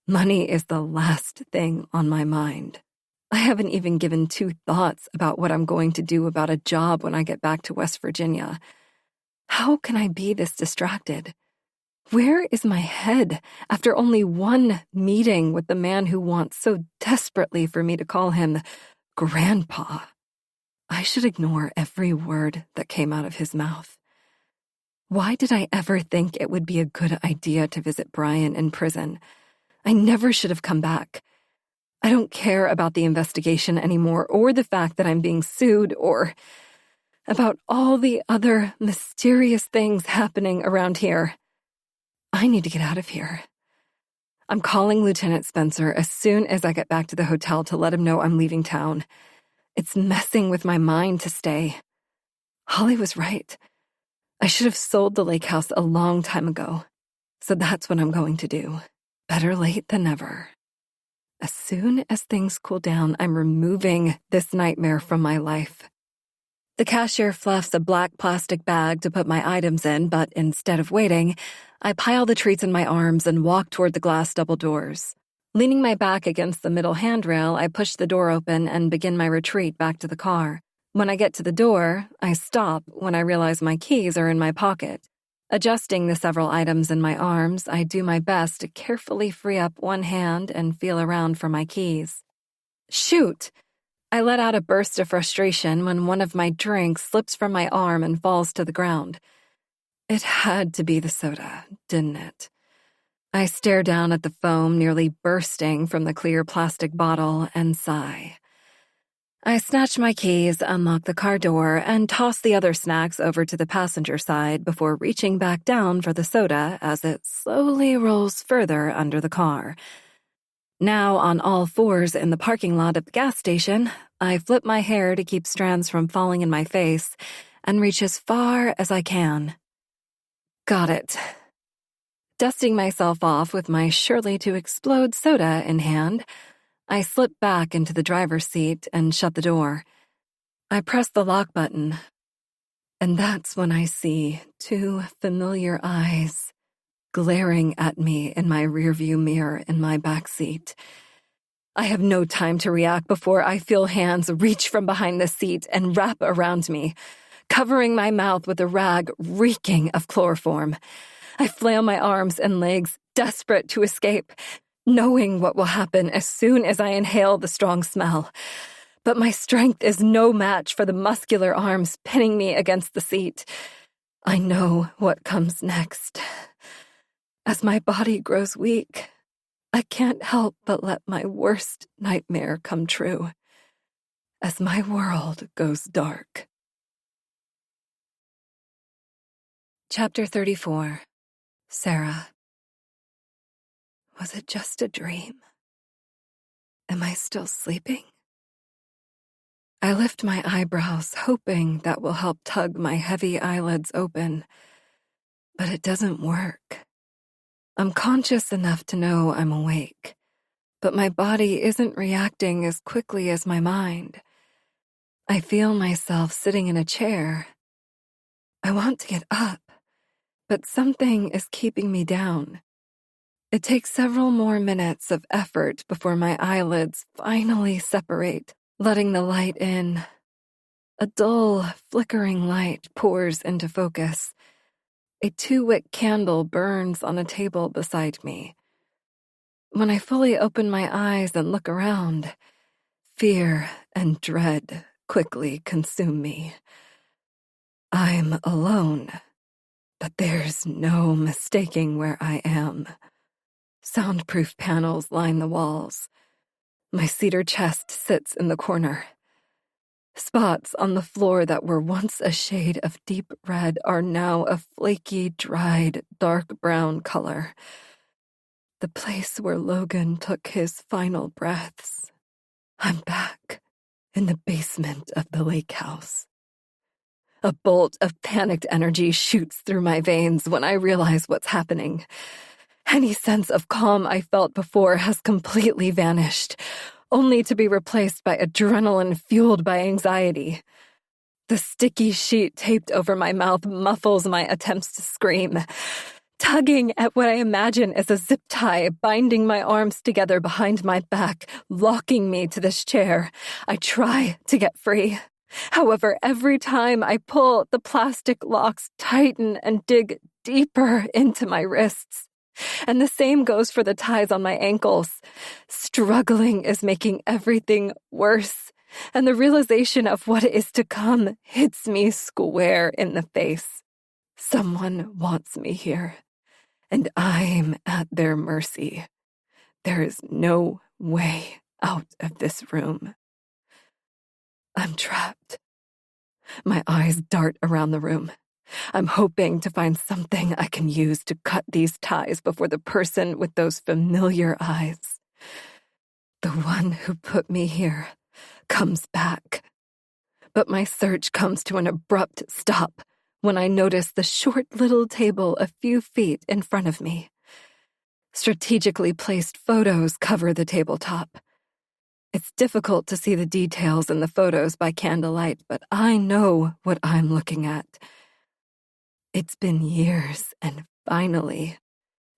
money is the last thing on my mind. I haven't even given 2 thoughts about what I'm going to do about a job when I get back to West Virginia. How can I be this distracted? Where is my head after only one meeting with the man who wants so desperately for me to call him Grandpa? I should ignore every word that came out of his mouth. Why did I ever think it would be a good idea to visit Brian in prison? I never should have come back. I don't care about the investigation anymore, or the fact that I'm being sued, or about all the other mysterious things happening around here. I need to get out of here. I'm calling Lieutenant Spencer as soon as I get back to the hotel to let him know I'm leaving town. It's messing with my mind to stay. Holly was right. I should have sold the lake house a long time ago. So that's what I'm going to do. Better late than never. As soon as things cool down, I'm removing this nightmare from my life. The cashier fluffs a black plastic bag to put my items in, but instead of waiting, I pile the treats in my arms and walk toward the glass double doors. Leaning my back against the middle handrail, I push the door open and begin my retreat back to the car. When I get to the door, I stop when I realize my keys are in my pocket. Adjusting the several items in my arms, I do my best to carefully free up one hand and feel around for my keys. Shoot! I let out a burst of frustration when one of my drinks slips from my arm and falls to the ground. It had to be the soda, didn't it? I stare down at the foam nearly bursting from the clear plastic bottle and sigh. I snatch my keys, unlock the car door, and toss the other snacks over to the passenger side before reaching back down for the soda as it slowly rolls further under the car. Now on all fours in the parking lot of the gas station, I flip my hair to keep strands from falling in my face and reach as far as I can. Got it. Dusting myself off with my surely-to-explode soda in hand, I slip back into the driver's seat and shut the door. I press the lock button, and that's when I see 2 familiar eyes glaring at me in my rearview mirror in my back seat. I have no time to react before I feel hands reach from behind the seat and wrap around me, covering my mouth with a rag reeking of chloroform. I flail my arms and legs, desperate to escape, knowing what will happen as soon as I inhale the strong smell. But my strength is no match for the muscular arms pinning me against the seat. I know what comes next. As my body grows weak, I can't help but let my worst nightmare come true. As my world goes dark. Chapter 34. Sarah. Was it just a dream? Am I still sleeping? I lift my eyebrows, hoping that will help tug my heavy eyelids open, but it doesn't work. I'm conscious enough to know I'm awake, but my body isn't reacting as quickly as my mind. I feel myself sitting in a chair. I want to get up, but something is keeping me down. It takes several more minutes of effort before my eyelids finally separate, letting the light in. A dull, flickering light pours into focus. A 2-wick candle burns on a table beside me. When I fully open my eyes and look around, fear and dread quickly consume me. I'm alone, but there's no mistaking where I am. Soundproof panels line the walls. My cedar chest sits in the corner. Spots on the floor that were once a shade of deep red are now a flaky, dried, dark brown color. The place where Logan took his final breaths. I'm back in the basement of the lake house. A bolt of panicked energy shoots through my veins when I realize what's happening. Any sense of calm I felt before has completely vanished, only to be replaced by adrenaline fueled by anxiety. The sticky sheet taped over my mouth muffles my attempts to scream. tugging at what I imagine is a zip tie, binding my arms together behind my back, locking me to this chair. I try to get free. However, every time I pull, the plastic locks tighten and dig deeper into my wrists. And the same goes for the ties on my ankles. Struggling is making everything worse, and the realization of what is to come hits me square in the face. Someone wants me here, and I'm at their mercy. There is no way out of this room. I'm trapped. My eyes dart around the room. I'm hoping to find something I can use to cut these ties before the person with those familiar eyes, the one who put me here, comes back. But my search comes to an abrupt stop when I notice the short little table a few feet in front of me. Strategically placed photos cover the tabletop. It's difficult to see the details in the photos by candlelight, but I know what I'm looking at. It's been years, and finally,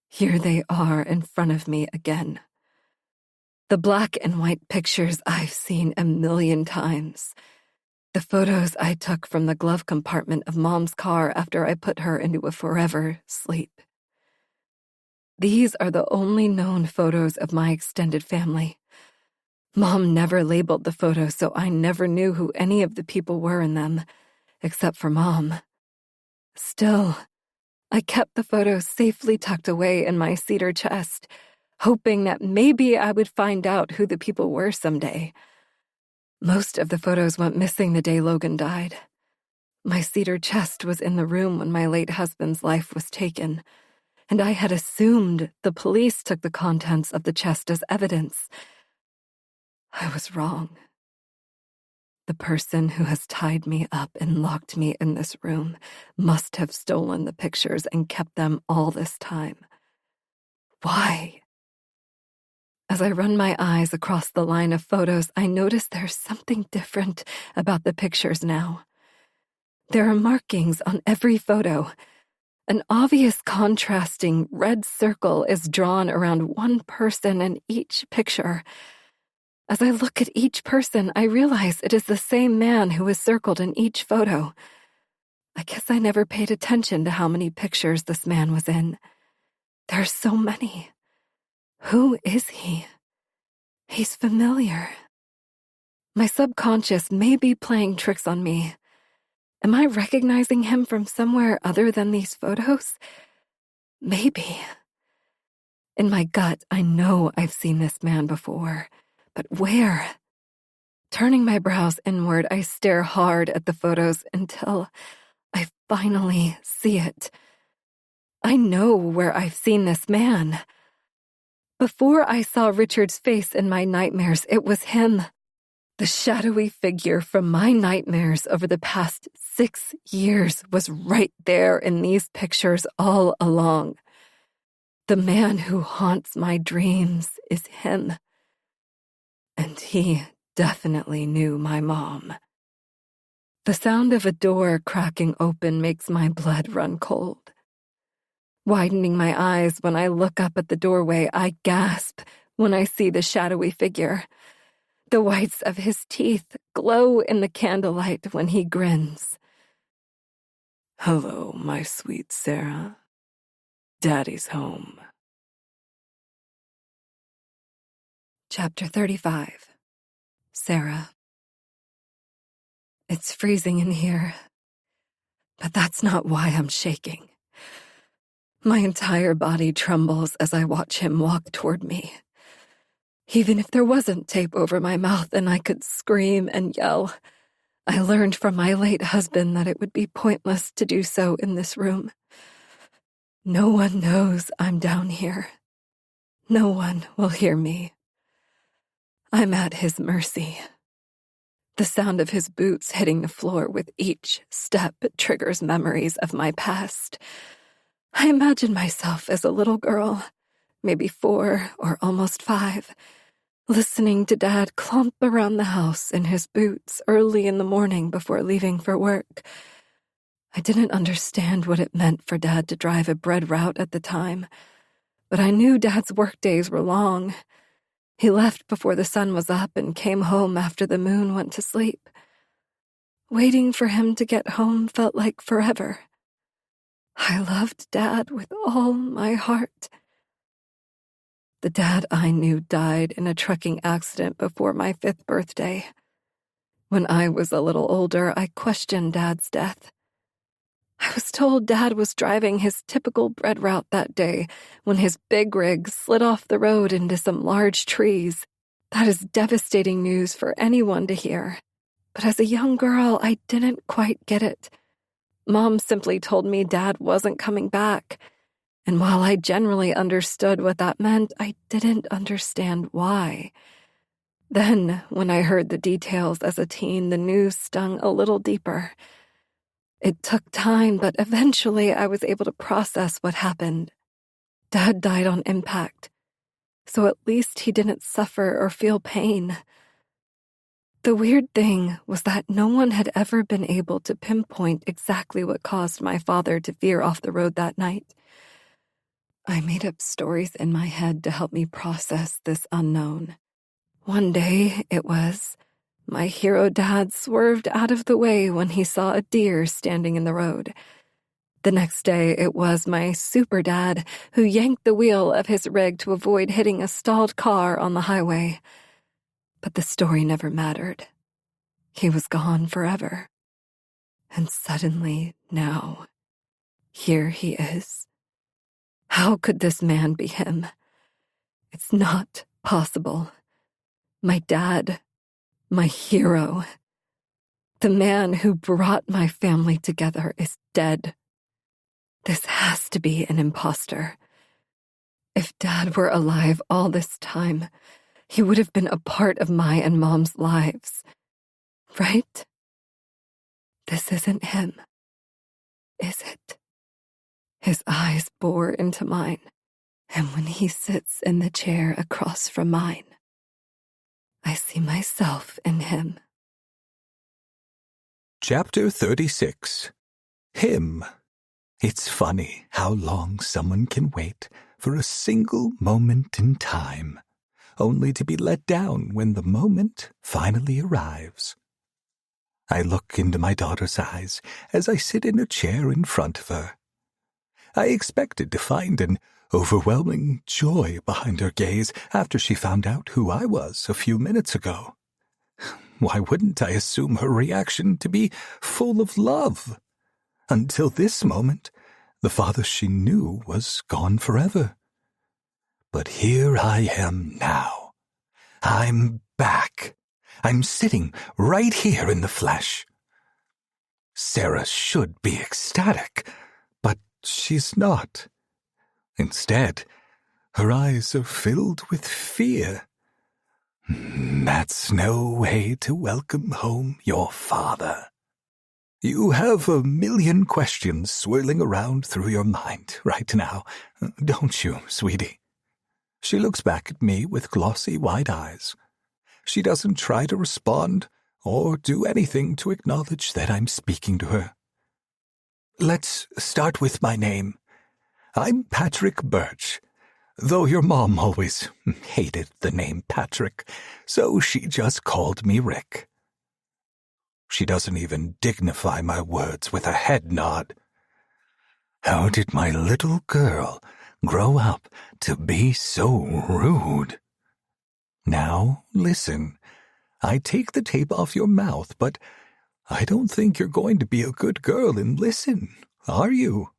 here they are in front of me again. The black and white pictures I've seen a million times. The photos I took from the glove compartment of Mom's car after I put her into a forever sleep. These are the only known photos of my extended family. Mom never labeled the photos, so I never knew who any of the people were in them, except for Mom. Still, I kept the photos safely tucked away in my cedar chest, hoping that maybe I would find out who the people were someday. Most of the photos went missing the day Logan died. My cedar chest was in the room when my late husband's life was taken, and I had assumed the police took the contents of the chest as evidence. I was wrong. The person who has tied me up and locked me in this room must have stolen the pictures and kept them all this time. Why? As I run my eyes across the line of photos, I notice there's something different about the pictures now. There are markings on every photo. An obvious contrasting red circle is drawn around one person in each picture. As I look at each person, I realize it is the same man who is circled in each photo. I guess I never paid attention to how many pictures this man was in. There are so many. Who is he? He's familiar. My subconscious may be playing tricks on me. Am I recognizing him from somewhere other than these photos? Maybe. In my gut, I know I've seen this man before. But where? Turning my brows inward, I stare hard at the photos until I finally see it. I know where I've seen this man. Before I saw Richard's face in my nightmares, it was him. The shadowy figure from my nightmares over the past 6 years was right there in these pictures all along. The man who haunts my dreams is him. And he definitely knew my mom. The sound of a door cracking open makes my blood run cold. Widening my eyes when I look up at the doorway, I gasp when I see the shadowy figure. The whites of his teeth glow in the candlelight when he grins. "Hello, my sweet Sarah. Daddy's home." Chapter 35. Sarah. It's freezing in here, but that's not why I'm shaking. My entire body trembles as I watch him walk toward me. Even if there wasn't tape over my mouth and I could scream and yell, I learned from my late husband that it would be pointless to do so in this room. No one knows I'm down here. No one will hear me. I'm at his mercy. The sound of his boots hitting the floor with each step triggers memories of my past. I imagine myself as a little girl, maybe 4 or almost 5, listening to Dad clomp around the house in his boots early in the morning before leaving for work. I didn't understand what it meant for Dad to drive a bread route at the time, but I knew Dad's workdays were long. He left before the sun was up and came home after the moon went to sleep. Waiting for him to get home felt like forever. I loved Dad with all my heart. The dad I knew died in a trucking accident before my 5th birthday. When I was a little older, I questioned Dad's death. I was told Dad was driving his typical bread route that day when his big rig slid off the road into some large trees. That is devastating news for anyone to hear. But as a young girl, I didn't quite get it. Mom simply told me Dad wasn't coming back. And while I generally understood what that meant, I didn't understand why. Then, when I heard the details as a teen, the news stung a little deeper. It took time, but eventually I was able to process what happened. Dad died on impact, so at least he didn't suffer or feel pain. The weird thing was that no one had ever been able to pinpoint exactly what caused my father to veer off the road that night. I made up stories in my head to help me process this unknown. One day it was, my hero dad swerved out of the way when he saw a deer standing in the road. The next day it was my super dad who yanked the wheel of his rig to avoid hitting a stalled car on the highway. But the story never mattered. He was gone forever. And suddenly, now, here he is. How could this man be him? It's not possible. My dad, my hero, the man who brought my family together is dead. This has to be an imposter. If Dad were alive all this time, he would have been a part of my and Mom's lives. Right? This isn't him, is it? His eyes bore into mine, and when he sits in the chair across from mine, I see myself in him. Chapter 36. Him. It's funny how long someone can wait for a single moment in time, only to be let down when the moment finally arrives. I look into my daughter's eyes as I sit in a chair in front of her. I expected to find an overwhelming joy behind her gaze after she found out who I was a few minutes ago. Why wouldn't I assume her reaction to be full of love? Until this moment, the father she knew was gone forever. But here I am now. I'm back. I'm sitting right here in the flesh. Sarah should be ecstatic, but she's not. Instead, her eyes are filled with fear. That's no way to welcome home your father. You have a million questions swirling around through your mind right now, don't you, sweetie? She looks back at me with glossy wide eyes. She doesn't try to respond or do anything to acknowledge that I'm speaking to her. Let's start with my name. I'm Patrick Birch, though your mom always hated the name Patrick, so she just called me Rick. She doesn't even dignify my words with a head nod. How did my little girl grow up to be so rude? Now, listen. I take the tape off your mouth, but I don't think you're going to be a good girl and listen, are you?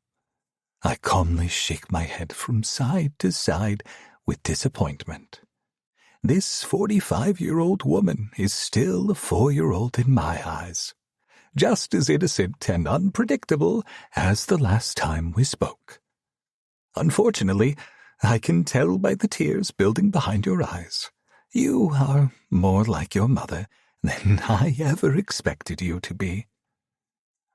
I calmly shake my head from side to side with disappointment. This 45-year-old woman is still a 4-year-old in my eyes, just as innocent and unpredictable as the last time we spoke. Unfortunately, I can tell by the tears building behind your eyes. You are more like your mother than I ever expected you to be.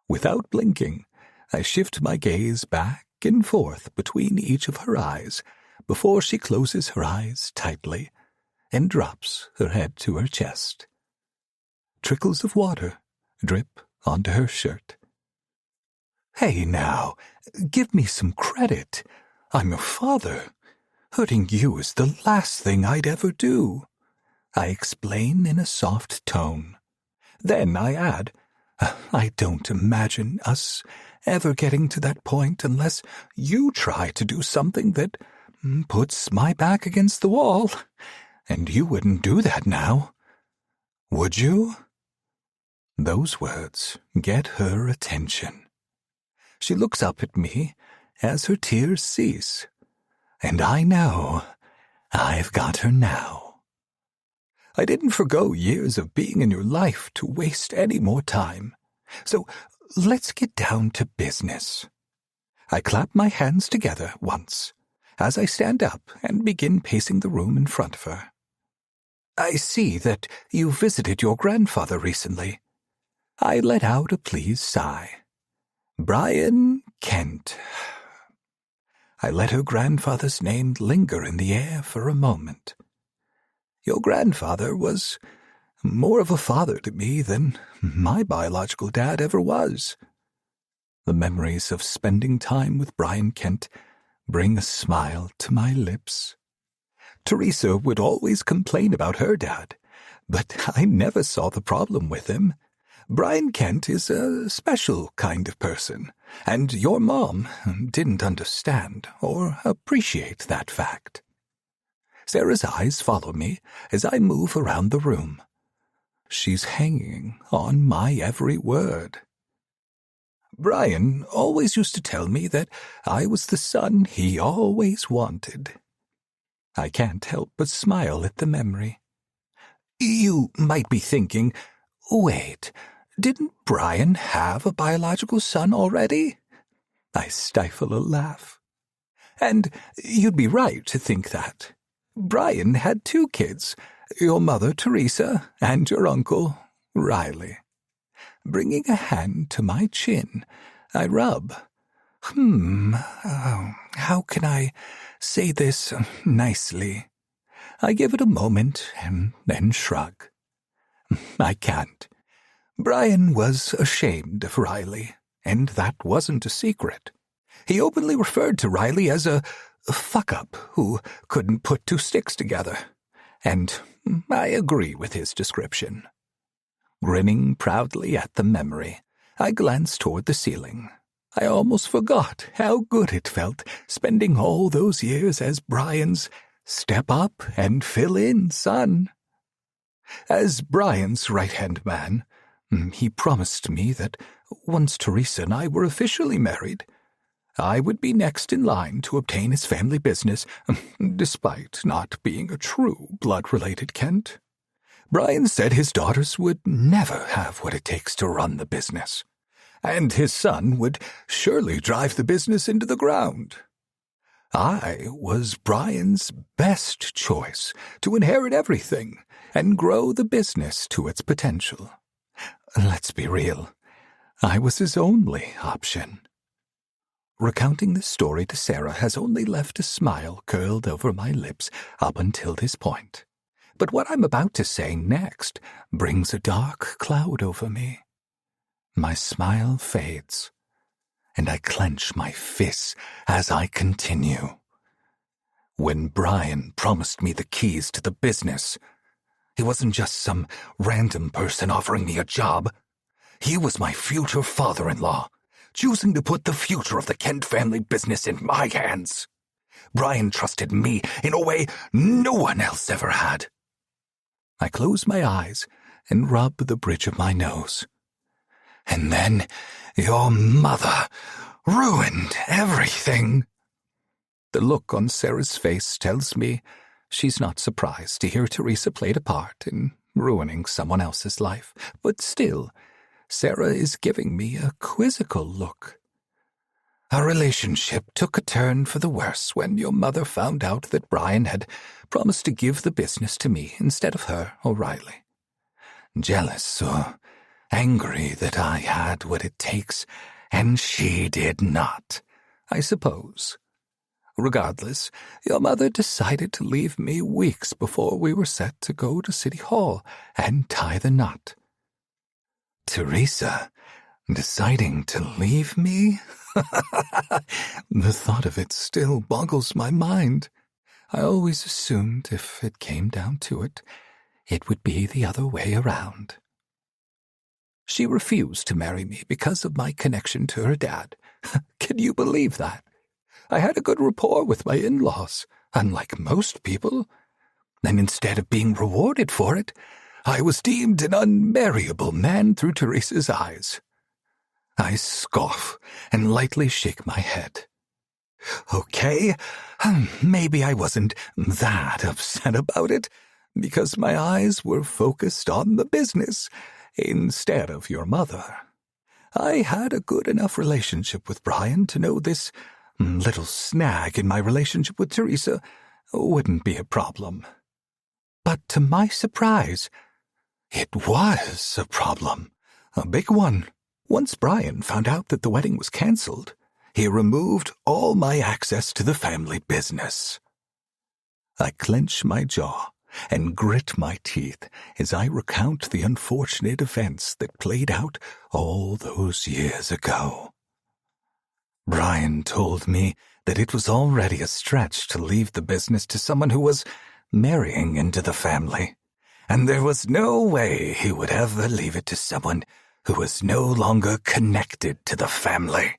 Without blinking, I shift my gaze back and forth between each of her eyes before she closes her eyes tightly and drops her head to her chest. Trickles of water drip onto her shirt. Hey now, give me some credit. I'm your father. Hurting you is the last thing I'd ever do. I explain in a soft tone. Then I add, I don't imagine us ever getting to that point unless you try to do something that puts my back against the wall. And you wouldn't do that now. Would you? Those words get her attention. She looks up at me as her tears cease. And I know I've got her now. I didn't forgo years of being in your life to waste any more time. So let's get down to business. I clap my hands together once as I stand up and begin pacing the room in front of her. I see that you visited your grandfather recently. I let out a pleased sigh. Brian Kent. I let her grandfather's name linger in the air for a moment. Your grandfather was more of a father to me than my biological dad ever was. The memories of spending time with Brian Kent bring a smile to my lips. Teresa would always complain about her dad, but I never saw the problem with him. Brian Kent is a special kind of person, and your mom didn't understand or appreciate that fact. Sarah's eyes follow me as I move around the room. She's hanging on my every word. Brian always used to tell me that I was the son he always wanted. I can't help but smile at the memory. You might be thinking, wait, didn't Brian have a biological son already? I stifle a laugh. And you'd be right to think that. Brian had 2 kids, your mother, Teresa, and your uncle, Riley. Bringing a hand to my chin, I rub. How can I say this nicely? I give it a moment and then shrug. I can't. Brian was ashamed of Riley, and that wasn't a secret. He openly referred to Riley as a fuck-up who couldn't put 2 sticks together, and I agree with his description. Grinning proudly at the memory, I glanced toward the ceiling. I almost forgot how good it felt spending all those years as Brian's step-up and fill-in son. As Brian's right-hand man, he promised me that once Teresa and I were officially married, I would be next in line to obtain his family business, despite not being a true blood-related Kent. Brian said his daughters would never have what it takes to run the business, and his son would surely drive the business into the ground. I was Brian's best choice to inherit everything and grow the business to its potential. Let's be real, I was his only option. Recounting this story to Sarah has only left a smile curled over my lips up until this point. But what I'm about to say next brings a dark cloud over me. My smile fades, and I clench my fists as I continue. When Brian promised me the keys to the business, he wasn't just some random person offering me a job. He was my future father-in-law, choosing to put the future of the Kent family business in my hands. Brian trusted me in a way no one else ever had. I close my eyes and rub the bridge of my nose. And then your mother ruined everything. The look on Sarah's face tells me she's not surprised to hear Teresa played a part in ruining someone else's life, but still, Sarah is giving me a quizzical look. Our relationship took a turn for the worse when your mother found out that Brian had promised to give the business to me instead of her, O'Reilly. Jealous or angry that I had what it takes, and she did not, I suppose. Regardless, your mother decided to leave me weeks before we were set to go to City Hall and tie the knot. Teresa Deciding to leave me? The thought of it still boggles my mind. I always assumed if it came down to it, it would be the other way around. She refused to marry me because of my connection to her dad. Can you believe that? I had a good rapport with my in-laws, unlike most people. And instead of being rewarded for it, I was deemed an unmarriable man through Teresa's eyes. I scoff and lightly shake my head. Okay, maybe I wasn't that upset about it, because my eyes were focused on the business instead of your mother. I had a good enough relationship with Brian to know this little snag in my relationship with Teresa wouldn't be a problem. But to my surprise, it was a problem, a big one. Once Brian found out that the wedding was cancelled, he removed all my access to the family business. I clench my jaw and grit my teeth as I recount the unfortunate events that played out all those years ago. Brian told me that it was already a stretch to leave the business to someone who was marrying into the family, and there was no way he would ever leave it to someone who was no longer connected to the family.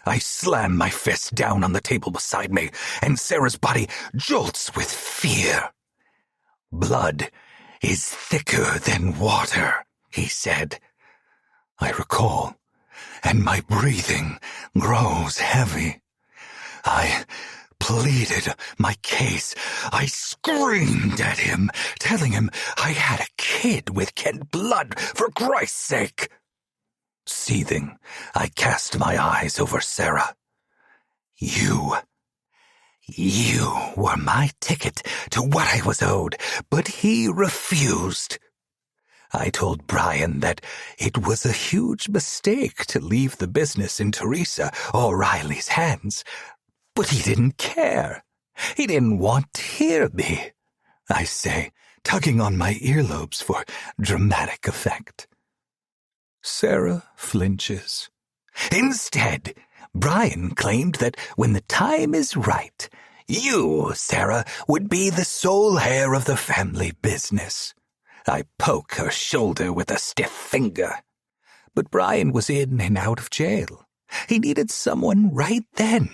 I slam my fist down on the table beside me, and Sarah's body jolts with fear. Blood is thicker than water, he said. I recall, and my breathing grows heavy. I pleaded my case. I screamed at him, telling him I had a kid with Kent blood, for Christ's sake. Seething, I cast my eyes over Sarah. You were my ticket to what I was owed, but he refused. I told Brian that it was a huge mistake to leave the business in Teresa or Riley's hands, but he didn't care. He didn't want to hear me, I say, tugging on my earlobes for dramatic effect. Sarah flinches. Instead, Brian claimed that when the time is right, you, Sarah, would be the sole heir of the family business. I poke her shoulder with a stiff finger. But Brian was in and out of jail. He needed someone right then.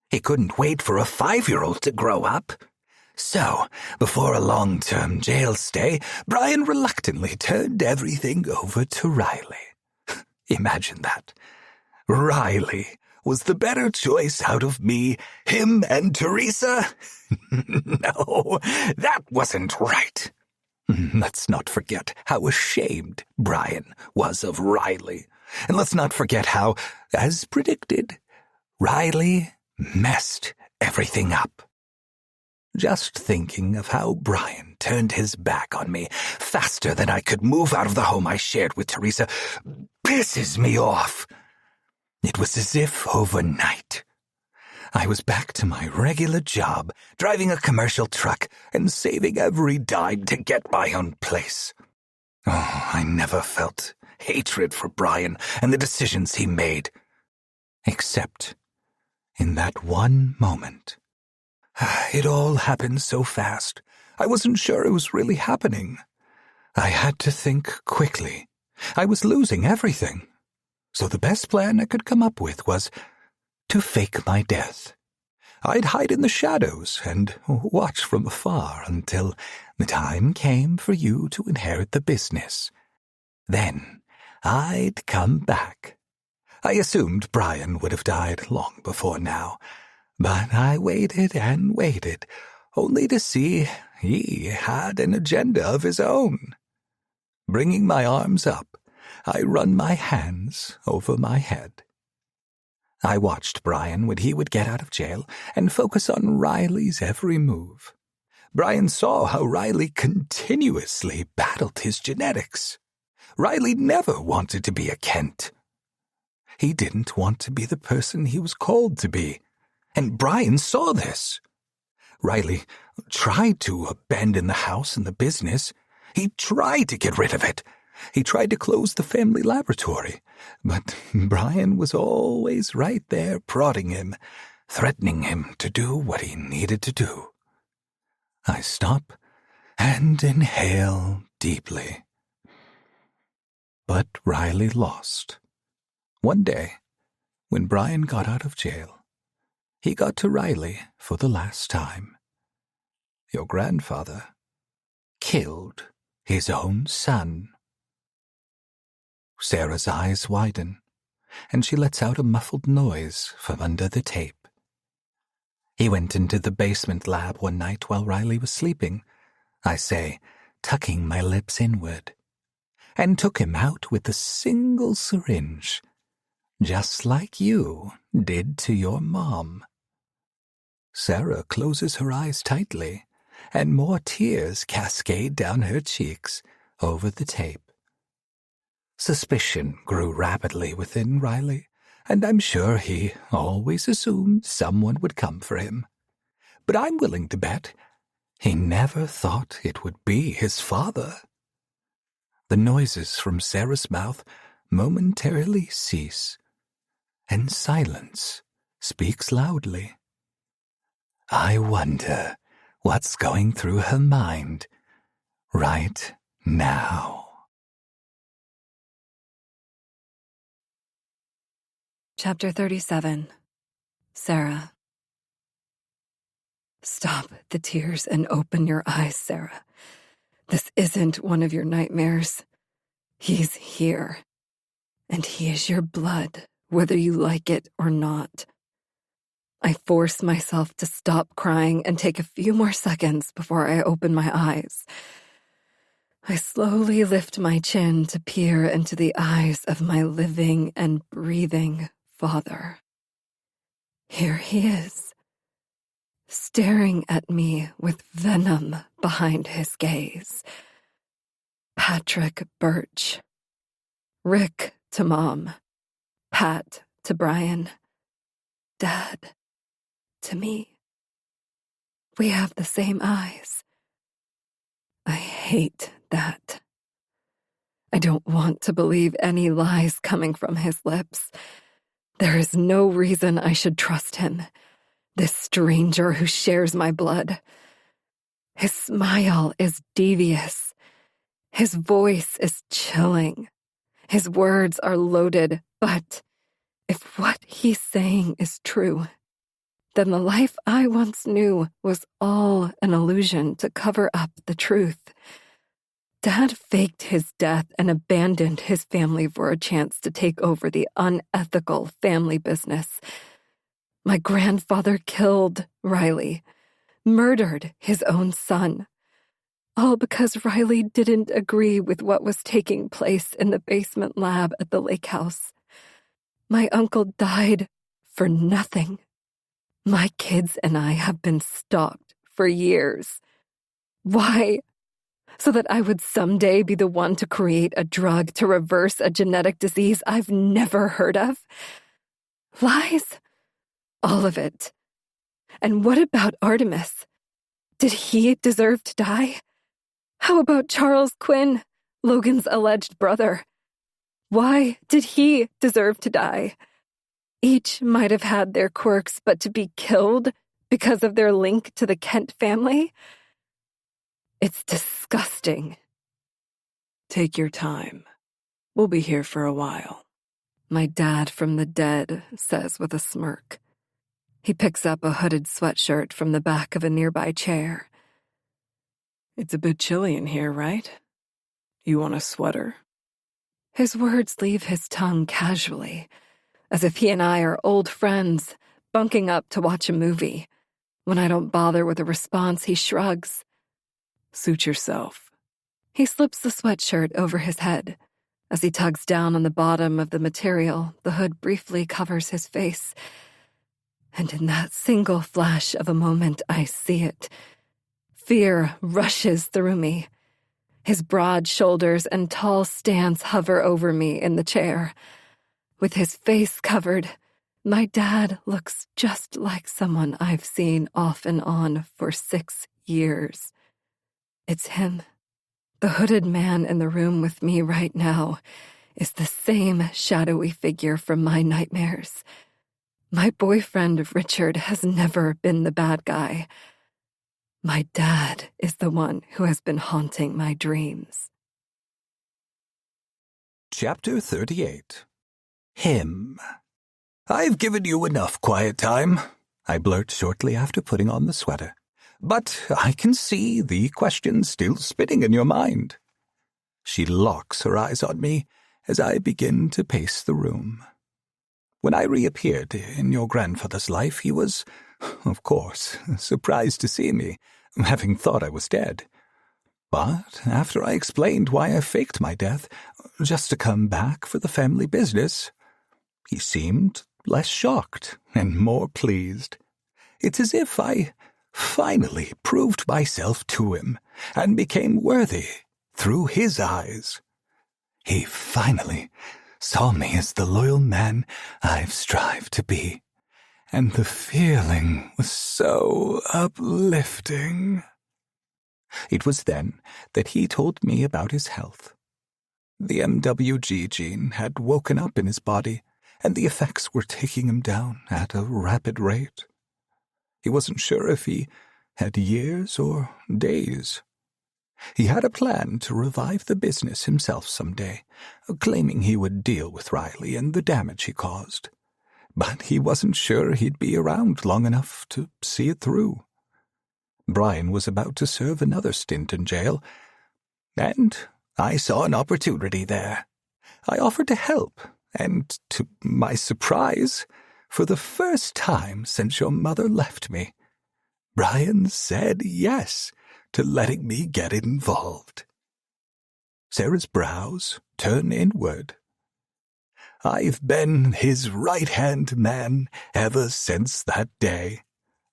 He couldn't wait for a 5-year-old to grow up. So, before a long-term jail stay, Brian reluctantly turned everything over to Riley. Imagine that. Riley was the better choice out of me, him, and Teresa? No, that wasn't right. Let's not forget how ashamed Brian was of Riley. And let's not forget how, as predicted, Riley messed everything up. Just thinking of how Brian turned his back on me faster than I could move out of the home I shared with Teresa pisses me off. It was as if overnight I was back to my regular job, driving a commercial truck and saving every dime to get my own place. Oh, I never felt hatred for Brian and the decisions he made, except in that one moment. It all happened so fast, I wasn't sure it was really happening. I had to think quickly. I was losing everything. So the best plan I could come up with was to fake my death. I'd hide in the shadows and watch from afar until the time came for you to inherit the business. Then I'd come back. I assumed Brian would have died long before now, but I waited and waited, only to see he had an agenda of his own. Bringing my arms up, I run my hands over my head. I watched Brian when he would get out of jail and focus on Riley's every move. Brian saw how Riley continuously battled his genetics. Riley never wanted to be a Kent. He didn't want to be the person he was called to be, and Brian saw this. Riley tried to abandon the house and the business. He tried to get rid of it, He tried to close the family laboratory, but Brian was always right there prodding him, threatening him to do what he needed to do. I stop and inhale deeply. But Riley lost. One day, when Brian got out of jail, he got to Riley for the last time. Your grandfather killed his own son. Sarah's eyes widen, and she lets out a muffled noise from under the tape. He went into the basement lab one night while Riley was sleeping, I say, tucking my lips inward, and took him out with a single syringe, just like you did to your mom. Sarah closes her eyes tightly, and more tears cascade down her cheeks over the tape. Suspicion grew rapidly within Riley, and I'm sure he always assumed someone would come for him. But I'm willing to bet he never thought it would be his father. The noises from Sarah's mouth momentarily cease, and silence speaks loudly. I wonder what's going through her mind right now. Chapter 37. Sarah. Stop the tears and open your eyes, Sarah. This isn't one of your nightmares. He's here. And he is your blood, whether you like it or not. I force myself to stop crying and take a few more seconds before I open my eyes. I slowly lift my chin to peer into the eyes of my living and breathing father. Here he is, staring at me with venom behind his gaze. Patrick Birch. Rick to Mom. Pat to Brian. Dad to me. We have the same eyes. I hate that. I don't want to believe any lies coming from his lips. There is no reason I should trust him, this stranger who shares my blood. His smile is devious. His voice is chilling. His words are loaded, but if what he's saying is true, then the life I once knew was all an illusion to cover up the truth. Dad faked his death and abandoned his family for a chance to take over the unethical family business. My grandfather killed Riley, murdered his own son, all because Riley didn't agree with what was taking place in the basement lab at the lake house. My uncle died for nothing. My kids and I have been stalked for years. Why? So that I would someday be the one to create a drug to reverse a genetic disease I've never heard of? Lies? All of it. And what about Artemis? Did he deserve to die? How about Charles Quinn, Logan's alleged brother? Why did he deserve to die? Each might have had their quirks, but to be killed because of their link to the Kent family? It's disgusting. Take your time. We'll be here for a while. My dad from the dead says with a smirk. He picks up a hooded sweatshirt from the back of a nearby chair. It's a bit chilly in here, right? You want a sweater? His words leave his tongue casually, as if he and I are old friends, bunking up to watch a movie. When I don't bother with a response, he shrugs. Suit yourself. He slips the sweatshirt over his head. As he tugs down on the bottom of the material, the hood briefly covers his face. And in that single flash of a moment, I see it. Fear rushes through me. His broad shoulders and tall stance hover over me in the chair. With his face covered, my dad looks just like someone I've seen off and on for 6 years. It's him, The hooded man in the room with me right now is the same shadowy figure from my nightmares. My boyfriend, Richard, has never been the bad guy. My dad is the one who has been haunting my dreams. Chapter 38. Him. "I've given you enough quiet time," I blurt shortly after putting on the sweater. "But I can see the question still spinning in your mind." She locks her eyes on me as I begin to pace the room. When I reappeared in your grandfather's life, he was, of course, surprised to see me, having thought I was dead. But after I explained why I faked my death, just to come back for the family business, he seemed less shocked and more pleased. It's as if I finally proved myself to him and became worthy through his eyes. He finally saw me as the loyal man I've strived to be, and the feeling was so uplifting. It was then that he told me about his health. The MWG gene had woken up in his body, and the effects were taking him down at a rapid rate. He wasn't sure if he had years or days. He had a plan to revive the business himself someday, claiming he would deal with Riley and the damage he caused. But he wasn't sure he'd be around long enough to see it through. Brian was about to serve another stint in jail, and I saw an opportunity there. I offered to help, and to my surprise, for the first time since your mother left me, Brian said yes to letting me get involved. Sarah's brows turn inward. "I've been his right-hand man ever since that day,"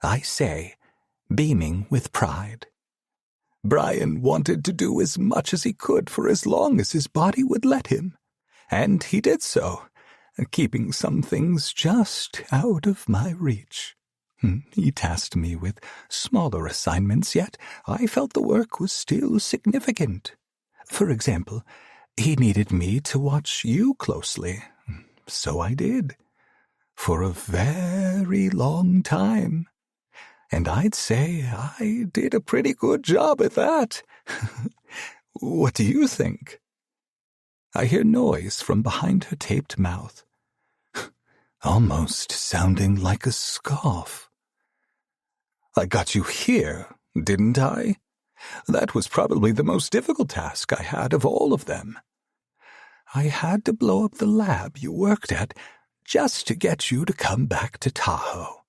I say, beaming with pride. Brian wanted to do as much as he could for as long as his body would let him, and he did so, keeping some things just out of my reach. He tasked me with smaller assignments, yet I felt the work was still significant. For example, he needed me to watch you closely, so I did, for a very long time. And I'd say I did a pretty good job at that. What do you think? I hear noise from behind her taped mouth, almost sounding like a scoff. "I got you here, didn't I? That was probably the most difficult task I had of all of them. I had to blow up the lab you worked at just to get you to come back to Tahoe."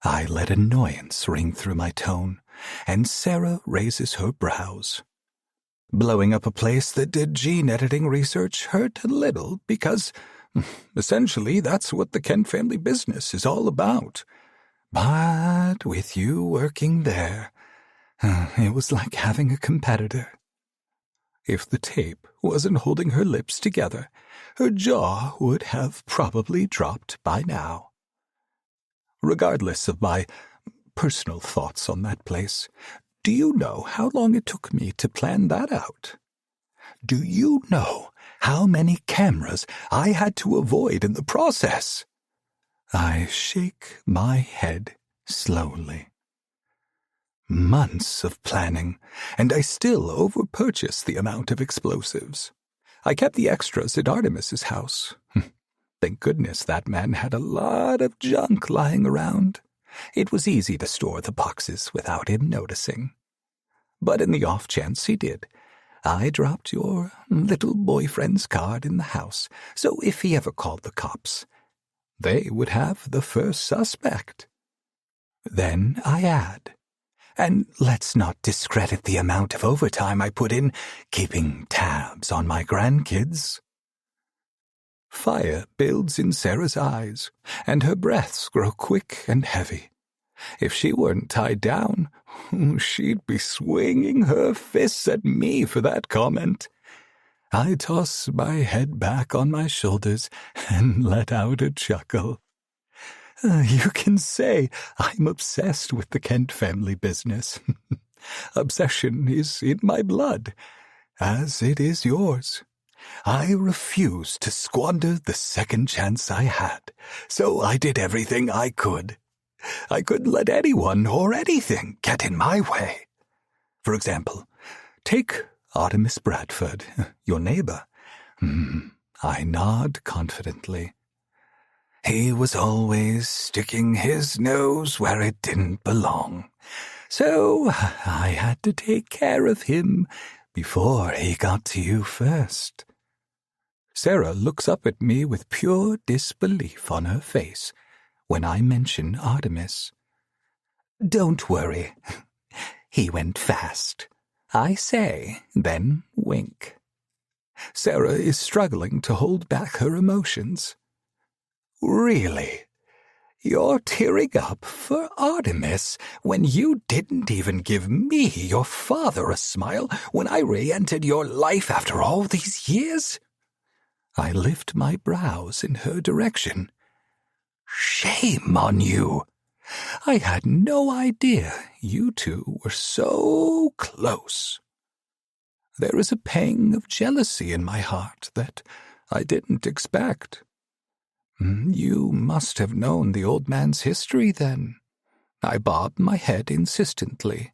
I let annoyance ring through my tone, and Sarah raises her brows. Blowing up a place that did gene editing research hurt a little because, essentially, that's what the Kent family business is all about. But with you working there, it was like having a competitor. If the tape wasn't holding her lips together, her jaw would have probably dropped by now. Regardless of my personal thoughts on that place, do you know how long it took me to plan that out? Do you know how many cameras I had to avoid in the process? I shake my head slowly. Months of planning, and I still overpurchased the amount of explosives. I kept the extras at Artemis's house. Thank goodness that man had a lot of junk lying around. It was easy to store the boxes without him noticing. But in the off chance he did, I dropped your little boyfriend's card in the house, so if he ever called the cops, they would have the first suspect. Then I add, and let's not discredit the amount of overtime I put in keeping tabs on my grandkids. Fire builds in Sarah's eyes, and her breaths grow quick and heavy. If she weren't tied down, she'd be swinging her fists at me for that comment. I toss my head back on my shoulders and let out a chuckle. You can say I'm obsessed with the Kent family business. Obsession is in my blood, as it is yours. I refused to squander the second chance I had, so I did everything I could. I couldn't let anyone or anything get in my way. For example, take Artemis Bradford, your neighbor. I nod confidently. He was always sticking his nose where it didn't belong, so I had to take care of him before he got to you first. Sarah looks up at me with pure disbelief on her face when I mention Artemis. Don't worry. He went fast. I say, then wink. Sarah is struggling to hold back her emotions. Really? You're tearing up for Artemis when you didn't even give me, your father, a smile when I re-entered your life after all these years? I lift my brows in her direction. Shame on you. I had no idea you two were so close. There is a pang of jealousy in my heart that I didn't expect. You must have known the old man's history then. I bobbed my head insistently.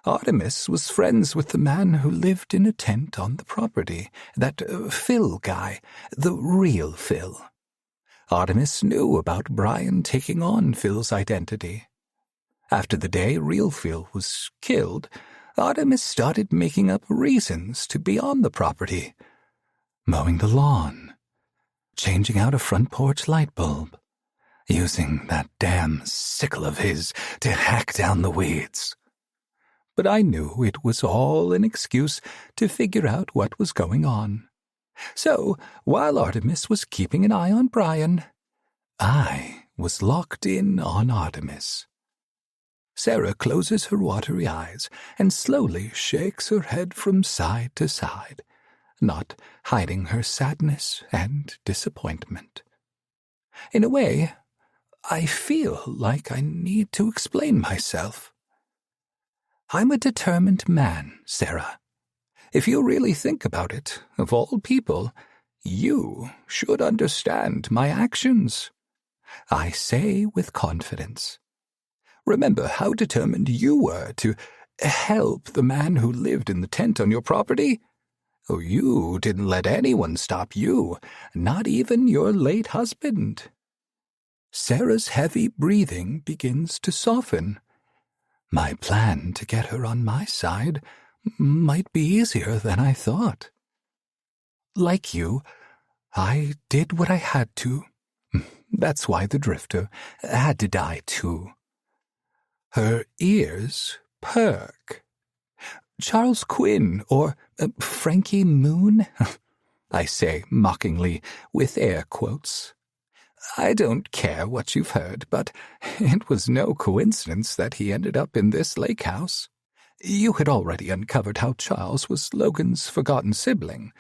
Artemis was friends with the man who lived in a tent on the property, that Phil guy, the real Phil. Artemis knew about Brian taking on Phil's identity. After the day real Phil was killed, Artemis started making up reasons to be on the property. Mowing the lawn, changing out a front porch light bulb, using that damn sickle of his to hack down the weeds. But I knew it was all an excuse to figure out what was going on. So, while Artemis was keeping an eye on Brian, I was locked in on Artemis. Sarah closes her watery eyes and slowly shakes her head from side to side, not hiding her sadness and disappointment. In a way, I feel like I need to explain myself. I'm a determined man, Sarah. If you really think about it, of all people, you should understand my actions. I say with confidence. Remember how determined you were to help the man who lived in the tent on your property? Oh, you didn't let anyone stop you, not even your late husband. Sarah's heavy breathing begins to soften. My plan to get her on my side might be easier than I thought. Like you, I did what I had to. That's why the drifter had to die too. Her ears perk. Charles Quinn or Frankie Moon? I say mockingly with air quotes. I don't care what you've heard, but it was no coincidence that he ended up in this lake house. You had already uncovered how Charles was Logan's forgotten sibling.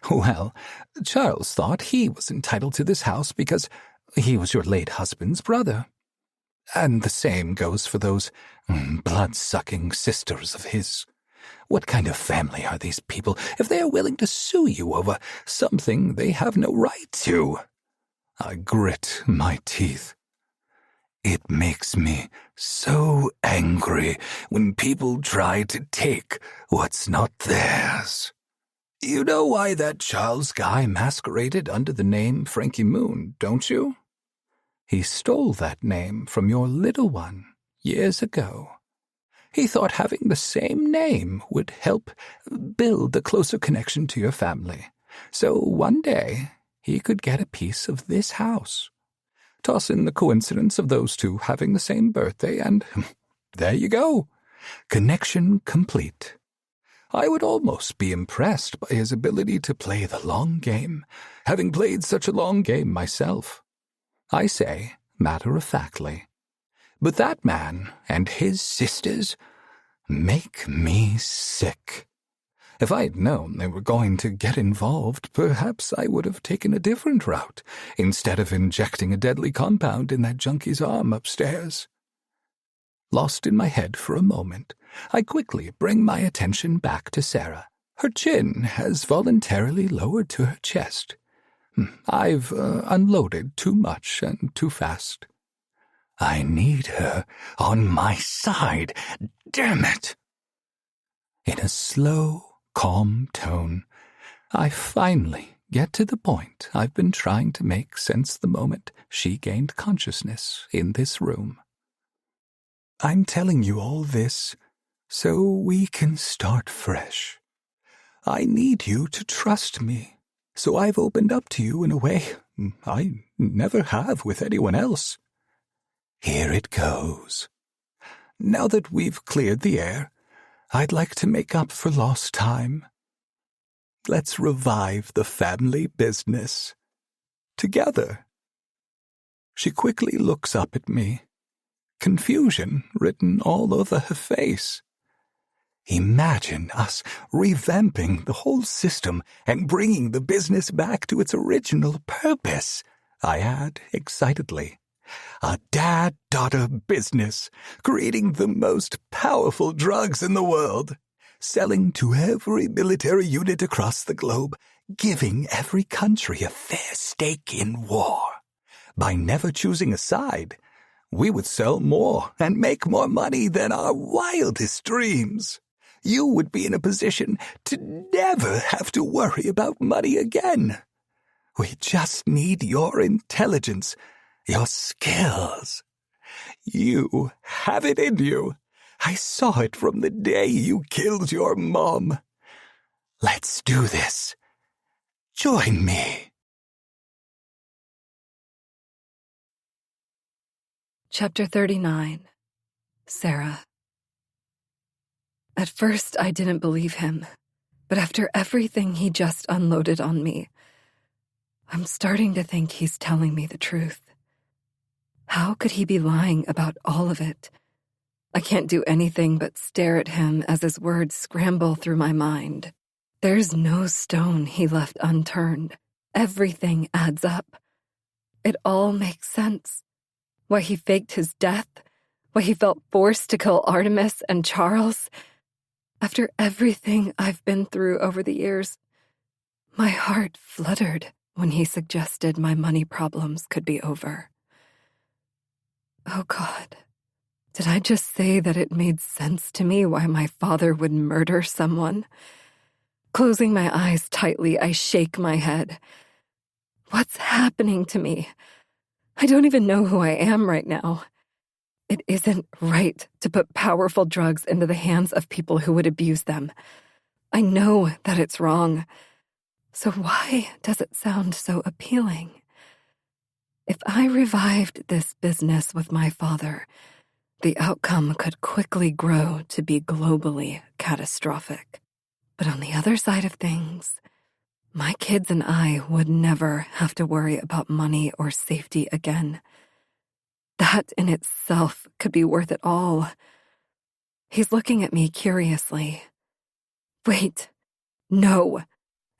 Well, Charles thought he was entitled to this house because he was your late husband's brother. And the same goes for those blood-sucking sisters of his. What kind of family are these people if they are willing to sue you over something they have no right to? I grit my teeth. It makes me so angry when people try to take what's not theirs. You know why that Charles guy masqueraded under the name Frankie Moon, don't you? He stole that name from your little one years ago. He thought having the same name would help build a closer connection to your family. So one day, he could get a piece of this house. Toss in the coincidence of those two having the same birthday, and there you go. Connection complete. I would almost be impressed by his ability to play the long game, having played such a long game myself. I say, matter-of-factly. But that man and his sisters make me sick. If I'd known they were going to get involved, perhaps I would have taken a different route, instead of injecting a deadly compound in that junkie's arm upstairs. Lost in my head for a moment, I quickly bring my attention back to Sarah, Her chin has voluntarily lowered to her chest. I've unloaded too much and too fast. I need her on my side. Damn it! In a slow, calm tone, I finally get to the point I've been trying to make since the moment she gained consciousness in this room. I'm telling you all this so we can start fresh. I need you to trust me, so I've opened up to you in a way I never have with anyone else. Here it goes. Now that we've cleared the air, I'd like to make up for lost time. Let's revive the family business. Together. She quickly looks up at me, confusion written all over her face. Imagine us revamping the whole system and bringing the business back to its original purpose, I add excitedly. A dad-daughter business, creating the most powerful drugs in the world, selling to every military unit across the globe, giving every country a fair stake in war. By never choosing a side, we would sell more and make more money than our wildest dreams. You would be in a position to never have to worry about money again. We just need your intelligence, your skills. You have it in you. I saw it from the day you killed your mom. Let's do this. Join me. Chapter 39. Sarah. At first, I didn't believe him, but after everything he just unloaded on me, I'm starting to think he's telling me the truth. How could he be lying about all of it? I can't do anything but stare at him as his words scramble through my mind. There's no stone he left unturned. Everything adds up. It all makes sense. Why he faked his death, why he felt forced to kill Artemis and Charles. After everything I've been through over the years, my heart fluttered when he suggested my money problems could be over. Oh God, did I just say that it made sense to me why my father would murder someone? Closing my eyes tightly, I shake my head. What's happening to me? I don't even know who I am right now. It isn't right to put powerful drugs into the hands of people who would abuse them. I know that it's wrong. So why does it sound so appealing? If I revived this business with my father, the outcome could quickly grow to be globally catastrophic. But on the other side of things, my kids and I would never have to worry about money or safety again. That in itself could be worth it all. He's looking at me curiously. Wait, no.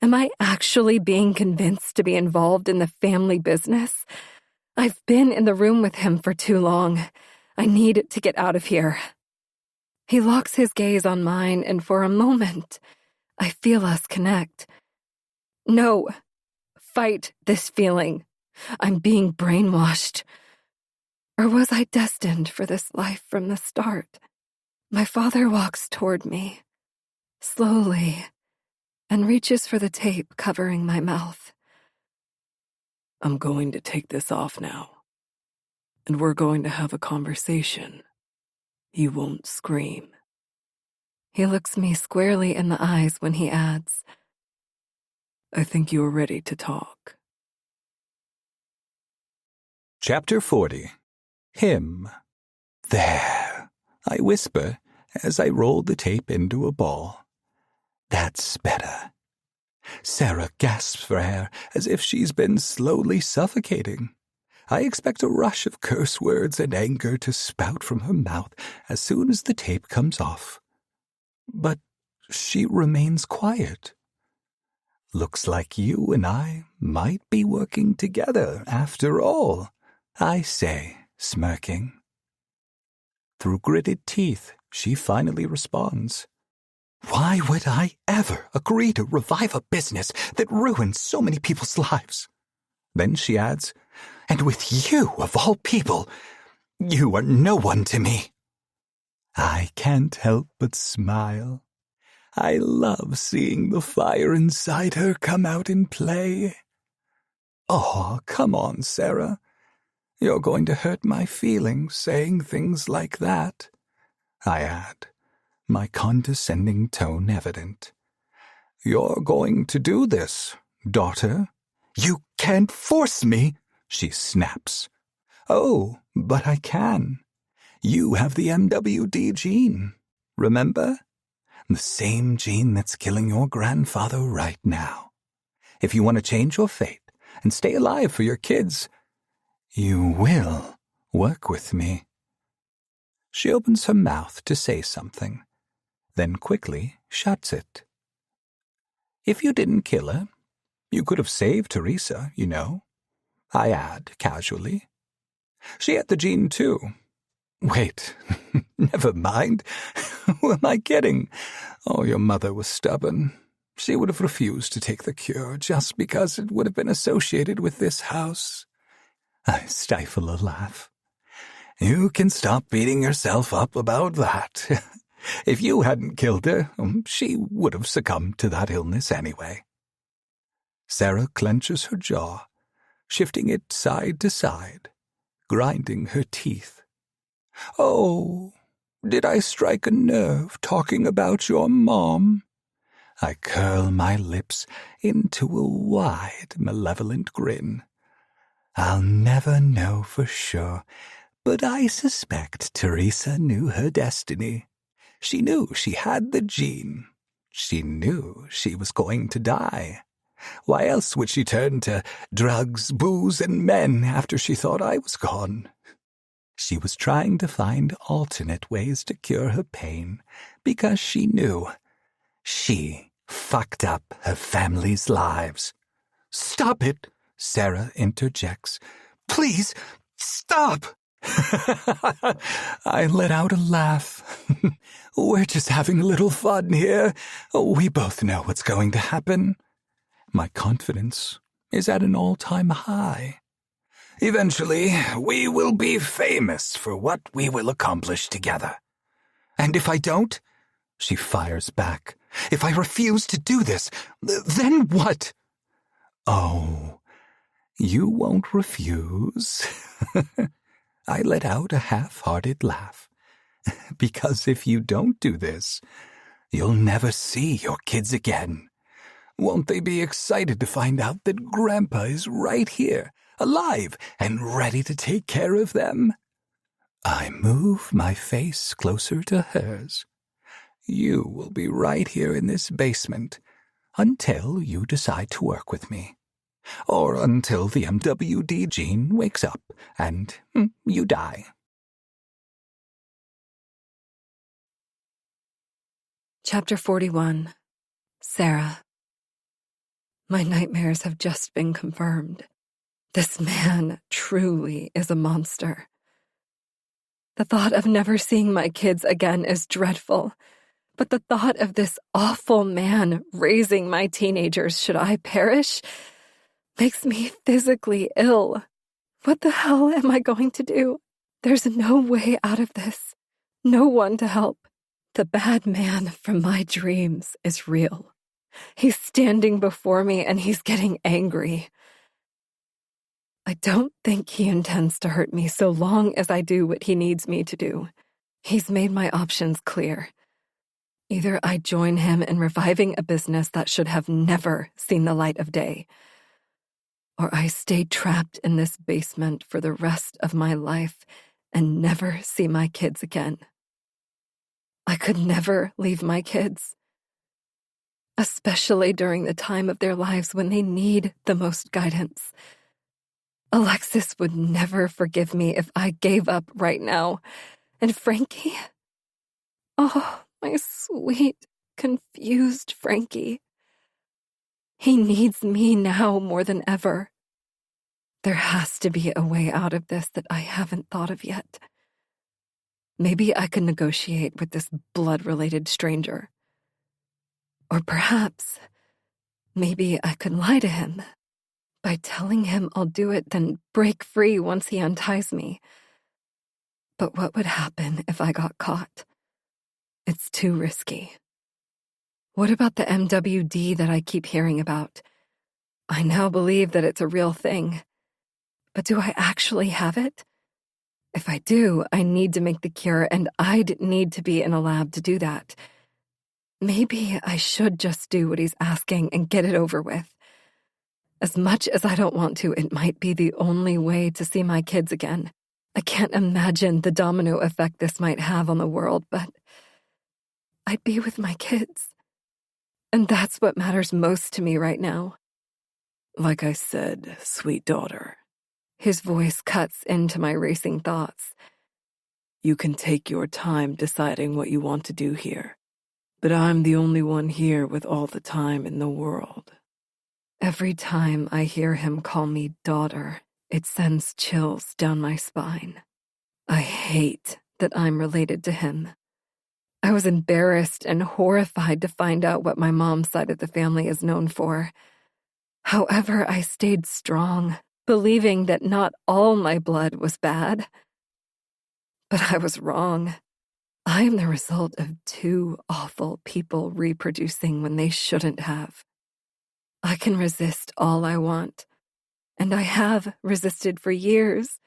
Am I actually being convinced to be involved in the family business? I've been in the room with him for too long. I need to get out of here. He locks his gaze on mine, and for a moment, I feel us connect. No, fight this feeling. I'm being brainwashed. Or was I destined for this life from the start? My father walks toward me, slowly, and reaches for the tape covering my mouth. I'm going to take this off now, and we're going to have a conversation. You won't scream. He looks me squarely in the eyes when he adds, I think you're ready to talk. Chapter 40. Him. There, I whisper as I roll the tape into a ball. That's better. Sarah gasps for air as if she's been slowly suffocating. I expect a rush of curse words and anger to spout from her mouth as soon as the tape comes off. But she remains quiet. Looks like you and I might be working together after all, I say, smirking. Through gritted teeth, she finally responds. Why would I ever agree to revive a business that ruined so many people's lives? Then she adds, and with you, of all people, you are no one to me. I can't help but smile. I love seeing the fire inside her come out in play. Oh, come on, Sarah. You're going to hurt my feelings saying things like that, I add, my condescending tone evident. You're going to do this, daughter. You can't force me, she snaps. Oh, but I can. You have the MWD gene, remember? The same gene that's killing your grandfather right now. If you want to change your fate and stay alive for your kids, you will work with me. She opens her mouth to say something, then quickly shuts it. If you didn't kill her, you could have saved Teresa, you know, I add casually. She had the gene too. Wait, never mind. Who am I kidding? Oh, your mother was stubborn. She would have refused to take the cure just because it would have been associated with this house. I stifle a laugh. You can stop beating yourself up about that. If you hadn't killed her, she would have succumbed to that illness anyway. Sarah clenches her jaw, shifting it side to side, grinding her teeth. Oh, did I strike a nerve talking about your mom? I curl my lips into a wide, malevolent grin. I'll never know for sure, but I suspect Teresa knew her destiny. She knew she had the gene. She knew she was going to die. Why else would she turn to drugs, booze, and men after she thought I was gone? She was trying to find alternate ways to cure her pain because she knew she fucked up her family's lives. Stop it, Sarah interjects. Please, stop! I let out a laugh. We're just having a little fun here. We both know what's going to happen. My confidence is at an all-time high. Eventually, we will be famous for what we will accomplish together. And if I don't, she fires back, if I refuse to do this, then what? Oh, you won't refuse. I let out a half-hearted laugh. Because if you don't do this, you'll never see your kids again. Won't they be excited to find out that Grandpa is right here, alive and ready to take care of them? I move my face closer to hers. You will be right here in this basement until you decide to work with me. Or until the MWD gene wakes up and you die. Chapter 41. Sarah. My nightmares have just been confirmed. This man truly is a monster. The thought of never seeing my kids again is dreadful, but the thought of this awful man raising my teenagers should I perish makes me physically ill. What the hell am I going to do? There's no way out of this. No one to help. The bad man from my dreams is real. He's standing before me and he's getting angry. I don't think he intends to hurt me so long as I do what he needs me to do. He's made my options clear. Either I join him in reviving a business that should have never seen the light of day, or I stay trapped in this basement for the rest of my life and never see my kids again. I could never leave my kids, especially during the time of their lives when they need the most guidance. Alexis would never forgive me if I gave up right now. And Frankie? Oh, my sweet, confused Frankie. He needs me now more than ever. There has to be a way out of this that I haven't thought of yet. Maybe I could negotiate with this blood-related stranger. Or perhaps, maybe I could lie to him. By telling him I'll do it, then break free once he unties me. But what would happen if I got caught? It's too risky. What about the MWD that I keep hearing about? I now believe that it's a real thing. But do I actually have it? If I do, I need to make the cure, and I'd need to be in a lab to do that. Maybe I should just do what he's asking and get it over with. As much as I don't want to, it might be the only way to see my kids again. I can't imagine the domino effect this might have on the world, but I'd be with my kids. And that's what matters most to me right now. Like I said, sweet daughter, His voice cuts into my racing thoughts. you can take your time deciding what you want to do here. But I'm the only one here with all the time in the world. Every time I hear him call me daughter, it sends chills down my spine. I hate that I'm related to him. I was embarrassed and horrified to find out what my mom's side of the family is known for. However, I stayed strong, believing that not all my blood was bad. But I was wrong. I am the result of two awful people reproducing when they shouldn't have. I can resist all I want, and I have resisted for years.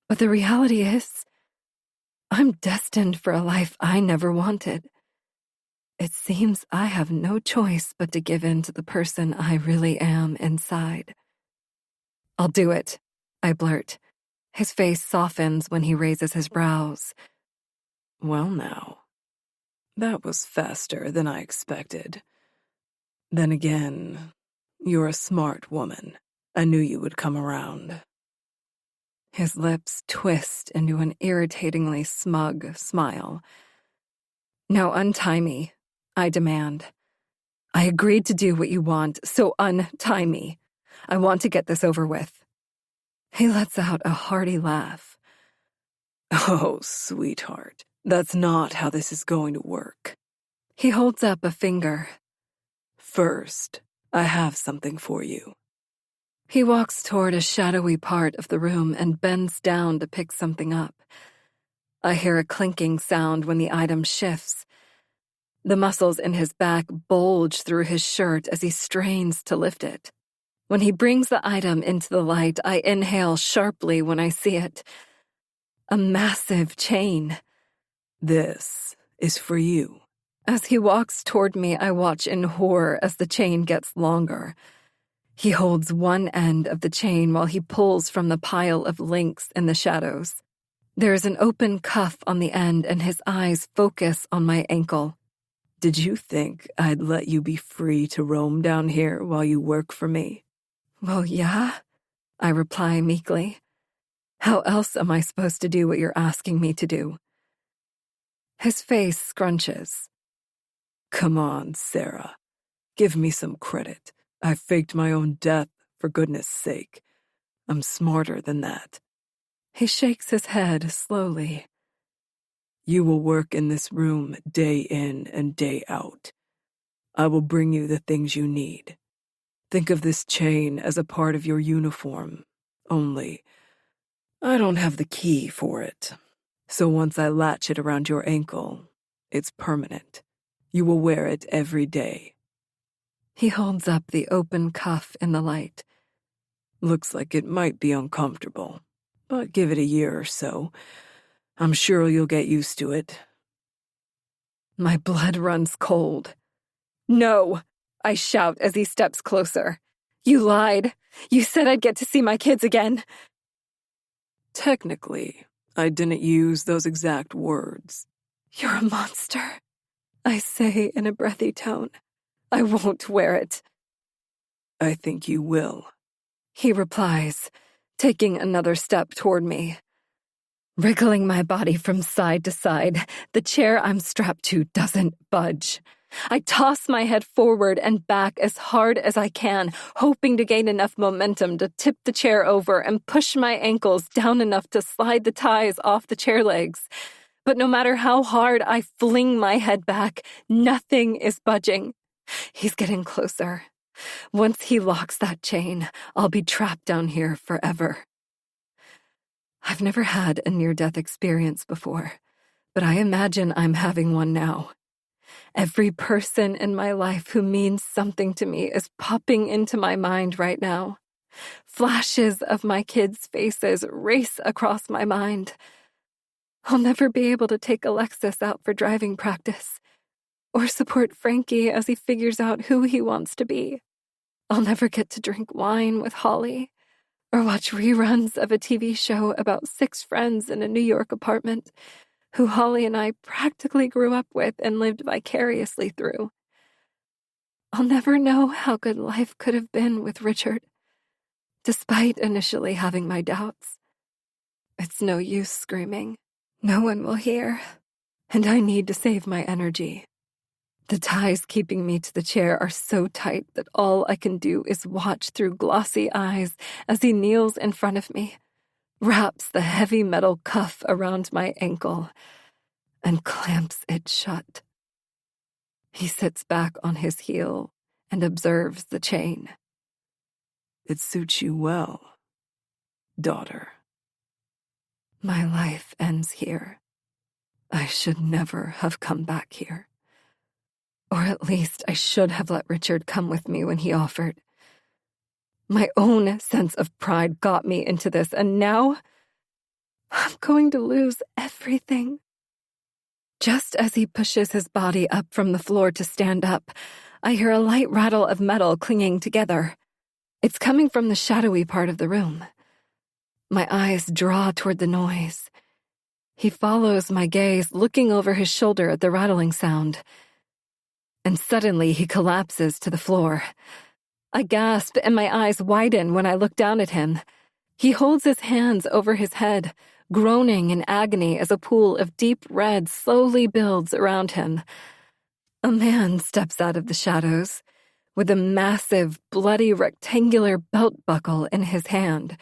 But the reality is, I'm destined for a life I never wanted. It seems I have no choice but to give in to the person I really am inside. I'll do it, I blurt. His face softens when he raises his brows. Well now, that was faster than I expected. Then again, you're a smart woman. I knew you would come around. His lips twist into an irritatingly smug smile. Now untie me, I demand. I agreed to do what you want, so untie me. I want to get this over with. He lets out a hearty laugh. Oh, sweetheart, that's not how this is going to work. He holds up a finger. First, I have something for you. He walks toward a shadowy part of the room and bends down to pick something up. I hear a clinking sound when the item shifts. The muscles in his back bulge through his shirt as he strains to lift it. When he brings the item into the light, I inhale sharply when I see it. A massive chain. This is for you. As he walks toward me, I watch in horror as the chain gets longer. He holds one end of the chain while he pulls from the pile of links in the shadows. There is an open cuff on the end, and his eyes focus on my ankle. Did you think I'd let you be free to roam down here while you work for me? Well, yeah, I reply meekly. How else am I supposed to do what you're asking me to do? His face scrunches. Come on, Sarah. Give me some credit. I faked my own death, for goodness sake. I'm smarter than that. He shakes his head slowly. You will work in this room day in and day out. I will bring you the things you need. Think of this chain as a part of your uniform. Only, I don't have the key for it. So once I latch it around your ankle, it's permanent. You will wear it every day. He holds up the open cuff in the light. Looks like it might be uncomfortable, but give it a year or so. I'm sure you'll get used to it. My blood runs cold. No, I shout as he steps closer. You lied. You said I'd get to see my kids again. Technically, I didn't use those exact words. You're a monster, I say in a breathy tone. I won't wear it. I think you will, he replies, taking another step toward me. Wriggling my body from side to side, the chair I'm strapped to doesn't budge. I toss my head forward and back as hard as I can, hoping to gain enough momentum to tip the chair over and push my ankles down enough to slide the ties off the chair legs. But no matter how hard I fling my head back, nothing is budging. He's getting closer. Once he locks that chain, I'll be trapped down here forever. I've never had a near-death experience before, but I imagine I'm having one now. Every person in my life who means something to me is popping into my mind right now. Flashes of my kids' faces race across my mind. I'll never be able to take Alexis out for driving practice, or support Frankie as he figures out who he wants to be. I'll never get to drink wine with Holly, or watch reruns of a TV show about 6 friends in a New York apartment who Holly and I practically grew up with and lived vicariously through. I'll never know how good life could have been with Richard, despite initially having my doubts. It's no use screaming. No one will hear, and I need to save my energy. The ties keeping me to the chair are so tight that all I can do is watch through glossy eyes as he kneels in front of me, wraps the heavy metal cuff around my ankle, and clamps it shut. He sits back on his heel and observes the chain. It suits you well, daughter. My life ends here. I should never have come back here. Or at least I should have let Richard come with me when he offered. My own sense of pride got me into this, and now I'm going to lose everything. Just as he pushes his body up from the floor to stand up, I hear a light rattle of metal clinging together. It's coming from the shadowy part of the room. My eyes draw toward the noise. He follows my gaze, looking over his shoulder at the rattling sound. And suddenly he collapses to the floor. I gasp and my eyes widen when I look down at him. He holds his hands over his head, groaning in agony as a pool of deep red slowly builds around him. A man steps out of the shadows with a massive, bloody rectangular belt buckle in his hand.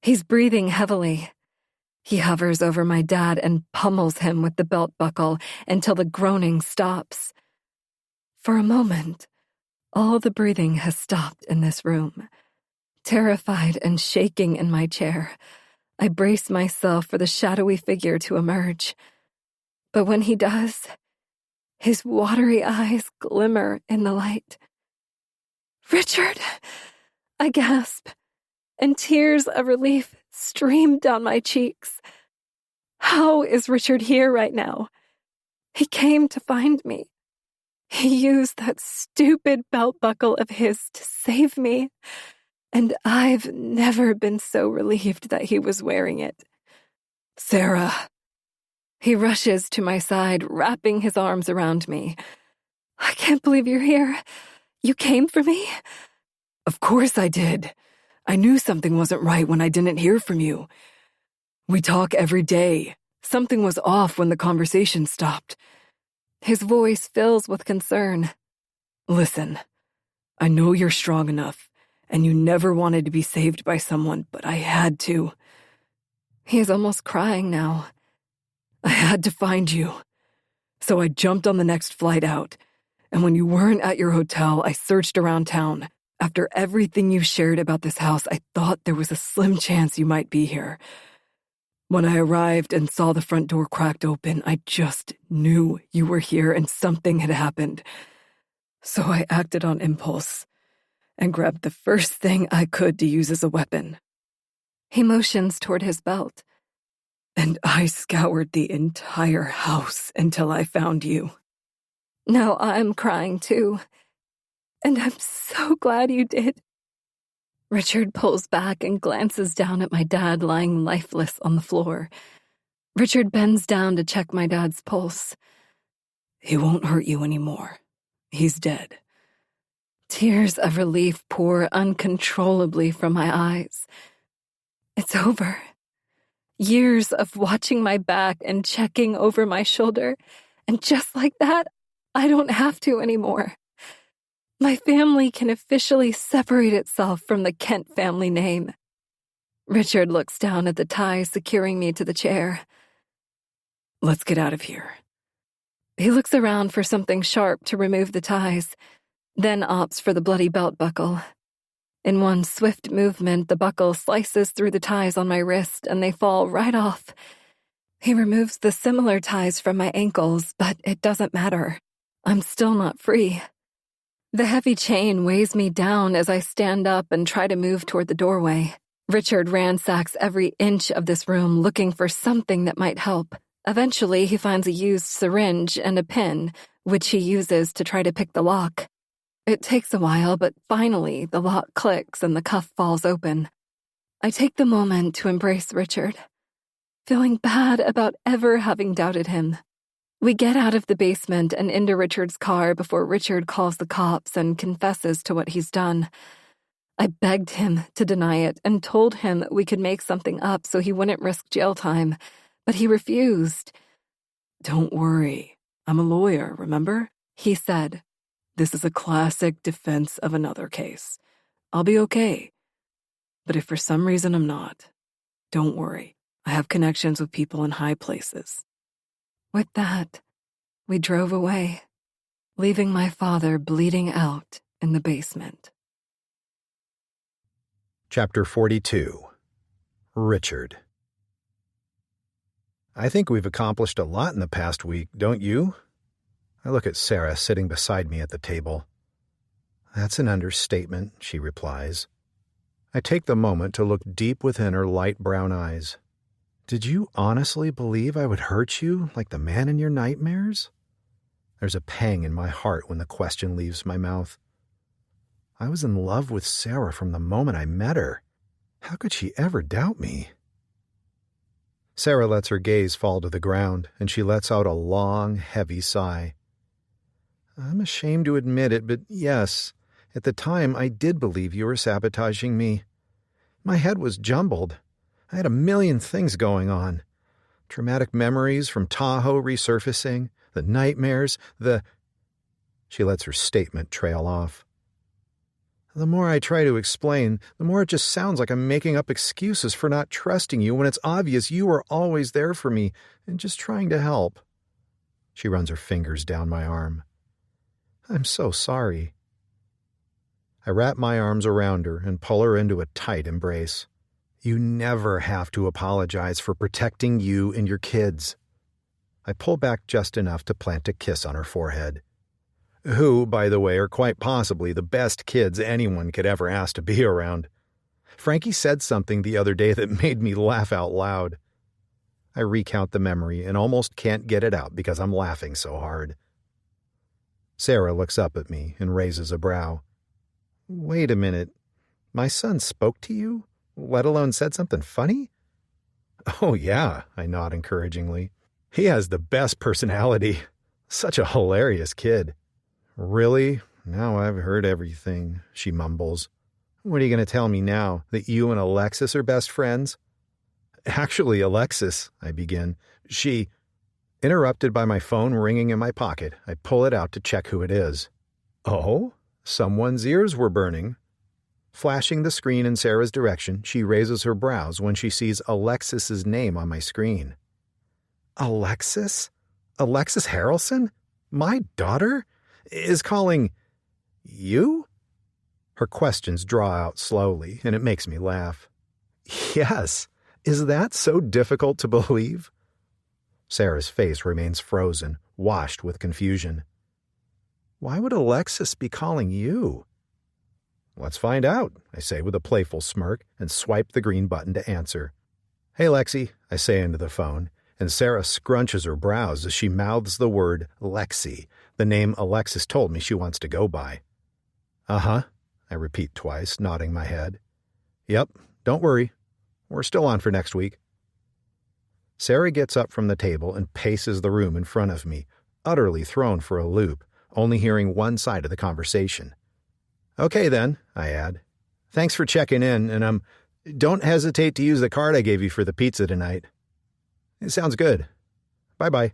He's breathing heavily. He hovers over my dad and pummels him with the belt buckle until the groaning stops. For a moment, all the breathing has stopped in this room. Terrified and shaking in my chair, I brace myself for the shadowy figure to emerge. But when he does, his watery eyes glimmer in the light. "Richard!" I gasp, and tears of relief stream down my cheeks. How is Richard here right now? He came to find me. He used that stupid belt buckle of his to save me, and I've never been so relieved that he was wearing it. "Sarah!" He rushes to my side, wrapping his arms around me. "I can't believe you're here. You came for me?" Of course I did. I knew something wasn't right when I didn't hear from you. We talk every day. Something was off when the conversation stopped. His voice fills with concern. Listen, I know you're strong enough, and you never wanted to be saved by someone, but I had to. He is almost crying now. I had to find you. So I jumped on the next flight out, and when you weren't at your hotel, I searched around town. After everything you shared about this house, I thought there was a slim chance you might be here. When I arrived and saw the front door cracked open, I just knew you were here and something had happened. So I acted on impulse and grabbed the first thing I could to use as a weapon. He motions toward his belt. And I scoured the entire house until I found you. Now I'm crying too. And I'm so glad you did. Richard pulls back and glances down at my dad lying lifeless on the floor. Richard bends down to check my dad's pulse. He won't hurt you anymore. He's dead. Tears of relief pour uncontrollably from my eyes. It's over. Years of watching my back and checking over my shoulder, and just like that, I don't have to anymore. My family can officially separate itself from the Kent family name. Richard looks down at the ties securing me to the chair. Let's get out of here. He looks around for something sharp to remove the ties, then opts for the bloody belt buckle. In one swift movement, the buckle slices through the ties on my wrist and they fall right off. He removes the similar ties from my ankles, but it doesn't matter. I'm still not free. The heavy chain weighs me down as I stand up and try to move toward the doorway. Richard ransacks every inch of this room looking for something that might help. Eventually, he finds a used syringe and a pin, which he uses to try to pick the lock. It takes a while, but finally the lock clicks and the cuff falls open. I take the moment to embrace Richard, feeling bad about ever having doubted him. We get out of the basement and into Richard's car before Richard calls the cops and confesses to what he's done. I begged him to deny it and told him we could make something up so he wouldn't risk jail time, but he refused. "Don't worry. I'm a lawyer, remember?" he said. "This is a classic defense of another case. I'll be okay. But if for some reason I'm not, don't worry. I have connections with people in high places." With that, we drove away, leaving my father bleeding out in the basement. Chapter 42. Richard. I think we've accomplished a lot in the past week, don't you? I look at Sarah sitting beside me at the table. That's an understatement, she replies. I take the moment to look deep within her light brown eyes. Did you honestly believe I would hurt you like the man in your nightmares? There's a pang in my heart when the question leaves my mouth. I was in love with Sarah from the moment I met her. How could she ever doubt me? Sarah lets her gaze fall to the ground, and she lets out a long, heavy sigh. I'm ashamed to admit it, but yes, at the time I did believe you were sabotaging me. My head was jumbled. I had a million things going on. Traumatic memories from Tahoe resurfacing, the nightmares, She lets her statement trail off. The more I try to explain, the more it just sounds like I'm making up excuses for not trusting you when it's obvious you were always there for me and just trying to help. She runs her fingers down my arm. I'm so sorry. I wrap my arms around her and pull her into a tight embrace. You never have to apologize for protecting you and your kids. I pull back just enough to plant a kiss on her forehead. Who, by the way, are quite possibly the best kids anyone could ever ask to be around. Frankie said something the other day that made me laugh out loud. I recount the memory and almost can't get it out because I'm laughing so hard. Sarah looks up at me and raises a brow. Wait a minute. My son spoke to you? Let alone said something funny? Oh, yeah, I nod encouragingly. He has the best personality. Such a hilarious kid. Really? Now I've heard everything, she mumbles. What are you going to tell me now, that you and Alexis are best friends? Actually, Alexis, I begin. She... Interrupted by my phone ringing in my pocket, I pull it out to check who it is. Oh, someone's ears were burning. Flashing the screen in Sarah's direction, she raises her brows when she sees Alexis's name on my screen. Alexis? Alexis Harrelson? My daughter? Is calling you? Her questions draw out slowly, and it makes me laugh. Yes. Is that so difficult to believe? Sarah's face remains frozen, washed with confusion. Why would Alexis be calling you? Let's find out, I say with a playful smirk and swipe the green button to answer. Hey, Lexi, I say into the phone, and Sarah scrunches her brows as she mouths the word Lexi, the name Alexis told me she wants to go by. Uh-huh, I repeat twice, nodding my head. Yep, don't worry. We're still on for next week. Sarah gets up from the table and paces the room in front of me, utterly thrown for a loop, only hearing one side of the conversation. Okay then, I add. Thanks for checking in, and don't hesitate to use the card I gave you for the pizza tonight. It sounds good. Bye-bye.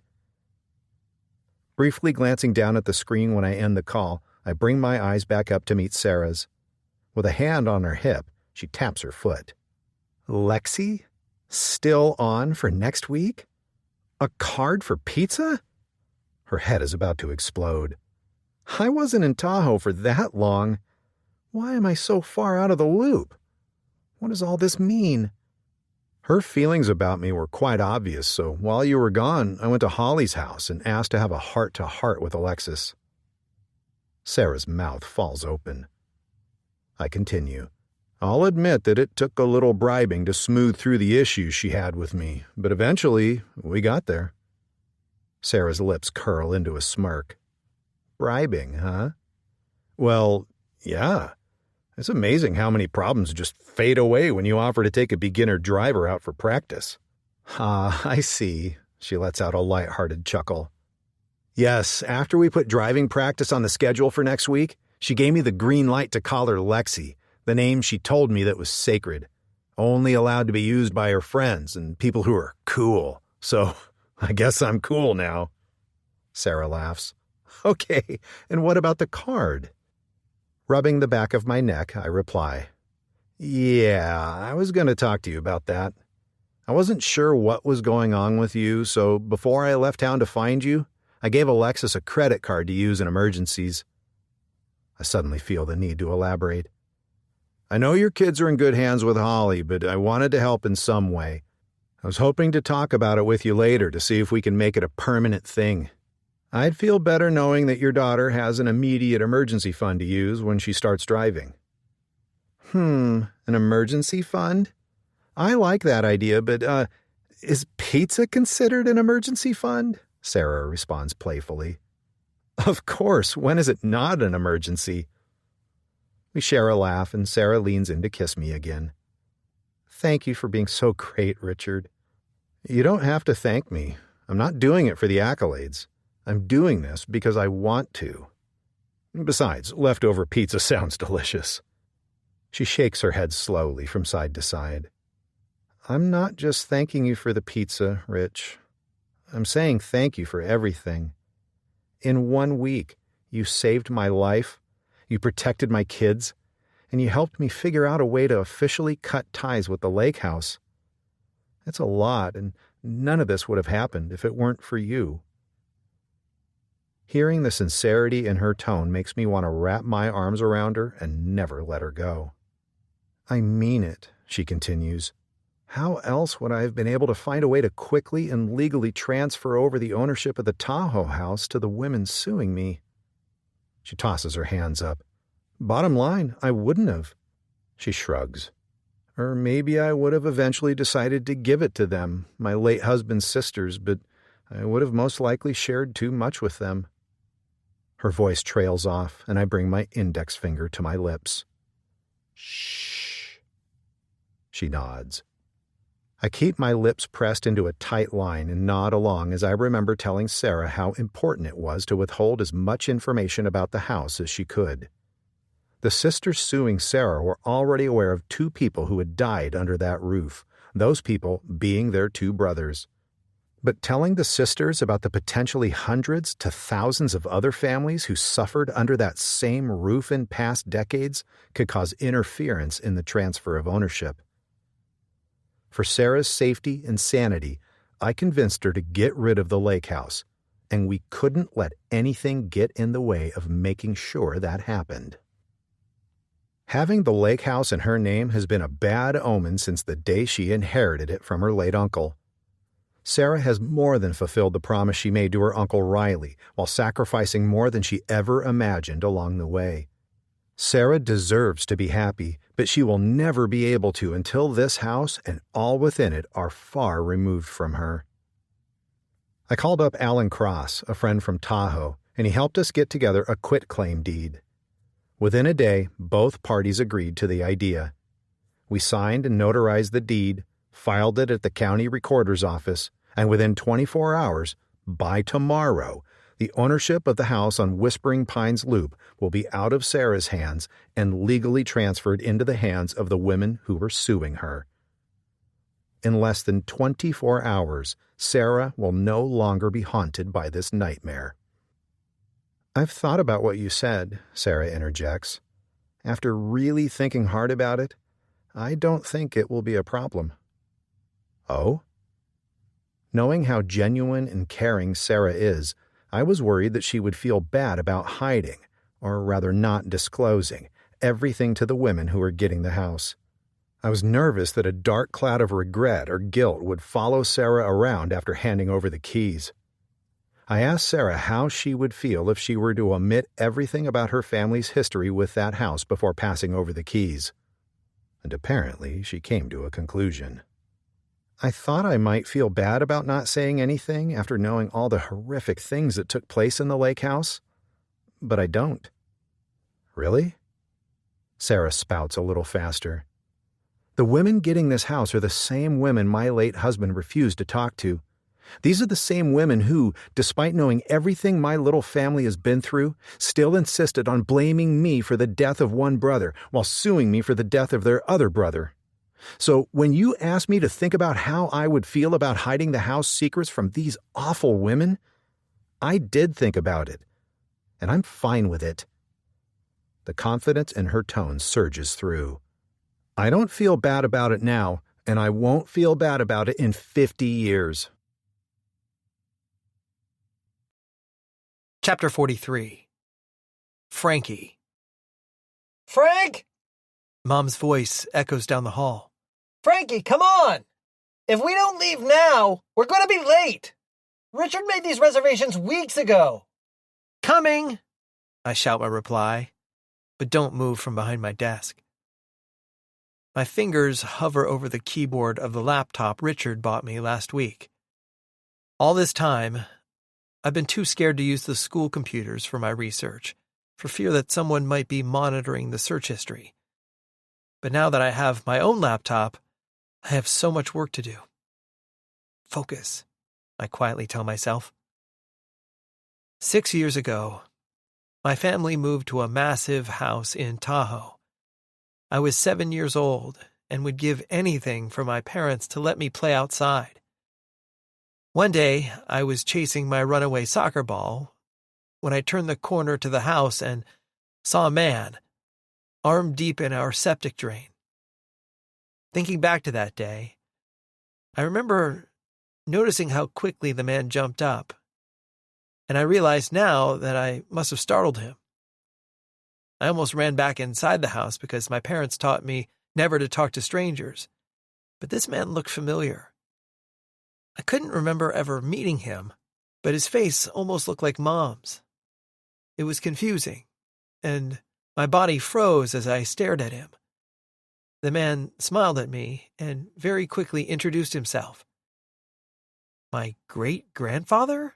Briefly glancing down at the screen when I end the call, I bring my eyes back up to meet Sarah's. With a hand on her hip, she taps her foot. Lexi? Still on for next week? A card for pizza? Her head is about to explode. I wasn't in Tahoe for that long. Why am I so far out of the loop? What does all this mean? Her feelings about me were quite obvious, so while you were gone, I went to Holly's house and asked to have a heart-to-heart with Alexis. Sarah's mouth falls open. I continue. I'll admit that it took a little bribing to smooth through the issues she had with me, but eventually we got there. Sarah's lips curl into a smirk. Bribing, huh? Well, yeah. It's amazing how many problems just fade away when you offer to take a beginner driver out for practice. Ah, I see. She lets out a light-hearted chuckle. Yes, after we put driving practice on the schedule for next week, she gave me the green light to call her Lexi, the name she told me that was sacred, only allowed to be used by her friends and people who are cool. So, I guess I'm cool now. Sarah laughs. Okay, and what about the card? Rubbing the back of my neck, I reply. Yeah, I was going to talk to you about that. I wasn't sure what was going on with you, so before I left town to find you, I gave Alexis a credit card to use in emergencies. I suddenly feel the need to elaborate. I know your kids are in good hands with Holly, but I wanted to help in some way. I was hoping to talk about it with you later to see if we can make it a permanent thing. I'd feel better knowing that your daughter has an immediate emergency fund to use when she starts driving. An emergency fund? I like that idea, but, is pizza considered an emergency fund? Sarah responds playfully. Of course, when is it not an emergency? We share a laugh, and Sarah leans in to kiss me again. Thank you for being so great, Richard. You don't have to thank me. I'm not doing it for the accolades. I'm doing this because I want to. Besides, leftover pizza sounds delicious. She shakes her head slowly from side to side. I'm not just thanking you for the pizza, Rich. I'm saying thank you for everything. In 1 week, you saved my life, you protected my kids, and you helped me figure out a way to officially cut ties with the lake house. It's a lot, and none of this would have happened if it weren't for you. Hearing the sincerity in her tone makes me want to wrap my arms around her and never let her go. I mean it, she continues. How else would I have been able to find a way to quickly and legally transfer over the ownership of the Tahoe house to the women suing me? She tosses her hands up. Bottom line, I wouldn't have. She shrugs. Or maybe I would have eventually decided to give it to them, my late husband's sisters, but I would have most likely shared too much with them. Her voice trails off, and I bring my index finger to my lips. Shh. She nods. I keep my lips pressed into a tight line and nod along as I remember telling Sarah how important it was to withhold as much information about the house as she could. The sisters suing Sarah were already aware of 2 people who had died under that roof, those people being their 2 brothers. But telling the sisters about the potentially hundreds to thousands of other families who suffered under that same roof in past decades could cause interference in the transfer of ownership. For Sarah's safety and sanity, I convinced her to get rid of the lake house, and we couldn't let anything get in the way of making sure that happened. Having the lake house in her name has been a bad omen since the day she inherited it from her late uncle. Sarah has more than fulfilled the promise she made to her Uncle Riley while sacrificing more than she ever imagined along the way. Sarah deserves to be happy, but she will never be able to until this house and all within it are far removed from her. I called up Alan Cross, a friend from Tahoe, and he helped us get together a quitclaim deed. Within a day, both parties agreed to the idea. We signed and notarized the deed, filed it at the county recorder's office, and within 24 hours, by tomorrow, the ownership of the house on Whispering Pines Loop will be out of Sarah's hands and legally transferred into the hands of the women who were suing her. In less than 24 hours, Sarah will no longer be haunted by this nightmare. I've thought about what you said, Sarah interjects. After really thinking hard about it, I don't think it will be a problem. Oh? Knowing how genuine and caring Sarah is, I was worried that she would feel bad about hiding, or rather not disclosing, everything to the women who were getting the house. I was nervous that a dark cloud of regret or guilt would follow Sarah around after handing over the keys. I asked Sarah how she would feel if she were to omit everything about her family's history with that house before passing over the keys. And apparently she came to a conclusion. I thought I might feel bad about not saying anything after knowing all the horrific things that took place in the lake house, but I don't. Really? Sarah spouts a little faster. The women getting this house are the same women my late husband refused to talk to. These are the same women who, despite knowing everything my little family has been through, still insisted on blaming me for the death of one brother while suing me for the death of their other brother. So when you asked me to think about how I would feel about hiding the house secrets from these awful women, I did think about it, and I'm fine with it. The confidence in her tone surges through. I don't feel bad about it now, and I won't feel bad about it in 50 years. Chapter 43. Frankie. Frank? Mom's voice echoes down the hall. Frankie, come on! If we don't leave now, we're going to be late. Richard made these reservations weeks ago. Coming! I shout my reply, but don't move from behind my desk. My fingers hover over the keyboard of the laptop Richard bought me last week. All this time, I've been too scared to use the school computers for my research, for fear that someone might be monitoring the search history. But now that I have my own laptop, I have so much work to do. Focus, I quietly tell myself. 6 years ago, my family moved to a massive house in Tahoe. I was 7 years old and would give anything for my parents to let me play outside. One day, I was chasing my runaway soccer ball when I turned the corner to the house and saw a man, arm deep in our septic drain. Thinking back to that day, I remember noticing how quickly the man jumped up, and I realized now that I must have startled him. I almost ran back inside the house because my parents taught me never to talk to strangers, but this man looked familiar. I couldn't remember ever meeting him, but his face almost looked like Mom's. It was confusing, and my body froze as I stared at him. The man smiled at me and very quickly introduced himself. My great-grandfather?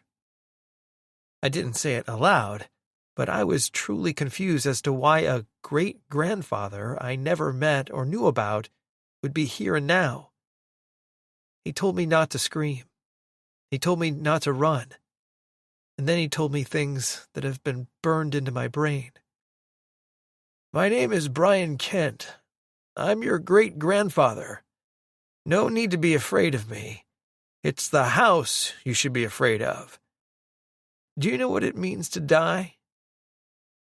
I didn't say it aloud, but I was truly confused as to why a great-grandfather I never met or knew about would be here and now. He told me not to scream. He told me not to run. And then he told me things that have been burned into my brain. My name is Brian Kent. I'm your great-grandfather. No need to be afraid of me. It's the house you should be afraid of. Do you know what it means to die?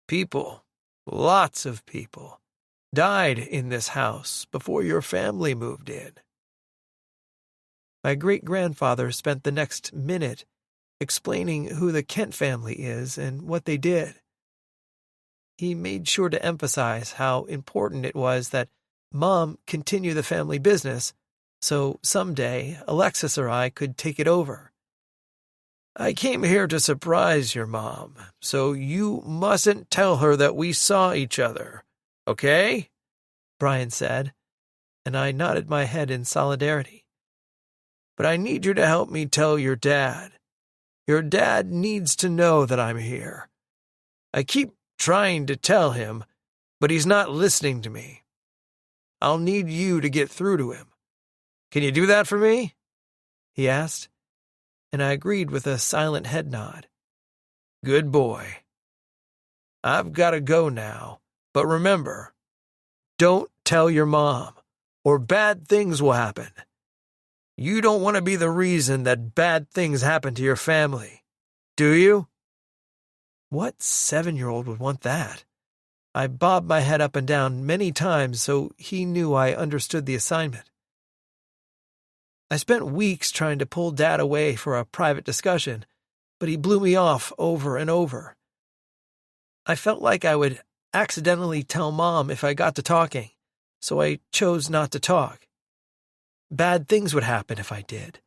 People, lots of people, died in this house before your family moved in. My great-grandfather spent the next minute explaining who the Kent family is and what they did. He made sure to emphasize how important it was that Mom continue the family business so someday Alexis or I could take it over. I came here to surprise your mom, so you mustn't tell her that we saw each other, okay? Brian said, and I nodded my head in solidarity. But I need you to help me tell your dad. Your dad needs to know that I'm here. I keep trying to tell him, but he's not listening to me. I'll need you to get through to him. Can you do that for me? He asked, and I agreed with a silent head nod. Good boy. I've got to go now, but remember, don't tell your mom, or bad things will happen. You don't want to be the reason that bad things happen to your family, do you? What 7-year-old would want that? I bobbed my head up and down many times so he knew I understood the assignment. I spent weeks trying to pull Dad away for a private discussion, but he blew me off over and over. I felt like I would accidentally tell Mom if I got to talking, so I chose not to talk. Bad things would happen if I did.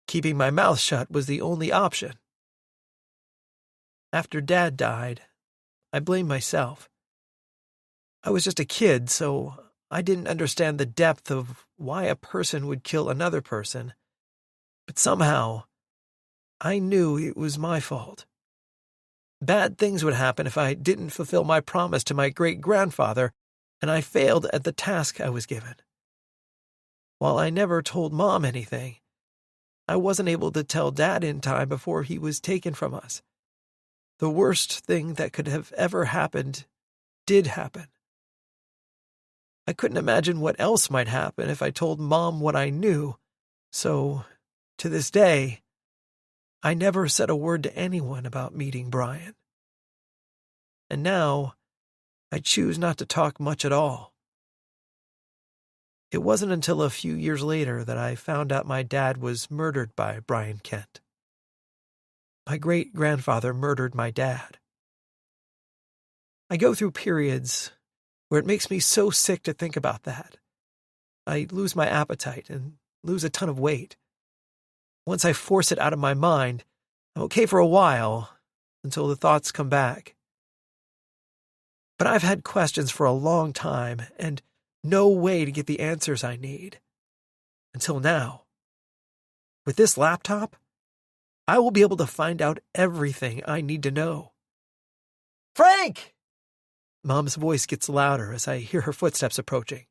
Keeping my mouth shut was the only option. After Dad died, I blamed myself. I was just a kid, so I didn't understand the depth of why a person would kill another person. But somehow, I knew it was my fault. Bad things would happen if I didn't fulfill my promise to my great-grandfather, and I failed at the task I was given. While I never told Mom anything, I wasn't able to tell Dad in time before he was taken from us. The worst thing that could have ever happened did happen. I couldn't imagine what else might happen if I told Mom what I knew, so, to this day, I never said a word to anyone about meeting Brian. And now, I choose not to talk much at all. It wasn't until a few years later that I found out my dad was murdered by Brian Kent. My great-grandfather murdered my dad. I go through periods where it makes me so sick to think about that. I lose my appetite and lose a ton of weight. Once I force it out of my mind, I'm okay for a while, until the thoughts come back. But I've had questions for a long time, and no way to get the answers I need. Until now. With this laptop, I will be able to find out everything I need to know. Frank! Mom's voice gets louder as I hear her footsteps approaching.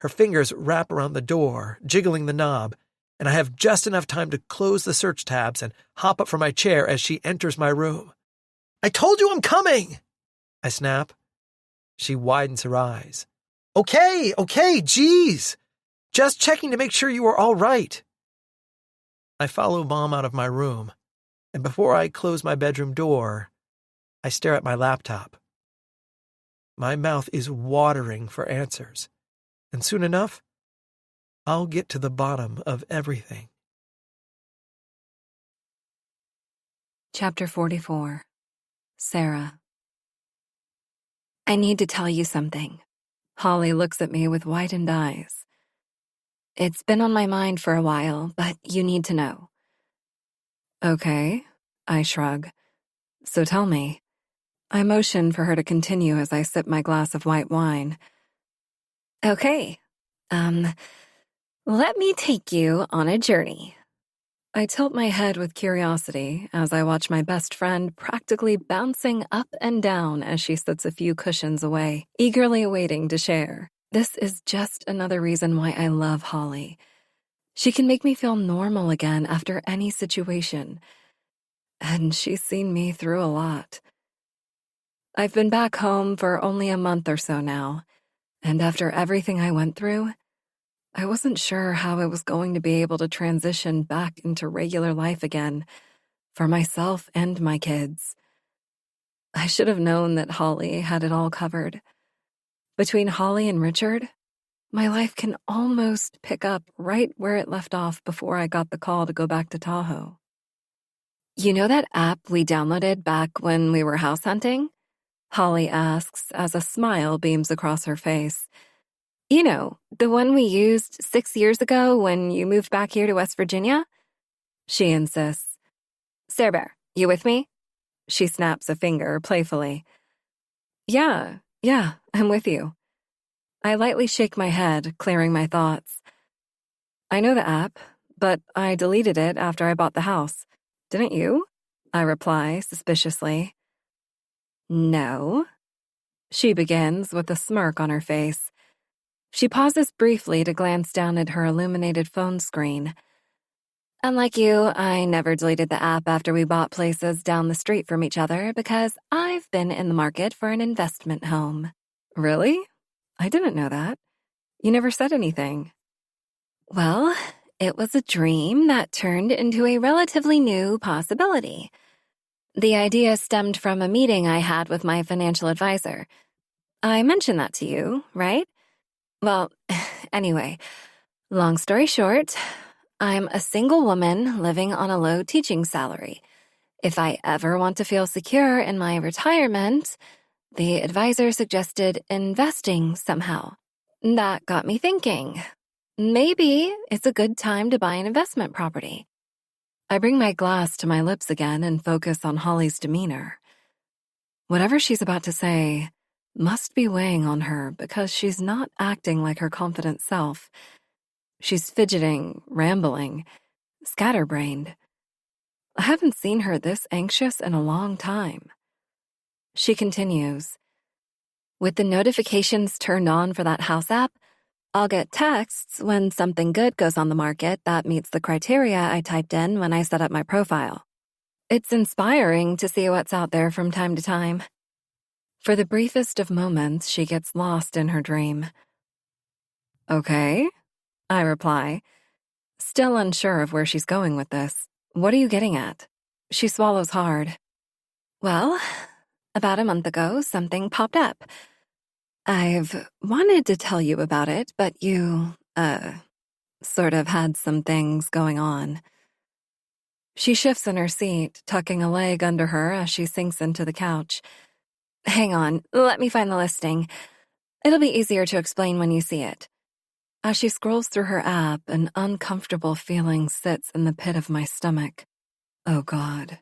Her fingers wrap around the door, jiggling the knob, and I have just enough time to close the search tabs and hop up from my chair as she enters my room. I told you I'm coming! I snap. She widens her eyes. Okay, geez. Just checking to make sure you are all right. I follow Mom out of my room, and before I close my bedroom door, I stare at my laptop. My mouth is watering for answers, and soon enough, I'll get to the bottom of everything. Chapter 44. Sarah. I need to tell you something. Holly looks at me with widened eyes. It's been on my mind for a while, but you need to know. Okay, I shrug. So tell me. I motion for her to continue as I sip my glass of white wine. Okay, let me take you on a journey. I tilt my head with curiosity as I watch my best friend practically bouncing up and down as she sits a few cushions away, eagerly waiting to share. This is just another reason why I love Holly. She can make me feel normal again after any situation. And she's seen me through a lot. I've been back home for only a month or so now, and after everything I went through, I wasn't sure how I was going to be able to transition back into regular life again, for myself and my kids. I should have known that Holly had it all covered. Between Holly and Richard, my life can almost pick up right where it left off before I got the call to go back to Tahoe. You know that app we downloaded back when we were house hunting? Holly asks as a smile beams across her face. You know, the one we used 6 years ago when you moved back here to West Virginia? She insists. Sarah, you with me? She snaps a finger playfully. Yeah, I'm with you. I lightly shake my head, clearing my thoughts. I know the app, but I deleted it after I bought the house. Didn't you? I reply suspiciously. No. She begins with a smirk on her face. She pauses briefly to glance down at her illuminated phone screen. Unlike you, I never deleted the app after we bought places down the street from each other because I've been in the market for an investment home. Really? I didn't know that. You never said anything. Well, it was a dream that turned into a relatively new possibility. The idea stemmed from a meeting I had with my financial advisor. I mentioned that to you, right? Well, anyway, long story short, I'm a single woman living on a low teaching salary. If I ever want to feel secure in my retirement, the advisor suggested investing somehow. That got me thinking. Maybe it's a good time to buy an investment property. I bring my glass to my lips again and focus on Holly's demeanor. Whatever she's about to say must be weighing on her because she's not acting like her confident self. She's fidgeting, rambling, scatterbrained. I haven't seen her this anxious in a long time. She continues, "With the notifications turned on for that house app, I'll get texts when something good goes on the market that meets the criteria I typed in when I set up my profile. It's inspiring to see what's out there from time to time." For the briefest of moments, she gets lost in her dream. "Okay," I reply, still unsure of where she's going with this. "What are you getting at?" She swallows hard. "Well, about a month ago, something popped up. I've wanted to tell you about it, but you, sort of had some things going on." She shifts in her seat, tucking a leg under her as she sinks into the couch. "Hang on, let me find the listing. It'll be easier to explain when you see it." As she scrolls through her app, an uncomfortable feeling sits in the pit of my stomach. Oh God.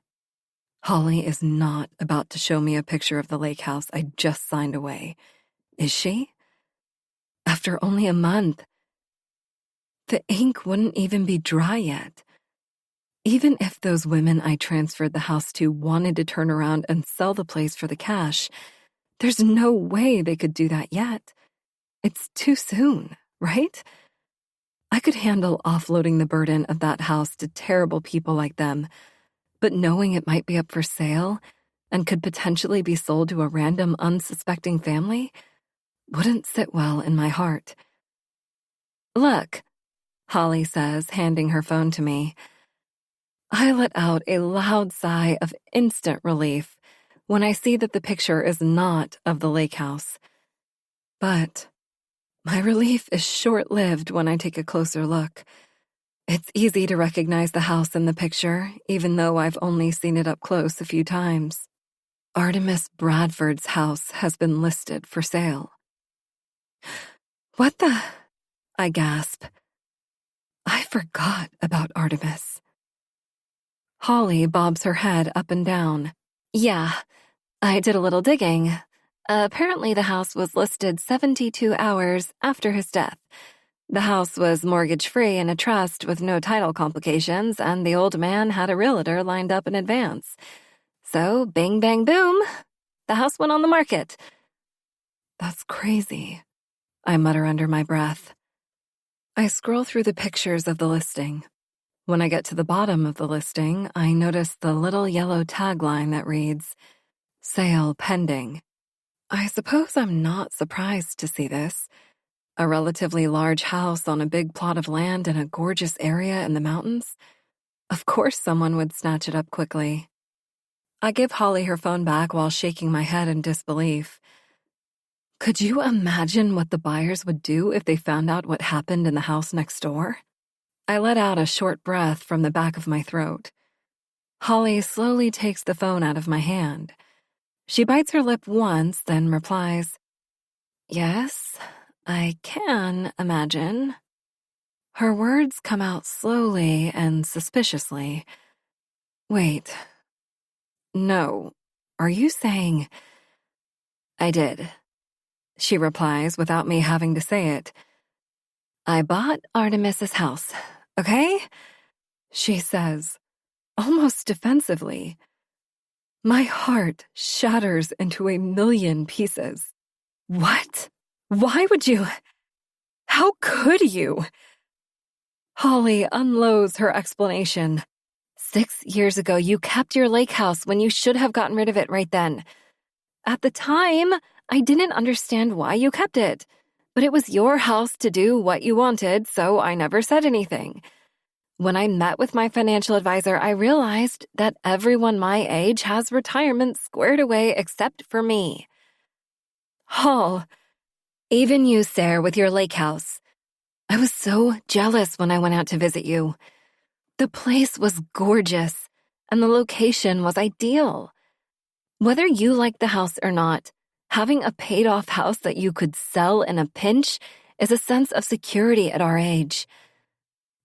Holly is not about to show me a picture of the lake house I just signed away. Is she? After only a month. The ink wouldn't even be dry yet. Even if those women I transferred the house to wanted to turn around and sell the place for the cash, there's no way they could do that yet. It's too soon, right? I could handle offloading the burden of that house to terrible people like them, but knowing it might be up for sale and could potentially be sold to a random unsuspecting family wouldn't sit well in my heart. "Look," Holly says, handing her phone to me. I let out a loud sigh of instant relief when I see that the picture is not of the lake house. But my relief is short-lived when I take a closer look. It's easy to recognize the house in the picture, even though I've only seen it up close a few times. Artemis Bradford's house has been listed for sale. "What the?" I gasp. I forgot about Artemis. Holly bobs her head up and down. "Yeah, I did a little digging. Apparently the house was listed 72 hours after his death. The house was mortgage-free in a trust with no title complications, and the old man had a realtor lined up in advance. So, bing, bang, boom, the house went on the market." "That's crazy," I mutter under my breath. I scroll through the pictures of the listing. When I get to the bottom of the listing, I notice the little yellow tagline that reads, "Sale pending." I suppose I'm not surprised to see this. A relatively large house on a big plot of land in a gorgeous area in the mountains. Of course someone would snatch it up quickly. I give Holly her phone back while shaking my head in disbelief. Could you imagine what the buyers would do if they found out what happened in the house next door? I let out a short breath from the back of my throat. Holly slowly takes the phone out of my hand. She bites her lip once, then replies, "Yes, I can imagine." Her words come out slowly and suspiciously. "Wait. No. Are you saying—" "I did," she replies without me having to say it. "I bought Artemis's house, okay?" she says, almost defensively. My heart shatters into a million pieces. What? Why would you? How could you? Holly unloads her explanation. 6 years ago, you kept your lake house when you should have gotten rid of it right then. At the time, I didn't understand why you kept it, but it was your house to do what you wanted, so I never said anything. When I met with my financial advisor, I realized that everyone my age has retirement squared away except for me. Hall, even you, Sarah, with your lake house. I was so jealous when I went out to visit you. The place was gorgeous, and the location was ideal. Whether you liked the house or not, having a paid-off house that you could sell in a pinch is a sense of security at our age.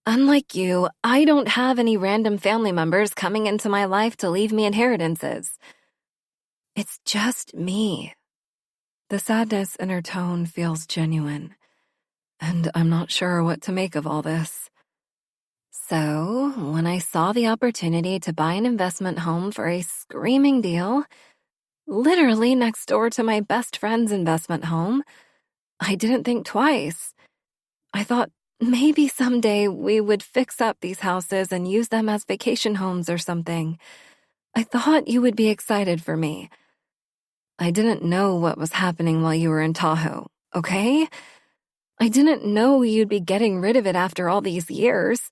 Unlike you, I don't have any random family members coming into my life to leave me inheritances. It's just me. The sadness in her tone feels genuine, and I'm not sure what to make of all this. So, when I saw the opportunity to buy an investment home for a screaming deal, literally next door to my best friend's investment home, I didn't think twice. I thought maybe someday we would fix up these houses and use them as vacation homes or something. I thought you would be excited for me. I didn't know what was happening while you were in Tahoe, okay? I didn't know you'd be getting rid of it after all these years.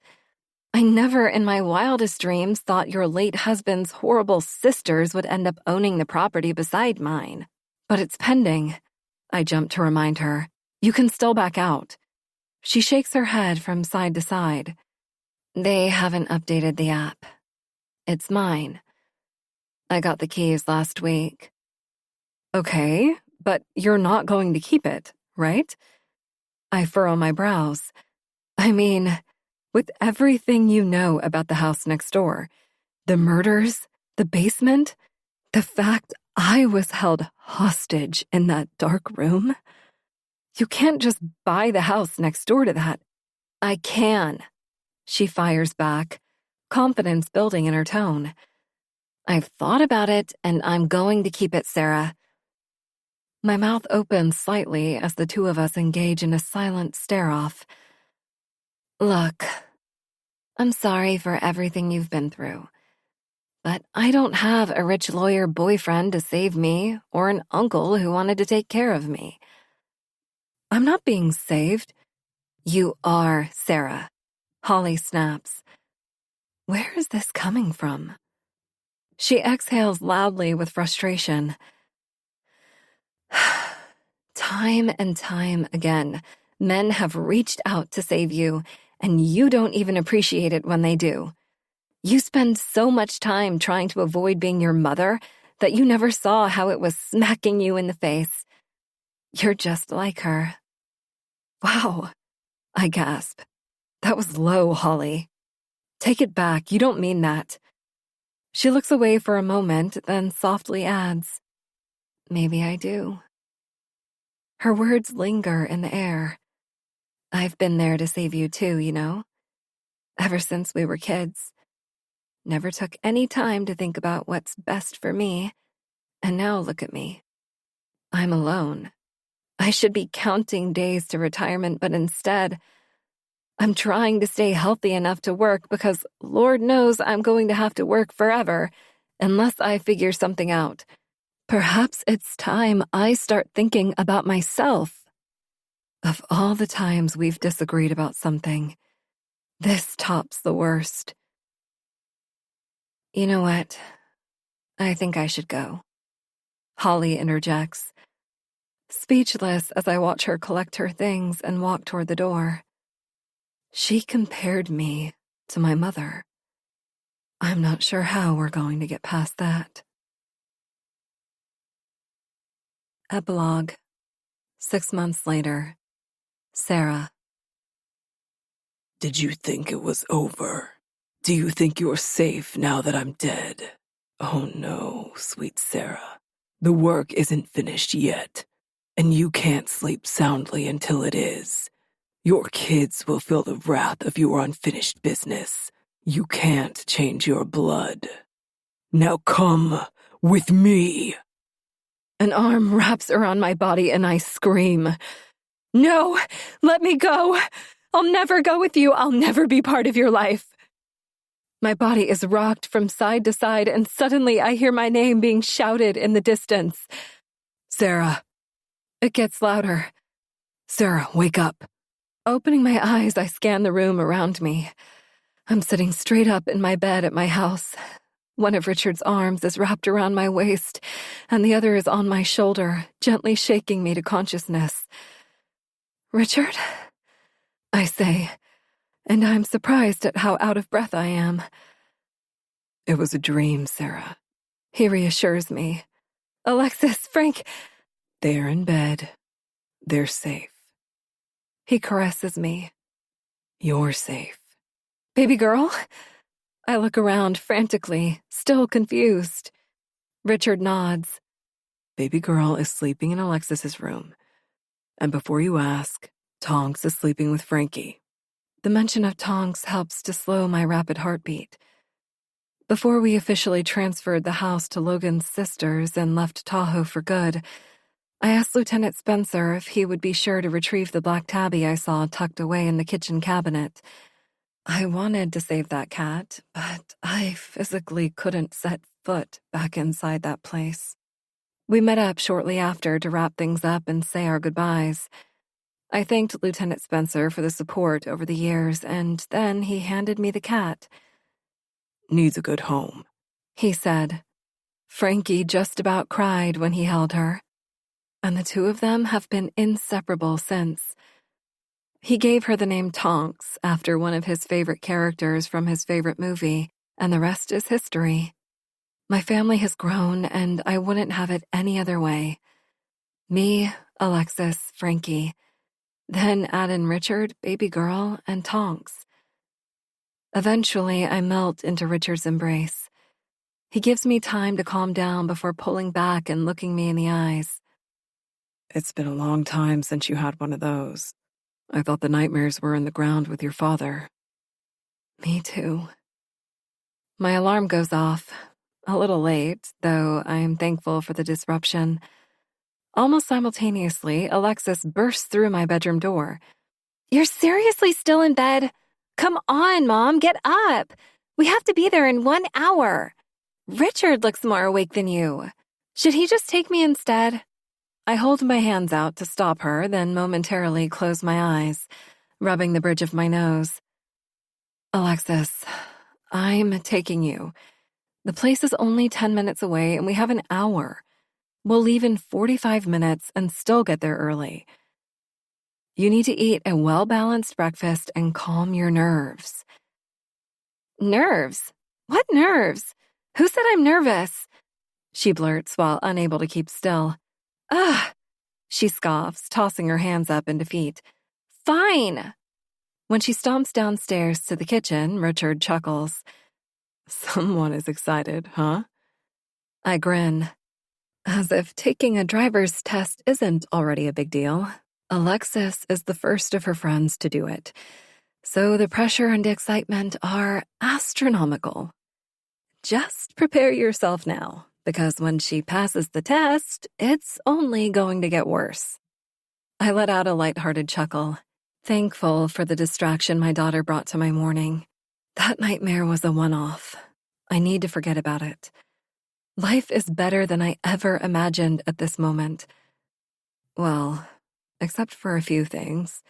I never in my wildest dreams thought your late husband's horrible sisters would end up owning the property beside mine. But it's pending. I jumped to remind her. You can still back out. She shakes her head from side to side. They haven't updated the app. It's mine. I got the keys last week. Okay, but you're not going to keep it, right? I furrow my brows. I mean, with everything you know about the house next door, the murders, the basement, the fact I was held hostage in that dark room, you can't just buy the house next door to that. I can, she fires back, confidence building in her tone. I've thought about it, and I'm going to keep it, Sarah. My mouth opens slightly as the two of us engage in a silent stare-off. Look, I'm sorry for everything you've been through, but I don't have a rich lawyer boyfriend to save me or an uncle who wanted to take care of me. I'm not being saved. You are, Sarah. Holly snaps. Where is this coming from? She exhales loudly with frustration. Time and time again, men have reached out to save you, and you don't even appreciate it when they do. You spend so much time trying to avoid being your mother that you never saw how it was smacking you in the face. You're just like her. Wow, I gasp. That was low, Holly. Take it back, you don't mean that. She looks away for a moment, then softly adds, Maybe I do. Her words linger in the air. I've been there to save you too, you know? Ever since we were kids. Never took any time to think about what's best for me. And now look at me. I'm alone. I should be counting days to retirement, but instead, I'm trying to stay healthy enough to work because Lord knows I'm going to have to work forever unless I figure something out. Perhaps it's time I start thinking about myself. Of all the times we've disagreed about something, this tops the worst. You know what? I think I should go. Holly interjects, speechless as I watch her collect her things and walk toward the door. She compared me to my mother. I'm not sure how we're going to get past that. Epilogue. 6 months later. Sarah. Did you think it was over? Do you think you're safe now that I'm dead? Oh no, sweet Sarah. The work isn't finished yet, and you can't sleep soundly until it is. Your kids will feel the wrath of your unfinished business. You can't change your blood. Now come with me. An arm wraps around my body and I scream. No, let me go. I'll never go with you. I'll never be part of your life. My body is rocked from side to side and suddenly I hear my name being shouted in the distance. Sarah. It gets louder. Sarah, wake up. Opening my eyes, I scan the room around me. I'm sitting straight up in my bed at my house. One of Richard's arms is wrapped around my waist, and the other is on my shoulder, gently shaking me to consciousness. Richard? I say, and I'm surprised at how out of breath I am. It was a dream, Sarah. He reassures me. Alexis, Frank, They're in bed. They're safe. he caresses me. You're safe. Baby girl? I look around frantically, still confused. Richard nods. Baby girl is sleeping in Alexis's room. And before you ask, Tonks is sleeping with Frankie. The mention of Tonks helps to slow my rapid heartbeat. Before we officially transferred the house to Logan's sisters and left Tahoe for good, I asked Lieutenant Spencer if he would be sure to retrieve the black tabby I saw tucked away in the kitchen cabinet. I wanted to save that cat, but I physically couldn't set foot back inside that place. We met up shortly after to wrap things up and say our goodbyes. I thanked Lieutenant Spencer for the support over the years, and then he handed me the cat. Needs a good home, he said. Frankie just about cried when he held her, and the two of them have been inseparable since. He gave her the name Tonks after one of his favorite characters from his favorite movie, and the rest is history. My family has grown, and I wouldn't have it any other way. Me, Alexis, Frankie, then add in Richard, baby girl, and Tonks. Eventually, I melt into Richard's embrace. He gives me time to calm down before pulling back and looking me in the eyes. It's been a long time since you had one of those. I thought the nightmares were in the ground with your father. Me too. My alarm goes off. A little late, though I am thankful for the disruption. Almost simultaneously, Alexis bursts through my bedroom door. You're seriously still in bed? Come on, Mom, get up. We have to be there in 1 hour. Richard looks more awake than you. Should he just take me instead? I hold my hands out to stop her, then momentarily close my eyes, rubbing the bridge of my nose. Alexis, I'm taking you. The place is only 10 minutes away, and we have an hour. We'll leave in 45 minutes and still get there early. You need to eat a well-balanced breakfast and calm your nerves. Nerves? What nerves? Who said I'm nervous? She blurts while unable to keep still. Ugh, she scoffs, tossing her hands up in defeat. Fine. When she stomps downstairs to the kitchen, Richard chuckles. Someone is excited, huh? I grin. As if taking a driver's test isn't already a big deal, Alexis is the first of her friends to do it. So the pressure and excitement are astronomical. Just prepare yourself now, because when she passes the test, it's only going to get worse. I let out a lighthearted chuckle, thankful for the distraction my daughter brought to my morning. That nightmare was a one-off. I need to forget about it. Life is better than I ever imagined at this moment. Well, except for a few things.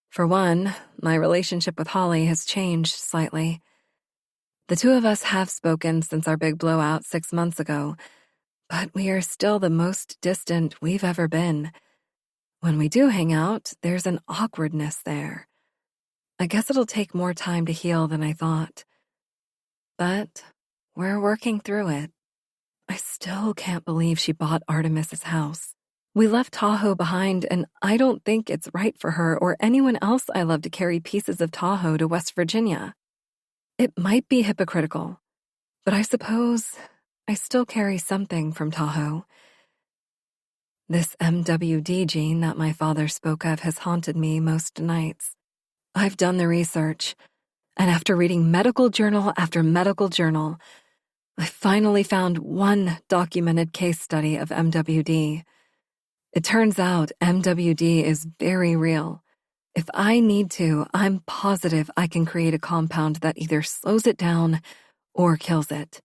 For one, my relationship with Holly has changed slightly. The two of us have spoken since our big blowout 6 months ago, but we are still the most distant we've ever been. When we do hang out, there's an awkwardness there. I guess it'll take more time to heal than I thought. But we're working through it. I still can't believe she bought Artemis's house. We left Tahoe behind, and I don't think it's right for her or anyone else I love to carry pieces of Tahoe to West Virginia. It might be hypocritical, but I suppose I still carry something from Tahoe. This MWD gene that my father spoke of has haunted me most nights. I've done the research, and after reading medical journal after medical journal, I finally found one documented case study of MWD. It turns out MWD is very real. If I need to, I'm positive I can create a compound that either slows it down or kills it.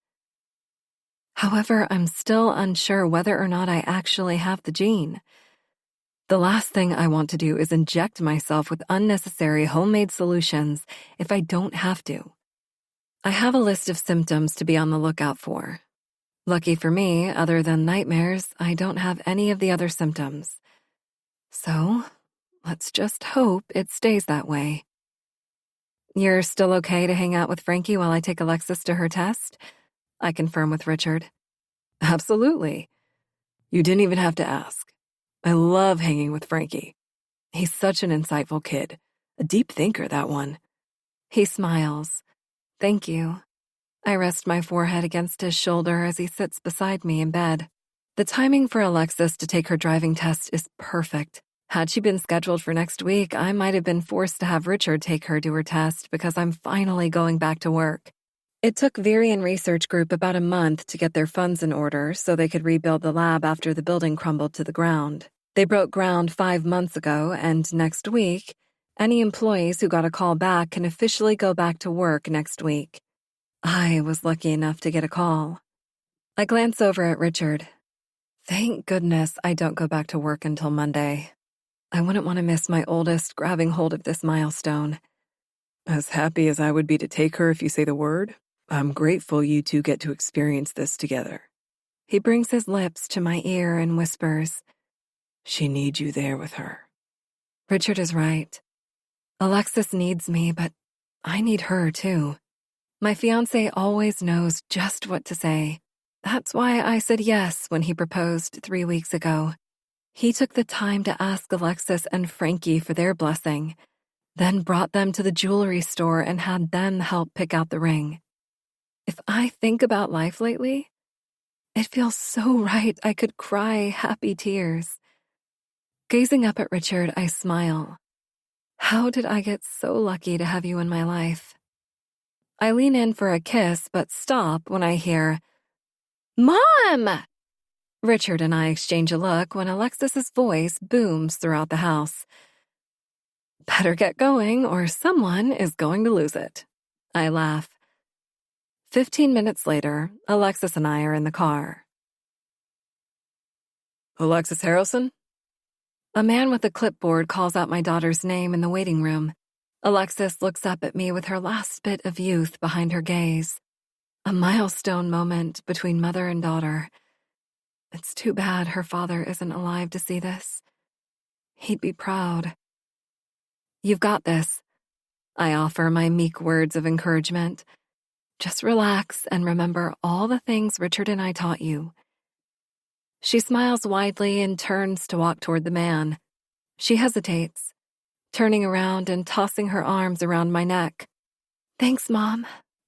However, I'm still unsure whether or not I actually have the gene. The last thing I want to do is inject myself with unnecessary homemade solutions if I don't have to. I have a list of symptoms to be on the lookout for. Lucky for me, other than nightmares, I don't have any of the other symptoms. So, Let's just hope it stays that way. You're still okay to hang out with Frankie while I take Alexis to her test? I confirm with Richard. Absolutely. You didn't even have to ask. I love hanging with Frankie. He's such an insightful kid. A deep thinker, that one. He smiles. Thank you. I rest my forehead against his shoulder as he sits beside me in bed. The timing for Alexis to take her driving test is perfect. Had she been scheduled for next week, I might have been forced to have Richard take her to her test because I'm finally going back to work. It took Viri and Research Group about a month to get their funds in order so they could rebuild the lab after the building crumbled to the ground. They broke ground 5 months ago, and next week, any employees who got a call back can officially go back to work next week. I was lucky enough to get a call. I glance over at Richard. Thank goodness I don't go back to work until Monday. I wouldn't want to miss my oldest grabbing hold of this milestone. As happy as I would be to take her if you say the word, I'm grateful you two get to experience this together. He brings his lips to my ear and whispers, She needs you there with her. Richard is right. Alexis needs me, but I need her too. My fiancé always knows just what to say. That's why I said yes when he proposed 3 weeks ago. He took the time to ask Alexis and Frankie for their blessing, then brought them to the jewelry store and had them help pick out the ring. If I think about life lately, it feels so right I could cry happy tears. Gazing up at Richard, I smile. How did I get so lucky to have you in my life? I lean in for a kiss, but stop when I hear, Mom! Richard and I exchange a look when Alexis's voice booms throughout the house. Better get going or someone is going to lose it. I laugh. 15 minutes later, Alexis and I are in the car. Alexis Harrelson? A man with a clipboard calls out my daughter's name in the waiting room. Alexis looks up at me with her last bit of youth behind her gaze. A milestone moment between mother and daughter. It's too bad her father isn't alive to see this. He'd be proud. You've got this. I offer my meek words of encouragement. Just relax and remember all the things Richard and I taught you. She smiles widely and turns to walk toward the man. She hesitates, turning around and tossing her arms around my neck. Thanks, Mom.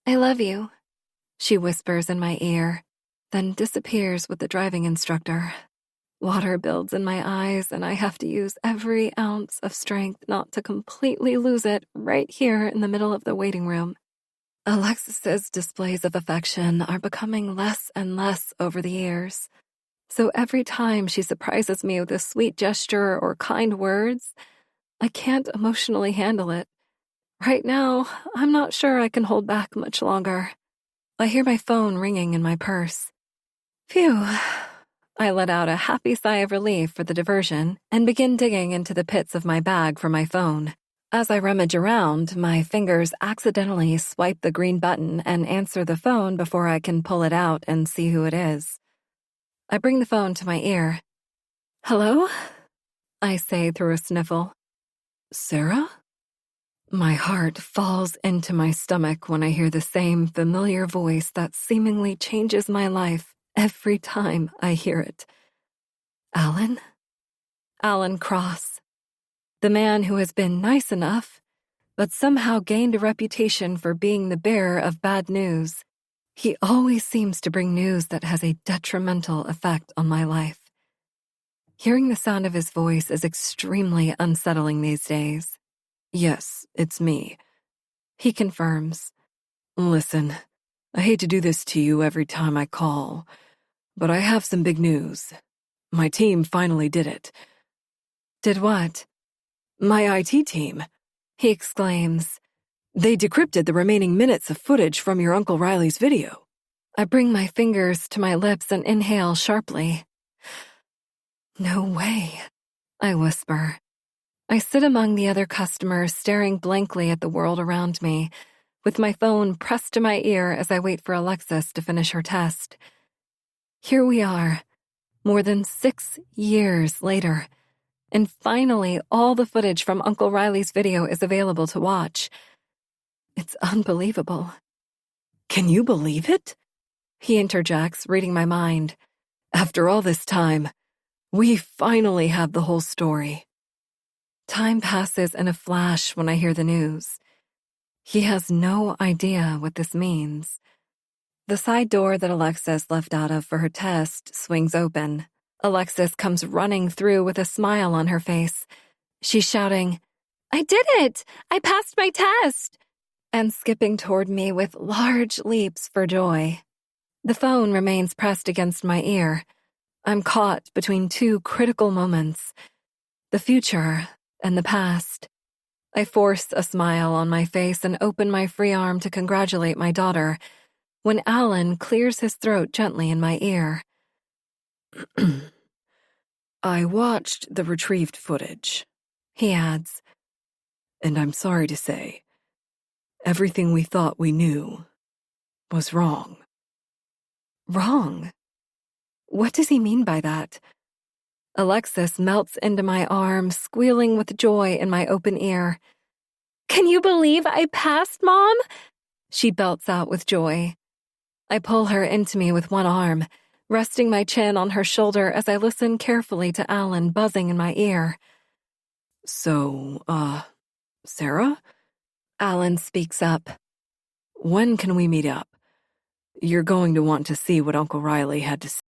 I love you, she whispers in my ear, then disappears with the driving instructor. Water builds in my eyes, and I have to use every ounce of strength not to completely lose it right here in the middle of the waiting room. Alexis's displays of affection are becoming less and less over the years. So every time she surprises me with a sweet gesture or kind words, I can't emotionally handle it. Right now, I'm not sure I can hold back much longer. I hear my phone ringing in my purse. Phew. I let out a happy sigh of relief for the diversion and begin digging into the pits of my bag for my phone. As I rummage around, my fingers accidentally swipe the green button and answer the phone before I can pull it out and see who it is. I bring the phone to my ear. Hello? I say through a sniffle. Sarah? My heart falls into my stomach when I hear the same familiar voice that seemingly changes my life every time I hear it. Alan? Alan Cross. The man who has been nice enough, but somehow gained a reputation for being the bearer of bad news. He always seems to bring news that has a detrimental effect on my life. Hearing the sound of his voice is extremely unsettling these days. Yes, it's me. He confirms. Listen, I hate to do this to you every time I call, but I have some big news. My team finally did it. Did what? My IT team, he exclaims. They decrypted the remaining minutes of footage from your Uncle Riley's video. I bring my fingers to my lips and inhale sharply. No way, I whisper. I sit among the other customers staring blankly at the world around me, with my phone pressed to my ear as I wait for Alexis to finish her test. Here we are, more than 6 years later, And finally, all the footage from Uncle Riley's video is available to watch. It's unbelievable. Can you believe it? He interjects, reading my mind. After all this time, we finally have the whole story. Time passes in a flash when I hear the news. He has no idea what this means. The side door that Alexis left out of for her test swings open. Alexis comes running through with a smile on her face. She's shouting, "I did it! I passed my test!" and skipping toward me with large leaps for joy. The phone remains pressed against my ear. I'm caught between two critical moments, the future and the past. I force a smile on my face and open my free arm to congratulate my daughter when Alan clears his throat gently in my ear. I watched the retrieved footage, He adds, and I'm sorry to say, everything we thought we knew was wrong. Wrong? What does he mean by that? Alexis melts into my arm, squealing with joy in my open ear. "Can you believe I passed, Mom?" She belts out with joy. I pull her into me with one arm, resting my chin on her shoulder as I listen carefully to Alan buzzing in my ear. So, Sarah? Alan speaks up. When can we meet up? You're going to want to see what Uncle Riley had to say.